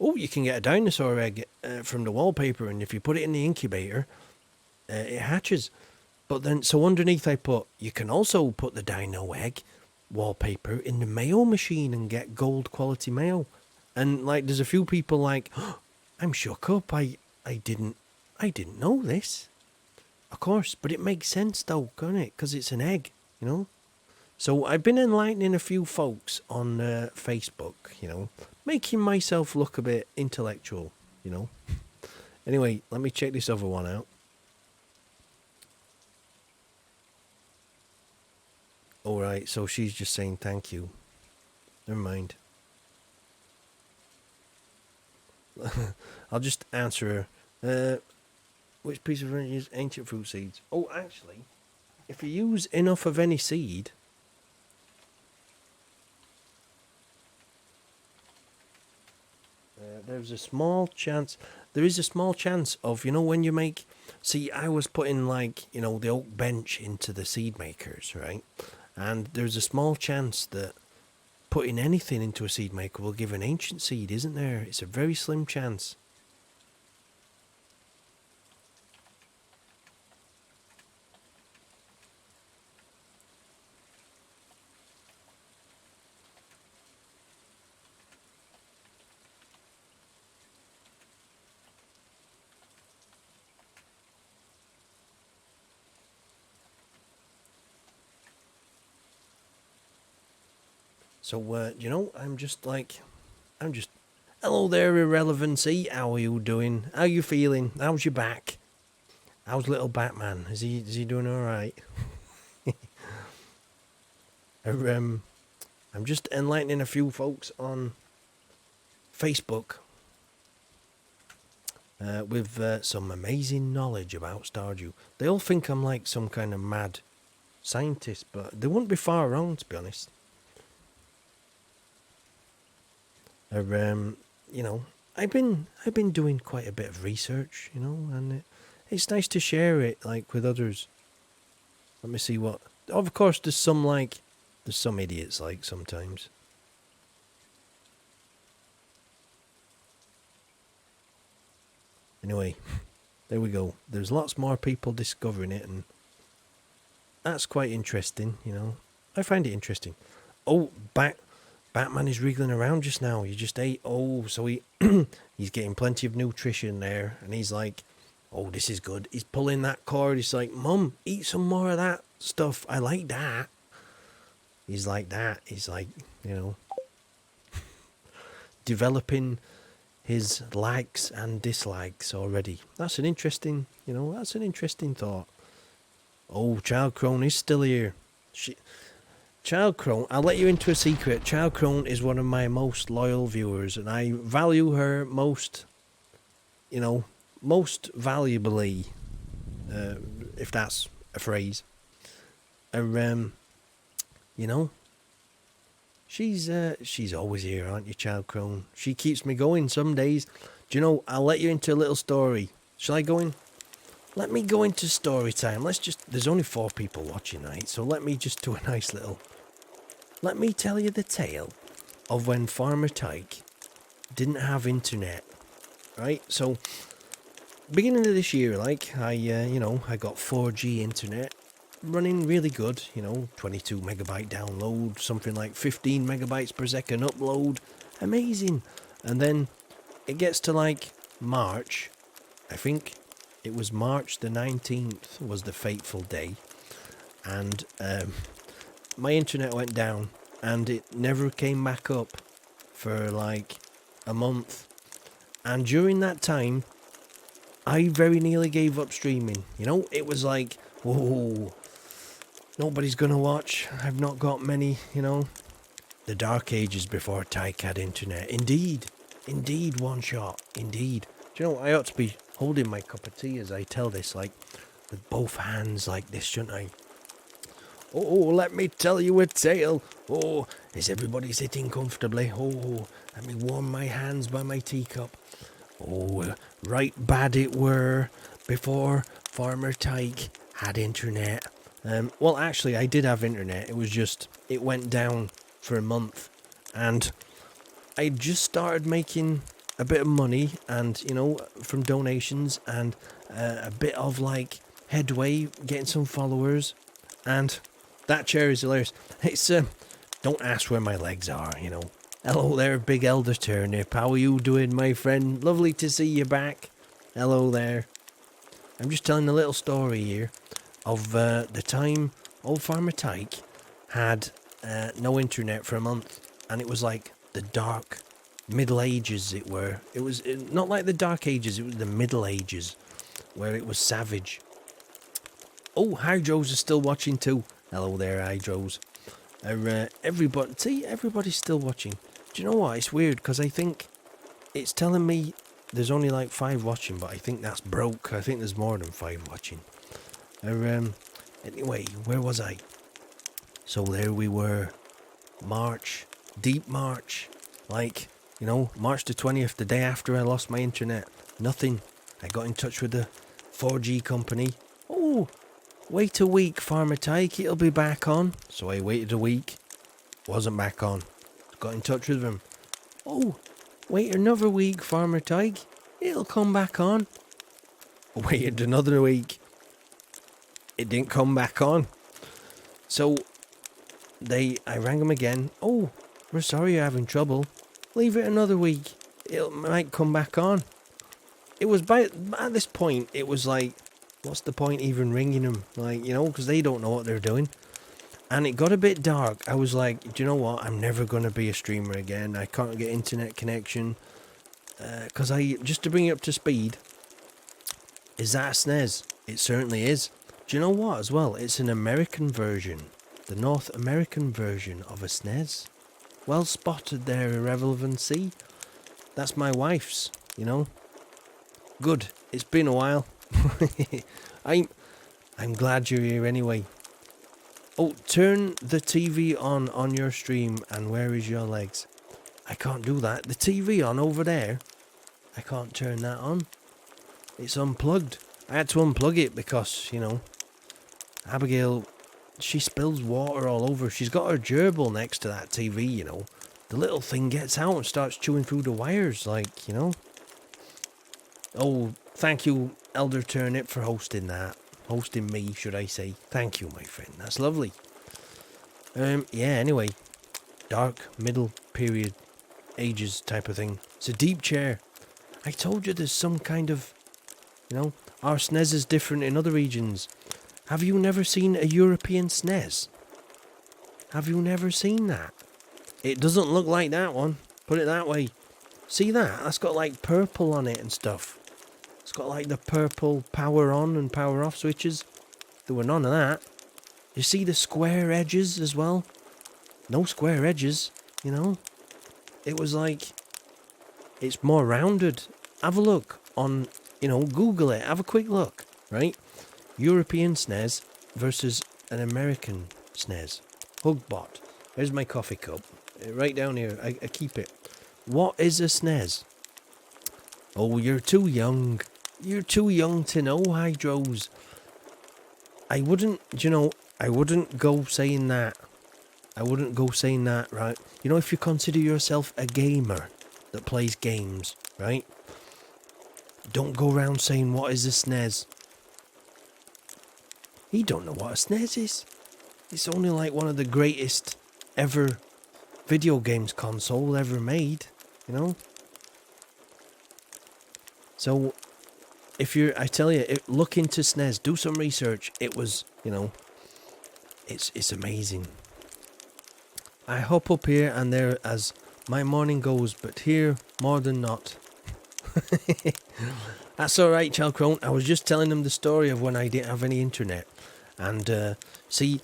oh, you can get a dinosaur egg from the wallpaper, and if you put it in the incubator, it hatches. But then, so underneath I put, you can also put the dino egg wallpaper in the mayo machine and get gold quality mayo. And like, there's a few people like, oh, I'm shook up. I didn't know this. Of course, but it makes sense though, can't it? Because it's an egg, you know. So I've been enlightening a few folks on Facebook, you know, making myself look a bit intellectual, you know. Anyway, let me check this other one out. Alright, so she's just saying thank you. Never mind. I'll just answer her. Which piece of fruit use ancient fruit seeds? Oh, actually, if you use enough of any seed, there is a small chance of, you know, when you make, see, I was putting like, you know, the oak bench into the seed makers, right? And there's a small chance that putting anything into a seed maker will give an ancient seed, isn't there? It's a very slim chance. So, you know, I'm just, hello there, Irrelevancy. How are you doing? How you feeling? How's your back? How's little Batman? Is he doing all right? I'm just enlightening a few folks on Facebook with some amazing knowledge about Stardew. They all think I'm like some kind of mad scientist, but they wouldn't be far wrong, to be honest. You know, I've been doing quite a bit of research, you know, and it's nice to share it like with others. Let me see what. Of course, there's some idiots like sometimes. Anyway, there we go. There's lots more people discovering it, and that's quite interesting, you know. I find it interesting. Oh, Batman is wriggling around just now. He just ate. Oh, so he's getting plenty of nutrition there, and he's like, oh, this is good. He's pulling that cord. He's like, Mum, eat some more of that stuff. I like that. He's like that. He's like, you know, developing his likes and dislikes already. That's an interesting thought. Oh, Child Crone is still here. Child Crone, I'll let you into a secret. Child Crone is one of my most loyal viewers, and I value her most valuably, if that's a phrase. You know, she's always here, aren't you, Child Crone? She keeps me going some days. Do you know, I'll let you into a little story. Shall I go in? Let me go into story time. There's only 4 people watching, right? So let me just do a nice little... Let me tell you the tale of when Farmer Tyke didn't have internet, right? So, beginning of this year, like, I got 4G internet running really good, 22 megabyte download, something like 15 megabytes per second upload, amazing. And then it gets to like March, I think it was March the 19th was the fateful day, and my internet went down and it never came back up for like a month. And during that time, I very nearly gave up streaming. It was like, whoa, Nobody's gonna watch. I've not got many, you know. The dark ages before Tyke had internet. Indeed. Indeed, one shot. Indeed. Do you know, I ought to be holding my cup of tea as I tell this, like, with both hands like this, shouldn't I? Oh, let me tell you a tale. Oh, is everybody sitting comfortably? Oh, let me warm my hands by my teacup. Oh, right bad it were before Farmer Tyke had internet. Well, actually, I did have internet. It was just, it went down for a month. And I just started making a bit of money and, you know, from donations and a bit of, like, headway, getting some followers. And that chair is hilarious. It's, don't ask where my legs are, you know. Hello there, Big Elder Turnip. How are you doing, my friend? Lovely to see you back. Hello there. I'm just telling a little story here of the time old Farmer Tyke had no internet for a month. And it was like the dark Middle Ages, it were. It was not like the Dark Ages, it was the Middle Ages, where it was savage. Oh, Hydros is still watching too. Hello there, Hydros. Everybody's still watching. Do you know what? It's weird, because I think it's telling me there's only like 5 watching, but I think that's broke. I think there's more than 5 watching. Anyway, where was I? So there we were. March. Deep March. Like, you know, March the 20th, the day after I lost my internet. Nothing. I got in touch with the 4G company. Oh, wait a week, Farmer Tyke, it'll be back on. So I waited a week. Wasn't back on. Got in touch with them. Oh, wait another week, Farmer Tyke. It'll come back on. Waited another week. It didn't come back on. So I rang them again. Oh, we're sorry you're having trouble. Leave it another week. It might come back on. It was at this point, it was like, what's the point even ringing them? Like, you know, because they don't know what they're doing. And it got a bit dark. I was like, do you know what? I'm never going to be a streamer again. I can't get internet connection. Because just to bring you up to speed, is that a SNES? It certainly is. Do you know what as well? It's an American version. The North American version of a SNES. Well spotted there, Irrelevancy. That's my wife's, you know. Good. It's been a while. I'm glad you're here anyway. Oh, turn the TV on your stream, and where is your legs? I can't do that. The TV on over there. I can't turn that on. It's unplugged. I had to unplug it because, you know, Abigail, she spills water all over. She's got her gerbil next to that TV, you know. The little thing gets out and starts chewing through the wires, like, you know. Oh, thank you, Elder Turnip, for hosting that. Hosting me, should I say. Thank you, my friend. That's lovely. Yeah, anyway. Dark, middle period, ages type of thing. It's a deep chair. I told you there's some kind of, you know, our SNES is different in other regions. Have you never seen a European SNES? Have you never seen that? It doesn't look like that one. Put it that way. See that? That's got like purple on it and stuff. It's got like the purple power on and power off switches. There were none of that. You see the square edges as well? No square edges, you know? It was like, it's more rounded. Have a look on, you know, Google it. Have a quick look, right? European SNES versus an American SNES. Hugbot. There's my coffee cup. Right down here. I keep it. What is a SNES? Oh, you're too young. You're too young to know, Hydros. I wouldn't, you know, I wouldn't go saying that. I wouldn't go saying that, right? You know, if you consider yourself a gamer that plays games, right? Don't go around saying, what is a SNES? You don't know what a SNES is. It's only like one of the greatest ever video games console ever made, you know? So, I tell you, look into SNES, do some research. It was, you know, it's amazing. I hop up here and there as my morning goes, but here more than not. That's alright, Chalcrone. I was just telling them the story of when I didn't have any internet. And, see,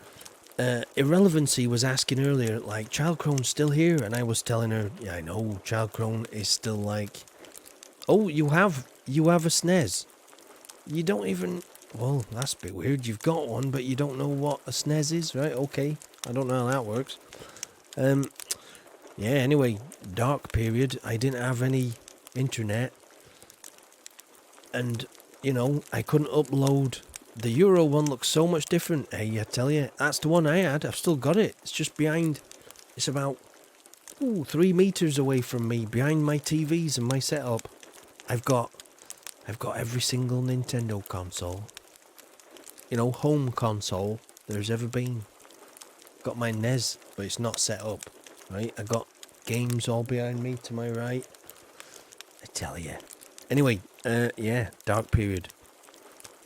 Irrelevancy was asking earlier, like, Child Crone's still here, and I was telling her, yeah, I know, Child Crone is still like, oh, you have a SNES. You don't even, well, that's a bit weird. You've got one, but you don't know what a SNES is, right? Okay, I don't know how that works. Yeah, anyway, dark period. I didn't have any internet, and, I couldn't upload. The Euro one looks so much different. Hey, I tell you, that's the one I had. I've still got it. It's just behind, it's about 3 meters away from me, behind my TVs and my setup. I've got every single Nintendo console, home console there's ever been. Got my NES, but it's not set up, right? I got games all behind me to my right. I tell you. Anyway, yeah, dark period.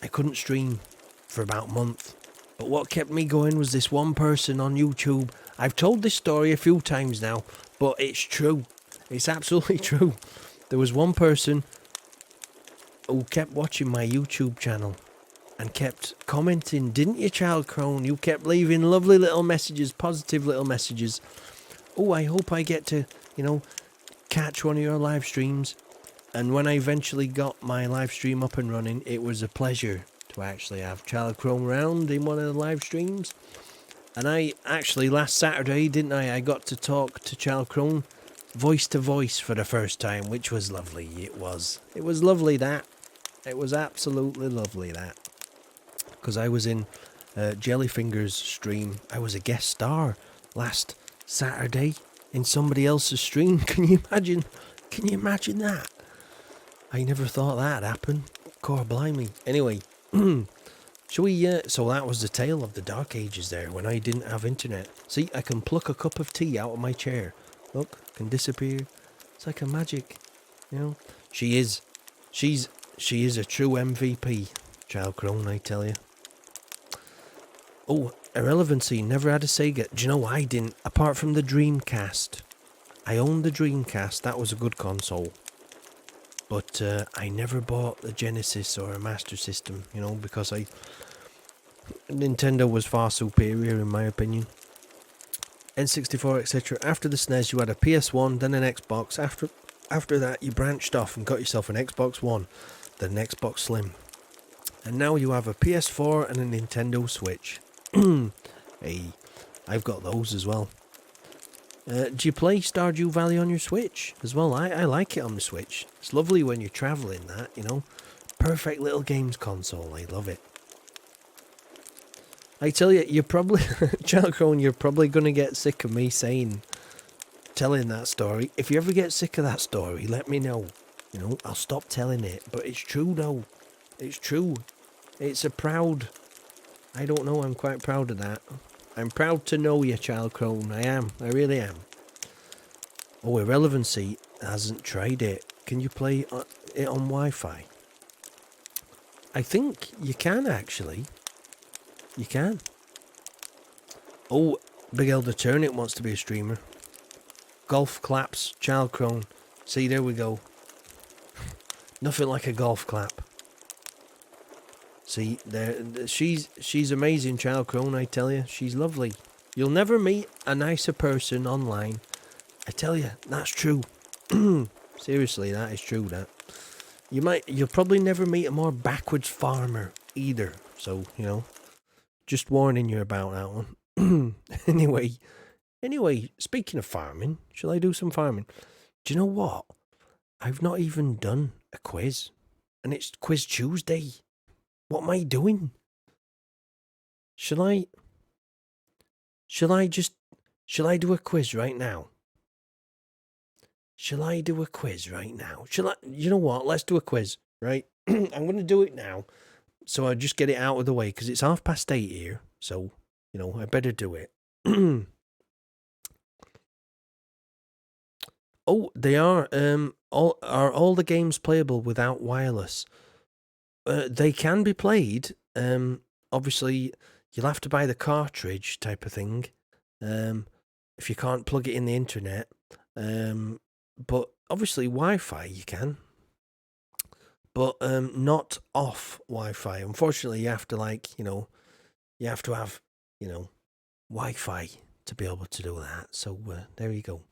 I couldn't stream for about a month, but what kept me going was this one person on YouTube. I've told this story a few times now, but it's true. It's absolutely true. There was one person who kept watching my YouTube channel and kept commenting, didn't you, Child Crone? You kept leaving lovely little messages, positive little messages. Oh, I hope I get to, catch one of your live streams. And when I eventually got my live stream up and running, it was a pleasure to actually have Child Crone round in one of the live streams. And I actually, last Saturday, didn't I? I got to talk to Child Crone voice to voice for the first time, which was lovely. It was lovely, that. It was absolutely lovely, that. Because I was in Jellyfinger's stream. I was a guest star last Saturday in somebody else's stream. Can you imagine? Can you imagine that? I never thought that'd happen. Core blimey. Anyway, shall we, so that was the tale of the dark ages there, when I didn't have internet. See, I can pluck a cup of tea out of my chair. Look, can disappear. It's like a magic, She is a true MVP, Child Crone, I tell you. Oh, Irrelevancy, never had a Sega. Do you know I didn't? Apart from the Dreamcast. I owned the Dreamcast, that was a good console. But I never bought a Genesis or a Master System, because Nintendo was far superior in my opinion. N64, etc. After the SNES, you had a PS1, then an Xbox. After that, you branched off and got yourself an Xbox One, then an Xbox Slim. And now you have a PS4 and a Nintendo Switch. Hey, I've got those as well. Do you play Stardew Valley on your Switch as well? I like it on the Switch. It's lovely when you're travelling, that, Perfect little games console. I love it. I tell you, you're probably, Child Crone, you're probably going to get sick of me telling that story. If you ever get sick of that story, let me know. I'll stop telling it. But it's true, though. It's true. It's a proud... I don't know, I'm quite proud of that. I'm proud to know you, Child Crone. I am. I really am. Oh, Irrelevancy hasn't tried it. Can you play it on Wi-Fi? I think you can, actually. You can. Oh, Big Elder Turnip wants to be a streamer. Golf claps, Child Crone. See, there we go. Nothing like a golf clap. See, she's amazing, Child Crone, I tell you. She's lovely. You'll never meet a nicer person online. I tell you, that's true. Seriously, that is true, that. You'll probably never meet a more backwards farmer either. So, just warning you about that one. Anyway, speaking of farming, shall I do some farming? Do you know what? I've not even done a quiz. And it's Quiz Tuesday. What am I doing? Shall I do a quiz right now? Shall I do a quiz right now? You know what? Let's do a quiz, right? I'm going to do it now. So I'll just get it out of the way because it's 8:30 here. So, I better do it. Oh, they are. Are all the games playable without wireless? They can be played. Obviously, you'll have to buy the cartridge type of thing. If you can't plug it in the internet. But obviously, Wi-Fi you can. But not off Wi-Fi. Unfortunately, you have to you have to have Wi-Fi to be able to do that. So there you go.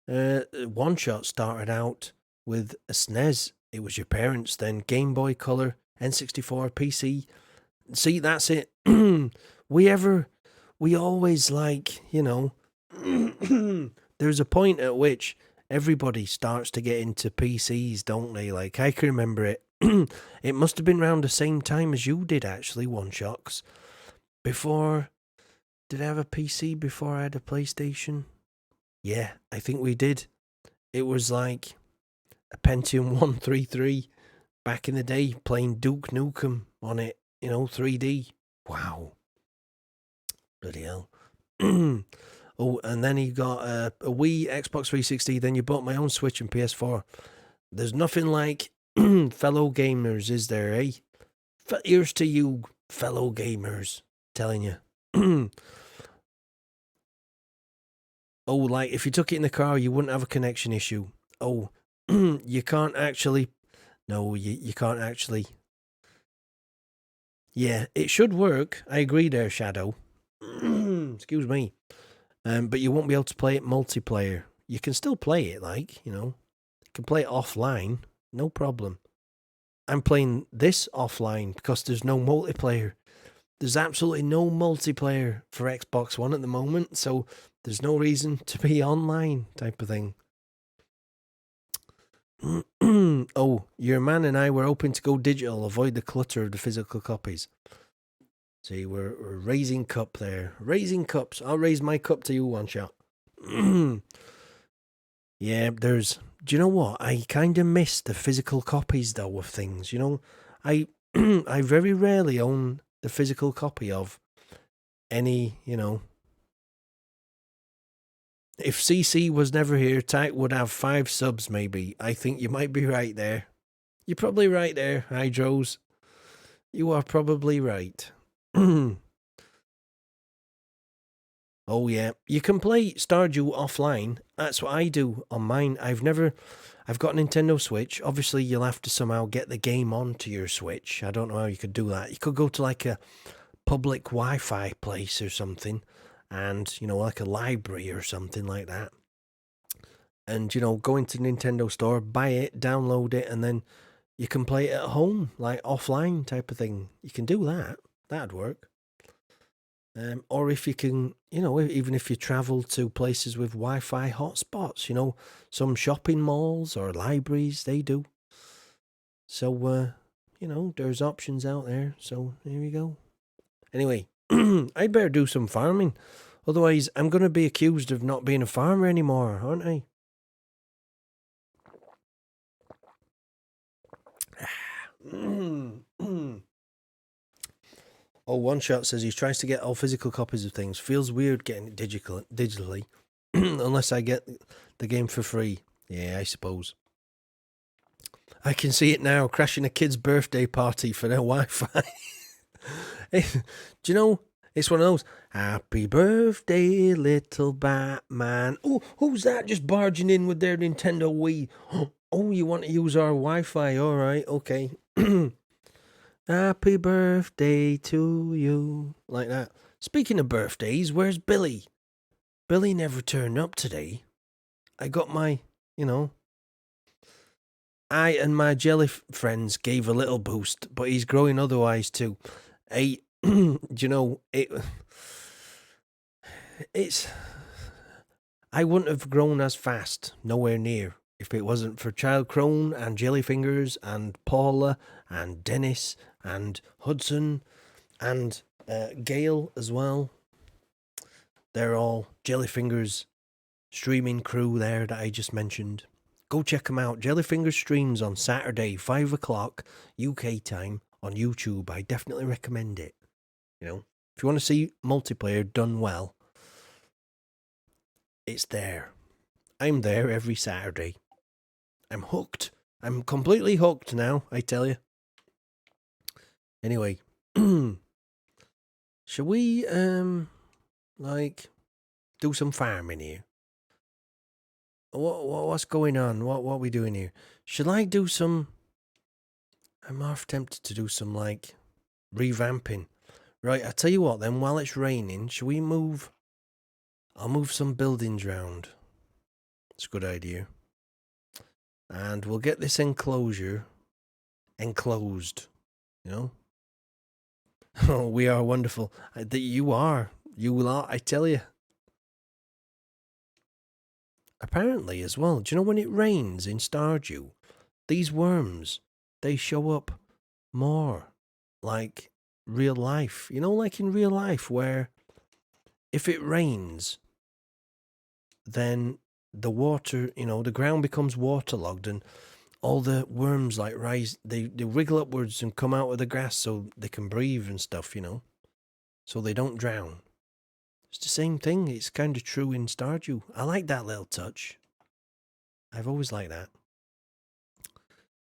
One Shot started out with a SNES. It was your parents, then Game Boy Color, N64, PC. See, that's it. we always like, there's a point at which everybody starts to get into PCs, don't they? Like, I can remember it. It must have been around the same time as you did, actually, One Shots. Before, did I have a PC before I had a PlayStation? Yeah, I think we did. It was like a Pentium 133 back in the day, playing Duke Nukem on it, 3D. Wow. Bloody hell. Oh, and then he got a Wii, Xbox 360, then you bought my own Switch and PS4. There's nothing like fellow gamers, is there, eh? Here's to you, fellow gamers, telling you. Oh, like, if you took it in the car, you wouldn't have a connection issue. Oh, you can't actually... No, you can't actually... Yeah, it should work. I agree there, Shadow. Excuse me. But you won't be able to play it multiplayer. You can still play it, you can play it offline. No problem. I'm playing this offline because there's no multiplayer. There's absolutely no multiplayer for Xbox One at the moment, so there's no reason to be online type of thing. Oh, your man and I were hoping to go digital, avoid the clutter of the physical copies. See, we're raising cup there. Raising cups. I'll raise my cup to you, One Shot. Yeah, do you know what? I kind of miss the physical copies, though, of things. I I very rarely own the physical copy of any, If CC was never here, Tyke would have 5 subs, maybe. I think you might be right there. You're probably right there, Hydros. You are probably right. Oh, yeah. You can play Stardew offline. That's what I do on mine. I've got a Nintendo Switch. Obviously, you'll have to somehow get the game onto your Switch. I don't know how you could do that. You could go to like a public Wi-Fi place or something, and, like a library or something like that. And, go into Nintendo Store, buy it, download it, and then you can play it at home, like offline type of thing. You can do that. That'd work. Or if you can, even if you travel to places with Wi-Fi hotspots, some shopping malls or libraries, they do. So, there's options out there. So there you go. Anyway, I'd better do some farming. Otherwise, I'm going to be accused of not being a farmer anymore, aren't I? Oh, One Shot says he tries to get all physical copies of things. Feels weird getting it digitally. Unless I get the game for free. Yeah, I suppose. I can see it now, crashing a kid's birthday party for their Wi-Fi. Do you know, it's one of those, happy birthday, little Batman. Oh, who's that just barging in with their Nintendo Wii? Oh, you want to use our Wi-Fi? All right, okay. Happy birthday to you. Like that. Speaking of birthdays, where's Billy? Billy never turned up today. I got my, I and my jelly friends gave a little boost, but he's growing otherwise too. Do you know, it's... I wouldn't have grown as fast, nowhere near, if it wasn't for Child Crone and Jellyfingers and Paula and Dennis and Hudson and Gail as well. They're all Jellyfingers streaming crew there that I just mentioned. Go check them out. Jellyfingers streams on Saturday, 5 o'clock UK time on YouTube. I definitely recommend it. If you want to see multiplayer done well, it's there. I'm there every Saturday. I'm hooked. I'm completely hooked now, I tell you. Anyway, shall we, do some farming here? What's going on? What are we doing here? Should I do some... I'm half tempted to do some, revamping. Right, I tell you what then, while it's raining, shall we move... I'll move some buildings round. It's a good idea. And we'll get this enclosure enclosed, you know? Oh, we are wonderful. You are. You are, I tell you. Apparently as well, do you know when it rains in Stardew, these worms, they show up more like real life. You know, like in real life where if it rains, then the water, you know, the ground becomes waterlogged and all the worms like rise, they wriggle upwards and come out of the grass so they can breathe and stuff, you know, so they don't drown. It's the same thing. It's kind of true in Stardew. I like that little touch. I've always liked that.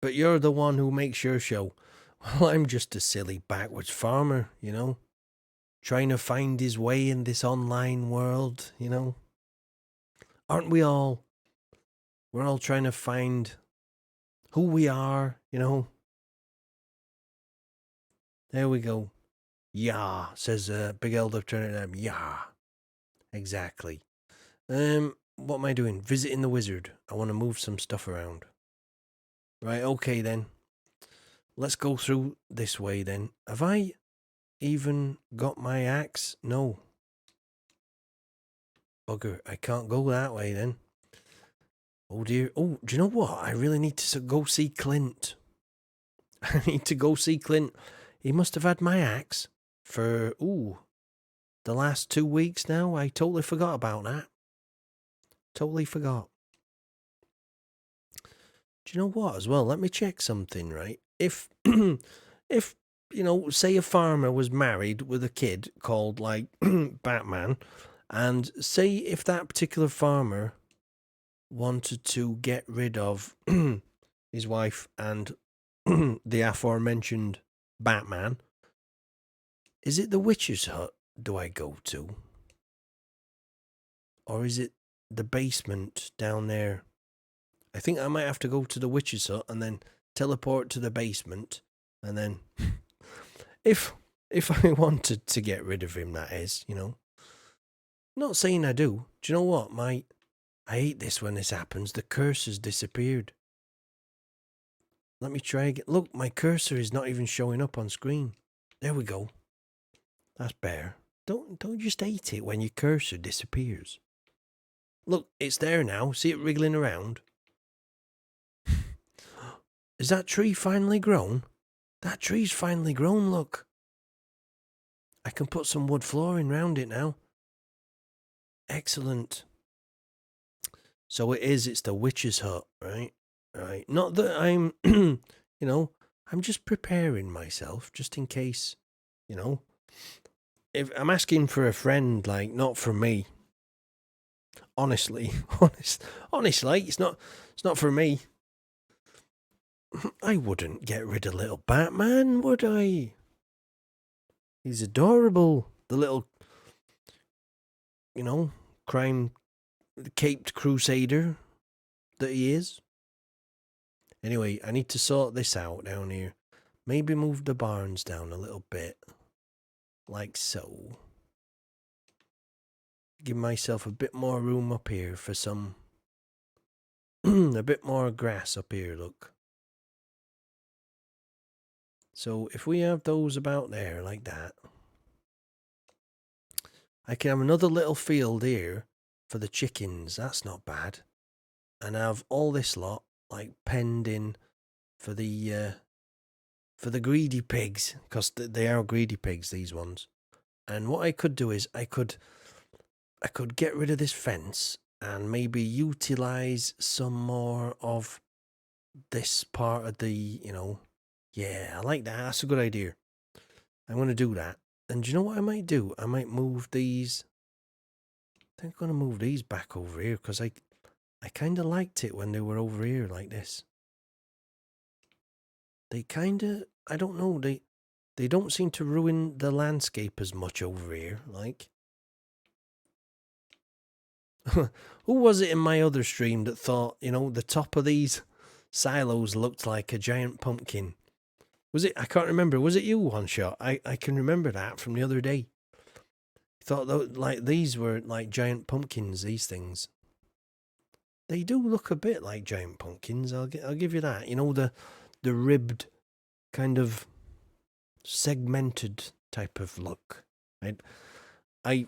But you're the one who makes your show. Well, I'm just a silly backwards farmer, you know, trying to find his way in this online world, you know. Aren't we all? We're all trying to find who we are, you know. There we go. Yeah, says Big Elder turning them. Yeah, exactly. What am I doing? Visiting the wizard. I want to move some stuff around. Right, okay then. Let's go through this way then. Have I even got my axe? No. Bugger, I can't go that way then. Oh dear. Oh, do you know what? I really need to go see Clint. I need to go see Clint. He must have had my axe for, the last 2 weeks now. I totally forgot about that. Totally forgot. Do you know what as well? Let me check something, right? If, if, you know, say a farmer was married with a kid called, like, Batman, and say if that particular farmer wanted to get rid of his wife and the aforementioned Batman, is it the witch's hut do I go to? Or is it the basement down there? I think I might have to go to the witch's hut and then teleport to the basement. And then if I wanted to get rid of him, that is, you know. Not saying I do. Do you know what? I hate this when this happens. The cursor has disappeared. Let me try again. Look, my cursor is not even showing up on screen. There we go. That's better. Don't just hate it when your cursor disappears. Look, it's there now. See it wriggling around? Is that tree finally grown? That tree's finally grown, look. I can put some wood flooring round it now. Excellent. So it's the witch's hut, right? Right. Not that I'm, you know, I'm just preparing myself just in case, you know. If I'm asking for a friend, like, not for me. Honestly, honestly, it's not for me. I wouldn't get rid of little Batman, would I? He's adorable. The little, you know, caped crusader that he is. Anyway, I need to sort this out down here. Maybe move the barns down a little bit. Like so. Give myself a bit more room up here for some... a bit more grass up here, look. So if we have those about there, like that, I can have another little field here for the chickens. That's not bad. And have all this lot, like, penned in for the greedy pigs, because they are greedy pigs, these ones. And what I could do is I could get rid of this fence and maybe utilize some more of this part of the, you know. Yeah, I like that. That's a good idea. I'm going to do that. And do you know what I might do? I might move these. I think I'm going to move these back over here because I kind of liked it when they were over here like this. They kind of, I don't know, they don't seem to ruin the landscape as much over here, like. Who was it in my other stream that thought, you know, the top of these silos looked like a giant pumpkin? Was it? I can't remember. Was it you, One Shot? I can remember that from the other day. I thought like these were like giant pumpkins. These things. They do look a bit like giant pumpkins. I'll give you that. You know, the ribbed kind of segmented type of look. I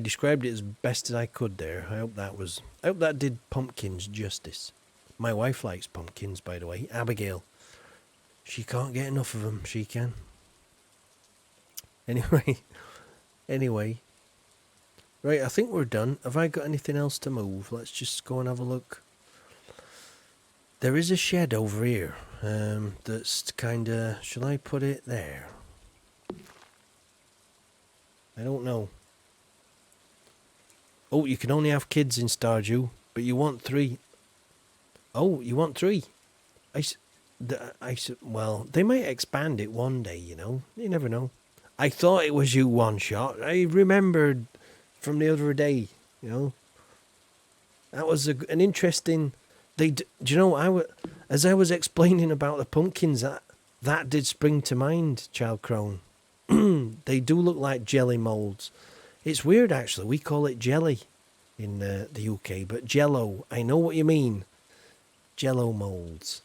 described it as best as I could there. I hope that did pumpkins justice. My wife likes pumpkins, by the way, Abigail. She can't get enough of them. She can. Anyway. Right, I think we're done. Have I got anything else to move? Let's just go and have a look. There is a shed over here. That's kind of... Shall I put it there? I don't know. Oh, you can only have kids in Stardew, but you want 3. Oh, you want 3? Well, they might expand it one day, you know. You never know. I thought it was you, One Shot. I remembered from the other day, you know. That was an interesting... do you know, as I was explaining about the pumpkins, that did spring to mind, Child Crone. They do look like jelly moulds. It's weird, actually. We call it jelly in the UK, but jello, I know what you mean. Jello moulds.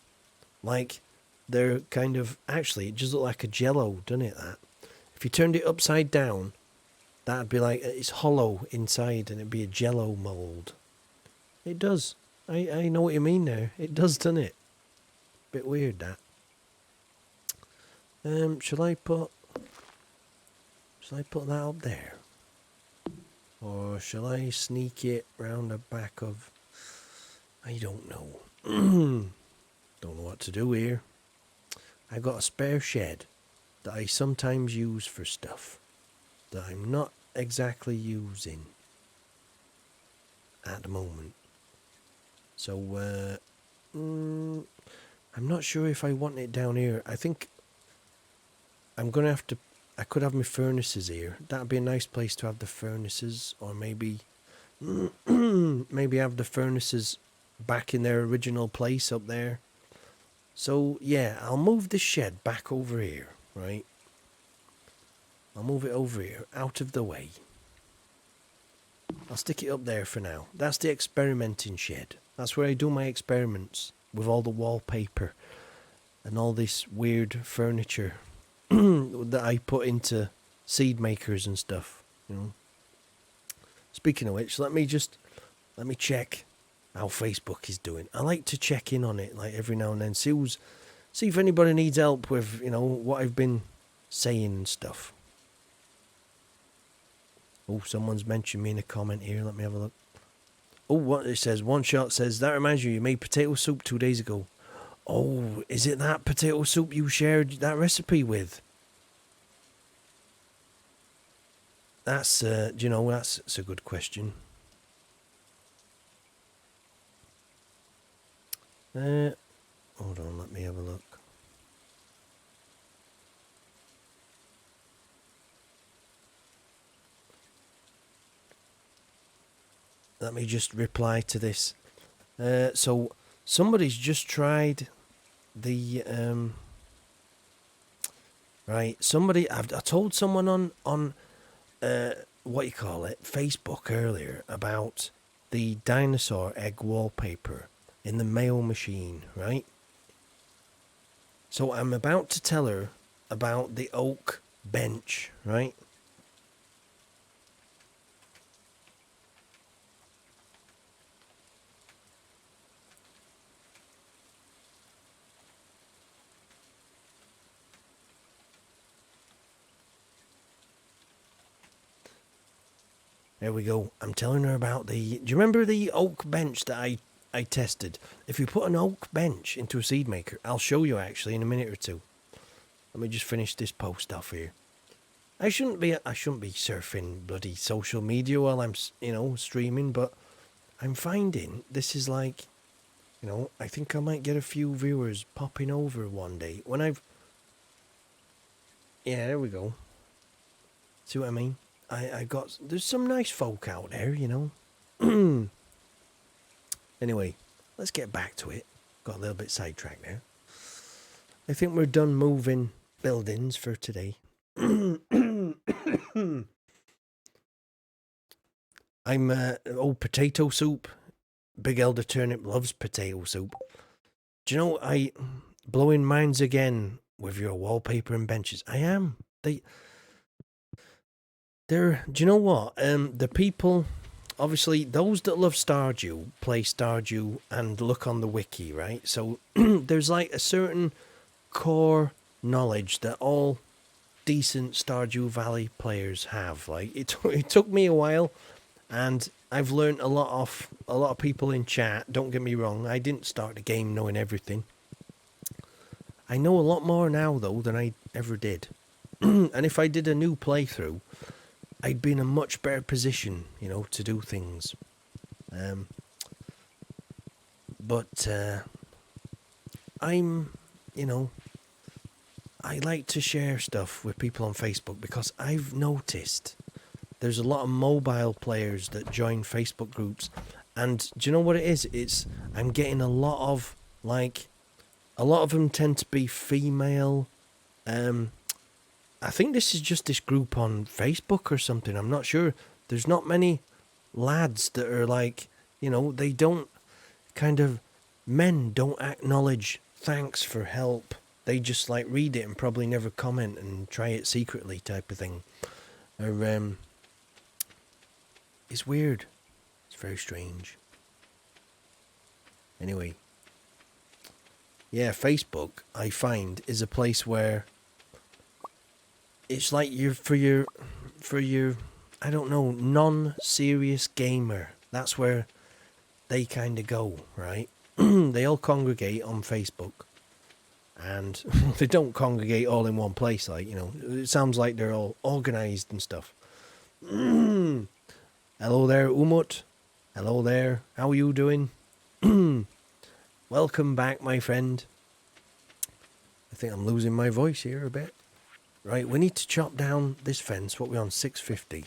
Like, they're kind of... Actually, it just looks like a jello, doesn't it, that? If you turned it upside down, that'd be like... It's hollow inside, and it'd be a jello mould. It does. I know what you mean there. It does, doesn't it? Bit weird, that. Shall I put that up there? Or shall I sneak it round the back of... I don't know. Don't know what to do here. I got a spare shed that I sometimes use for stuff that I'm not exactly using at the moment. So, I'm not sure if I want it down here. I think I'm going to have to... I could have my furnaces here. That'd be a nice place to have the furnaces. Or maybe... maybe have the furnaces back in their original place up there. So, yeah, I'll move the shed back over here, right? I'll move it over here, out of the way. I'll stick it up there for now. That's the experimenting shed. That's where I do my experiments with all the wallpaper and all this weird furniture that I put into seed makers and stuff, you know. Speaking of which, let me check how Facebook is doing. I like to check in on it like every now and then. See if anybody needs help with, you know, what I've been saying and stuff. Oh, someone's mentioned me in a comment here. Let me have a look. Oh, what it says. One Shot says, that reminds you made potato soup 2 days ago. Oh, is it that potato soup you shared that recipe with? That's, do you know, that's a good question. Hold on, let me have a look. Let me just reply to this. So somebody's just tried the right. I told someone on what you call it, Facebook earlier about the dinosaur egg wallpaper in the mail machine, right? So I'm about to tell her about the oak bench, right? There we go. I'm telling her about do you remember the oak bench that I tested? If you put an oak bench into a seed maker, I'll show you actually in a minute or two. Let me just finish this post off here. I shouldn't be surfing bloody social media while I'm, you know, streaming, but I'm finding this is like, you know, I think I might get a few viewers popping over one day when I've... Yeah, there we go. See what I mean? There's some nice folk out there, you know. Anyway, let's get back to it. Got a little bit sidetracked there. I think we're done moving buildings for today. I'm potato soup. Big Elder Turnip loves potato soup. Do you know I blowing minds again with your wallpaper and benches? I am. They're. Do you know what? The people, obviously, those that love Stardew play Stardew and look on the wiki, right? So there's like a certain core knowledge that all decent Stardew Valley players have. Like it took me a while, and I've learned a lot off a lot of people in chat. Don't get me wrong, I didn't start the game knowing everything. I know a lot more now though than I ever did. And if I did a new playthrough, I'd be in a much better position, you know, to do things. But I'm, you know, I like to share stuff with people on Facebook because I've noticed there's a lot of mobile players that join Facebook groups, and do you know what it is? I'm getting a lot of them tend to be female. I think this is just this group on Facebook or something. I'm not sure. There's not many lads that are like, you know, they don't men don't acknowledge thanks for help. They just like read it and probably never comment and try it secretly type of thing. Or it's weird. It's very strange. Anyway. Yeah, Facebook, I find, is a place where it's like for your I don't know, non-serious gamer. That's where they kind of go, right? They all congregate on Facebook. And they don't congregate all in one place, like, you know. It sounds like they're all organised and stuff. Hello there, Umut. Hello there. How are you doing? Welcome back, my friend. I think I'm losing my voice here a bit. Right, we need to chop down this fence. What are we on? 650.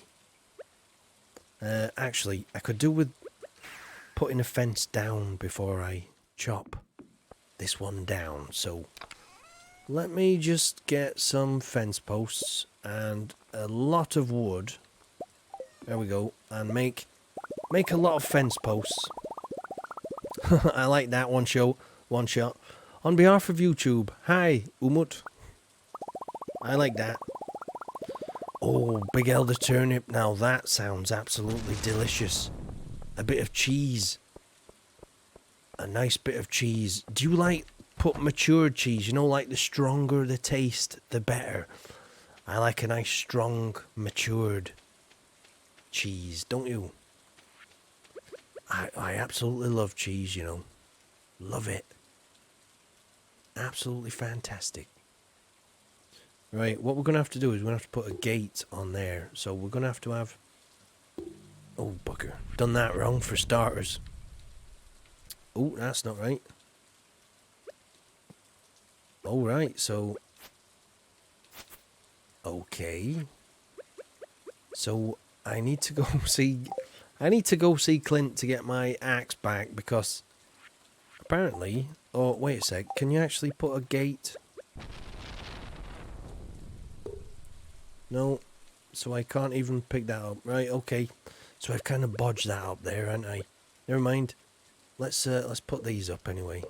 Actually, I could do with putting a fence down before I chop this one down. So let me just get some fence posts and a lot of wood. There we go. And make a lot of fence posts. I like that one shot. On behalf of YouTube, hi Umut. I like that. Oh, Big Elder Turnip. Now that sounds absolutely delicious. A bit of cheese. A nice bit of cheese. Do you like put matured cheese? You know, like the stronger the taste, the better. I like a nice strong matured cheese, don't you? I absolutely love cheese, you know. Love it. Absolutely fantastic. Right, what we're going to have to do is we're going to have to put a gate on there. So we're going to have... Oh, bugger. Done that wrong for starters. Oh, that's not right. Alright, so... Okay. So, I need to go see... Clint to get my axe back because... Apparently... Oh, wait a sec. Can you actually put a gate... No, so I can't even pick that up. Right, okay. So I've kind of bodged that up there, haven't I? Never mind. Let's put these up anyway.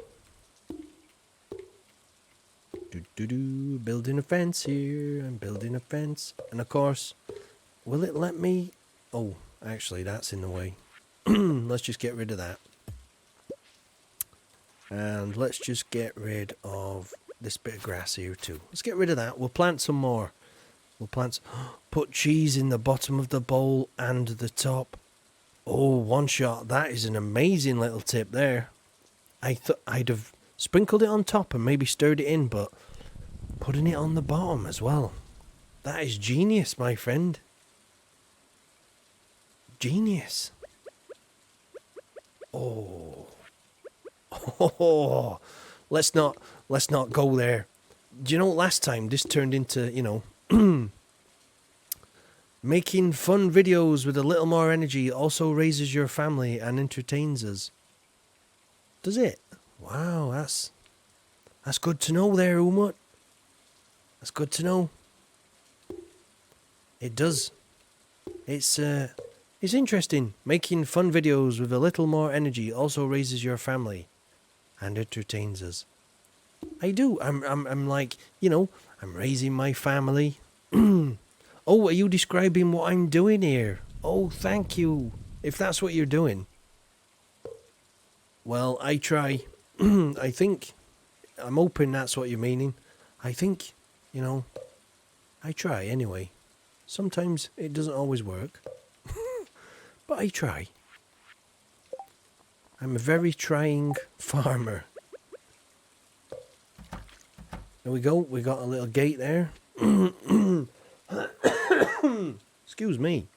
Building a fence here. I'm building a fence. And of course, will it let me... Oh, actually, that's in the way. Let's just get rid of that. And let's just get rid of this bit of grass here too. Let's get rid of that. We'll plant some more. We'll plant... Put cheese in the bottom of the bowl and the top. Oh, one shot. That is an amazing little tip there. I thought I'd have sprinkled it on top and maybe stirred it in, but putting it on the bottom as well. That is genius, my friend. Genius. Oh. Oh. Let's not go there. Do you know, last time this turned into, you know, making fun videos with a little more energy also raises your family and entertains us. Does it? Wow, that's That's good to know there, Umut. That's good to know. It does. It's interesting. Making fun videos with a little more energy also raises your family and entertains us. I do. I'm like, you know, I'm raising my family. Oh, are you describing what I'm doing here? Oh, thank you. If that's what you're doing. Well, I try. I think, I'm hoping that's what you're meaning. I think, you know, I try anyway. Sometimes it doesn't always work. But I try. I'm a very trying farmer. There we go. We got a little gate there. Excuse me.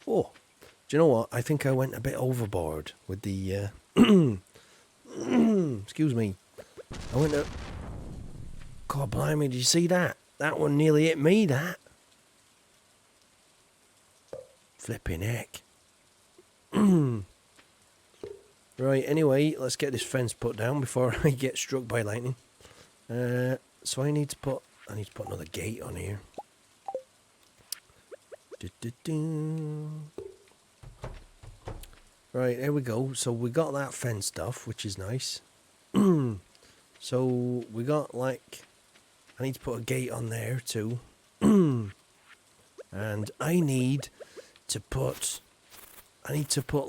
Oh, do you know what? I think I went a bit overboard with the... Excuse me. I went to... God blimey, did you see that? That one nearly hit me, that. Flipping heck. Right, anyway, let's get this fence put down before I get struck by lightning. So I need to put another gate on here. Right, there we go. So we got that fenced off, which is nice. So we got like, I need to put a gate on there too. And I need to put like, I need to put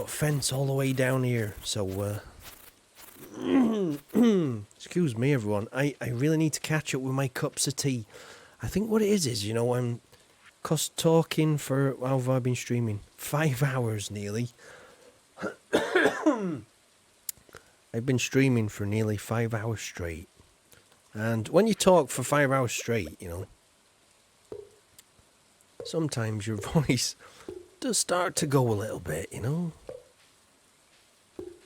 a fence all the way down here. So, excuse me everyone, I really need to catch up with my cups of tea. I think what it is, you know, I'm talking for, how have I been streaming? 5 hours nearly. I've been streaming for nearly 5 hours straight. And when you talk for 5 hours straight, you know, sometimes your voice does start to go a little bit, you know.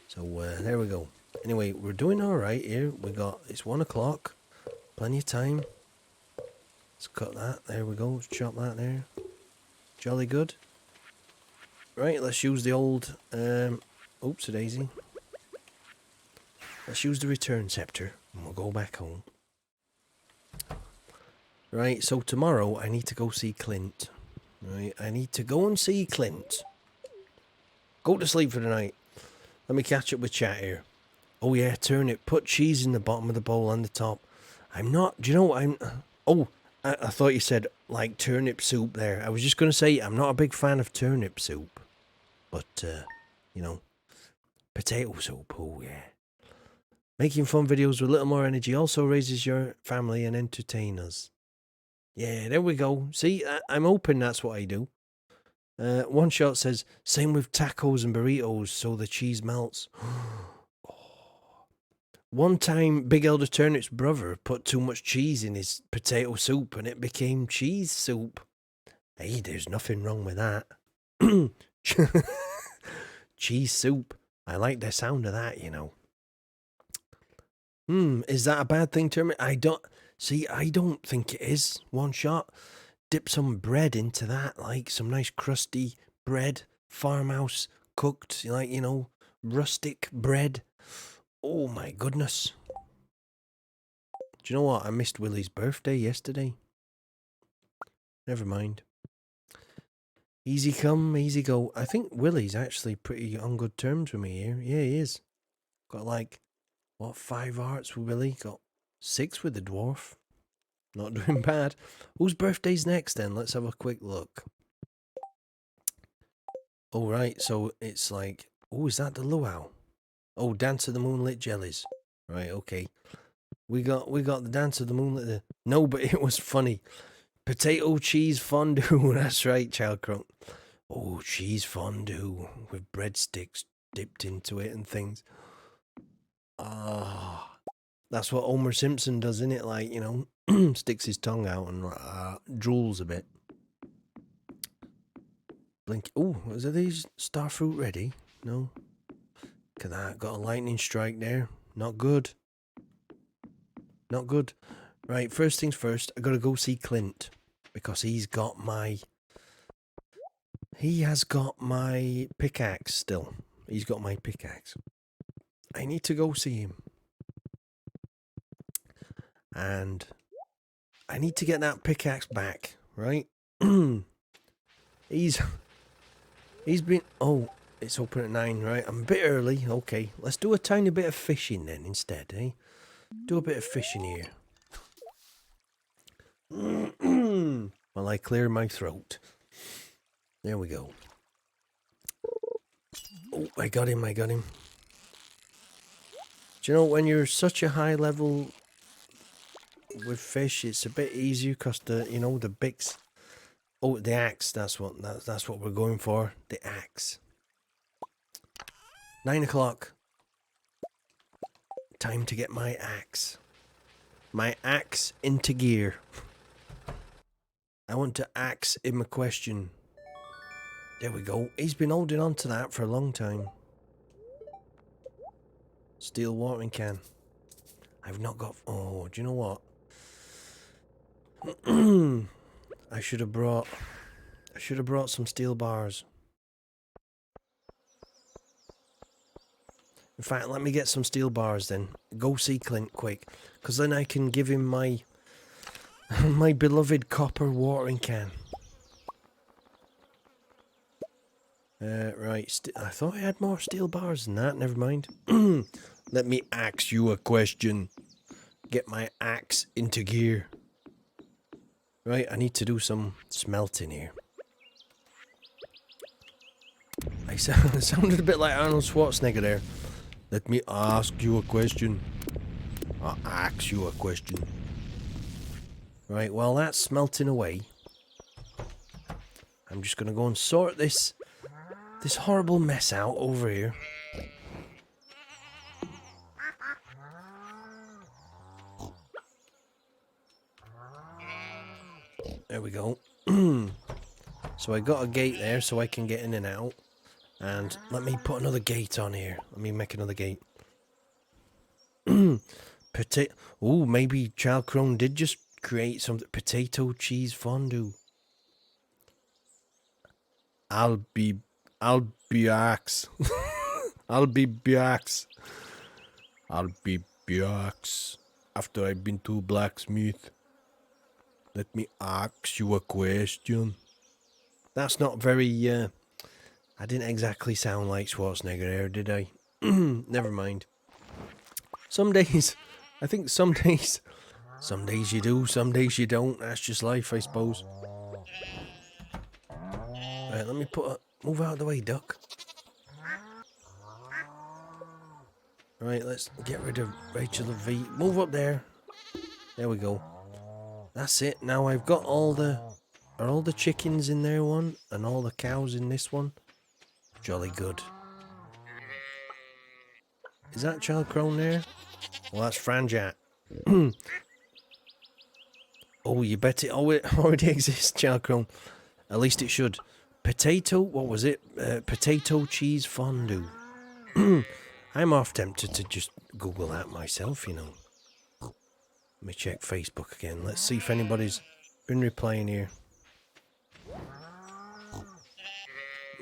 So there we go. Anyway, we're doing all right here. It's 1 o'clock, plenty of time. Let's cut that. There we go. Let's chop that there. Jolly good. Right, let's use the old. Oops, a daisy. Let's use the return scepter, and we'll go back home. Right, so tomorrow I need to go see Clint. Right, I need to go and see Clint. Go to sleep for the night. Let me catch up with chat here. Oh yeah, turnip. Put cheese in the bottom of the bowl and the top. I'm not... Do you know what I'm... Oh, I thought you said, like, turnip soup there. I was just going to say, I'm not a big fan of turnip soup. But, you know, potato soup. Oh, yeah. Making fun videos with a little more energy also raises your family and entertain us. Yeah, there we go. See, I'm hoping that's what I do. One shot says, same with tacos and burritos, so the cheese melts. One time, Big Elder Turnip's brother put too much cheese in his potato soup and it became cheese soup. Hey, there's nothing wrong with that. Cheese soup. I like the sound of that, you know. Is that a bad thing, Turnip? I don't think it is. One shot. Dip some bread into that, like some nice crusty bread, farmhouse cooked, like, you know, rustic bread. Oh my goodness. Do you know what? I missed Willie's birthday yesterday. Never mind. Easy come, easy go. I think Willie's actually pretty on good terms with me here. Yeah, he is. Got like, what, 5 hearts with Willie? Got 6 with the dwarf. Not doing bad. Whose birthday's next then? Let's have a quick look. Oh, right. So it's like... Oh, is that the luau? Oh, Dance of the Moonlit Jellies. Right, okay. We got the Dance of the Moonlit... No, but it was funny. Potato cheese fondue. That's right, Child Crunk. Oh, cheese fondue with breadsticks dipped into it and things. Ah... That's what Homer Simpson does, isn't it? Like, you know, sticks his tongue out and drools a bit. Blink. Oh, is these starfruit ready? No. Look at that. Got a lightning strike there. Not good. Not good. Right, first things first, I gotta go see Clint. Because he has got my pickaxe still. He's got my pickaxe. I need to go see him. And I need to get that pickaxe back, right? He's been... Oh, it's open at 9, right? I'm a bit early. Okay, let's do a tiny bit of fishing then instead, eh? Do a bit of fishing here. While I clear my throat. There we go. Oh, I got him. Do you know, when you're such a high level with fish, it's a bit easier because the bigs. Oh, the axe. That's what we're going for. The axe. 9 o'clock. Time to get my axe. My axe into gear. I want to axe him a question. There we go. He's been holding on to that for a long time. Steel watering can. I've not got... Oh, do you know what? I should have brought some steel bars. In fact, let me get some steel bars then. Go see Clint quick, because then I can give him my my beloved copper watering can. Right. I thought I had more steel bars than that. Never mind. Let me ask you a question. Get my axe into gear. Right, I need to do some smelting here. I sounded a bit like Arnold Schwarzenegger there. Let me ask you a question. I'll ask you a question. Right, while that's smelting away, I'm just going to go and sort this horrible mess out over here. There we go. So I got a gate there so I can get in and out. And let me put another gate on here. Let me make another gate. Oh, maybe Child Crone did just create some potato cheese fondue. I'll be axe. I'll be axe. I'll be axe. After I've been to blacksmith. Let me ask you a question. That's not very, I didn't exactly sound like Schwarzenegger there, did I? Never mind. Some days, I think some days you do, some days you don't. That's just life, I suppose. Right, let me move out of the way, duck. Right, let's get rid of Rachel the V. Move up there. There we go. That's it. Now I've got are all the chickens in there one and all the cows in this one? Jolly good. Is that Child Crone there? Well, that's Franjat. Oh, you bet it already exists, Child Crone. At least it should. Potato, what was it? Potato cheese fondue. I'm half tempted to just Google that myself, you know. Let me check Facebook again. Let's see if anybody's been replying here.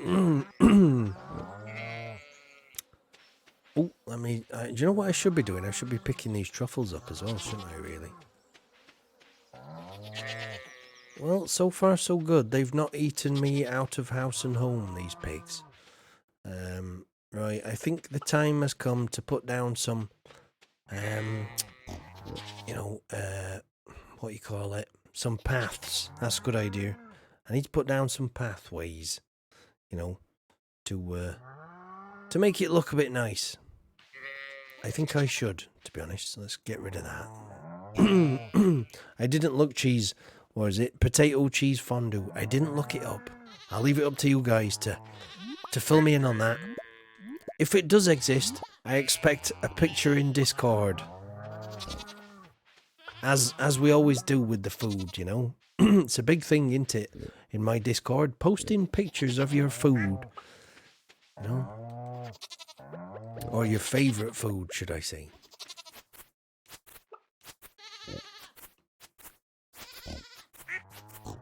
Oh, let me... do you know what I should be doing? I should be picking these truffles up as well, shouldn't I, really? Well, so far so good. They've not eaten me out of house and home, these pigs. Right, I think the time has come to put down some... you know, what you call it? Some paths. That's a good idea. I need to put down some pathways, you know, to make it look a bit nice. I think I should, to be honest. Let's get rid of that. I didn't look cheese. What is it? Potato cheese fondue. I didn't look it up. I'll leave it up to you guys to fill me in on that. If it does exist, I expect a picture in Discord. As we always do with the food, you know. It's a big thing, isn't it? In my Discord, posting pictures of your food. You know? Or your favourite food, should I say.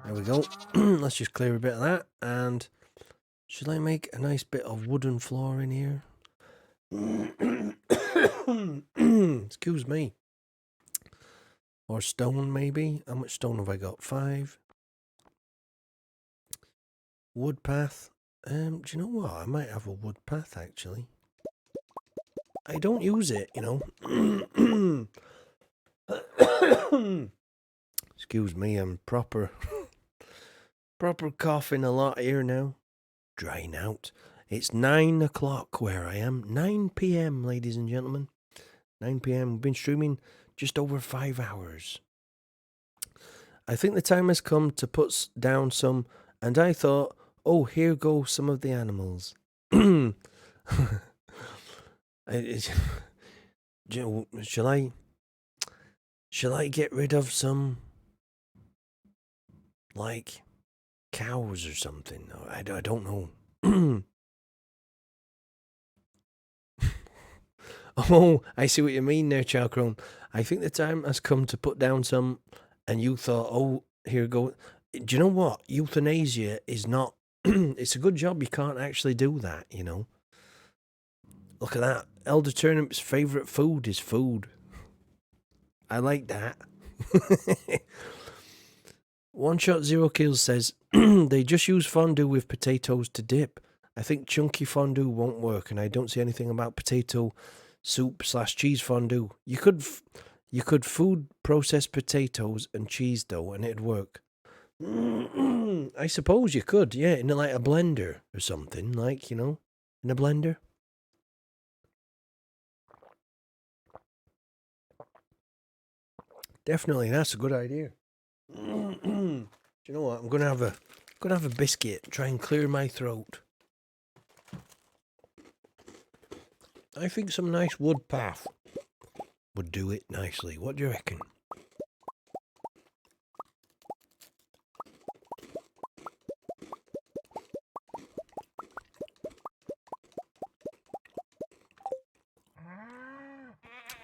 There we go. Let's just clear a bit of that. And should I make a nice bit of wooden floor in here? Excuse me. Or stone, maybe. How much stone have I got? 5. Wood path. Do you know what? I might have a wood path, actually. I don't use it, you know. Excuse me, I'm proper coughing a lot here now. Drying out. It's 9 o'clock where I am. 9 p.m., ladies and gentlemen. 9 p.m. We've been streaming just over 5 hours. I think the time has come to put down some, and I thought, oh, here go some of the animals. Shall I get rid of some, like, cows or something? I don't know. Oh, I see what you mean there, Chowcrone. I think the time has come to put down some, and you thought, oh, here go. Do you know what? Euthanasia is not. It's a good job you can't actually do that, you know. Look at that. Elder Turnip's favourite food is food. I like that. One Shot 0 Kills says, they just use fondue with potatoes to dip. I think chunky fondue won't work, and I don't see anything about potato soup / cheese fondue. You could food process potatoes and cheese dough, and it'd work. I suppose you could, yeah, in like a blender or something, like, you know, in a blender. Definitely, that's a good idea. Do you know what? I'm gonna have a biscuit. Try and clear my throat. I think some nice wood path would do it nicely. What do you reckon?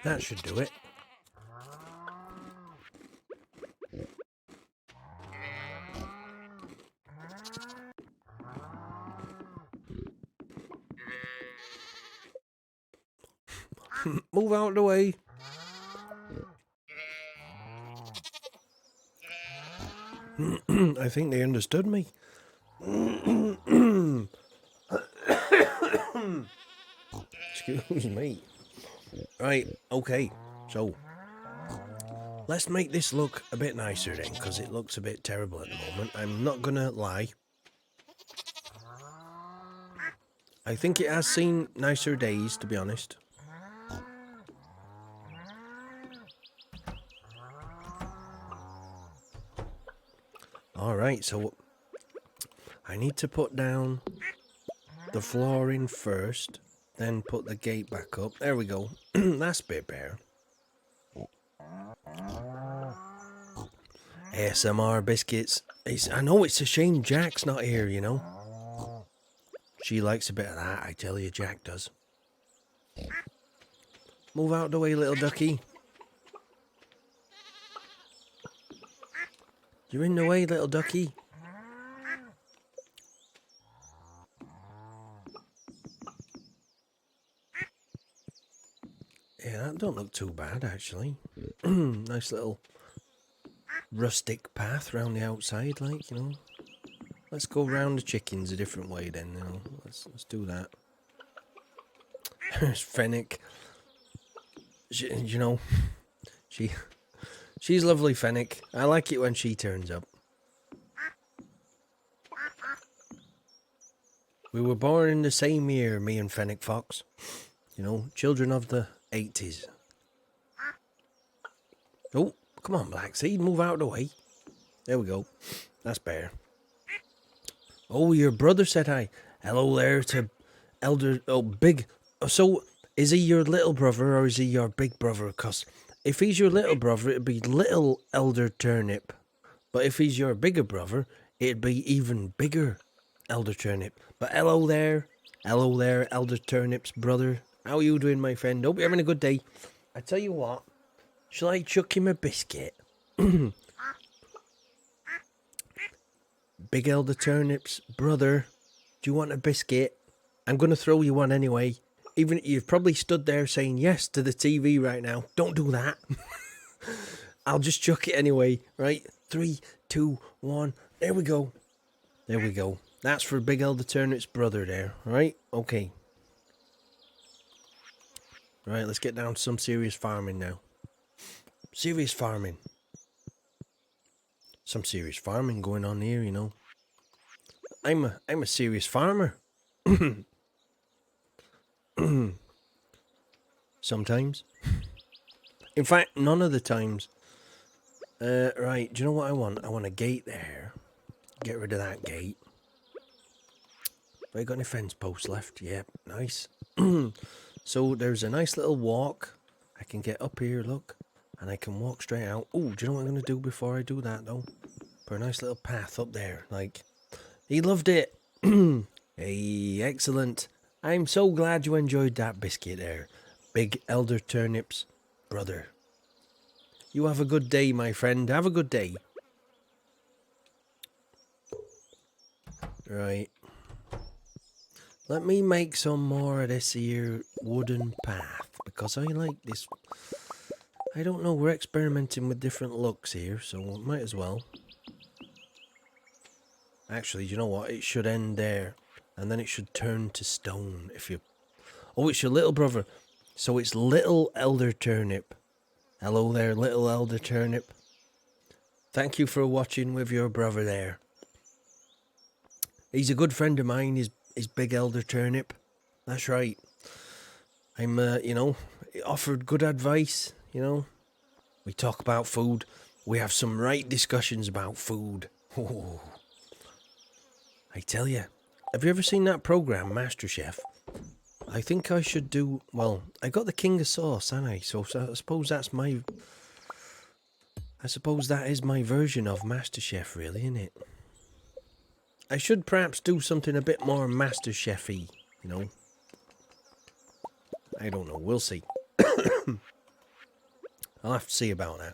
That should do it. Move out of the way. I think they understood me. Excuse me. Right, okay. So, let's make this look a bit nicer then, because it looks a bit terrible at the moment. I'm not gonna lie. I think it has seen nicer days, to be honest. Alright, so I need to put down the flooring first, then put the gate back up. There we go. That's a bit better. ASMR biscuits. I know it's a shame Jack's not here, you know. She likes a bit of that, I tell you, Jack does. Move out the way, little ducky. You're in the way, little ducky. Yeah, that don't look too bad, actually. Nice little rustic path round the outside, like, you know. Let's go round the chickens a different way then, you know. Let's do that. There's Fennec. You know, she's lovely, Fennec. I like it when she turns up. We were born in the same year, me and Fennec Fox. You know, children of the 80s. Oh, come on, Black Seed, move out of the way. There we go. That's better. Oh, your brother said hi. Hello there to Elder... Oh, big... So, is he your little brother or is he your big brother? Because if he's your little brother, it'd be little Elder Turnip. But if he's your bigger brother, it'd be even bigger Elder Turnip. But hello there, Elder Turnip's brother. How are you doing, my friend? Hope you're having a good day. I tell you what, shall I chuck him a biscuit? Big Elder Turnip's brother, do you want a biscuit? I'm going to throw you one anyway. Even you've probably stood there saying yes to the TV right now. Don't do that. I'll just chuck it anyway, right? 3, 2, 1. There we go. There we go. That's for Big Elder Turnip's brother there, right? Okay. Right, let's get down to some serious farming now. Serious farming. Some serious farming going on here, you know. I'm a serious farmer. Sometimes. In fact, none of the times. Right, do you know what I want? I want a gate there. Get rid of that gate. Have I got any fence posts left? Yep, nice. So there's a nice little walk. I can get up here, look. And I can walk straight out. Oh, do you know what I'm going to do before I do that, though? Put a nice little path up there. Like, he loved it. Hey, excellent. I'm so glad you enjoyed that biscuit there. Big Elder Turnip's brother. You have a good day, my friend. Have a good day. Right. Let me make some more of this here wooden path. Because I like this. I don't know. We're experimenting with different looks here. So might as well. Actually, you know what? It should end there. And then it should turn to stone. If you... Oh, it's your little brother. So it's Little Elder Turnip. Hello there, Little Elder Turnip. Thank you for watching with your brother there. He's a good friend of mine, he's Big Elder Turnip. That's right. I'm, you know, offered good advice, you know. We talk about food. We have some right discussions about food. Oh, I tell you. Have you ever seen that program, MasterChef? I think I should do... Well, I got the King of Sauce, haven't I? So I suppose that's my... I suppose that is my version of MasterChef, really, isn't it? I should perhaps do something a bit more MasterChef-y, you know? I don't know, we'll see. I'll have to see about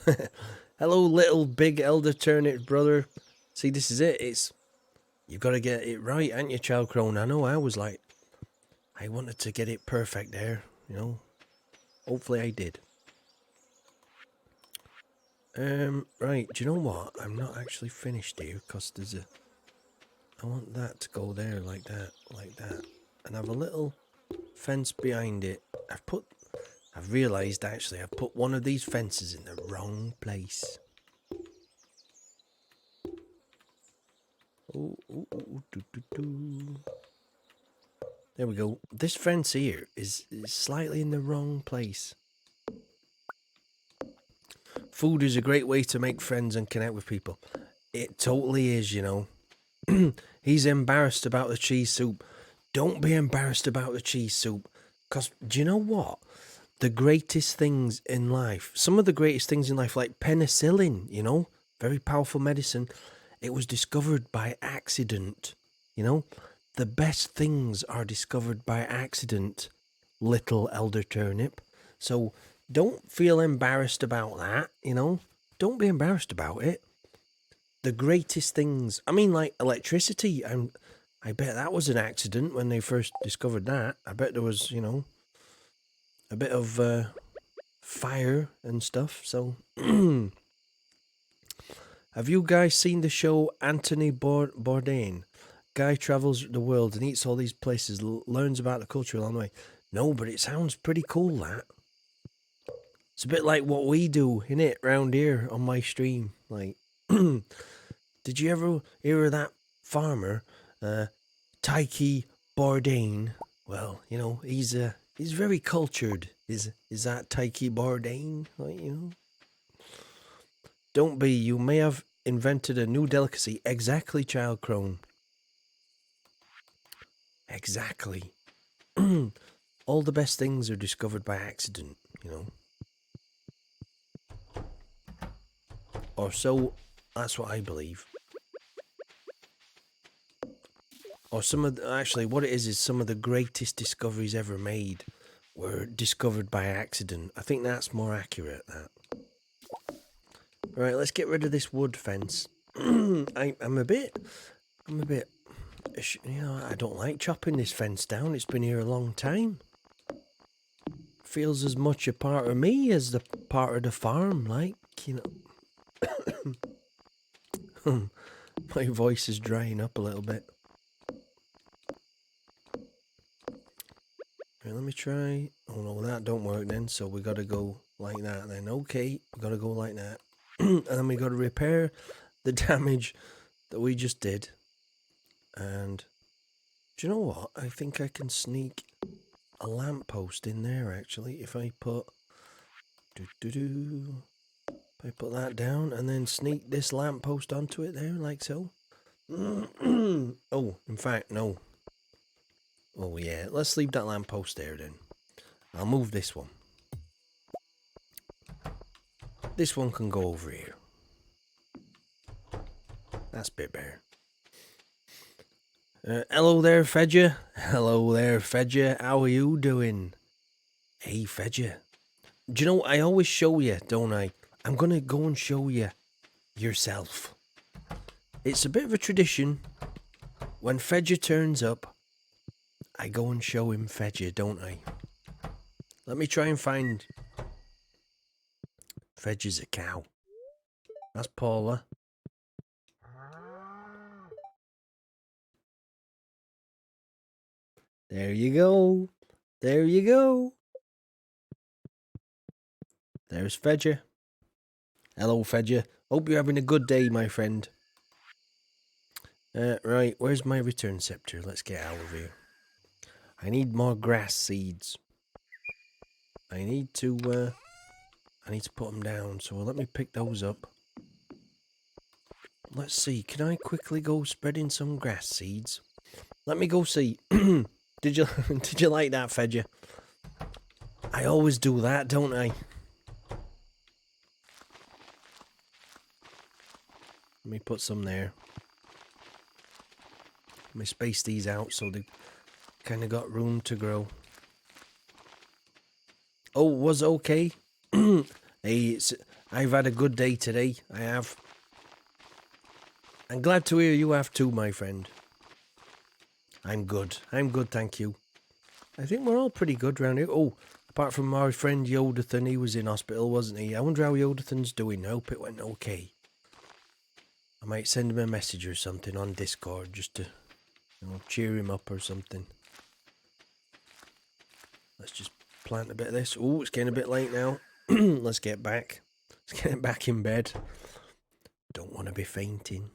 that. Hello, little Big Elder Turnip brother. See, this is it. It's... You've got to get it right, ain't you, Child Crone? I know I was like... I wanted to get it perfect there, you know? Hopefully I did. Right, do you know what? I'm not actually finished here, because there's a... I want that to go there, like that, and have a little fence behind it. I've realised, actually, I've put one of these fences in the wrong place. Ooh, ooh, ooh, doo, doo, doo. There we go. This fence here is slightly in the wrong place. Food is a great way to make friends and connect with people. It totally is, you know. He's embarrassed about the cheese soup. Don't be embarrassed about the cheese soup. Because, do you know what? The greatest things in life, some of the greatest things in life, like penicillin, you know, very powerful medicine, it was discovered by accident, you know. The best things are discovered by accident, Little Elder Turnip. So don't feel embarrassed about that, you know. Don't be embarrassed about it. The greatest things, I mean, like electricity, I bet that was an accident when they first discovered that. I bet there was, you know, a bit of fire and stuff. So, have you guys seen the show Anthony Bourdain? Guy travels the world and eats all these places, learns about the culture along the way. No, but it sounds pretty cool, that. It's a bit like what we do, innit, round here on my stream. Like, did you ever hear of that farmer, Tyche Bourdain? Well, you know, he's very cultured. Is that Tyche Bourdain? Like, you know. Don't be. You may have invented a new delicacy. Exactly, Child Crone. Exactly. All the best things are discovered by accident, you know. Or so, that's what I believe. Or actually what it is some of the greatest discoveries ever made were discovered by accident. I think that's more accurate, that. Right, let's get rid of this wood fence. I'm a bit You know, I don't like chopping this fence down. It's been here a long time. Feels as much a part of me as the part of the farm, like, you know. My voice is drying up a little bit. Right, let me try. Oh no, that don't work then, so we gotta go like that then. Okay, we gotta go like that. And then we gotta repair the damage that we just did. And do you know what? I think I can sneak a lamppost in there actually. If I put if I put that down and then sneak this lamppost onto it there like so. Oh, in fact, no. Oh yeah, let's leave that lamppost there then. I'll move this one. This one can go over here. That's a bit better. Hello there, Fedja. Hello there, Fedja. How are you doing? Hey, Fedja. Do you know, I always show you, don't I? I'm going to go and show you yourself. It's a bit of a tradition. When Fedja turns up, I go and show him Fedja, don't I? Let me try and find... Fedja's a cow. That's Paula. There you go. There you go. There's Fedja. Hello, Fedja. Hope you're having a good day, my friend. Right, where's my return scepter? Let's get out of here. I need more grass seeds. I need to put them down, so let me pick those up. Let's see, can I quickly go spreading some grass seeds? Let me go see. Did you like that, Fedja? I always do that, don't I? Let me put some there. Let me space these out so they kind of got room to grow. Oh, was okay? Hey, I've had a good day today. I have. I'm glad to hear you have too, my friend. I'm good. I'm good, thank you. I think we're all pretty good round here. Oh, apart from my friend Yodathan, he was in hospital, wasn't he? I wonder how Yodathan's doing. I hope it went okay. I might send him a message or something on Discord just to, you know, cheer him up or something. Let's just plant a bit of this. Oh, it's getting a bit late now. Let's get back. Let's get back in bed. Don't want to be fainting.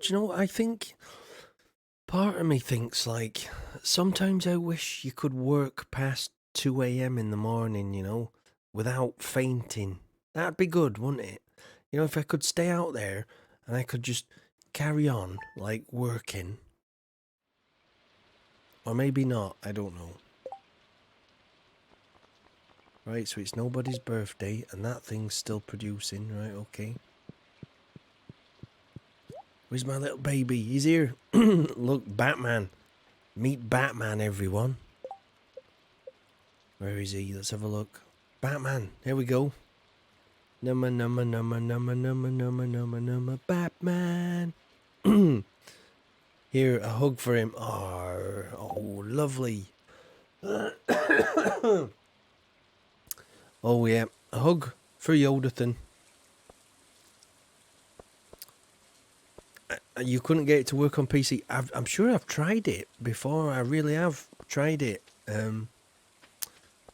Do you know what I think? Part of me thinks, like, sometimes I wish you could work past 2 a.m. in the morning, you know, without fainting. That'd be good, wouldn't it? You know, if I could stay out there and I could just carry on, like, working. Or maybe not, I don't know. Right, so it's nobody's birthday and that thing's still producing, right, okay. Where's my little baby? He's here. Look, Batman. Meet Batman, everyone. Where is he? Let's have a look. Batman, here we go. Numma numma numma numma numma numma numma numma Batman. Here, a hug for him. Oh, lovely. Oh yeah, a hug for Yodathan. You couldn't get it to work on PC. I'm sure I've tried it before. I really have tried it.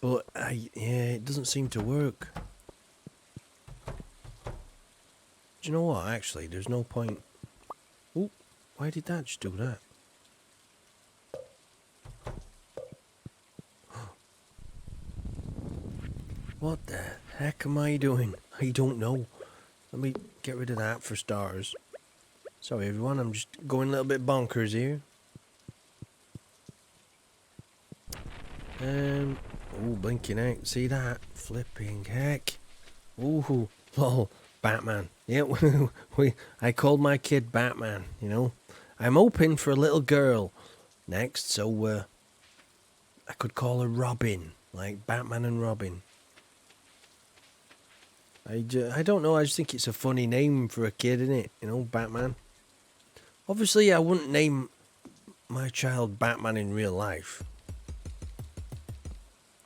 But it doesn't seem to work. Do you know what? Actually, there's no point. Oh, why did that just do that? What the heck am I doing? I don't know. Let me get rid of that for stars. Sorry everyone, I'm just going a little bit bonkers here. Oh, blinking out. See that? Flipping heck. Ooh, lol. Batman. Yeah, I called my kid Batman, you know. I'm hoping for a little girl next, so I could call her Robin. Like Batman and Robin. I don't know, I just think it's a funny name for a kid, innit? You know, Batman. Obviously, I wouldn't name my child Batman in real life.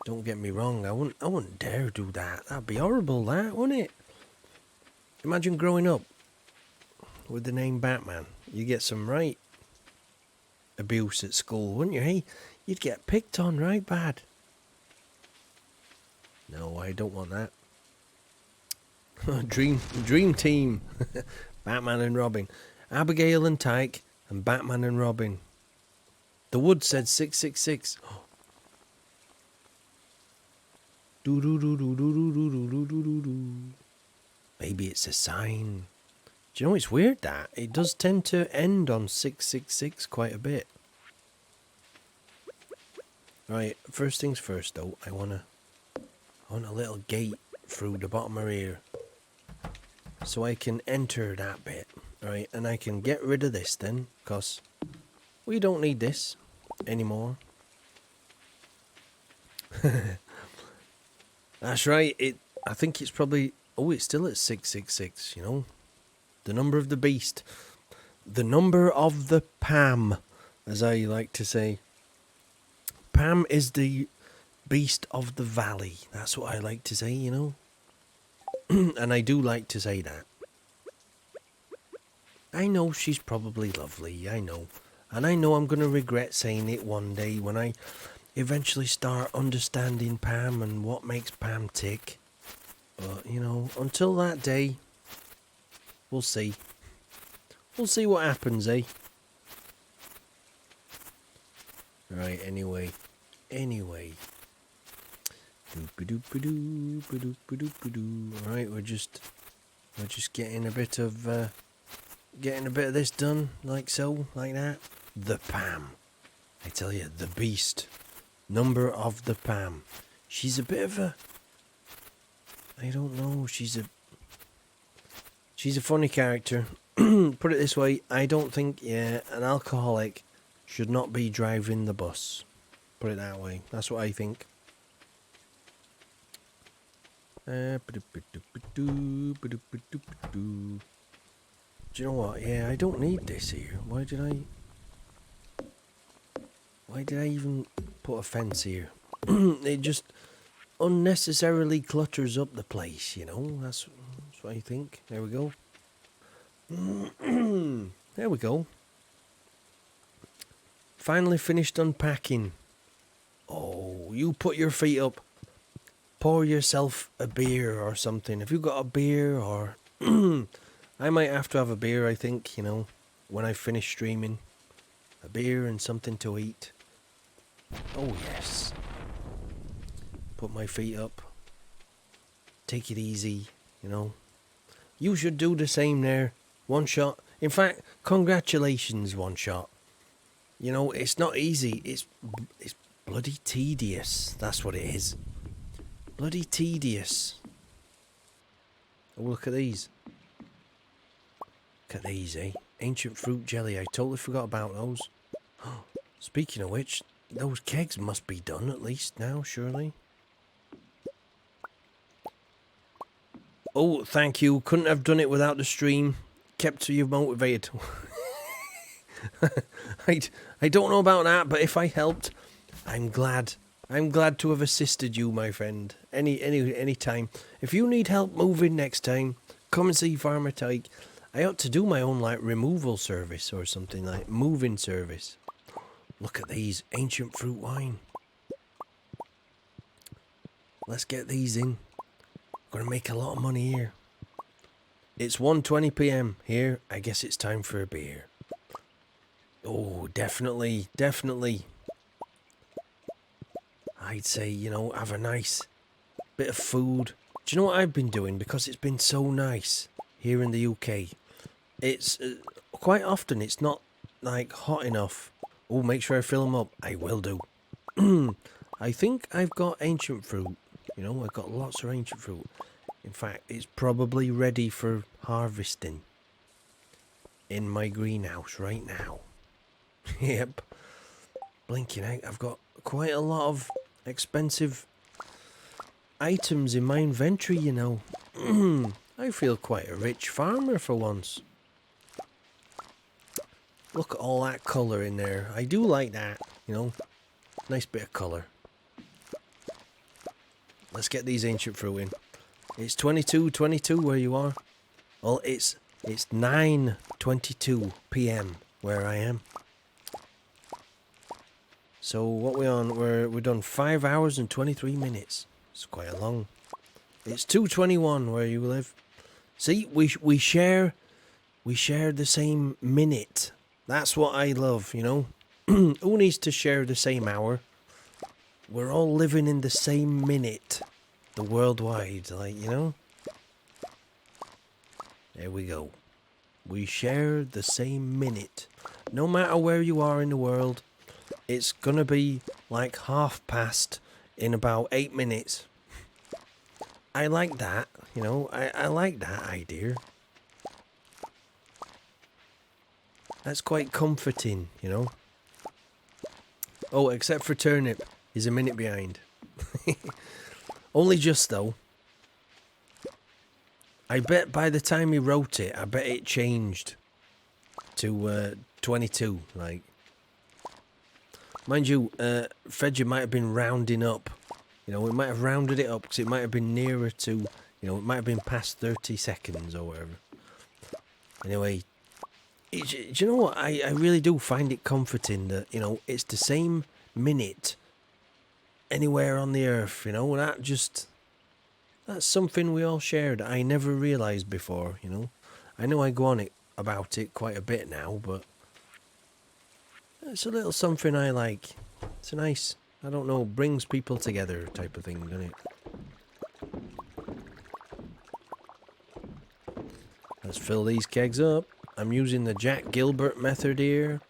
Don't get me wrong, I wouldn't dare do that. That'd be horrible, that, wouldn't it? Imagine growing up with the name Batman. You get some right abuse at school, wouldn't you? Hey, you'd get picked on right bad. No, I don't want that. Dream team. Batman and Robin. Abigail and Tyke and Batman and Robin. The wood said 666. Maybe it's a sign. Do you know it's weird that? It does tend to end on 666 quite a bit. Right, first things first though, I want a little gate through the bottom of here. So I can enter that bit, right? And I can get rid of this then, because we don't need this anymore. That's right, I think it's probably, it's still at 666, you know? The number of the beast. The number of the Pam, as I like to say. Pam is the beast of the valley. That's what I like to say, you know? And I do like to say that. I know she's probably lovely, I know. And I know I'm going to regret saying it one day when I eventually start understanding Pam and what makes Pam tick. But, you know, until that day, we'll see. We'll see what happens, eh? Right, anyway. Alright, we're just getting a bit of this done, like so, like that. The Pam. I tell you, the beast. Number of the Pam. She's a bit of a, I don't know, she's a funny character. Put it this way, I don't think, an alcoholic should not be driving the bus. Put it that way. That's what I think. Do you know what? Yeah, I don't need this here. Why did I even put a fence here? It just unnecessarily clutters up the place, you know? That's what I think. There we go. There we go. Finally finished unpacking. Oh, you put your feet up. Pour yourself a beer or something. Have you got a beer or... I might have to have a beer, I think, you know, when I finish streaming. A beer and something to eat. Oh, yes. Put my feet up. Take it easy, you know. You should do the same there. One shot. In fact, congratulations, One Shot. You know, it's not easy. It's bloody tedious. That's what it is. Bloody tedious. Oh, look at these. Look at these, eh? Ancient fruit jelly. I totally forgot about those. Speaking of which, those kegs must be done at least now, surely. Oh, thank you. Couldn't have done it without the stream. Kept you motivated. I don't know about that, but if I helped, I'm glad. I'm glad to have assisted you, my friend. Any time. If you need help moving next time, come and see Farmer Tyke. I ought to do my own, like, removal service or something, like moving service. Look at these. Ancient fruit wine. Let's get these in. Gonna make a lot of money here. It's 1:20 p.m. here. I guess it's time for a beer. Oh, definitely. I'd say, you know, have a nice bit of food. Do you know what I've been doing? Because it's been so nice here in the UK. It's quite often it's not like hot enough. Oh, make sure I fill them up. I will do. I think I've got ancient fruit. You know, I've got lots of ancient fruit. In fact, it's probably ready for harvesting in my greenhouse right now. Yep. Blinking out. I've got quite a lot of expensive items in my inventory, you know. I feel quite a rich farmer for once. Look at all that colour in there. I do like that, you know. Nice bit of colour. Let's get these ancient fruit in. It's 22 where you are. Well, it's 9:22 p.m. where I am. So what we on? We're done 5 hours and 23 minutes. It's quite a long. It's 2:21 where you live. See, we share the same minute. That's what I love, you know. Who needs to share the same hour? We're all living in the same minute. The worldwide, like, you know. There we go. We share the same minute. No matter where you are in the world, it's gonna be like past in about 8 minutes. I like that, you know. I like that idea. That's quite comforting, you know. Oh, except for Turnip. He's a minute behind. Only just, though. I bet by the time he wrote it, I bet it changed to 22, like. Mind you, Fedger might have been rounding up. You know, it might have rounded it up because it might have been nearer to, you know, it might have been past 30 seconds or whatever. Anyway, do you know what? I really do find it comforting that, you know, it's the same minute anywhere on the earth, you know. That's something we all shared. I never realised before, you know. I know I go on about it quite a bit now, but it's a little something I like. It's a nice, I don't know, brings people together type of thing, doesn't it? Let's fill these kegs up. I'm using the Jack Gilbert method here.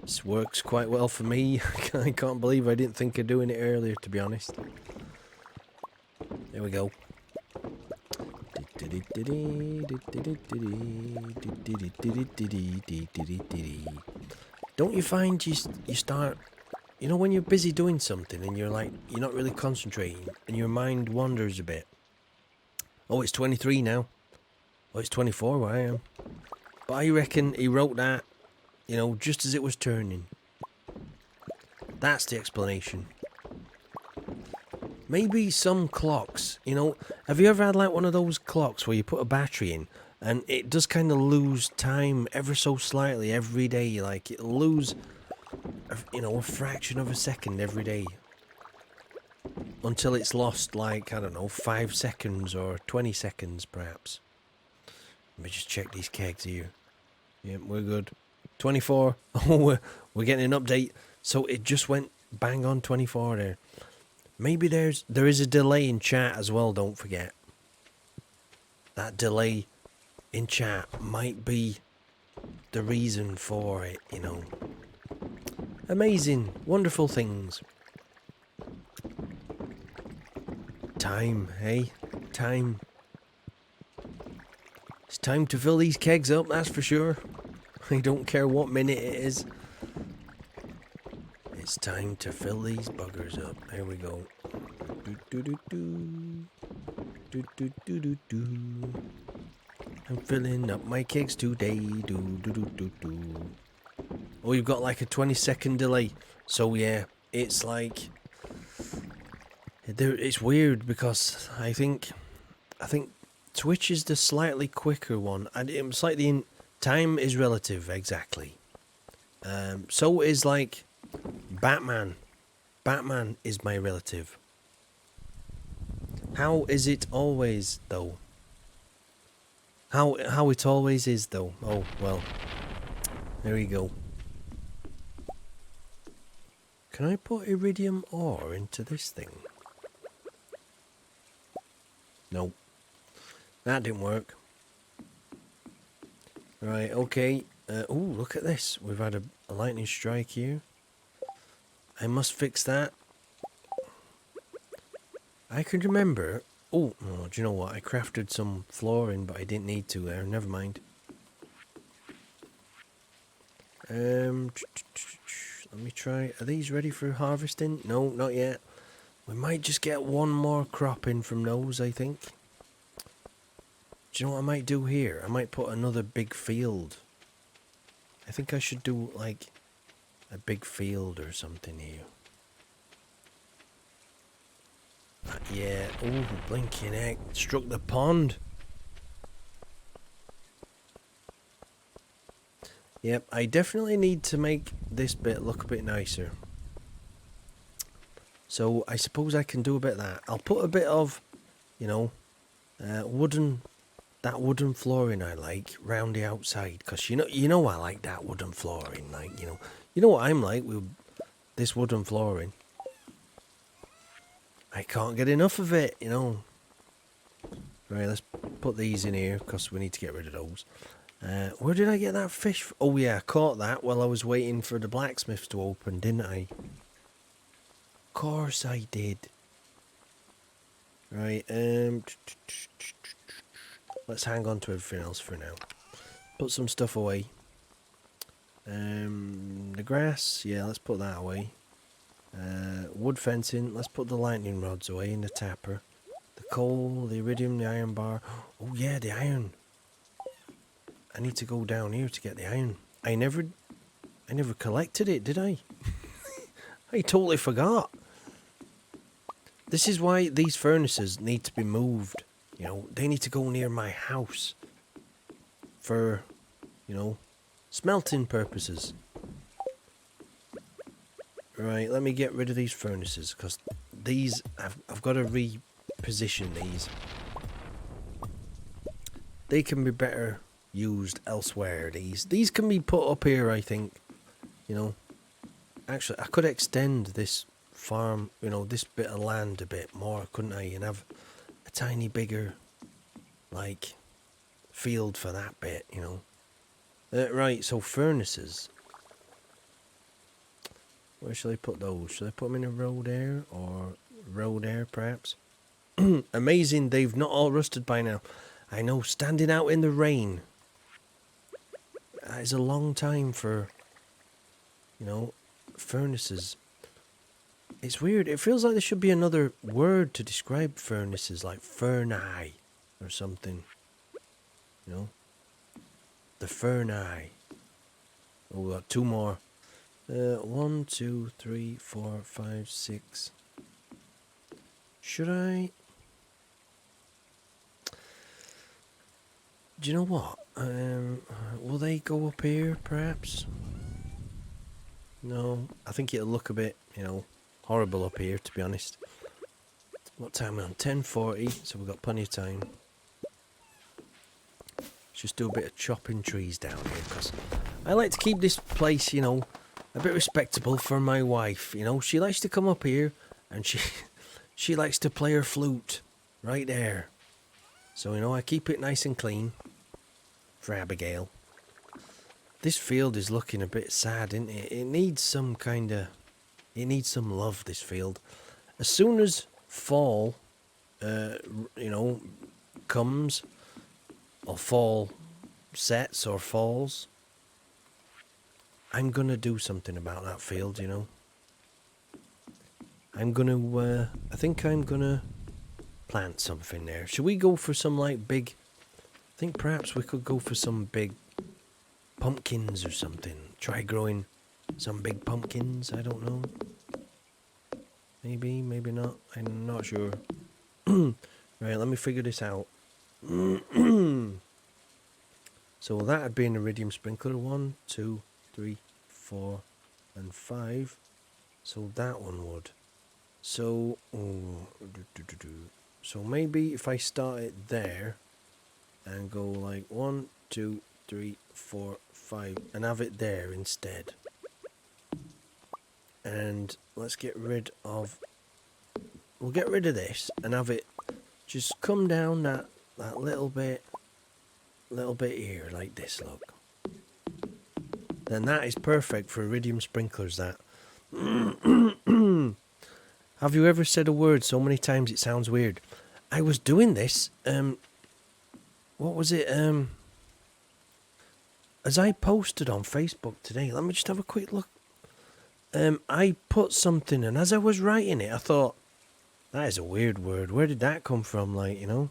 This works quite well for me. I can't believe I didn't think of doing it earlier, to be honest. There we go. Don't you find you start, you know, when you're busy doing something and you're like, you're not really concentrating and your mind wanders a bit. Oh, it's 23 now. Oh, it's 24 where I am. But I reckon he wrote that, you know, just as it was turning. That's the explanation. Maybe some clocks, you know, have you ever had like one of those clocks where you put a battery in and it does kind of lose time ever so slightly every day, like it'll lose, you know, a fraction of a second every day until it's lost like, I don't know, 5 seconds or 20 seconds perhaps. Let me just check these kegs here. Yep, we're good. 24. Oh, we're getting an update. So it just went bang on 24 there. Maybe there is a delay in chat as well, don't forget. That delay in chat might be the reason for it, you know. Amazing, wonderful things. Time, hey? Time. It's time to fill these kegs up, that's for sure. I don't care what minute it is. It's time to fill these buggers up. There we go. I'm filling up my kegs today. Oh, you've got like a 20-second delay. So yeah, it's like it's weird because I think Twitch is the slightly quicker one, and it's slightly in time is relative exactly. So is like Batman. Batman is my relative. How is it always though? How it always is though. Oh well. There you go. Can I put iridium ore into this thing? Nope. That didn't work. Right, okay. Oh, look at this. We've had a lightning strike here. I must fix that. I can remember. Oh, do you know what? I crafted some flooring, but I didn't need to there. Never mind. Let me try. Are these ready for harvesting? No, not yet. We might just get one more crop in from those, I think. Do you know what I might do here? I might put another big field. I think I should do like a big field or something here. Yeah, oh, blinking heck, struck the pond. Yep, I definitely need to make this bit look a bit nicer. So I suppose I can do a bit of that. I'll put a bit of, you know, that wooden flooring I like round the outside, because you know I like that wooden flooring, like, you know what I'm like with this wooden flooring. I can't get enough of it, you know. Right, let's put these in here because we need to get rid of those. Where did I get that fish? Oh yeah, I caught that while I was waiting for the blacksmiths to open, didn't I? Of course I did. Right, let's hang on to everything else for now. Put some stuff away. The grass, yeah, let's put that away. Wood fencing, let's put the lightning rods away in the tapper. The coal, the iridium, the iron bar. Oh yeah, the iron. I need to go down here to get the iron. I never collected it, did I? I totally forgot. This is why these furnaces need to be moved. You know, they need to go near my house for, you know, smelting purposes. Right, let me get rid of these furnaces, because these, I've got to reposition these. They can be better used elsewhere, these can be put up here, I think. You know, actually I could extend this farm, you know, this bit of land a bit more, couldn't I, and have a tiny bigger like field for that bit, you know. Right, so furnaces, where shall I put those? Should I put them in a row there, or row there perhaps? Amazing, they've not all rusted by now. I know, standing out in the rain, that is a long time for, you know, furnaces. It's weird. It feels like there should be another word to describe furnaces, like furnae or something. You know? The furnae. Oh, we got two more. 1, 2, 3, 4, 5, 6. Should I? Do you know what? Will they go up here, perhaps? No, I think it'll look a bit, you know, horrible up here, to be honest. What time are we on? 10:40, so we've got plenty of time. Let's just do a bit of chopping trees down here, because I like to keep this place, you know, a bit respectable for my wife. You know, she likes to come up here, and she likes to play her flute right there. So, you know, I keep it nice and clean for Abigail. This field is looking a bit sad, isn't it? It needs some it needs some love, this field. As soon as fall, you know, comes, or fall sets or falls, I'm gonna do something about that field, you know. I think I'm gonna plant something there. Should we go for some like big, I think perhaps we could go for some big pumpkins or something. Try growing some big pumpkins, I don't know. Maybe, maybe not. I'm not sure. Right, let me figure this out. So that'd be an iridium sprinkler. 1, 2, 3, 4, and 5. So that one would. So, so maybe if I start it there and go like 1, 2, 3, 4, 5, and have it there instead. And let's get rid of, we'll get rid of this and have it just come down that little bit here, like this, look. Then that is perfect for iridium sprinklers, that. Have you ever said a word so many times it sounds weird? I was doing this, what was it, as I posted on Facebook today, let me just have a quick look. I put something, and as I was writing it, I thought, that is a weird word. Where did that come from? Like, you know?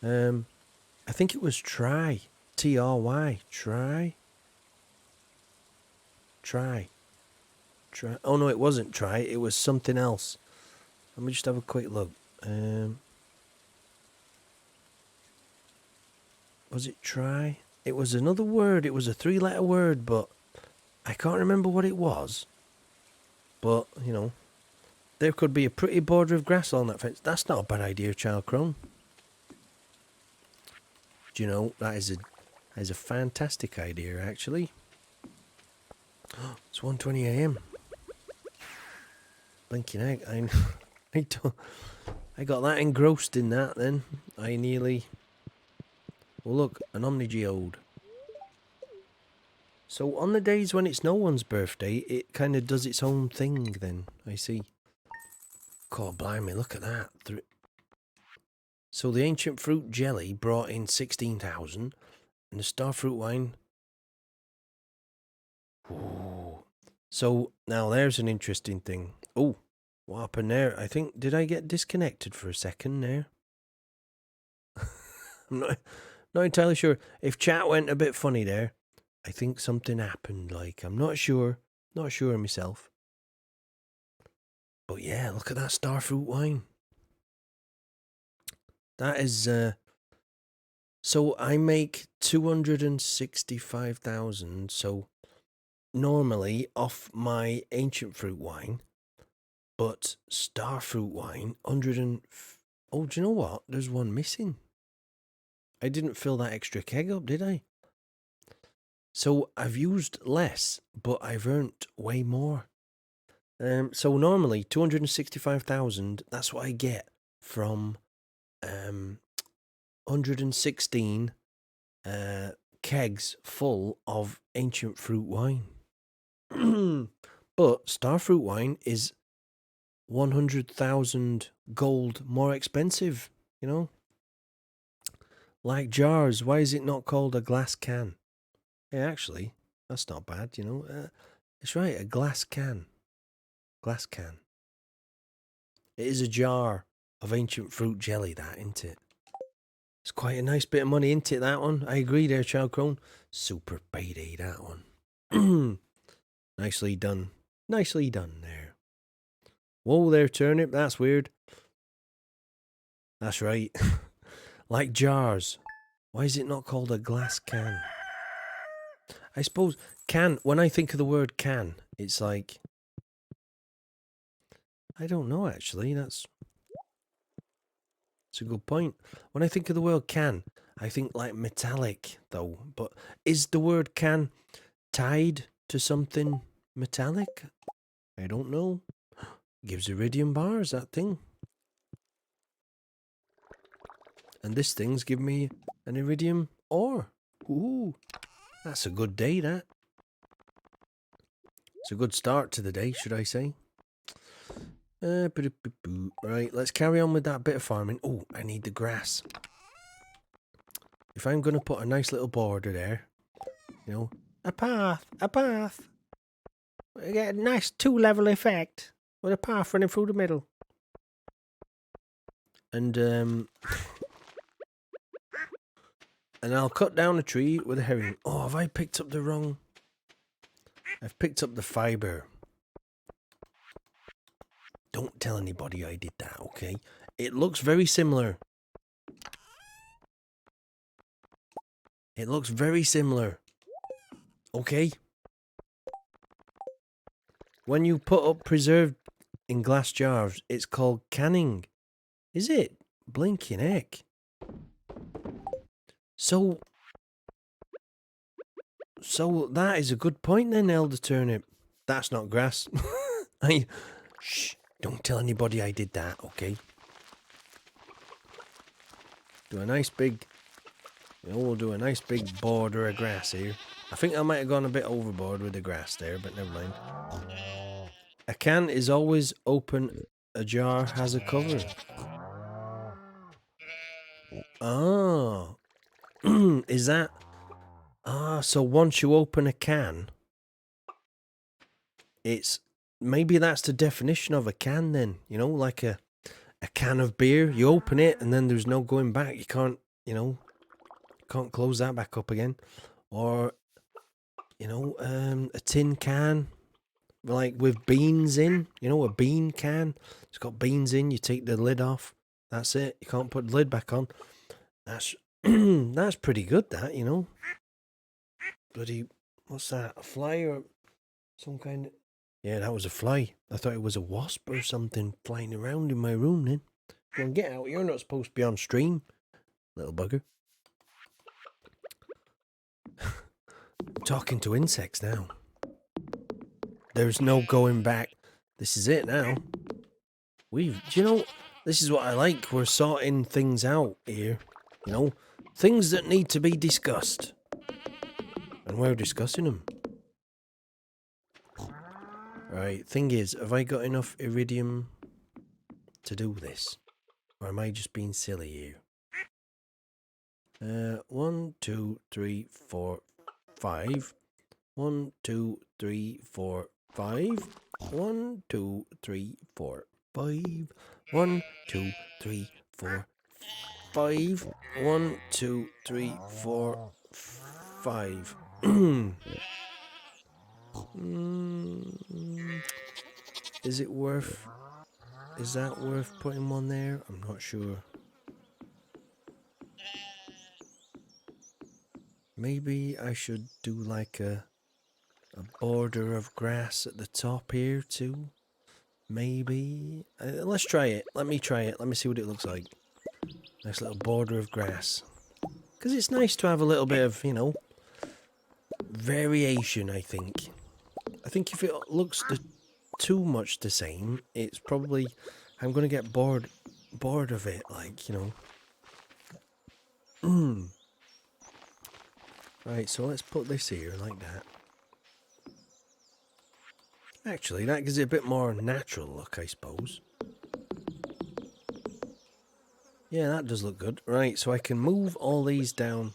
I think it was try. Try. Try. Try. Try. Oh no, it wasn't try. It was something else. Let me just have a quick look. Was it try? It was another word. It was a 3-letter word, but I can't remember what it was. But, you know, there could be a pretty border of grass on that fence. That's not a bad idea, Child Crone. Do you know, that is a fantastic idea, actually. It's 1:20 a.m. Blinking egg. I got that engrossed in that then. I nearly... Well, look, an Omnigeode. So on the days when it's no one's birthday, it kind of does its own thing then, I see. God blimey, look at that. So the ancient fruit jelly brought in 16,000, and the starfruit wine... Ooh. So now there's an interesting thing. Oh, what happened there? I think, did I get disconnected for a second there? I'm not entirely sure. If chat went a bit funny there, I think something happened. Like, I'm not sure. Not sure myself. But yeah, look at that starfruit wine. That is... So I make 265,000. So normally off my ancient fruit wine, but starfruit wine, 100 and... Oh, do you know what? There's one missing. I didn't fill that extra keg up, did I? So I've used less, but I've earned way more. So normally 265,000, that's what I get from 116 kegs full of ancient fruit wine. But starfruit wine is 100,000 gold more expensive, you know? Like jars, why is it not called a glass can? Yeah, actually, that's not bad, you know. It's right, a glass can. Glass can. It is a jar of ancient fruit jelly, that, isn't it? It's quite a nice bit of money, isn't it, that one? I agree there, Child Crone. Super payday, that one. Nicely done. Nicely done there. Whoa there, turnip, that's weird. That's right. Like jars. Why is it not called a glass can? I suppose can, when I think of the word can, it's like... I don't know, actually. That's a good point. When I think of the word can, I think like metallic, though. But is the word can tied to something metallic? I don't know. Gives iridium bars, that thing. And this thing's giving me an iridium ore. Ooh, that's a good day, that. It's a good start to the day, should I say. Right, let's carry on with that bit of farming. Oh, I need the grass. If I'm going to put a nice little border there, you know, a path. We get a nice 2-level effect with a path running through the middle. And I'll cut down a tree with a herring. Oh, have I picked up the wrong... I've picked up the fibre. Don't tell anybody I did that, okay? It looks very similar. It looks very similar. Okay? When you put up preserved in glass jars, it's called canning. Is it? Blinking heck. So that is a good point then, Elder Turnip. That's not grass. Shh. Don't tell anybody I did that, okay? Do a nice big... You know, we'll do a nice big border of grass here. I think I might have gone a bit overboard with the grass there, but never mind. A can is always open. A jar has a cover. Oh. Is that... so once you open a can... It's... Maybe that's the definition of a can then. You know, like a can of beer. You open it and then there's no going back. You can't you know, can't close that back up again. Or, you know, a tin can, like with beans in, you know, a bean can. It's got beans in, you take the lid off. That's it. You can't put the lid back on. That's that's pretty good, that, you know. Bloody, what's that? A fly or some kind of... Yeah, that was a fly. I thought it was a wasp or something flying around in my room then. Go on, get out. You're not supposed to be on stream, little bugger. Talking to insects now. There's no going back. This is it now. Do you know, this is what I like. We're sorting things out here. You know, things that need to be discussed. And we're discussing them. Right, thing is, have I got enough iridium to do this? Or am I just being silly here? 1, 2, 3, 4, 5. 1, 2, 3, 4, 5. 1, 2, 3, 4, 5. 1, 2, 3, 4, 5. 1, 2, 3, 4, 5. Is it worth... Is that worth putting one there? I'm not sure. Maybe I should do like a border of grass at the top here too. Maybe. Let's try it. Let me try it. Let me see what it looks like. Nice little border of grass. Because it's nice to have a little bit of, you know, variation, I think. I think if it looks too much the same, it's probably... I'm going to get bored of it, like, you know. Right, so let's put this here like that. Actually, that gives it a bit more natural look, I suppose. Yeah, that does look good. Right, so I can move all these down.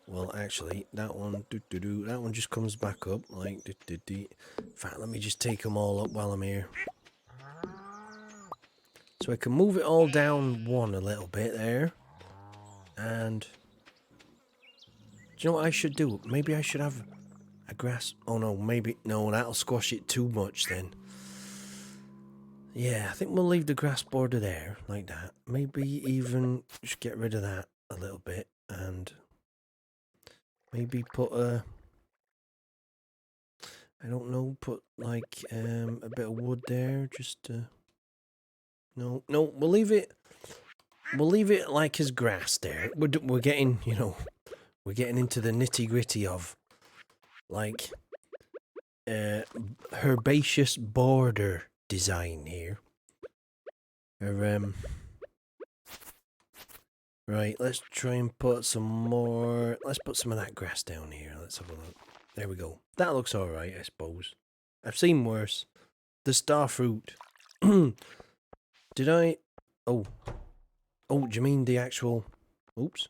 Well, actually, that one, that one just comes back up, like, In fact, let me just take them all up while I'm here. So I can move it all down one a little bit there. And... do you know what I should do? Maybe I should have a grass... oh no, maybe... no, that'll squash it too much then. Yeah, I think we'll leave the grass border there, like that. Maybe even just get rid of that a little bit. And... maybe put a... I don't know, put like a bit of wood there, just to... No, we'll leave it... we'll leave it like as grass there. We're getting, you know... we're getting into the nitty-gritty of, like, herbaceous border design here. Right, let's try and put some more... let's put some of that grass down here. Let's have a look. There we go. That looks alright, I suppose. I've seen worse. The starfruit. Did I... oh. Oh, do you mean the actual... oops.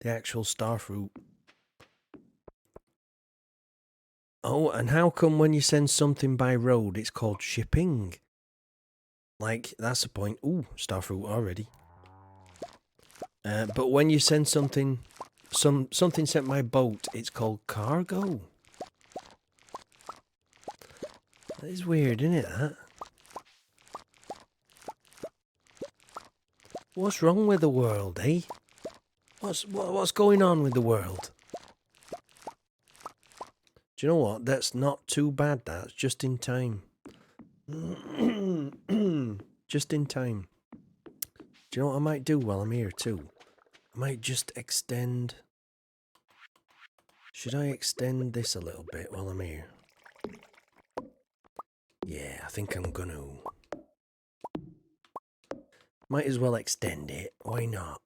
The actual starfruit. Oh, and how come when you send something by road, it's called shipping? Like, that's the point. Ooh, starfruit already. But when you send something, something sent by boat, it's called cargo. That is weird, isn't it, that? What's wrong with the world, eh? What's going on with the world? Do you know what? That's not too bad, that's just in time. Just in time. Do you know what I might do while I'm here too? I might just extend... should I extend this a little bit while I'm here? Yeah, I think I'm gonna. Might as well extend it. Why not?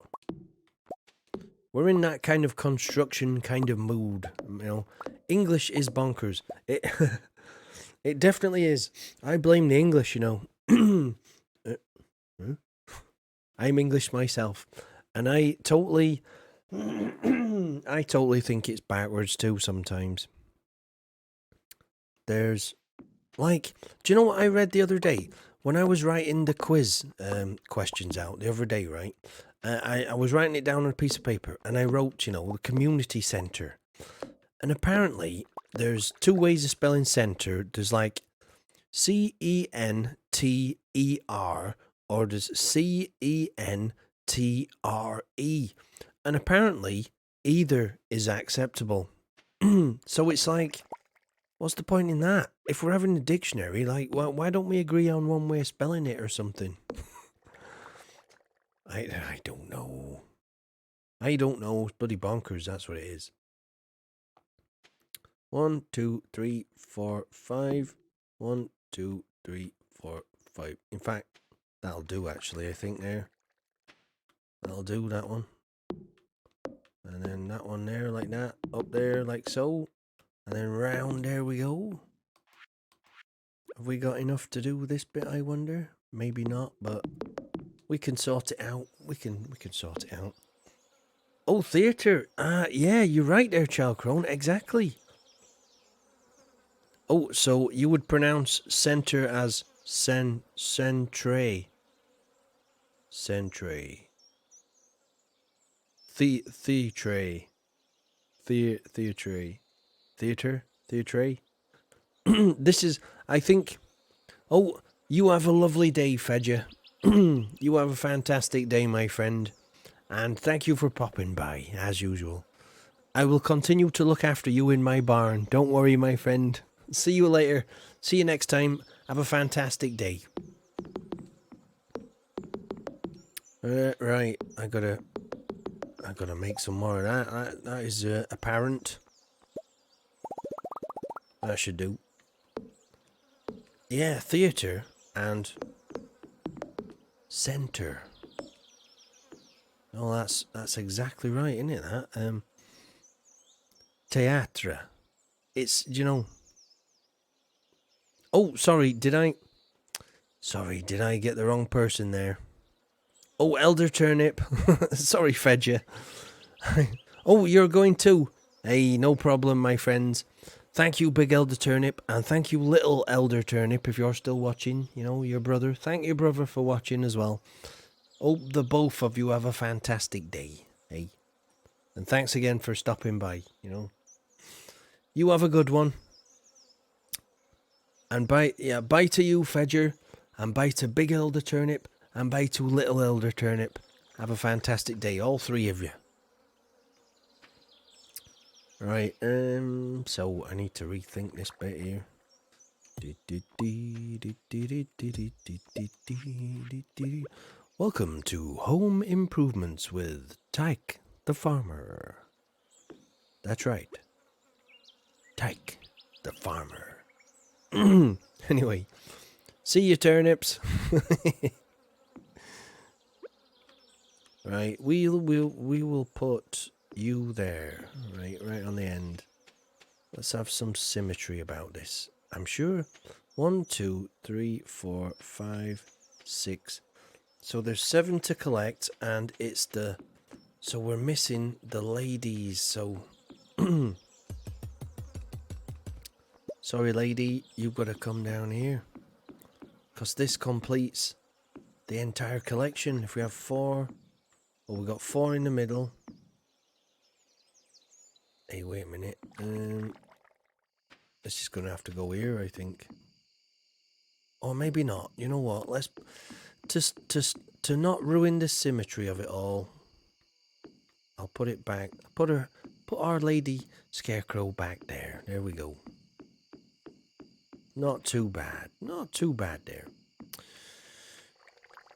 We're in that kind of construction kind of mood, you know. English is bonkers. It definitely is. I blame the English, you know. I'm English myself, and I totally think it's backwards too sometimes. There's, like, do you know what I read the other day? When I was writing the quiz questions out the other day, right? I was writing it down on a piece of paper, and I wrote, you know, the community centre. And apparently, there's two ways of spelling centre. There's like CENTER, or there's CENTRE. And apparently, either is acceptable. So it's like, what's the point in that? If we're having a dictionary, like, why don't we agree on one way of spelling it or something? I don't know. I don't know. It's bloody bonkers. That's what it is. 1, 2, 3, 4, 5. 1, 2, 3, 4, 5. In fact, that'll do actually, I think there. That'll do, that one. And then that one there, like that. Up there, like so. And then round, there we go. Have we got enough to do this bit, I wonder? Maybe not, but we can sort it out. We can sort it out. Oh, theatre. Yeah, you're right there, Chalcrone. Exactly. Oh, so you would pronounce centre as centre. Centre. Theatre. Theatre. Theatre? Theatre? This is, I think... Oh, you have a lovely day, Fedja. You have a fantastic day, my friend. And thank you for popping by, as usual. I will continue to look after you in my barn. Don't worry, my friend. See you later. See you next time. Have a fantastic day. Right, I gotta make some more of that. That is apparent. That should do. Yeah, theatre and centre. Oh, that's exactly right, isn't it? That Teatra. It's, you know. Oh, sorry, did I get the wrong person there? Oh, Elder Turnip. Sorry, Fedja. Oh, you're going too. Hey, no problem, my friends. Thank you, Big Elder Turnip, and thank you, Little Elder Turnip, if you're still watching. You know, your brother. Thank you, brother, for watching as well. Hope the both of you have a fantastic day. Hey. And thanks again for stopping by, you know. You have a good one. And bye to you, Fedger, and bye to Big Elder Turnip, and bye to Little Elder Turnip. Have a fantastic day, all three of you. Right, so I need to rethink this bit here. Welcome to Home Improvements with Tyke the Farmer. That's right. Tyke the Farmer. Anyway, see you, turnips. Right, we will put you there, right on the end. Let's have some symmetry about this. I'm sure 1, 2, 3, 4, 5, 6. So there's 7 to collect, and it's the... So we're missing the ladies, so... Sorry, lady, you've got to come down here. Because this completes the entire collection. If we have 4... Well, we got 4 in the middle. Hey, wait a minute. This is going to have to go here, I think. Or maybe not. You know what? Let's... To not ruin the symmetry of it all, I'll put it back. Put our lady Scarecrow back there. There we go. Not too bad. Not too bad there.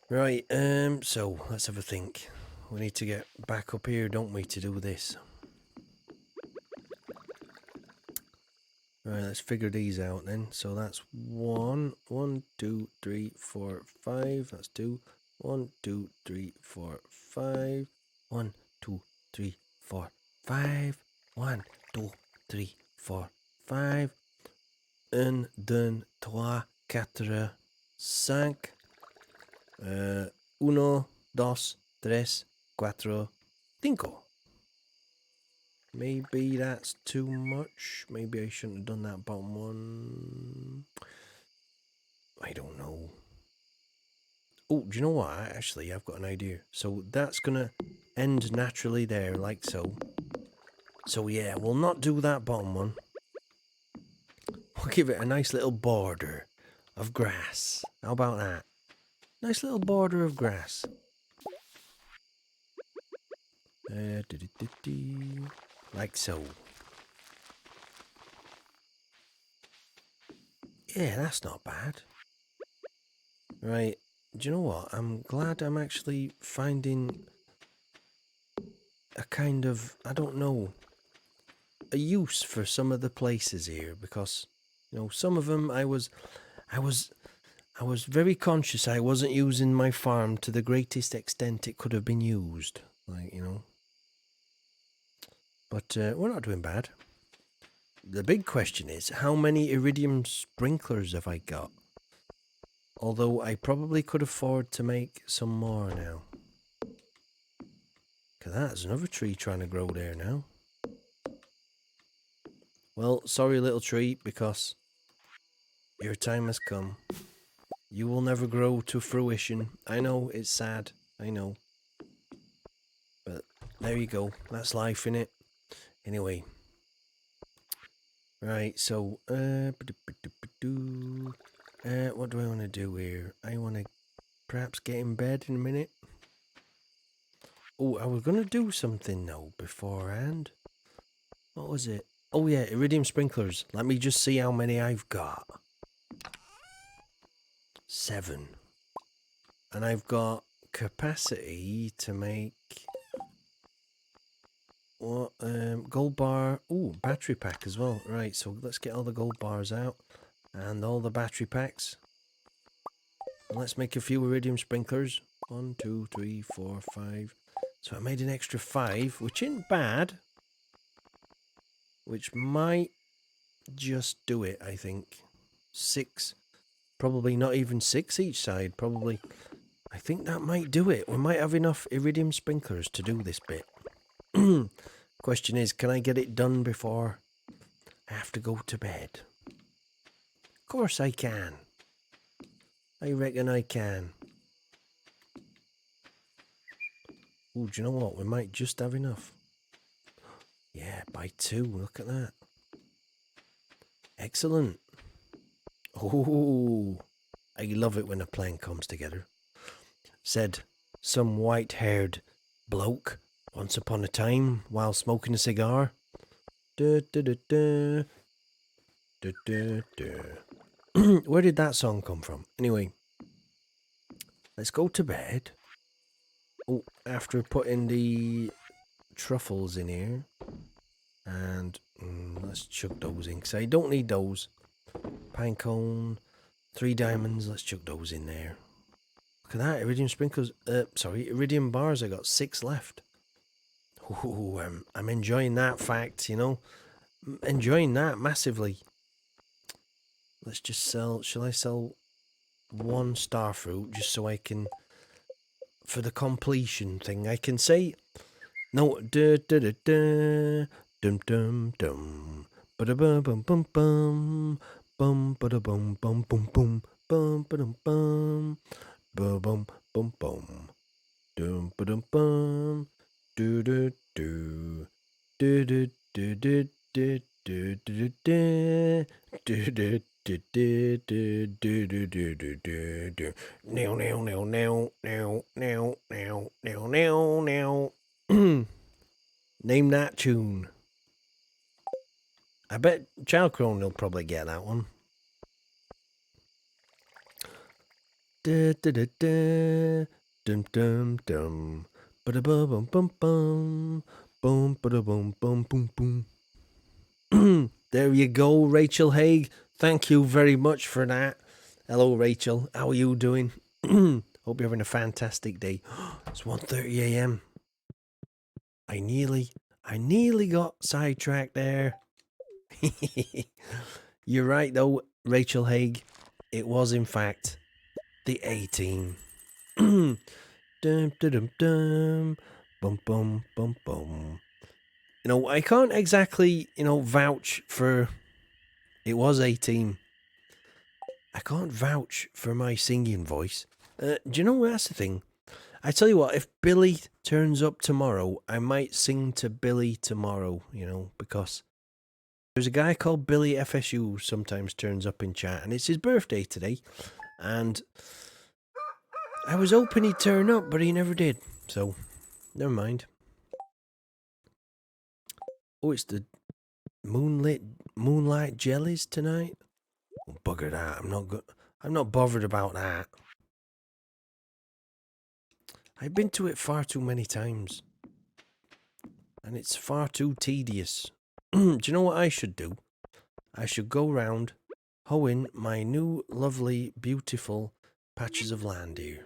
Right, so let's have a think. We need to get back up here, don't we, to do this. Right, let's figure these out then. So that's 1, 2, 3, 4, 5. That's 2. 1, 2, 3, 4, 5. 1, 2, 3, 4, 5. 1, 2, 3, 4, 5. 1, 2, 3, 4, 5. 1, 2, 3, 4, 5. Maybe that's too much. Maybe I shouldn't have done that bottom one. I don't know. Oh, do you know what? Actually, I've got an idea. So that's going to end naturally there, like so. So yeah, we'll not do that bottom one. We'll give it a nice little border of grass. How about that? Nice little border of grass. Like so. Yeah, that's not bad. Right, do you know what? I'm glad I'm actually finding a kind of, I don't know, a use for some of the places here, because, you know, some of them I was very conscious I wasn't using my farm to the greatest extent it could have been used, like, you know. But we're not doing bad. The big question is, how many iridium sprinklers have I got? Although I probably could afford to make some more now. Because that's another tree trying to grow there now. Well, sorry little tree, because your time has come. You will never grow to fruition. I know, it's sad. I know. But there you go. That's life, innit? Anyway. Right, so, what do I want to do here? I want to perhaps get in bed in a minute. Oh, I was going to do something, though, beforehand. What was it? Oh, yeah, iridium sprinklers. Let me just see how many I've got. 7. And I've got capacity to make... What? Gold bar. Ooh, battery pack as well. Right, so let's get all the gold bars out. And all the battery packs. And let's make a few iridium sprinklers. 1, 2, 3, 4, 5. So I made an extra 5, which isn't bad. Which might just do it, I think. 6. Probably not even 6 each side. Probably. I think that might do it. We might have enough iridium sprinklers to do this bit. Question is, can I get it done before I have to go to bed? Of course I can. I reckon I can. Ooh, do you know what? We might just have enough. Yeah, by 2. Look at that. Excellent. Oh, I love it when a plan comes together. Said some white-haired bloke once upon a time while smoking a cigar. Where did that song come from? Anyway, let's go to bed. Oh, after putting the truffles in here. And let's chuck those in, because I don't need those. Pinecone, 3 diamonds, let's chuck those in there. Look at that, iridium sprinklers, iridium bars, I got 6 left. Ooh, I'm enjoying that fact, you know. Enjoying that massively. Let's just sell, shall I sell 1 starfruit, just so I can, for the completion thing, I can say, no, dum dum dum, ba da bum bum bum bum, ba da bum bum bum bum, bum ba dum bum, ba bum bum bum, dum ba dum bum, do do do, do do do do do do do do do do. Do do do do do do do do do. Now now now now now now now now now now. Name that tune. I bet Childcrone will probably get that one. Da da da da, dum dum dum, ba da bum bum bum bum, boom ba da bum bum boom boom. There you go, Rachel Haig. Thank you very much for that. Hello, Rachel. How are you doing? Hope you're having a fantastic day. It's 1:30 a.m. I nearly got sidetracked there. You're right, though, Rachel Haig. It was, in fact, the 18. Dum dum dum dum, bum bum bum bum. You know, I can't exactly, vouch for. It was 18. I can't vouch for my singing voice. Do you know that's the thing? I tell you what, if Billy turns up tomorrow, I might sing to Billy tomorrow, because there's a guy called Billy FSU who sometimes turns up in chat, and it's his birthday today, and I was hoping he'd turn up, but he never did, so never mind. Oh, it's the moonlight jellies tonight? Oh, bugger that, I'm not bothered about that. I've been to it far too many times. And it's far too tedious. Do you know what I should do? I should go round hoeing my new, lovely, beautiful patches of land here.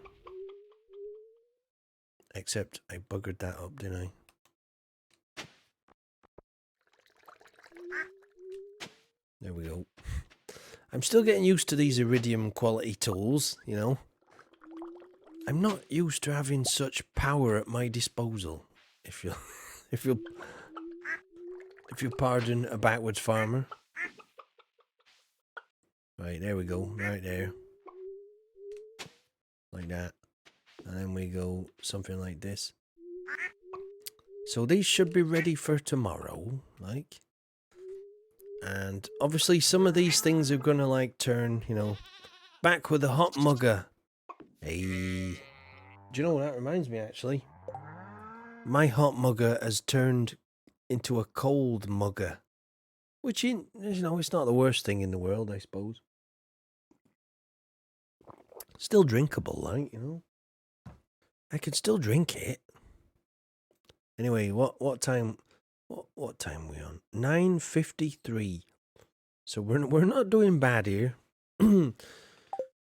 Except I buggered that up, didn't I? There we go. I'm still getting used to these iridium quality tools, I'm not used to having such power at my disposal, if you pardon a backwards farmer. Right, there we go, right there. Like that. And then we go something like this. So these should be ready for tomorrow, like. And obviously some of these things are gonna turn, back with the hot mugger. Hey. Do you know what that reminds me actually? My hot mugger has turned into a cold mugger. Which, it's not the worst thing in the world, I suppose. Still drinkable, I can still drink it. Anyway, what time are we on? 9:53. So we're not doing bad here.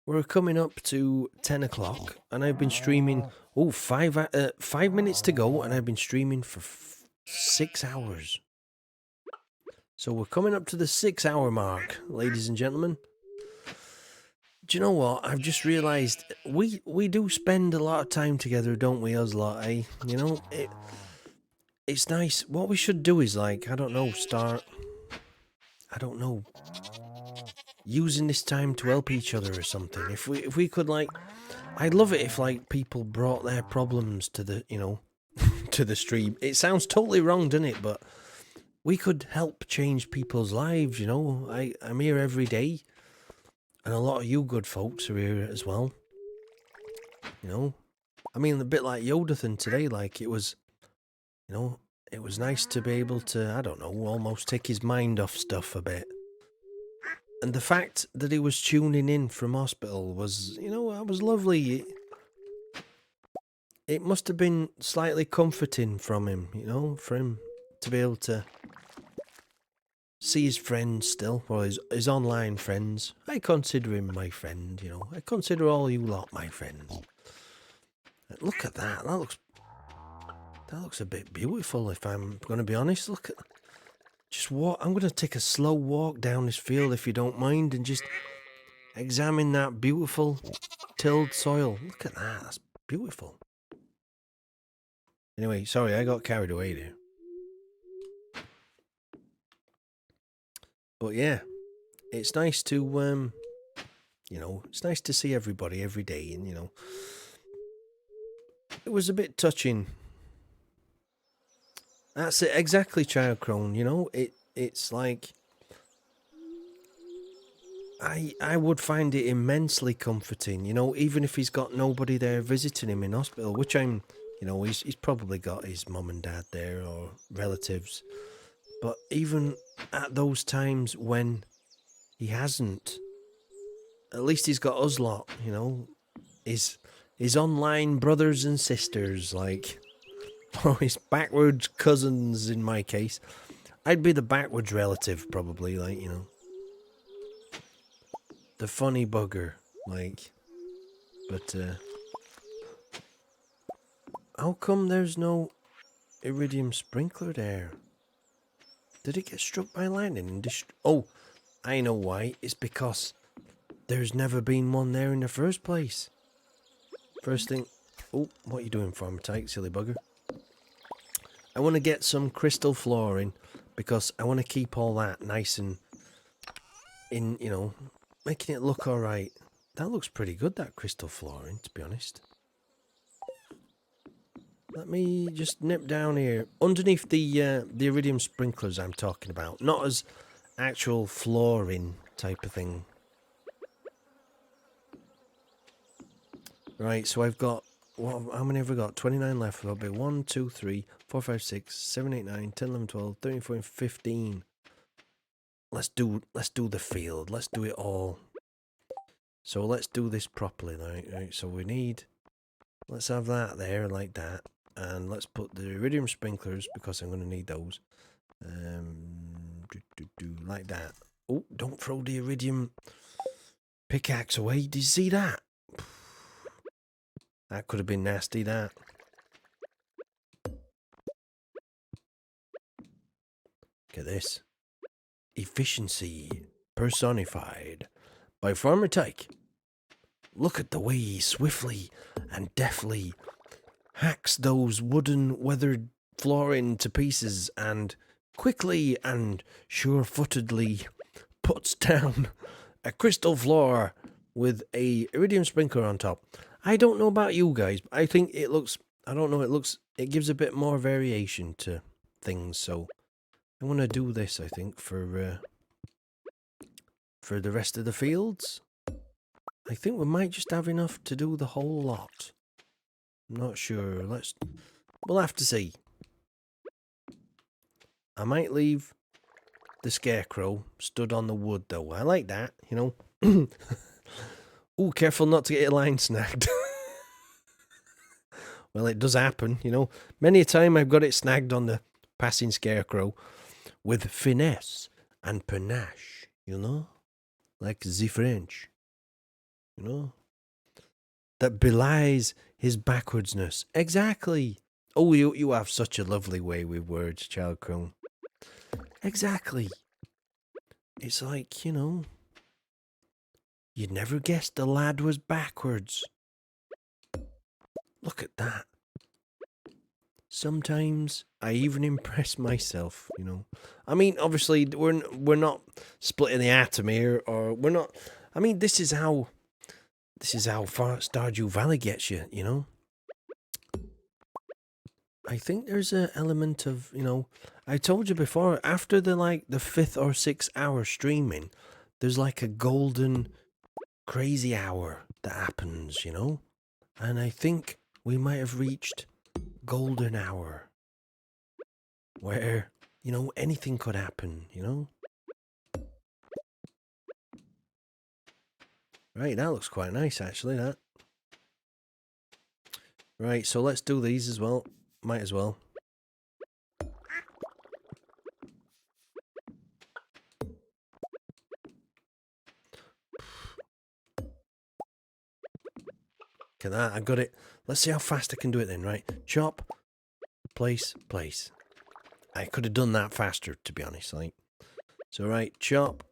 We're coming up to 10 o'clock, and I've been streaming. 5 minutes to go, and I've been streaming for 6 hours. So we're coming up to the 6-hour mark, ladies and gentlemen. Do you know what? I've just realised we do spend a lot of time together, don't we, us lot, eh? It's nice. What we should do is using this time to help each other or something. If we could I'd love it if people brought their problems to the to the stream. It sounds totally wrong, doesn't it? But we could help change people's lives. I'm here every day, and a lot of you good folks are here as well. I mean, a bit like Yodathan today. It was, it was nice to be able to, I don't know, almost take his mind off stuff a bit. And the fact that he was tuning in from hospital was, that was lovely. It must have been slightly comforting from him, for him to be able to see his friends still, or his online friends. I consider him my friend, I consider all you lot my friends. Look at that. That looks a bit beautiful, if I'm going to be honest. Look at... Just walk. I'm going to take a slow walk down this field, if you don't mind, and just examine that beautiful tilled soil. Look at that. That's beautiful. Anyway, sorry, I got carried away there. But yeah, it's nice to, it's nice to see everybody every day, and, it was a bit touching. That's it, exactly, Child Crone, it's like... I would find it immensely comforting, even if he's got nobody there visiting him in hospital, which I'm, he's probably got his mum and dad there, or relatives. But even at those times when he hasn't, at least he's got us lot, his online brothers and sisters, or his backwards cousins in my case. I'd be the backwards relative, probably, the funny bugger, but, how come there's no iridium sprinkler there? Did it get struck by lightning and oh, I know why. It's because there's never been one there in the first place. First thing... Oh, what are you doing, Farmer Tyke, silly bugger? I want to get some crystal flooring, because I want to keep all that nice and... making it look alright. That looks pretty good, that crystal flooring, to be honest. Let me just nip down here. Underneath the iridium sprinklers I'm talking about. Not as actual flooring type of thing. Right, so I've got... How many have we got? 29 left. There'll be 1, 2, 3, 4, 5, 6, 7, 8, 9, 10, 11, 12, 13, 14, 15. Let's do the field. Let's do it all. So let's do this properly, right? So we need... Let's have that there, like that. And let's put the iridium sprinklers, because I'm going to need those. Like that. Oh, don't throw the iridium pickaxe away. Did you see that? That could have been nasty, that. Look at this. Efficiency personified by Farmer Tyke. Look at the way he swiftly and deftly hacks those wooden weathered flooring to pieces and quickly and sure-footedly puts down a crystal floor with a iridium sprinkler on top. I don't know about you guys, but I think it looks, it gives a bit more variation to things, so I'm going to do this, I think, for the rest of the fields. I think we might just have enough to do the whole lot. I'm not sure. We'll have to see. I might leave the scarecrow stood on the wood, though. I like that, you know. Ooh, careful not to get your line snagged. Well, it does happen, you know. Many a time I've got it snagged on the passing scarecrow with finesse and panache, you know. Like the French, you know. That belies his backwardsness. Exactly. Oh, you have such a lovely way with words, Child Crone. Exactly. It's like, you know, you'd never guess the lad was backwards. Look at that. Sometimes I even impress myself, you know. I mean, obviously, we're not splitting the atom here, or we're not... I mean, this is how far Stardew Valley gets you, you know. I think there's an element of, you know, I told you before, after the 5th or 6th hour streaming, there's like a golden crazy hour that happens, you know. And I think we might have reached golden hour where, you know, anything could happen, you know. Right, that looks quite nice actually, that. Right, so let's do these as well. Might as well. Look at that, I got it. Let's see how fast I can do it then, right? Chop, place, place. I could have done that faster, to be honest, like. So, right, chop,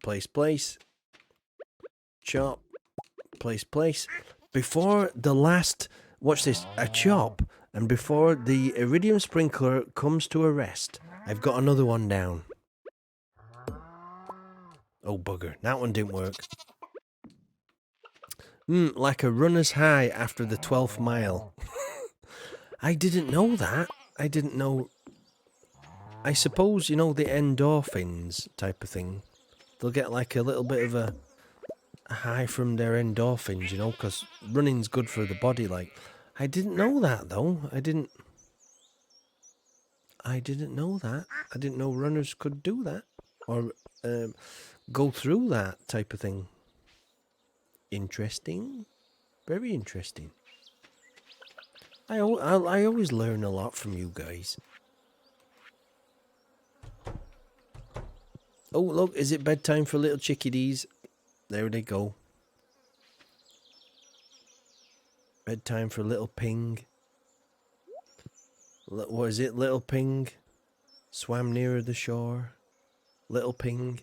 place, place. Chop, place, place. Before the last, watch this, a chop, and before the iridium sprinkler comes to a rest, I've got another one down. Oh, bugger, that one didn't work. Like a runner's high after the 12th mile. I didn't know that. I didn't know. I suppose, you know, the endorphins type of thing. They'll get like a little bit of a high from their endorphins, you know, because running's good for the body, like. I didn't know that, though. I didn't know that. I didn't know runners could do that. Or go through that type of thing. Interesting. Very interesting. I always learn a lot from you guys. Oh, look, is it bedtime for little chickadees? There they go. Bedtime for little Ping. What is it? Little Ping swam nearer the shore. Little Ping.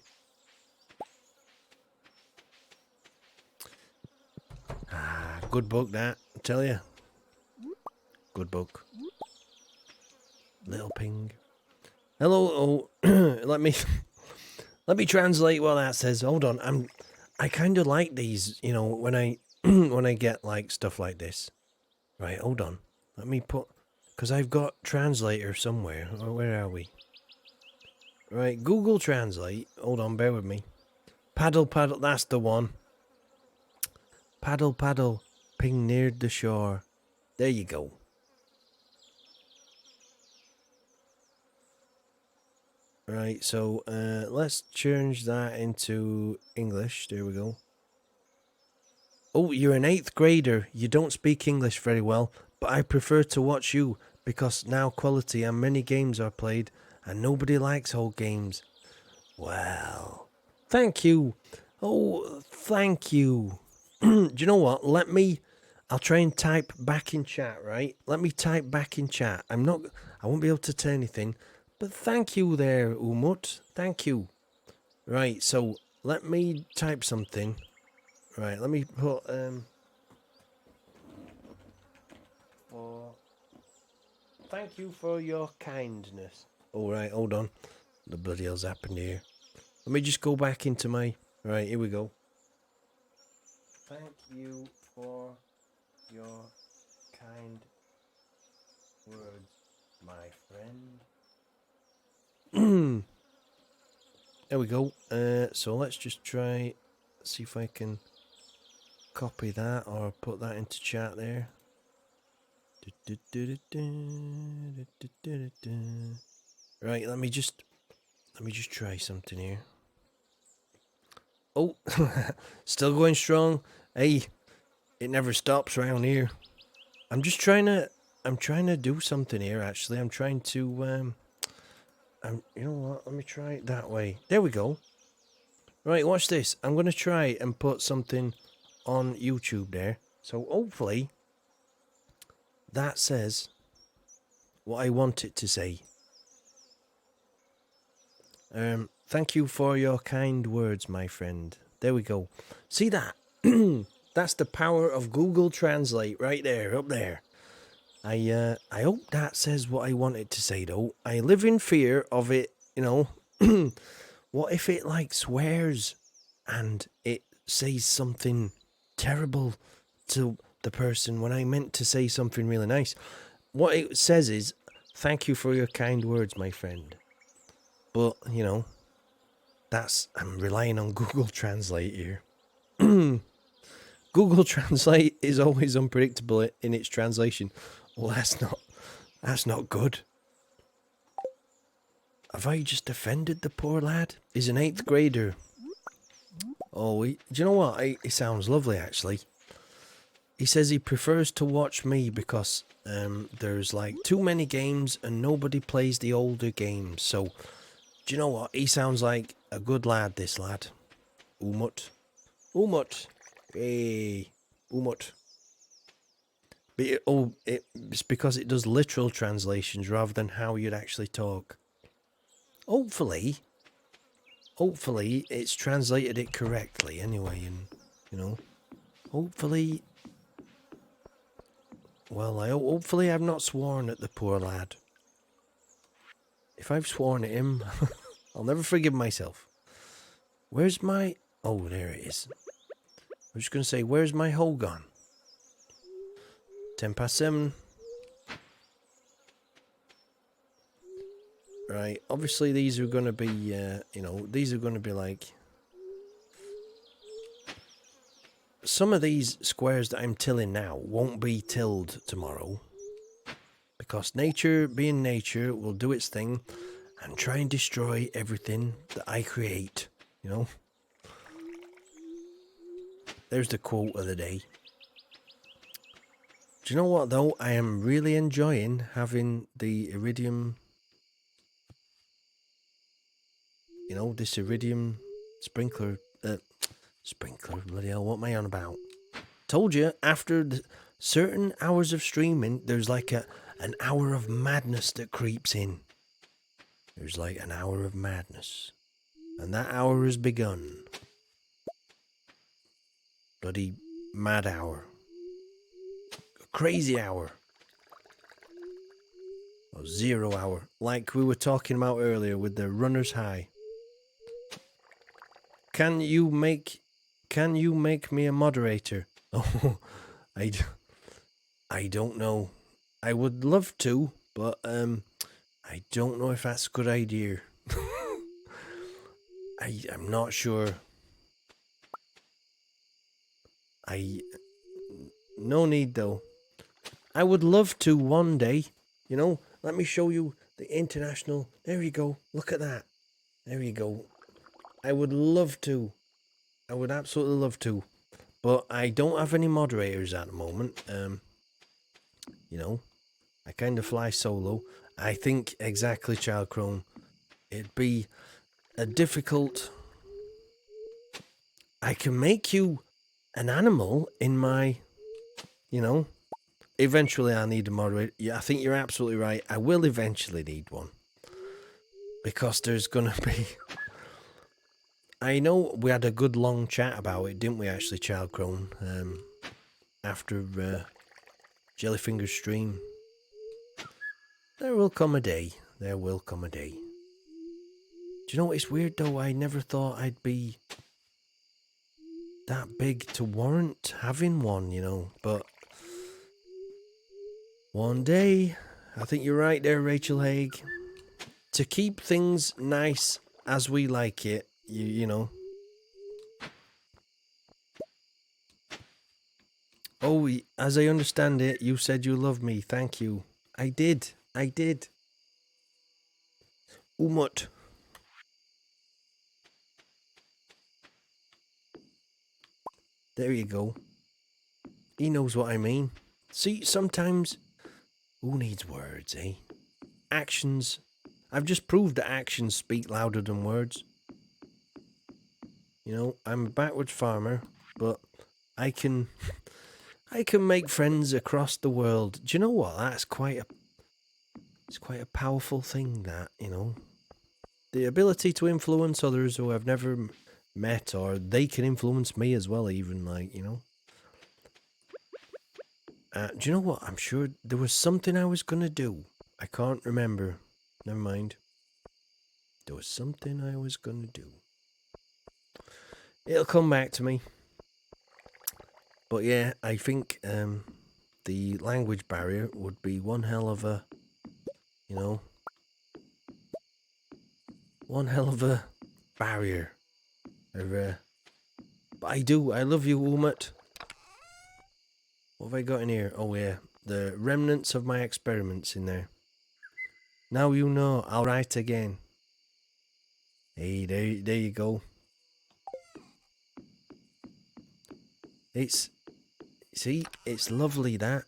Ah, good book that, I tell you. Good book. Little Ping. Hello. Oh, let me translate what that says. Hold on. I kind of like these, you know, when I when I get like stuff like this. Right, hold on. Let me put, because I've got translator somewhere. Where are we? Right, Google Translate. Hold on, bear with me. Paddle, paddle. That's the one. Paddle, paddle. Ping near the shore. There you go. Right, so let's change that into English. There we go. Oh, you're an 8th grader. You don't speak English very well, but I prefer to watch you because now quality and many games are played and nobody likes old games. Well, thank you. Oh, thank you. Do you know what? I'll try and type back in chat, right? Let me type back in chat. I won't be able to tell anything, but thank you there, Umut. Thank you. Right, so let me type something. Right, let me put, thank you for your kindness. Alright, hold on. The bloody hell's happened here? Let me just go back into my, right, here we go. Thank you for your kind words, my friend. There we go. So let's just try, see if I can copy that or put that into chat there. Right, let me just try something here. Oh, still going strong. Hey, it never stops around here. I'm trying to do something here. Actually, I'm trying to you know what? Let me try it that way. There we go. Right, watch this. I'm gonna try and put something on YouTube there. So hopefully that says what I want it to say. Thank you for your kind words, my friend. There we go. See that? That's the power of Google Translate right there, up there. I hope that says what I want it to say though. I live in fear of it, you know. What if it like swears and it says something terrible to the person when I meant to say something really nice? What it says is, thank you for your kind words, my friend. But, you know, I'm relying on Google Translate here. Google Translate is always unpredictable in its translation. Well, that's not good. Have I just offended the poor lad? He's an 8th grader. Oh, do you know what? He sounds lovely, actually. He says he prefers to watch me because there's like too many games and nobody plays the older games. So, do you know what? He sounds like a good lad, this lad. Umut. Umut. Hey. Umut. But it's because it does literal translations rather than how you'd actually talk. Hopefully it's translated it correctly anyway, and you know, hopefully I've not sworn at the poor lad. If I've sworn at him, I'll never forgive myself. Where's my, oh, there it is. I was just going to say, where's my hole gone? 7:10. Right, obviously these are going to be, you know, these are going to be like... Some of these squares that I'm tilling now won't be tilled tomorrow. Because nature, being nature, will do its thing and try and destroy everything that I create, you know? There's the quote of the day. Do you know what, though? I am really enjoying having the iridium... You know, this iridium sprinkler... Sprinkler, bloody hell, what am I on about? Told you, after certain hours of streaming, there's like an hour of madness that creeps in. There's like an hour of madness. And that hour has begun. Bloody mad hour. A crazy hour. Or 0 hour. Like we were talking about earlier with the runner's high. Can you make can you make me a moderator? Oh, I don't know. I would love to, but I don't know if that's a good idea. I'm not sure. No need though. I would love to one day. You know, let me show you the international. There you go. Look at that. There you go. I would love to. I would absolutely love to. But I don't have any moderators at the moment. You know, I kind of fly solo. I think exactly, Child Crone. It'd be a difficult. I can make you an animal in my, you know. Eventually, I need a moderator. Yeah, I think you're absolutely right. I will eventually need one. Because there's going to be... I know we had a good long chat about it, didn't we, actually, Child Crone? After Jellyfinger's stream. There will come a day. There will come a day. Do you know what? It's weird, though. I never thought I'd be that big to warrant having one, you know. But one day, I think you're right there, Rachel Haig. To keep things nice as we like it, you know. Oh, as I understand it, you said you love me. Thank you. I did. I did. Umut. There you go. He knows what I mean. See, sometimes... Who needs words, eh? Actions. I've just proved that actions speak louder than words. You know, I'm a backwards farmer, but I can... I can make friends across the world. Do you know what? That's quite a... It's quite a powerful thing, that, you know. The ability to influence others who I've never met, or they can influence me as well, even, like, you know. Do you know what? I'm sure there was something I was going to do. I can't remember. Never mind. There was something I was going to do. It'll come back to me. But yeah, I think the language barrier would be one hell of a, you know, one hell of a barrier. But I love you, Umut. What have I got in here? Oh yeah, the remnants of my experiments in there. Now you know, I'll write again. Hey, there you go. See, it's lovely, that.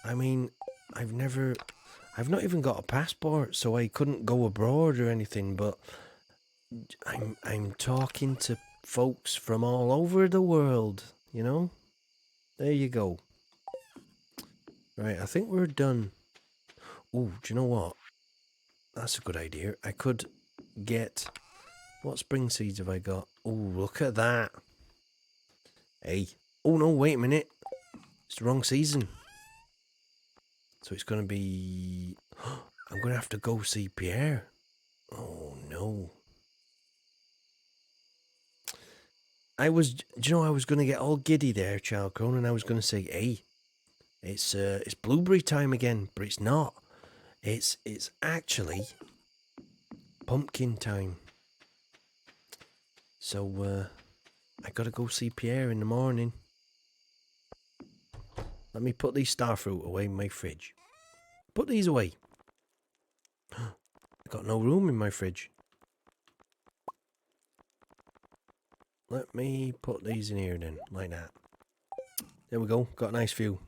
I mean, I've not even got a passport, so I couldn't go abroad or anything, but I'm talking to folks from all over the world, you know? There you go. Right, I think we're done. Oh, do you know what? That's a good idea. I could get... What spring seeds have I got? Oh, look at that. Hey. Oh, no, wait a minute. It's the wrong season. So it's going to be... I'm going to have to go see Pierre. Oh, no. Do you know, I was going to get all giddy there, Child Crone, and I was going to say, hey, it's blueberry time again, but it's not. It's actually pumpkin time. So, I got to go see Pierre in the morning. Let me put these starfruit away in my fridge. Put these away. I got no room in my fridge. Let me put these in here then, like that. There we go. Got a nice view.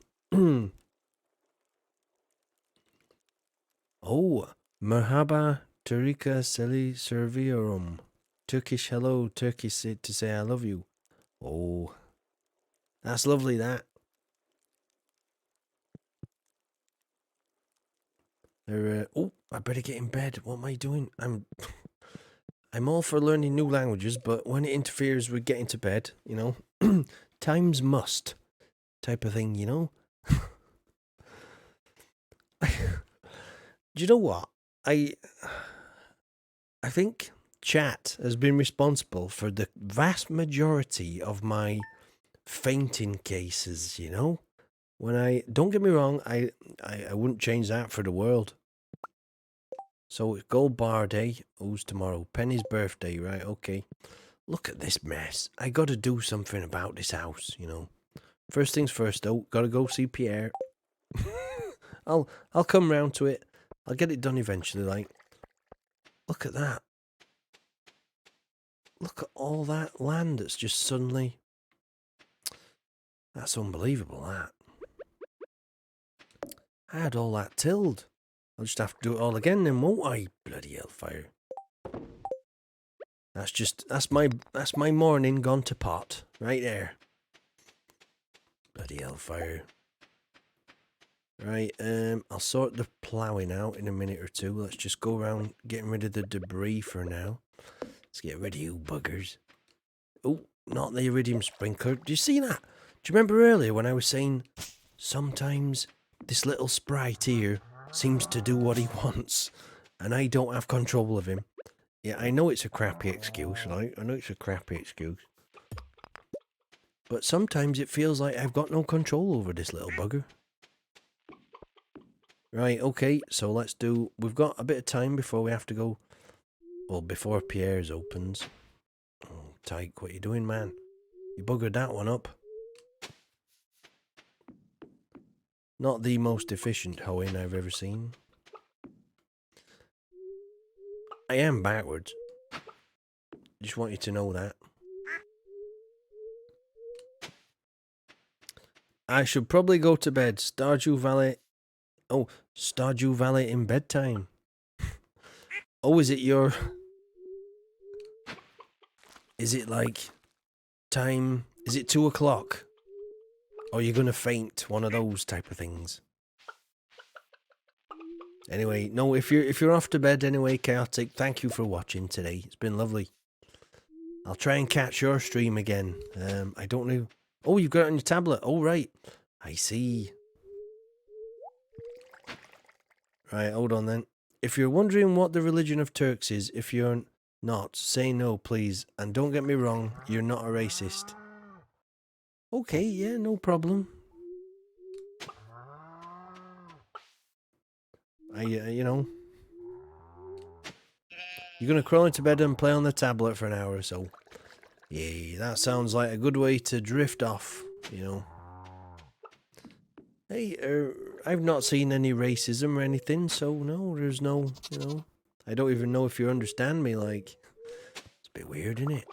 Oh, merhaba Turika seli serviyorum. Turkish hello, Turkish to say I love you. Oh, that's lovely, that. Oh, I better get in bed. What am I doing? I'm all for learning new languages, but when it interferes with getting to bed, you know, times must type of thing, you know. Do you know what? I think chat has been responsible for the vast majority of my fainting cases, you know? Don't get me wrong, I wouldn't change that for the world. So it's Gold Bar Day. Who's tomorrow? Penny's birthday, right? Okay. Look at this mess. I gotta do something about this house, you know. First things first though, gotta go see Pierre. I'll come round to it. I'll get it done eventually, like. Look at that. Look at all that land that's just suddenly... That's unbelievable, that. I had all that tilled. I'll just have to do it all again then, won't I? Bloody hellfire. That's my morning gone to pot. Right there. Bloody hellfire. Right, I'll sort the ploughing out in a minute or two. Let's just go around getting rid of the debris for now. Let's get rid of you buggers. Oh, not the iridium sprinkler. Do you see that? Do you remember earlier when I was saying sometimes this little sprite here seems to do what he wants and I don't have control of him? Yeah, I know it's a crappy excuse, right? I know it's a crappy excuse. But sometimes it feels like I've got no control over this little bugger. Right, okay, so let's do... We've got a bit of time before we have to go... Well, before Pierre's opens. Oh, Tyke, what are you doing, man? You buggered that one up. Not the most efficient hoeing I've ever seen. I am backwards. Just want you to know that. I should probably go to bed. Stardew Valley... Oh, Stardew Valley in bedtime. Oh, is it your... Is it like... Time... Is it 2 o'clock? Or you're gonna faint? One of those type of things. Anyway, no, if you're off to bed anyway, Chaotic, thank you for watching today. It's been lovely. I'll try and catch your stream again. I don't know... Oh, you've got it on your tablet. Oh, right. I see. Right, hold on then. If you're wondering what the religion of Turks is, if you're not, say no, please. And don't get me wrong, you're not a racist. Okay, yeah, no problem. You know. You're going to crawl into bed and play on the tablet for an hour or so. Yeah, that sounds like a good way to drift off, you know. Hey, I've not seen any racism or anything, so no, there's no, you know. I don't even know if you understand me, like. It's a bit weird, isn't it?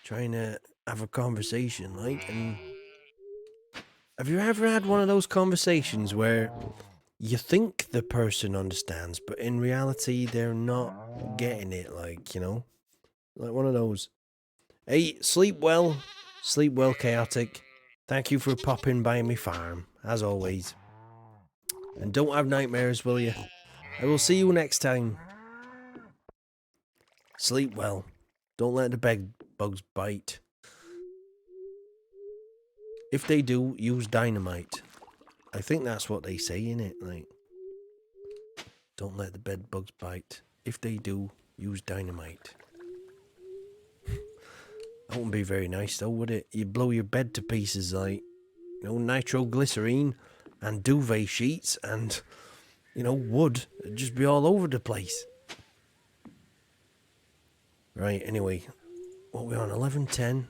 Trying to have a conversation, like, and... Have you ever had one of those conversations where you think the person understands, but in reality they're not getting it, like, you know? Like one of those. Hey, sleep well, Chaotic. Thank you for popping by me farm, as always. And don't have nightmares, will you? I will see you next time. Sleep well. Don't let the bed bugs bite. If they do, use dynamite. I think that's what they say, innit? Like, don't let the bed bugs bite. If they do, use dynamite. That wouldn't be very nice though, would it? You'd blow your bed to pieces, like, you know, nitroglycerine and duvet sheets and, you know, wood. It'd just be all over the place. Right, anyway. What are we on? 11:10?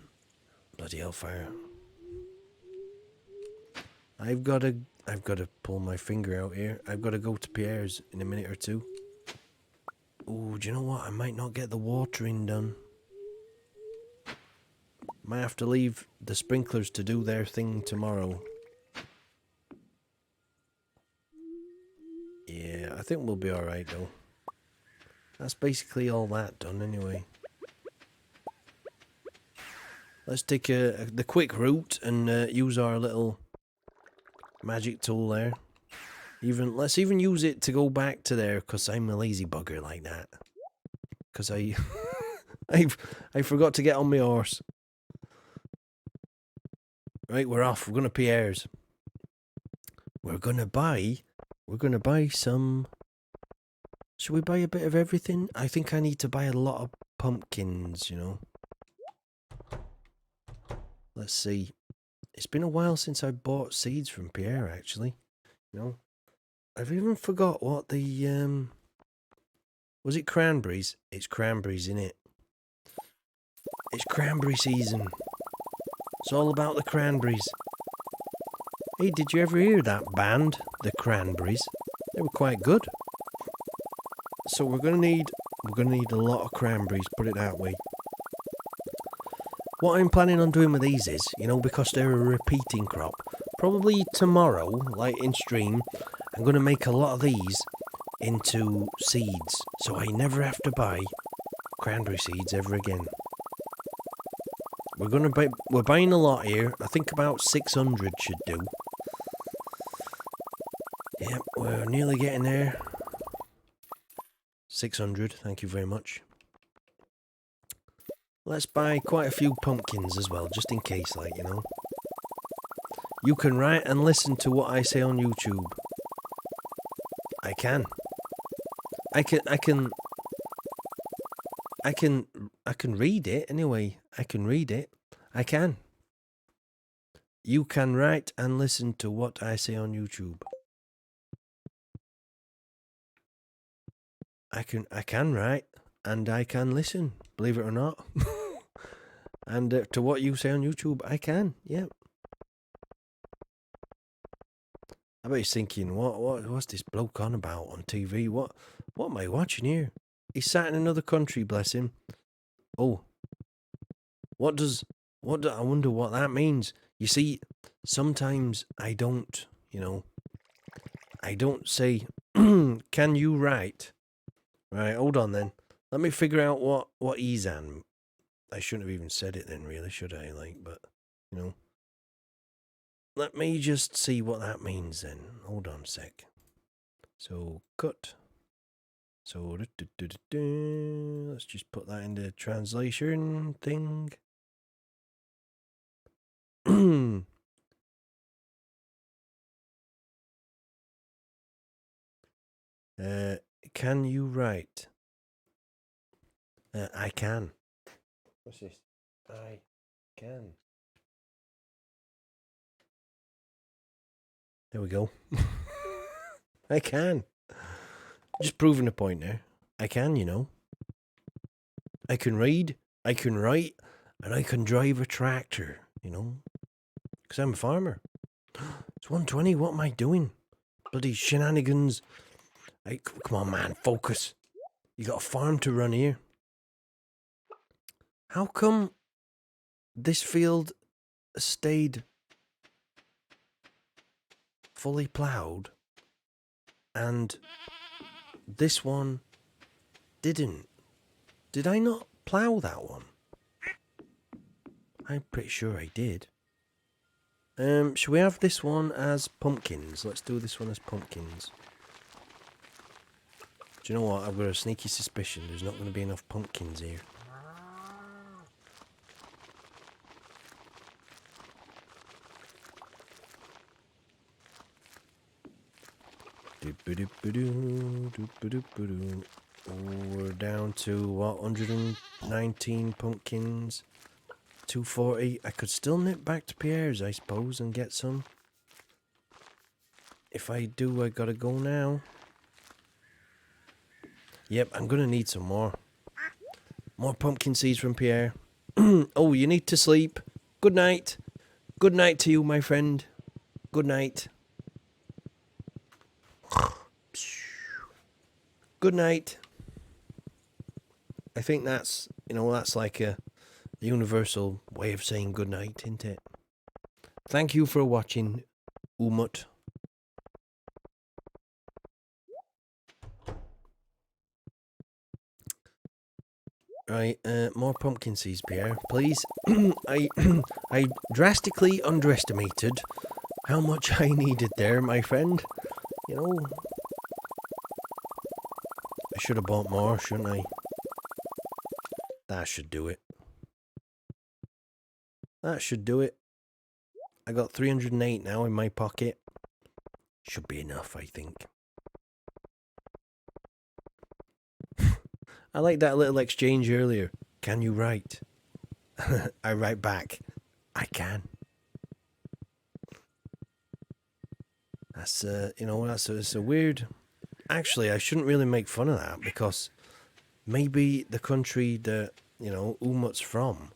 Bloody hellfire. I've got to pull my finger out here. I've got to go to Pierre's in a minute or two. Oh, do you know what? I might not get the watering done. Might have to leave the sprinklers to do their thing tomorrow. Yeah, I think we'll be alright though. That's basically all that done anyway. Let's take the quick route and use our little magic tool there. Let's even use it to go back to there, because I'm a lazy bugger like that. Because I forgot to get on my horse. Right, we're off. We're going to Pierre's. We're going to buy some Should we buy a bit of everything? I think I need to buy a lot of pumpkins, you know. Let's see. It's been a while since I bought seeds from Pierre, actually. You know, I've even forgot what the, was it cranberries? It's cranberries, innit? It's cranberry season. It's all about the cranberries. Hey, did you ever hear that band, the Cranberries? They were quite good. So we're gonna need a lot of cranberries, put it that way. What I'm planning on doing with these is, you know, because they're a repeating crop, probably tomorrow, like in stream, I'm gonna make a lot of these into seeds, so I never have to buy cranberry seeds ever again. We're buying a lot here. I think about 600 should do. Yep, we're nearly getting there. 600, thank you very much. Let's buy quite a few pumpkins as well, just in case, like, you know. You can write and listen to what I say on YouTube. I can. I can read it anyway. I can read it. I can. You can write and listen to what I say on YouTube. I can write and I can listen, believe it or not. And to what you say on YouTube, I can, yeah. I bet he's thinking, what's this bloke on about on TV? What am I watching here? He's sat in another country, bless him. Oh, I wonder what that means. You see, sometimes I don't, you know, I don't say, can you write? Right, hold on then. Let me figure out what he's on. I shouldn't have even said it then, really, should I? Like, but, you know. Let me just see what that means then. Hold on a sec. So, cut. So, let's just put that in the translation thing. Can you write? I can. What's this? I can. There we go. I can. Just proving a point there. I can, you know. I can read, I can write, and I can drive a tractor, you know. Because I'm a farmer. It's 1:20, what am I doing? Bloody shenanigans. Hey, come on, man, focus. You got a farm to run here. How come this field stayed fully ploughed and this one didn't? Did I not plough that one? I'm pretty sure I did. Should we have this one as pumpkins? Let's do this one as pumpkins. Do you know what? I've got a sneaky suspicion there's not going to be enough pumpkins here. We're down to what, 119 pumpkins, 240. I could still nip back to Pierre's, I suppose, and get some. If I do, I gotta go now. Yep, I'm gonna need some more. More pumpkin seeds from Pierre. Oh, you need to sleep. Good night. Good night to you, my friend. Good night. Good night. I think that's, you know, that's like a universal way of saying good night, isn't it? Thank you for watching, Umut. Right, more pumpkin seeds, Pierre, please. I drastically underestimated how much I needed there, my friend. You know, I should have bought more, shouldn't I? That should do it. That should do it. I got 308 now in my pocket. Should be enough, I think. I like that little exchange earlier. Can you write? I write back. I can. That's it's a weird. Actually, I shouldn't really make fun of that because maybe the country that Umut's from,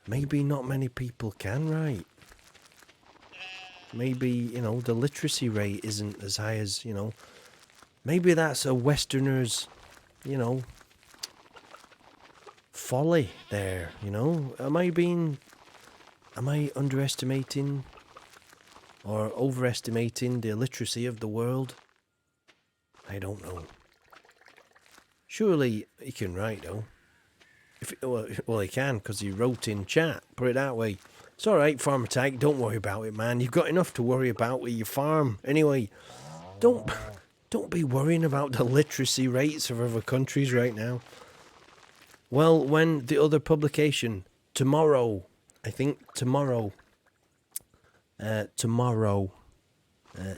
maybe not many people can write. Maybe the literacy rate isn't as high as Maybe that's a Westerner's, folly there. Am I underestimating or overestimating the illiteracy of the world? I don't know. Surely he can write though. Well, he can because he wrote in chat. Put it that way. It's all right, Farmer Tyke. Don't worry about it, man. You've got enough to worry about with your farm. Anyway, don't be worrying about the literacy rates of other countries right now. Well, when the other publication tomorrow, I think tomorrow.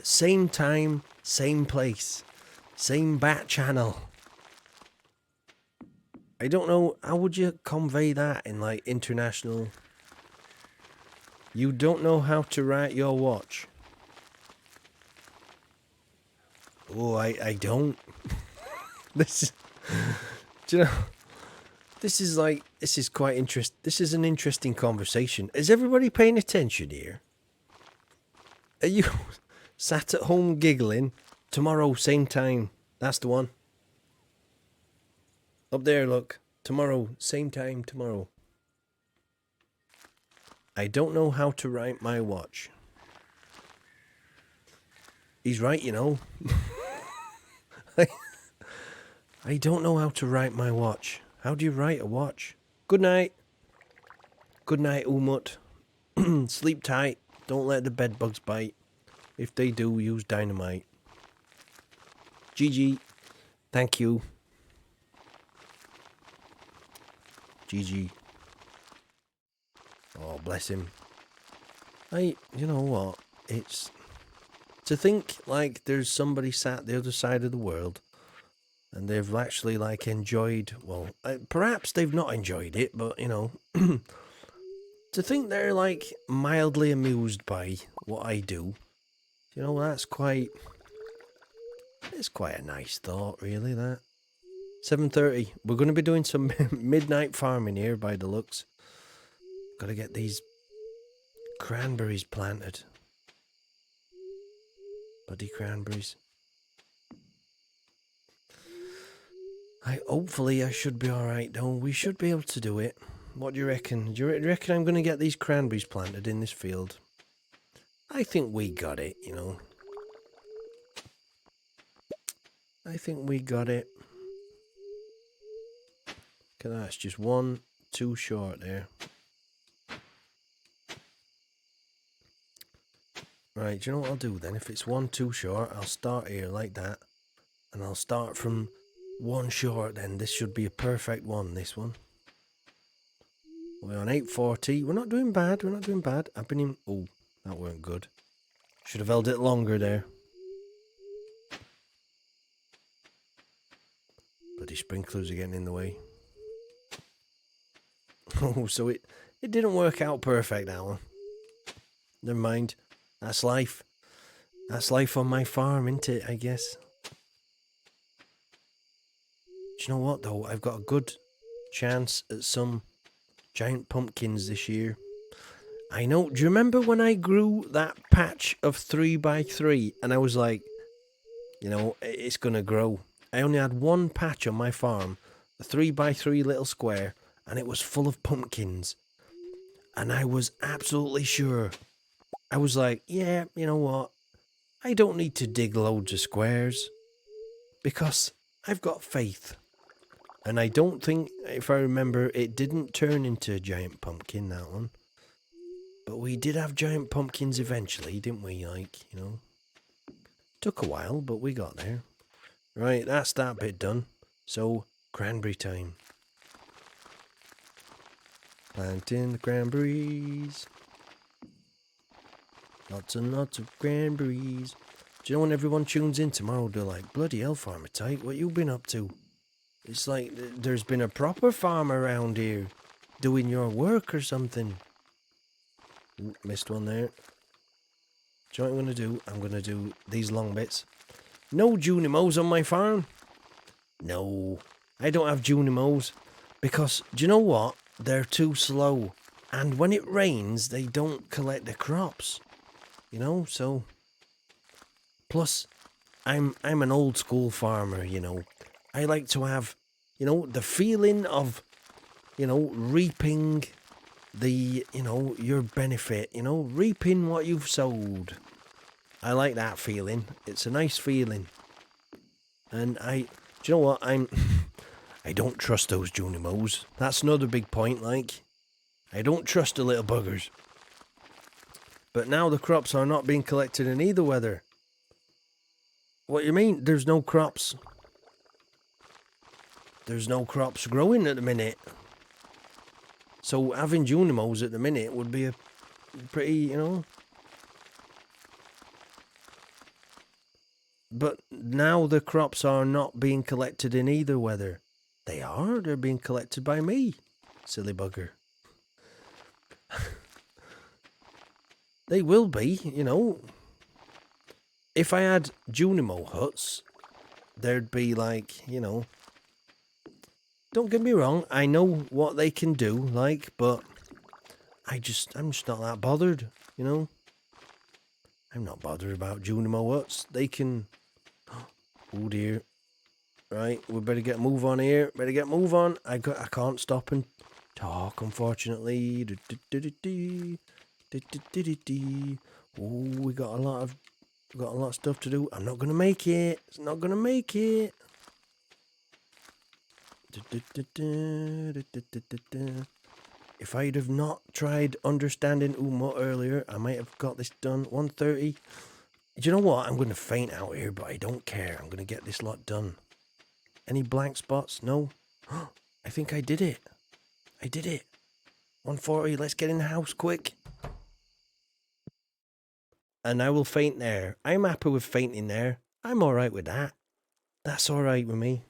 Same time, same place, same bat channel. I don't know, how would you convey that in like international? You don't know how to write your watch. Oh, I don't. This is quite interesting. This is an interesting conversation. Is everybody paying attention here? Are you sat at home giggling? Tomorrow, same time. That's the one. Up there, look. Tomorrow, same time, tomorrow. I don't know how to write my watch. He's right, I don't know how to write my watch. How do you write a watch? Good night. Good night, Umut. Sleep tight. Don't let the bed bugs bite. If they do, use dynamite. GG. Thank you. GG. Oh, bless him. You know what? It's to think like there's somebody sat the other side of the world and they've actually like enjoyed, well, perhaps they've not enjoyed it, but to think they're like mildly amused by what I do, it's quite a nice thought, really, that. 7:30. We're going to be doing some midnight farming here by the looks. Got to get these cranberries planted. Bloody cranberries. Hopefully I should be alright though. We should be able to do it. What do you reckon? Do you reckon I'm going to get these cranberries planted in this field? I think we got it, I think we got it. Look at that, it's just one too short there. Right, do you know what I'll do then? If it's one too short, I'll start here like that. And I'll start from one short then. This should be a perfect one, this one. We're on 8:40. We're not doing bad, I've been in... Oh, that weren't good. Should have held it longer there. Bloody sprinklers are getting in the way. Oh, so it didn't work out perfect, that one. Never mind. That's life. That's life on my farm, isn't it, I guess? Do you know what, though? I've got a good chance at some giant pumpkins this year. I know. Do you remember when I grew that patch of 3x3 and I was like, it's going to grow. I only had one patch on my farm, a 3x3 little square, and it was full of pumpkins. And I was absolutely sure. I was like, yeah, you know what? I don't need to dig loads of squares because I've got faith. And I don't think, if I remember, it didn't turn into a giant pumpkin, that one. But we did have giant pumpkins eventually, didn't we? Took a while, but we got there. Right, that's that bit done. So, cranberry time. Planting the cranberries. Lots and lots of cranberries. Do you know when everyone tunes in tomorrow, they're like, bloody hell, Farmer Tyke, what you been up to? It's like there's been a proper farmer around here doing your work or something. Missed one there. Do you know what I'm going to do? I'm going to do these long bits. No Junimos on my farm. No, I don't have Junimos. Because, do you know what? They're too slow. And when it rains, they don't collect the crops. You know, so... Plus, I'm an old school farmer, you know. I like to have, you know, the feeling of, you know, reaping the, you know, your benefit, you know, reaping what you've sowed. I like that feeling. It's a nice feeling. And do you know what? I don't trust those Junimos. That's another big point, like. I don't trust the little buggers. But now the crops are not being collected in either weather. What do you mean? There's no crops. There's no crops growing at the minute. So having Junimos at the minute would be a pretty, you know. But now the crops are not being collected in either weather. They are. They're being collected by me. Silly bugger. They will be, you know. If I had Junimo huts, there'd be like, you know... Don't get me wrong, I know what they can do, like, but I'm just not that bothered, you know? I'm not bothered about Junimo huts. They can... Oh dear. Right, we better get move on here. Better get move on. I can't stop and talk, unfortunately. Oh, we got a lot of stuff to do. I'm not gonna make it. It's not gonna make it. If I'd have not tried understanding Uma earlier, I might have got this done. 1:30. Do you know what? I'm going to faint out here, but I don't care. I'm going to get this lot done. Any blank spots? No? I think I did it. I did it. 1:40. Let's get in the house quick. And I will faint there. I'm happy with fainting there. I'm alright with that. That's alright with me.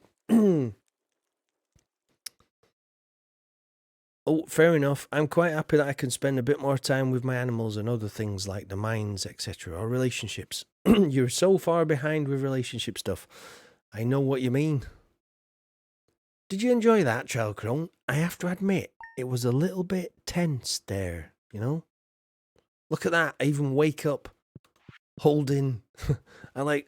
Oh, fair enough. I'm quite happy that I can spend a bit more time with my animals and other things like the mines, etc., or relationships. You're so far behind with relationship stuff. I know what you mean. Did you enjoy that, Child Crone? I have to admit, it was a little bit tense there, you know? Look at that. I even wake up holding... I like...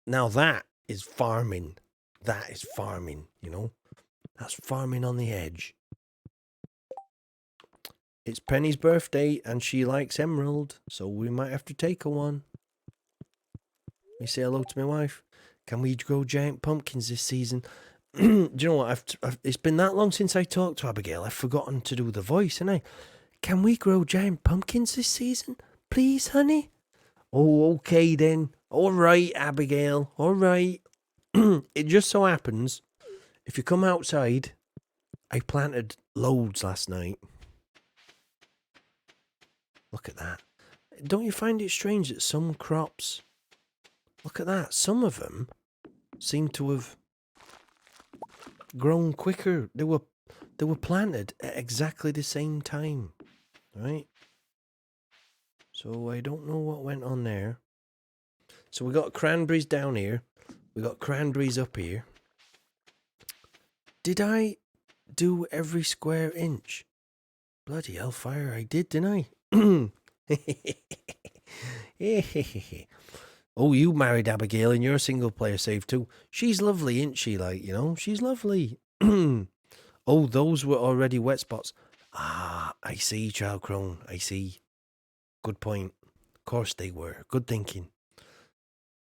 now that is farming. That is farming, you know? That's farming on the edge. It's Penny's birthday and she likes emerald, so we might have to take her one. Let me say hello to my wife. Can we grow giant pumpkins this season? Do you know what? It's been that long since I talked to Abigail, I've forgotten to do the voice, haven't I? Can we grow giant pumpkins this season? Please, honey? Oh, okay then. All right, Abigail. All right. It just so happens, if you come outside, I planted loads last night. Look at that. Don't you find it strange that some crops... Look at that. Some of them seem to have grown quicker. They were planted at exactly the same time. Right? So I don't know what went on there. So we got cranberries down here. We got cranberries up here. Did I do every square inch? Bloody hellfire, I did, didn't I? Oh, you married Abigail and you're a single player save too. She's lovely, isn't she? Like, you know, she's lovely. Oh, those were already wet spots. Ah, I see, Child Crone. I see. Good point. Of course they were. Good thinking.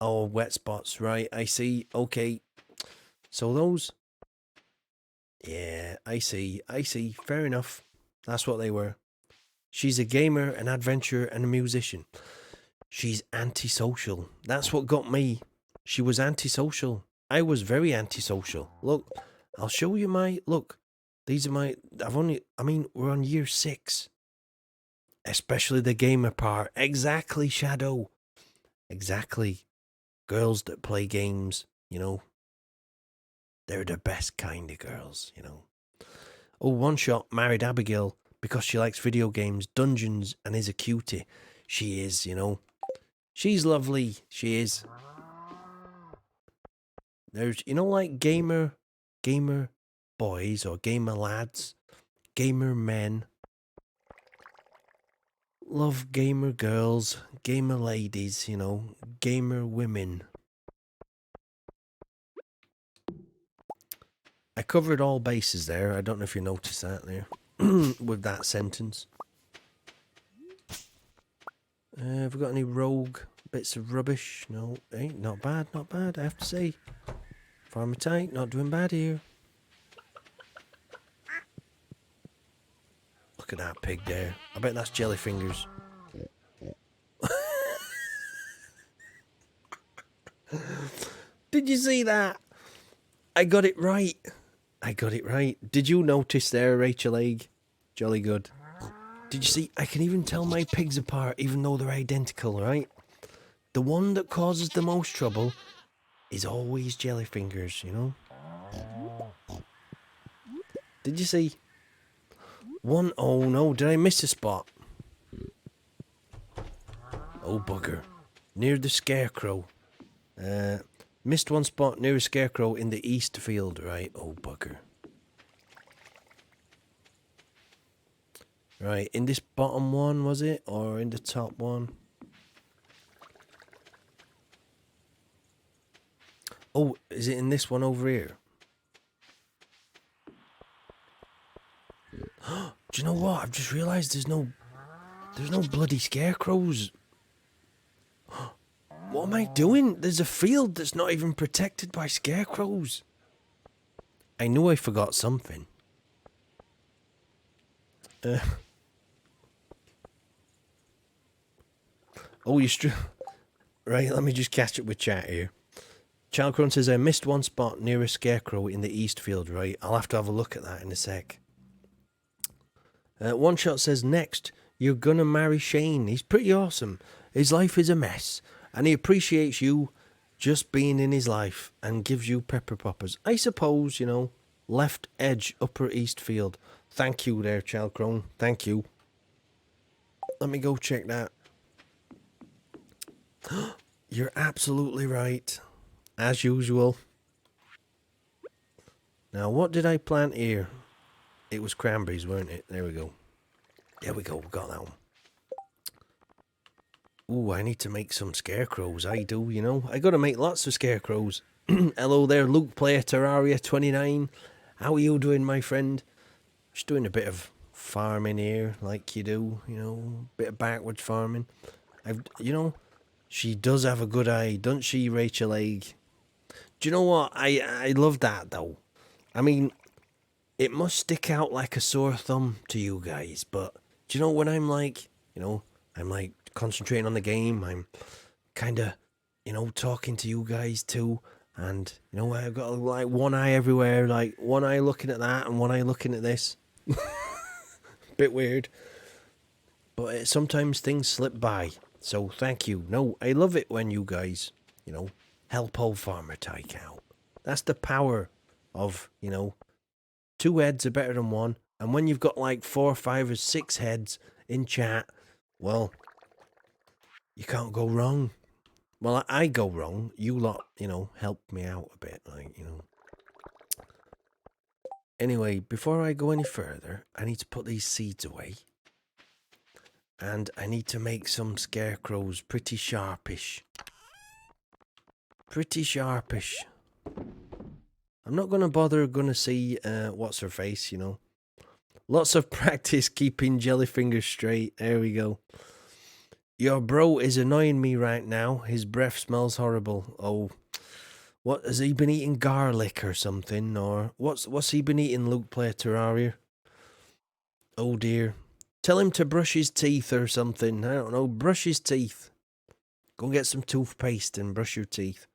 Oh, wet spots. Right, I see. Okay. So those... Yeah, I see. I see. Fair enough. That's what they were. She's a gamer, an adventurer, and a musician. She's antisocial. That's what got me. She was antisocial. I was very antisocial. Look, I'll show you my... Look, these are my... we're on year 6. Especially the gamer part. Exactly, Shadow. Exactly. Girls that play games, you know. They're the best kind of girls, you know. Oh, One Shot married Abigail because she likes video games, dungeons, and is a cutie. She is, you know. She's lovely. She is. There's, you know, like gamer boys or gamer lads, gamer men. Love gamer girls, gamer ladies, you know, gamer women. I covered all bases there. I don't know if you noticed that there with that sentence. Have we got any rogue bits of rubbish? No, hey, not bad, I have to say. Farmer Tight, not doing bad here. Look at that pig there. I bet that's Jellyfingers. Did you see that? I got it right. Did you notice there, Rachel Egg? Jolly good. Did you see? I can even tell my pigs apart even though they're identical, right? The one that causes the most trouble is always Jellyfingers, you know? Did you see? One, oh no, did I miss a spot? Oh bugger. Near the scarecrow. Missed one spot near a scarecrow in the east field, right? Oh bugger. Right, in this bottom one, was it? Or in the top one? Oh, is it in this one over here? Do you know what? I've just realised there's no bloody scarecrows. What am I doing? There's a field that's not even protected by scarecrows. I knew I forgot something. Oh, right, let me just catch up with chat here. Childcron says, I missed one spot near a scarecrow in the east field, right? I'll have to have a look at that in a sec. One Shot says, next, you're gonna marry Shane. He's pretty awesome. His life is a mess, and he appreciates you just being in his life and gives you pepper poppers. I suppose, you know, left edge, upper east field. Thank you there, Childcron. Thank you. Let me go check that. You're absolutely right. As usual. Now, what did I plant here? It was cranberries, weren't it? There we go. There we go. We got that one. Ooh, I need to make some scarecrows. I do, you know. I gotta make lots of scarecrows. Hello there, Luke Player Terraria 29. How are you doing, my friend? Just doing a bit of farming here, like you do, you know. Bit of backwards farming. You know, she does have a good eye, doesn't she, Rachel Egg? Do you know what? I love that, though. I mean, it must stick out like a sore thumb to you guys, but do you know when I'm like, you know, I'm like concentrating on the game, I'm kind of, you know, talking to you guys too, and, you know, I've got like one eye everywhere, like one eye looking at that and one eye looking at this. Bit weird. But sometimes things slip by, so thank you. No, I love it when you guys, you know, help old Farmer Tyke out. That's the power of, you know, 2 heads are better than 1. And when you've got like 4, 5 or 6 heads in chat, well, you can't go wrong. Well, I go wrong. You lot, you know, help me out a bit, like, you know. Anyway, before I go any further, I need to put these seeds away. And I need to make some scarecrows pretty sharpish. Pretty sharpish. I'm not going to bother going to see what's her face, you know. Lots of practice keeping Jellyfingers straight. There we go. Your bro is annoying me right now. His breath smells horrible. Oh, what, has he been eating garlic or something? Or what's he been eating, Luke Player Terraria? Oh dear. Tell him to brush his teeth or something. I don't know. Brush his teeth. Go get some toothpaste and brush your teeth.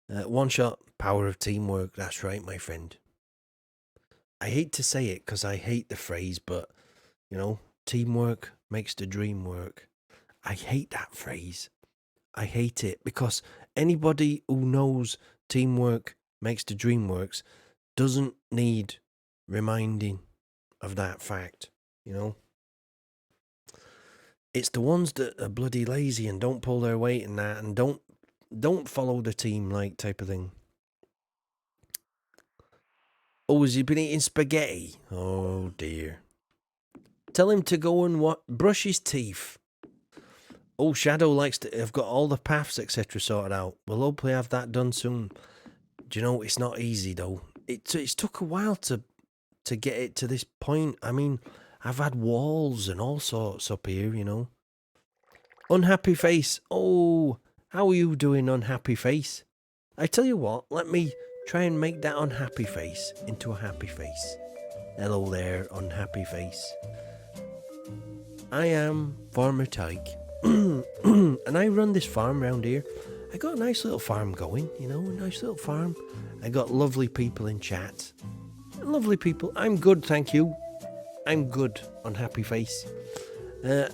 One Shot, power of teamwork. That's right, my friend. I hate to say it because I hate the phrase, but, you know, teamwork makes the dream work. I hate that phrase. I hate it because anybody who knows teamwork makes the dream works doesn't need reminding of that fact, you know? It's the ones that are bloody lazy and don't pull their weight and that and don't follow the team like type of thing. Oh, has he been eating spaghetti? Oh dear. Tell him to go and brush his teeth. Oh, Shadow likes to have got all the paths, etc. sorted out. We'll hopefully have that done soon. Do you know, it's not easy though. It's took a while to get it to this point. I mean, I've had walls and all sorts up here, you know. Unhappy face. Oh, how are you doing, unhappy face? I tell you what, let me try and make that unhappy face into a happy face. Hello there, unhappy face. I am Farmer Tyke, and I run this farm round here. I got a nice little farm going, you know, a nice little farm. I got lovely people in chat. Lovely people. I'm good, thank you. I'm good, unhappy face.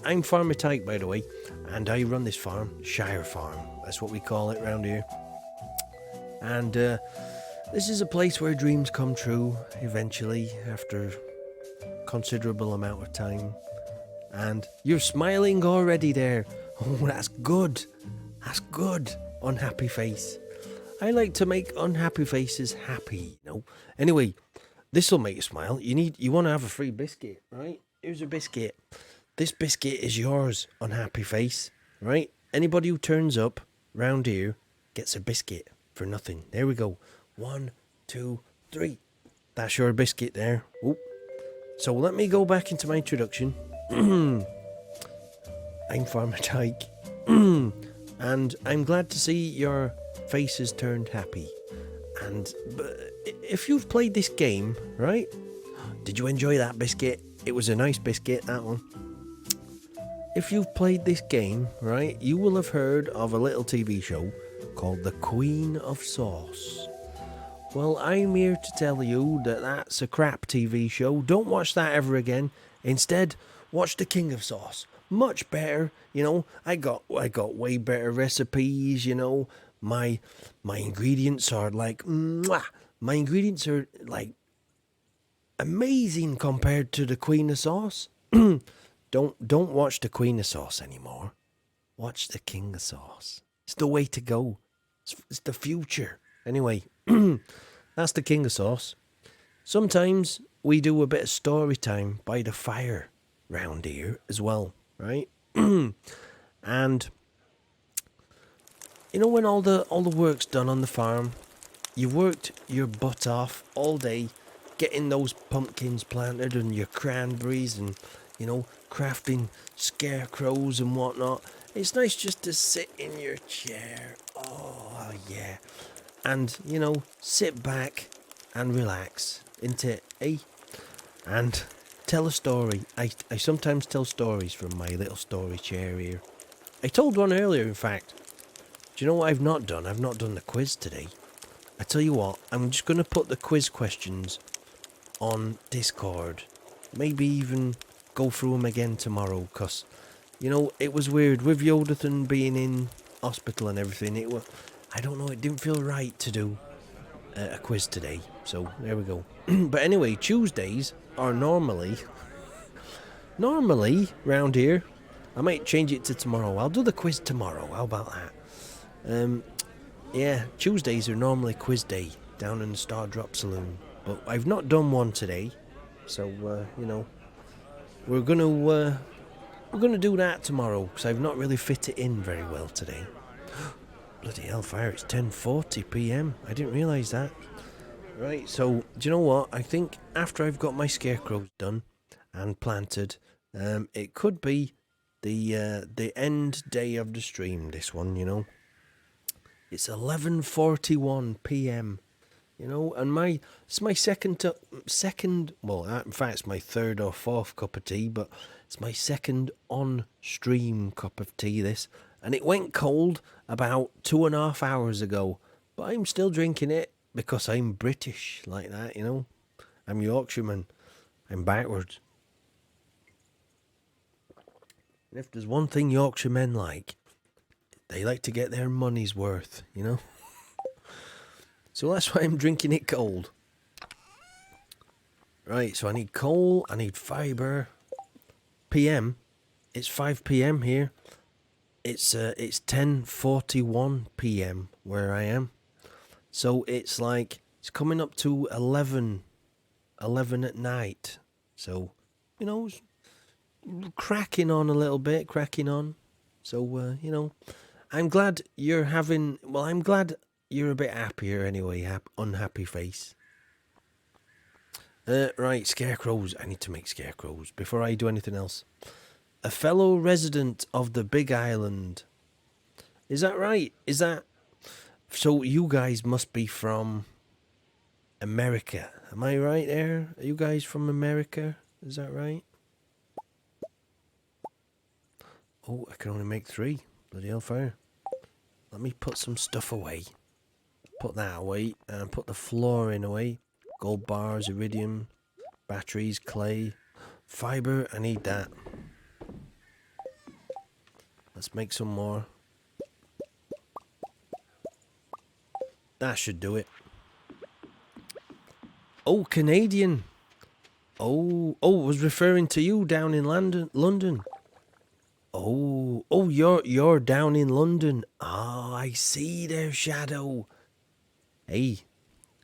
I'm Farmer Tyke, by the way, and I run this farm, Shire Farm. That's what we call it round here. And this is a place where dreams come true eventually after considerable amount of time. And you're smiling already there. Oh, that's good. That's good, unhappy face. I like to make unhappy faces happy, you know. Anyway, this will make you smile. You want to have a free biscuit, right? Here's a biscuit. This biscuit is yours, unhappy face, right? Anybody who turns up round here gets a biscuit for nothing. There we go. 1, 2, 3. That's your biscuit there. Oop. So let me go back into my introduction. I'm Farmer Tyke. And I'm glad to see your faces turned happy. And if you've played this game, right? Did you enjoy that biscuit? It was a nice biscuit, that one. If you've played this game, right, you will have heard of a little TV show called The Queen of Sauce. Well, I'm here to tell you that that's a crap TV show. Don't watch that ever again. Instead, watch The King of Sauce. Much better, you know. I got way better recipes, you know. My ingredients are like mwah. My ingredients are like amazing compared to The Queen of Sauce. Don't watch The Queen of Sauce anymore. Watch The King of Sauce. It's the way to go. It's the future. Anyway, that's The King of Sauce. Sometimes we do a bit of story time by the fire round here as well, right? And you know, when all the work's done on the farm, you've worked your butt off all day getting those pumpkins planted and your cranberries and, you know, crafting scarecrows and whatnot. It's nice just to sit in your chair. Oh, yeah. And, you know, sit back and relax, isn't it, eh? And tell a story. I sometimes tell stories from my little story chair here. I told one earlier, in fact. Do you know what I've not done? I've not done the quiz today. I tell you what, I'm just going to put the quiz questions on Discord. Maybe even go through them again tomorrow, because, you know, it was weird. With Yodathan being in hospital and everything, I don't know, it didn't feel right to do a quiz today. So, there we go. But anyway, Tuesdays are normally round here. I might change it to tomorrow. I'll do the quiz tomorrow. How about that? Yeah, Tuesdays are normally quiz day down in the Star Drop Saloon. But I've not done one today. So, you know, we're gonna do that tomorrow, because I've not really fit it in very well today. Bloody hellfire, it's 10:40 p.m. I didn't realise that. Right, so, do you know what? I think after I've got my scarecrows done and planted, it could be the end day of the stream, this one, you know. It's 11:41 p.m., you know, and it's my second, well, in fact, it's my third or fourth cup of tea, but it's my second on-stream cup of tea, this, and it went cold about 2.5 hours ago, but I'm still drinking it because I'm British, like that, you know. I'm Yorkshireman. I'm backwards. And if there's one thing Yorkshiremen like, they like to get their money's worth, you know. So that's why I'm drinking it cold. Right, so I need coal, I need fibre. PM. It's 5 PM here. It's 10:41 PM where I am. So it's like it's coming up to 11 at night. So, you know, it's cracking on a little bit, cracking on. So, you know, I'm glad you're having, well, I'm glad you're a bit happier anyway, unhappy face. Right, scarecrows. I need to make scarecrows before I do anything else. A fellow resident of the Big Island. Is that right? Is that... So you guys must be from America. Am I right there? Are you guys from America? Is that right? Oh, I can only make 3. Bloody hellfire. Let me put some stuff away. Put that away and put the flooring away. Gold bars, iridium, batteries, clay, fibre. I need that. Let's make some more. That should do it. Oh, Canadian. Oh, was referring to you down in London. Oh, you're down in London. Ah, I see there, Shadow. Hey,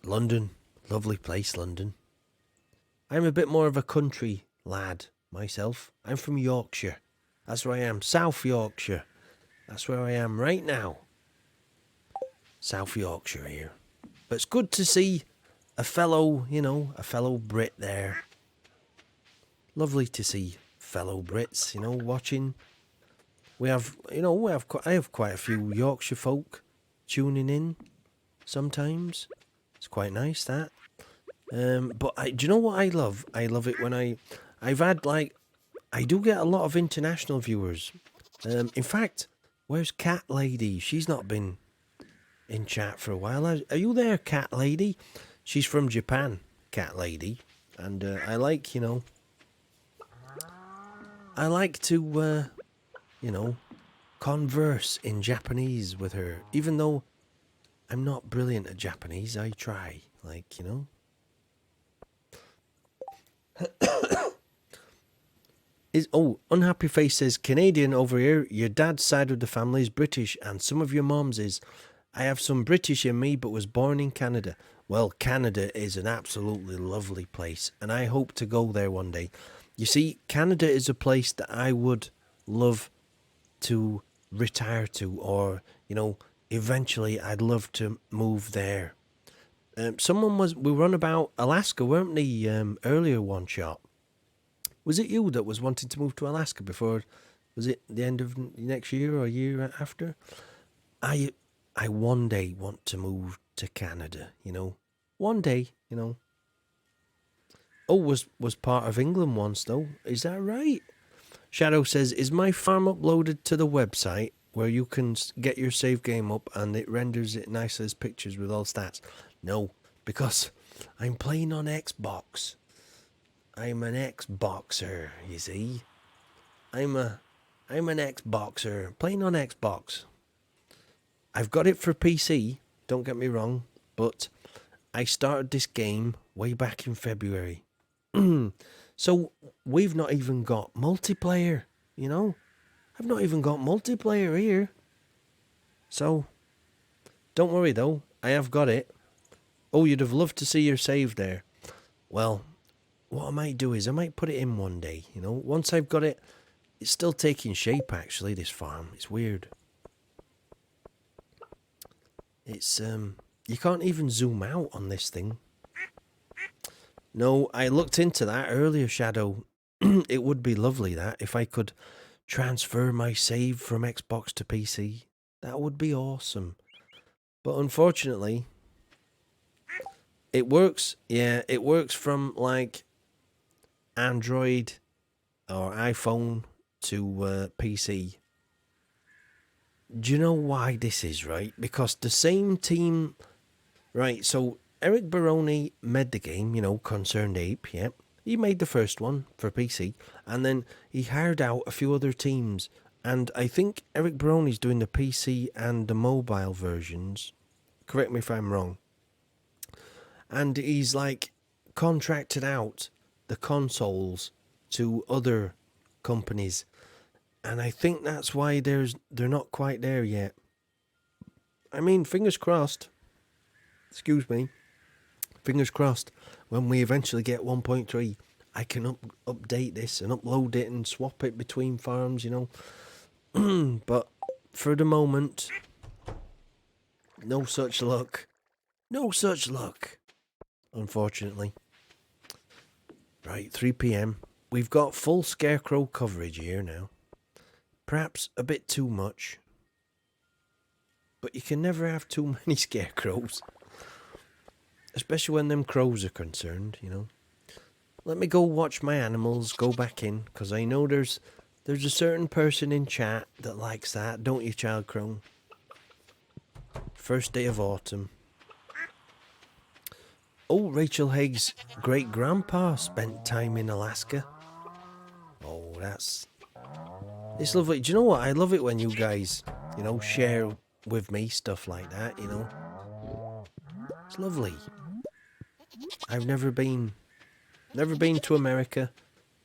London. Lovely place, London. I'm a bit more of a country lad myself. I'm from Yorkshire. That's where I am. South Yorkshire. That's where I am right now. South Yorkshire here. But it's good to see a fellow, you know, a fellow Brit there. Lovely to see fellow Brits, you know, watching. We have, you know, I have quite a few Yorkshire folk tuning in sometimes. It's quite nice, that. But do you know what I love? I love it when I've had, like, I do get a lot of international viewers. In fact, where's Cat Lady? She's not been in chat for a while. Are you there, Cat Lady? She's from Japan, Cat Lady. And I like, you know, I like to, you know, converse in Japanese with her. Even though I'm not brilliant at Japanese, I try, like, you know. Unhappy face says, Canadian over here, your dad's side of the family is British and some of your mom's is. I have some British in me but was born in Canada. Well, Canada is an absolutely lovely place and I hope to go there one day. You see, Canada is a place that I would love to retire to, or, you know, eventually I'd love to move there. We were on about Alaska, weren't we, earlier one shot? Was it you that was wanting to move to Alaska before? Was it the end of next year or a year after? I one day want to move to Canada, you know. One day, you know. Oh, was part of England once, though. Is that right? Shadow says, is my farm uploaded to the website where you can get your save game up and it renders it nice as pictures with all stats? No, because I'm playing on Xbox. I'm an Xboxer, you see. I'm an Xboxer, playing on Xbox. I've got it for PC, don't get me wrong, but I started this game way back in February. So we've not even got multiplayer, you know. I've not even got multiplayer here. So, don't worry though, I have got it. Oh, you'd have loved to see your save there. Well, what I might do is I might put it in one day, you know. Once I've got it, it's still taking shape actually, this farm. It's weird. It's, you can't even zoom out on this thing. No, I looked into that earlier, Shadow. It would be lovely that if I could transfer my save from Xbox to PC. That would be awesome. But unfortunately, it works, yeah, it works from like Android or iPhone to PC. Do you know why this is, right? Because the same team, right, so Eric Baroni made the game, you know, Concerned Ape, yeah. He made the first one for PC, and then he hired out a few other teams, and I think Eric Baroni's doing the PC and the mobile versions. Correct me if I'm wrong. and he's like contracted out the consoles to other companies, and I think that's why they're not quite there yet. I mean, fingers crossed. Excuse me. Fingers crossed. When we eventually get 1.3, I can update this and upload it and swap it between farms, you know. But for the moment, no such luck. No such luck. Unfortunately. Right, 3 p.m. We've got full scarecrow coverage here now. Perhaps a bit too much. But you can never have too many scarecrows. Especially when them crows are concerned, you know. Let me go watch my animals, go back in, because I know there's a certain person in chat that likes that, don't you, Child Crone? First day of autumn. Oh, Rachel Haig's great-grandpa spent time in Alaska. Oh, it's lovely. Do you know what? I love it when you guys, you know, share with me stuff like that, you know. It's lovely. I've never been to America,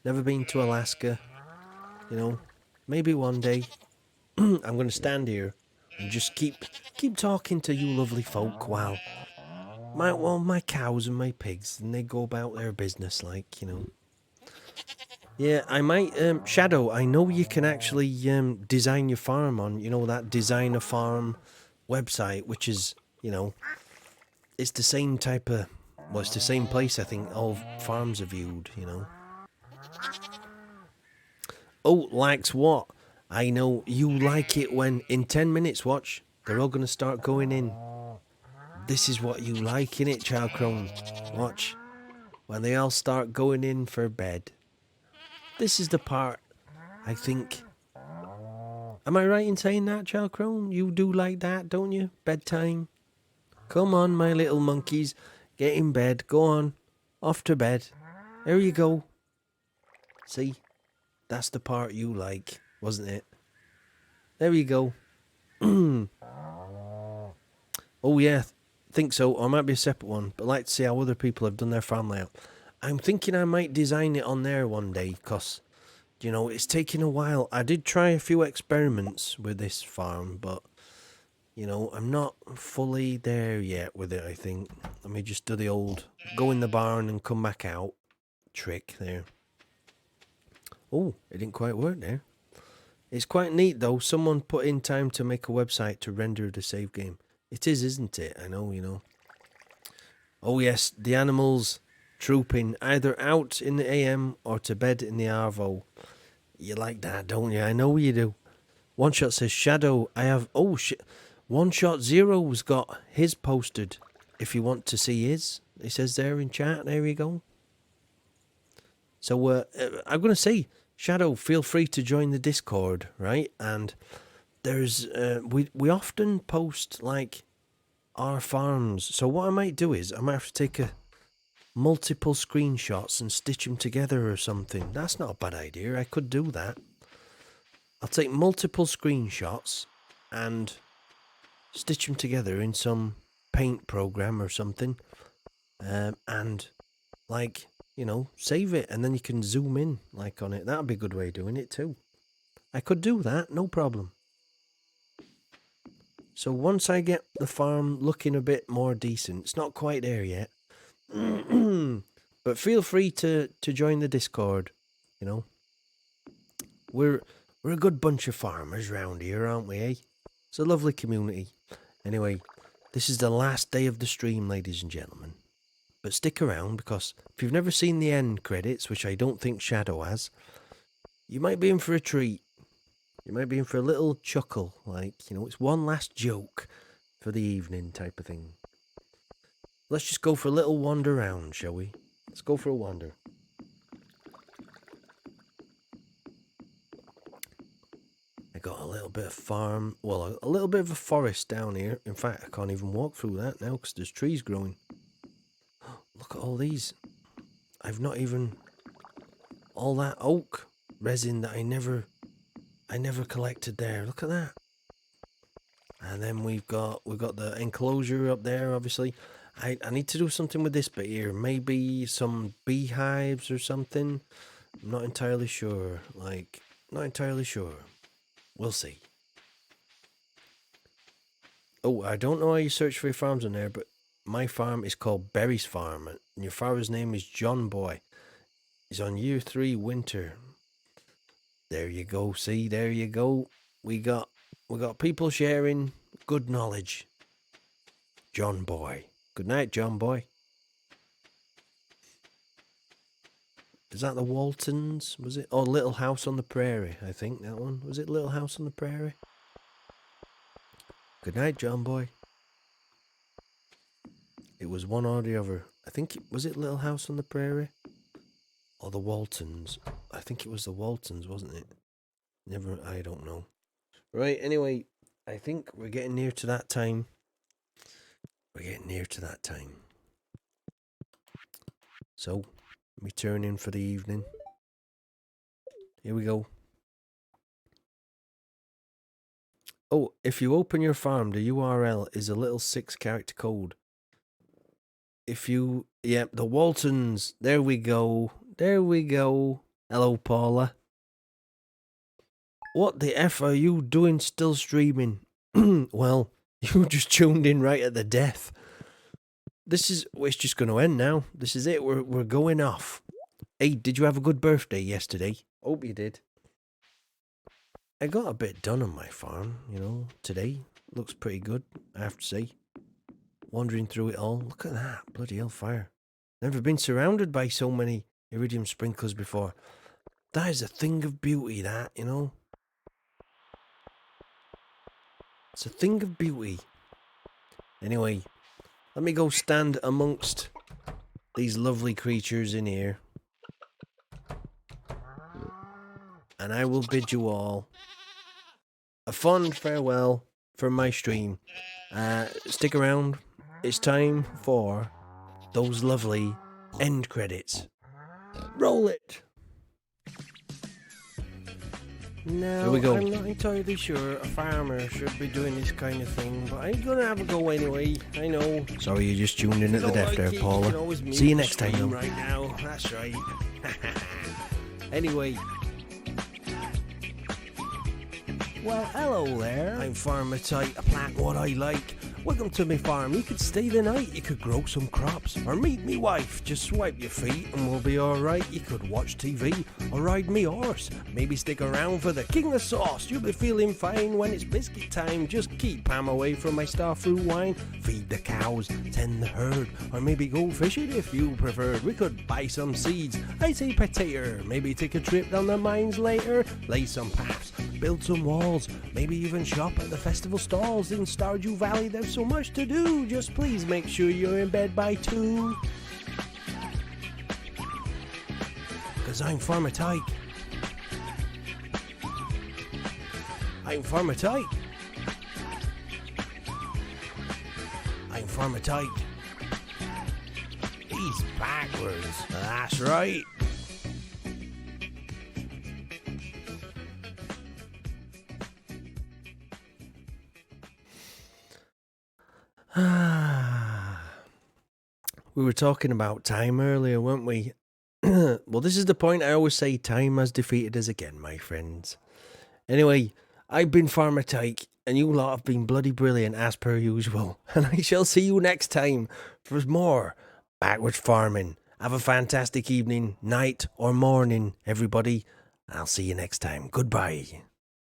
never been to Alaska, you know. Maybe one day I'm going to stand here and just keep talking to you lovely folk while my cows and my pigs, and they go about their business, like, you know. Yeah, I might, Shadow, I know you can actually design your farm on, you know, that Design a Farm website, which is, you know, it's the same type of, well, it's the same place I think all farms are viewed, you know. Oh, likes what? I know you like it when, in 10 minutes, watch, they're all going to start going in. This is what you like, innit, Child Crone? Watch. When they all start going in for bed. This is the part, I think. Am I right in saying that, Child Crone? You do like that, don't you? Bedtime. Come on, my little monkeys. Get in bed. Go on. Off to bed. There you go. See? That's the part you like, wasn't it? There you go. Oh, yeah. Think so, or it might be a separate one, but I'd like to see how other people have done their farm layout. I'm thinking I might design it on there one day, because, you know, it's taking a while. I did try a few experiments with this farm, but, you know, I'm not fully there yet with it, I think. Let me just do the old go in the barn and come back out trick there. Oh, it didn't quite work there. It's quite neat, though. Someone put in time to make a website to render the save game. It is, isn't it? I know, you know. Oh, yes, the animals trooping either out in the AM or to bed in the Arvo. You like that, don't you? I know you do. One Shot says, Shadow, I have... Oh, One Shot Zero's got his posted. If you want to see his. He says there in chat. There you go. So, I'm going to say, Shadow, feel free to join the Discord, right? And there's... we often post, like, our farms. So what I might do is, I might have to take multiple screenshots and stitch them together or something. That's not a bad idea. I could do that. I'll take multiple screenshots and stitch them together in some paint program or something. And, like, you know, save it. And then you can zoom in, like, on it. That'd be a good way of doing it, too. I could do that, no problem. So once I get the farm looking a bit more decent, it's not quite there yet. But feel free to join the Discord, you know. We're a good bunch of farmers round here, aren't we, eh? It's a lovely community. Anyway, this is the last day of the stream, ladies and gentlemen. But stick around, because if you've never seen the end credits, which I don't think Shadow has, you might be in for a treat. You might be in for a little chuckle, like, you know, it's one last joke for the evening type of thing. Let's just go for a little wander round, shall we? Let's go for a wander. I got a little bit of farm, well, a little bit of a forest down here. In fact, I can't even walk through that now because there's trees growing. Look at all these. I've not even... all that oak resin that I never collected there. Look at that. And then we've got the enclosure up there, obviously. I need to do something with this bit here. Maybe some beehives or something. I'm not entirely sure. Not entirely sure. We'll see. Oh, I don't know how you search for your farms on there, but my farm is called Berry's Farm, and your father's name is John Boy. He's on year 3 winter. There you go. See, there you go. We got people sharing good knowledge. John Boy. Good night, John Boy. Is that the Waltons? Was it? Oh, Little House on the Prairie, I think that one. Was it Little House on the Prairie? Good night, John Boy. It was one or the other. I think was it Little House on the Prairie? Or the Waltons? I think it was the Waltons, wasn't it? I don't know. Right, anyway, I think we're getting near to that time. So, let me turn in for the evening. Here we go. Oh, if you open your farm, the URL is a little 6-character code. Yep, the Waltons. There we go. Hello, Paula. What the F are you doing still streaming? Well, you just tuned in right at the death. It's just going to end now. This is it. We're going off. Hey, did you have a good birthday yesterday? Hope you did. I got a bit done on my farm, today. Looks pretty good, I have to say. Wandering through it all. Look at that. Bloody hellfire. Never been surrounded by so many iridium sprinklers before. That is a thing of beauty, that, It's a thing of beauty. Anyway, let me go stand amongst these lovely creatures in here. And I will bid you all a fond farewell from my stream. Stick around. It's time for those lovely end credits. Roll it! Now, I'm not entirely sure a farmer should be doing this kind of thing, but I'm gonna have a go anyway. I know. Sorry, you just tuned in at the death there, Paula. See you next time, though. Right now, that's right. Anyway. Well, hello there. I'm Farmer Tight. I plant what I like. Welcome to my farm. You could stay the night, you could grow some crops, or meet me wife. Just swipe your feet and we'll be alright. You could watch TV or ride me horse. Maybe stick around for the king of sauce. You'll be feeling fine when it's biscuit time. Just keep Pam away from my starfruit wine. Feed the cows, tend the herd, or maybe go fishing if you preferred. We could buy some seeds, I say potato. Maybe take a trip down the mines later. Lay some paths, build some walls, maybe even shop at the festival stalls. In Stardew Valley there's so much to do. Just please make sure you're in bed by 2. 'Cause I'm Farmer Tyke. I'm Farmer Tyke. I'm Farmer Tyke. He's backwards. That's right. We were talking about time earlier, weren't we? Well, this is the point I always say, time has defeated us again, my friends. Anyway, I've been Farmer Tyke, and you lot have been bloody brilliant as per usual. And I shall see you next time for more Backwards Farming. Have a fantastic evening, night, or morning, everybody. I'll see you next time. Goodbye.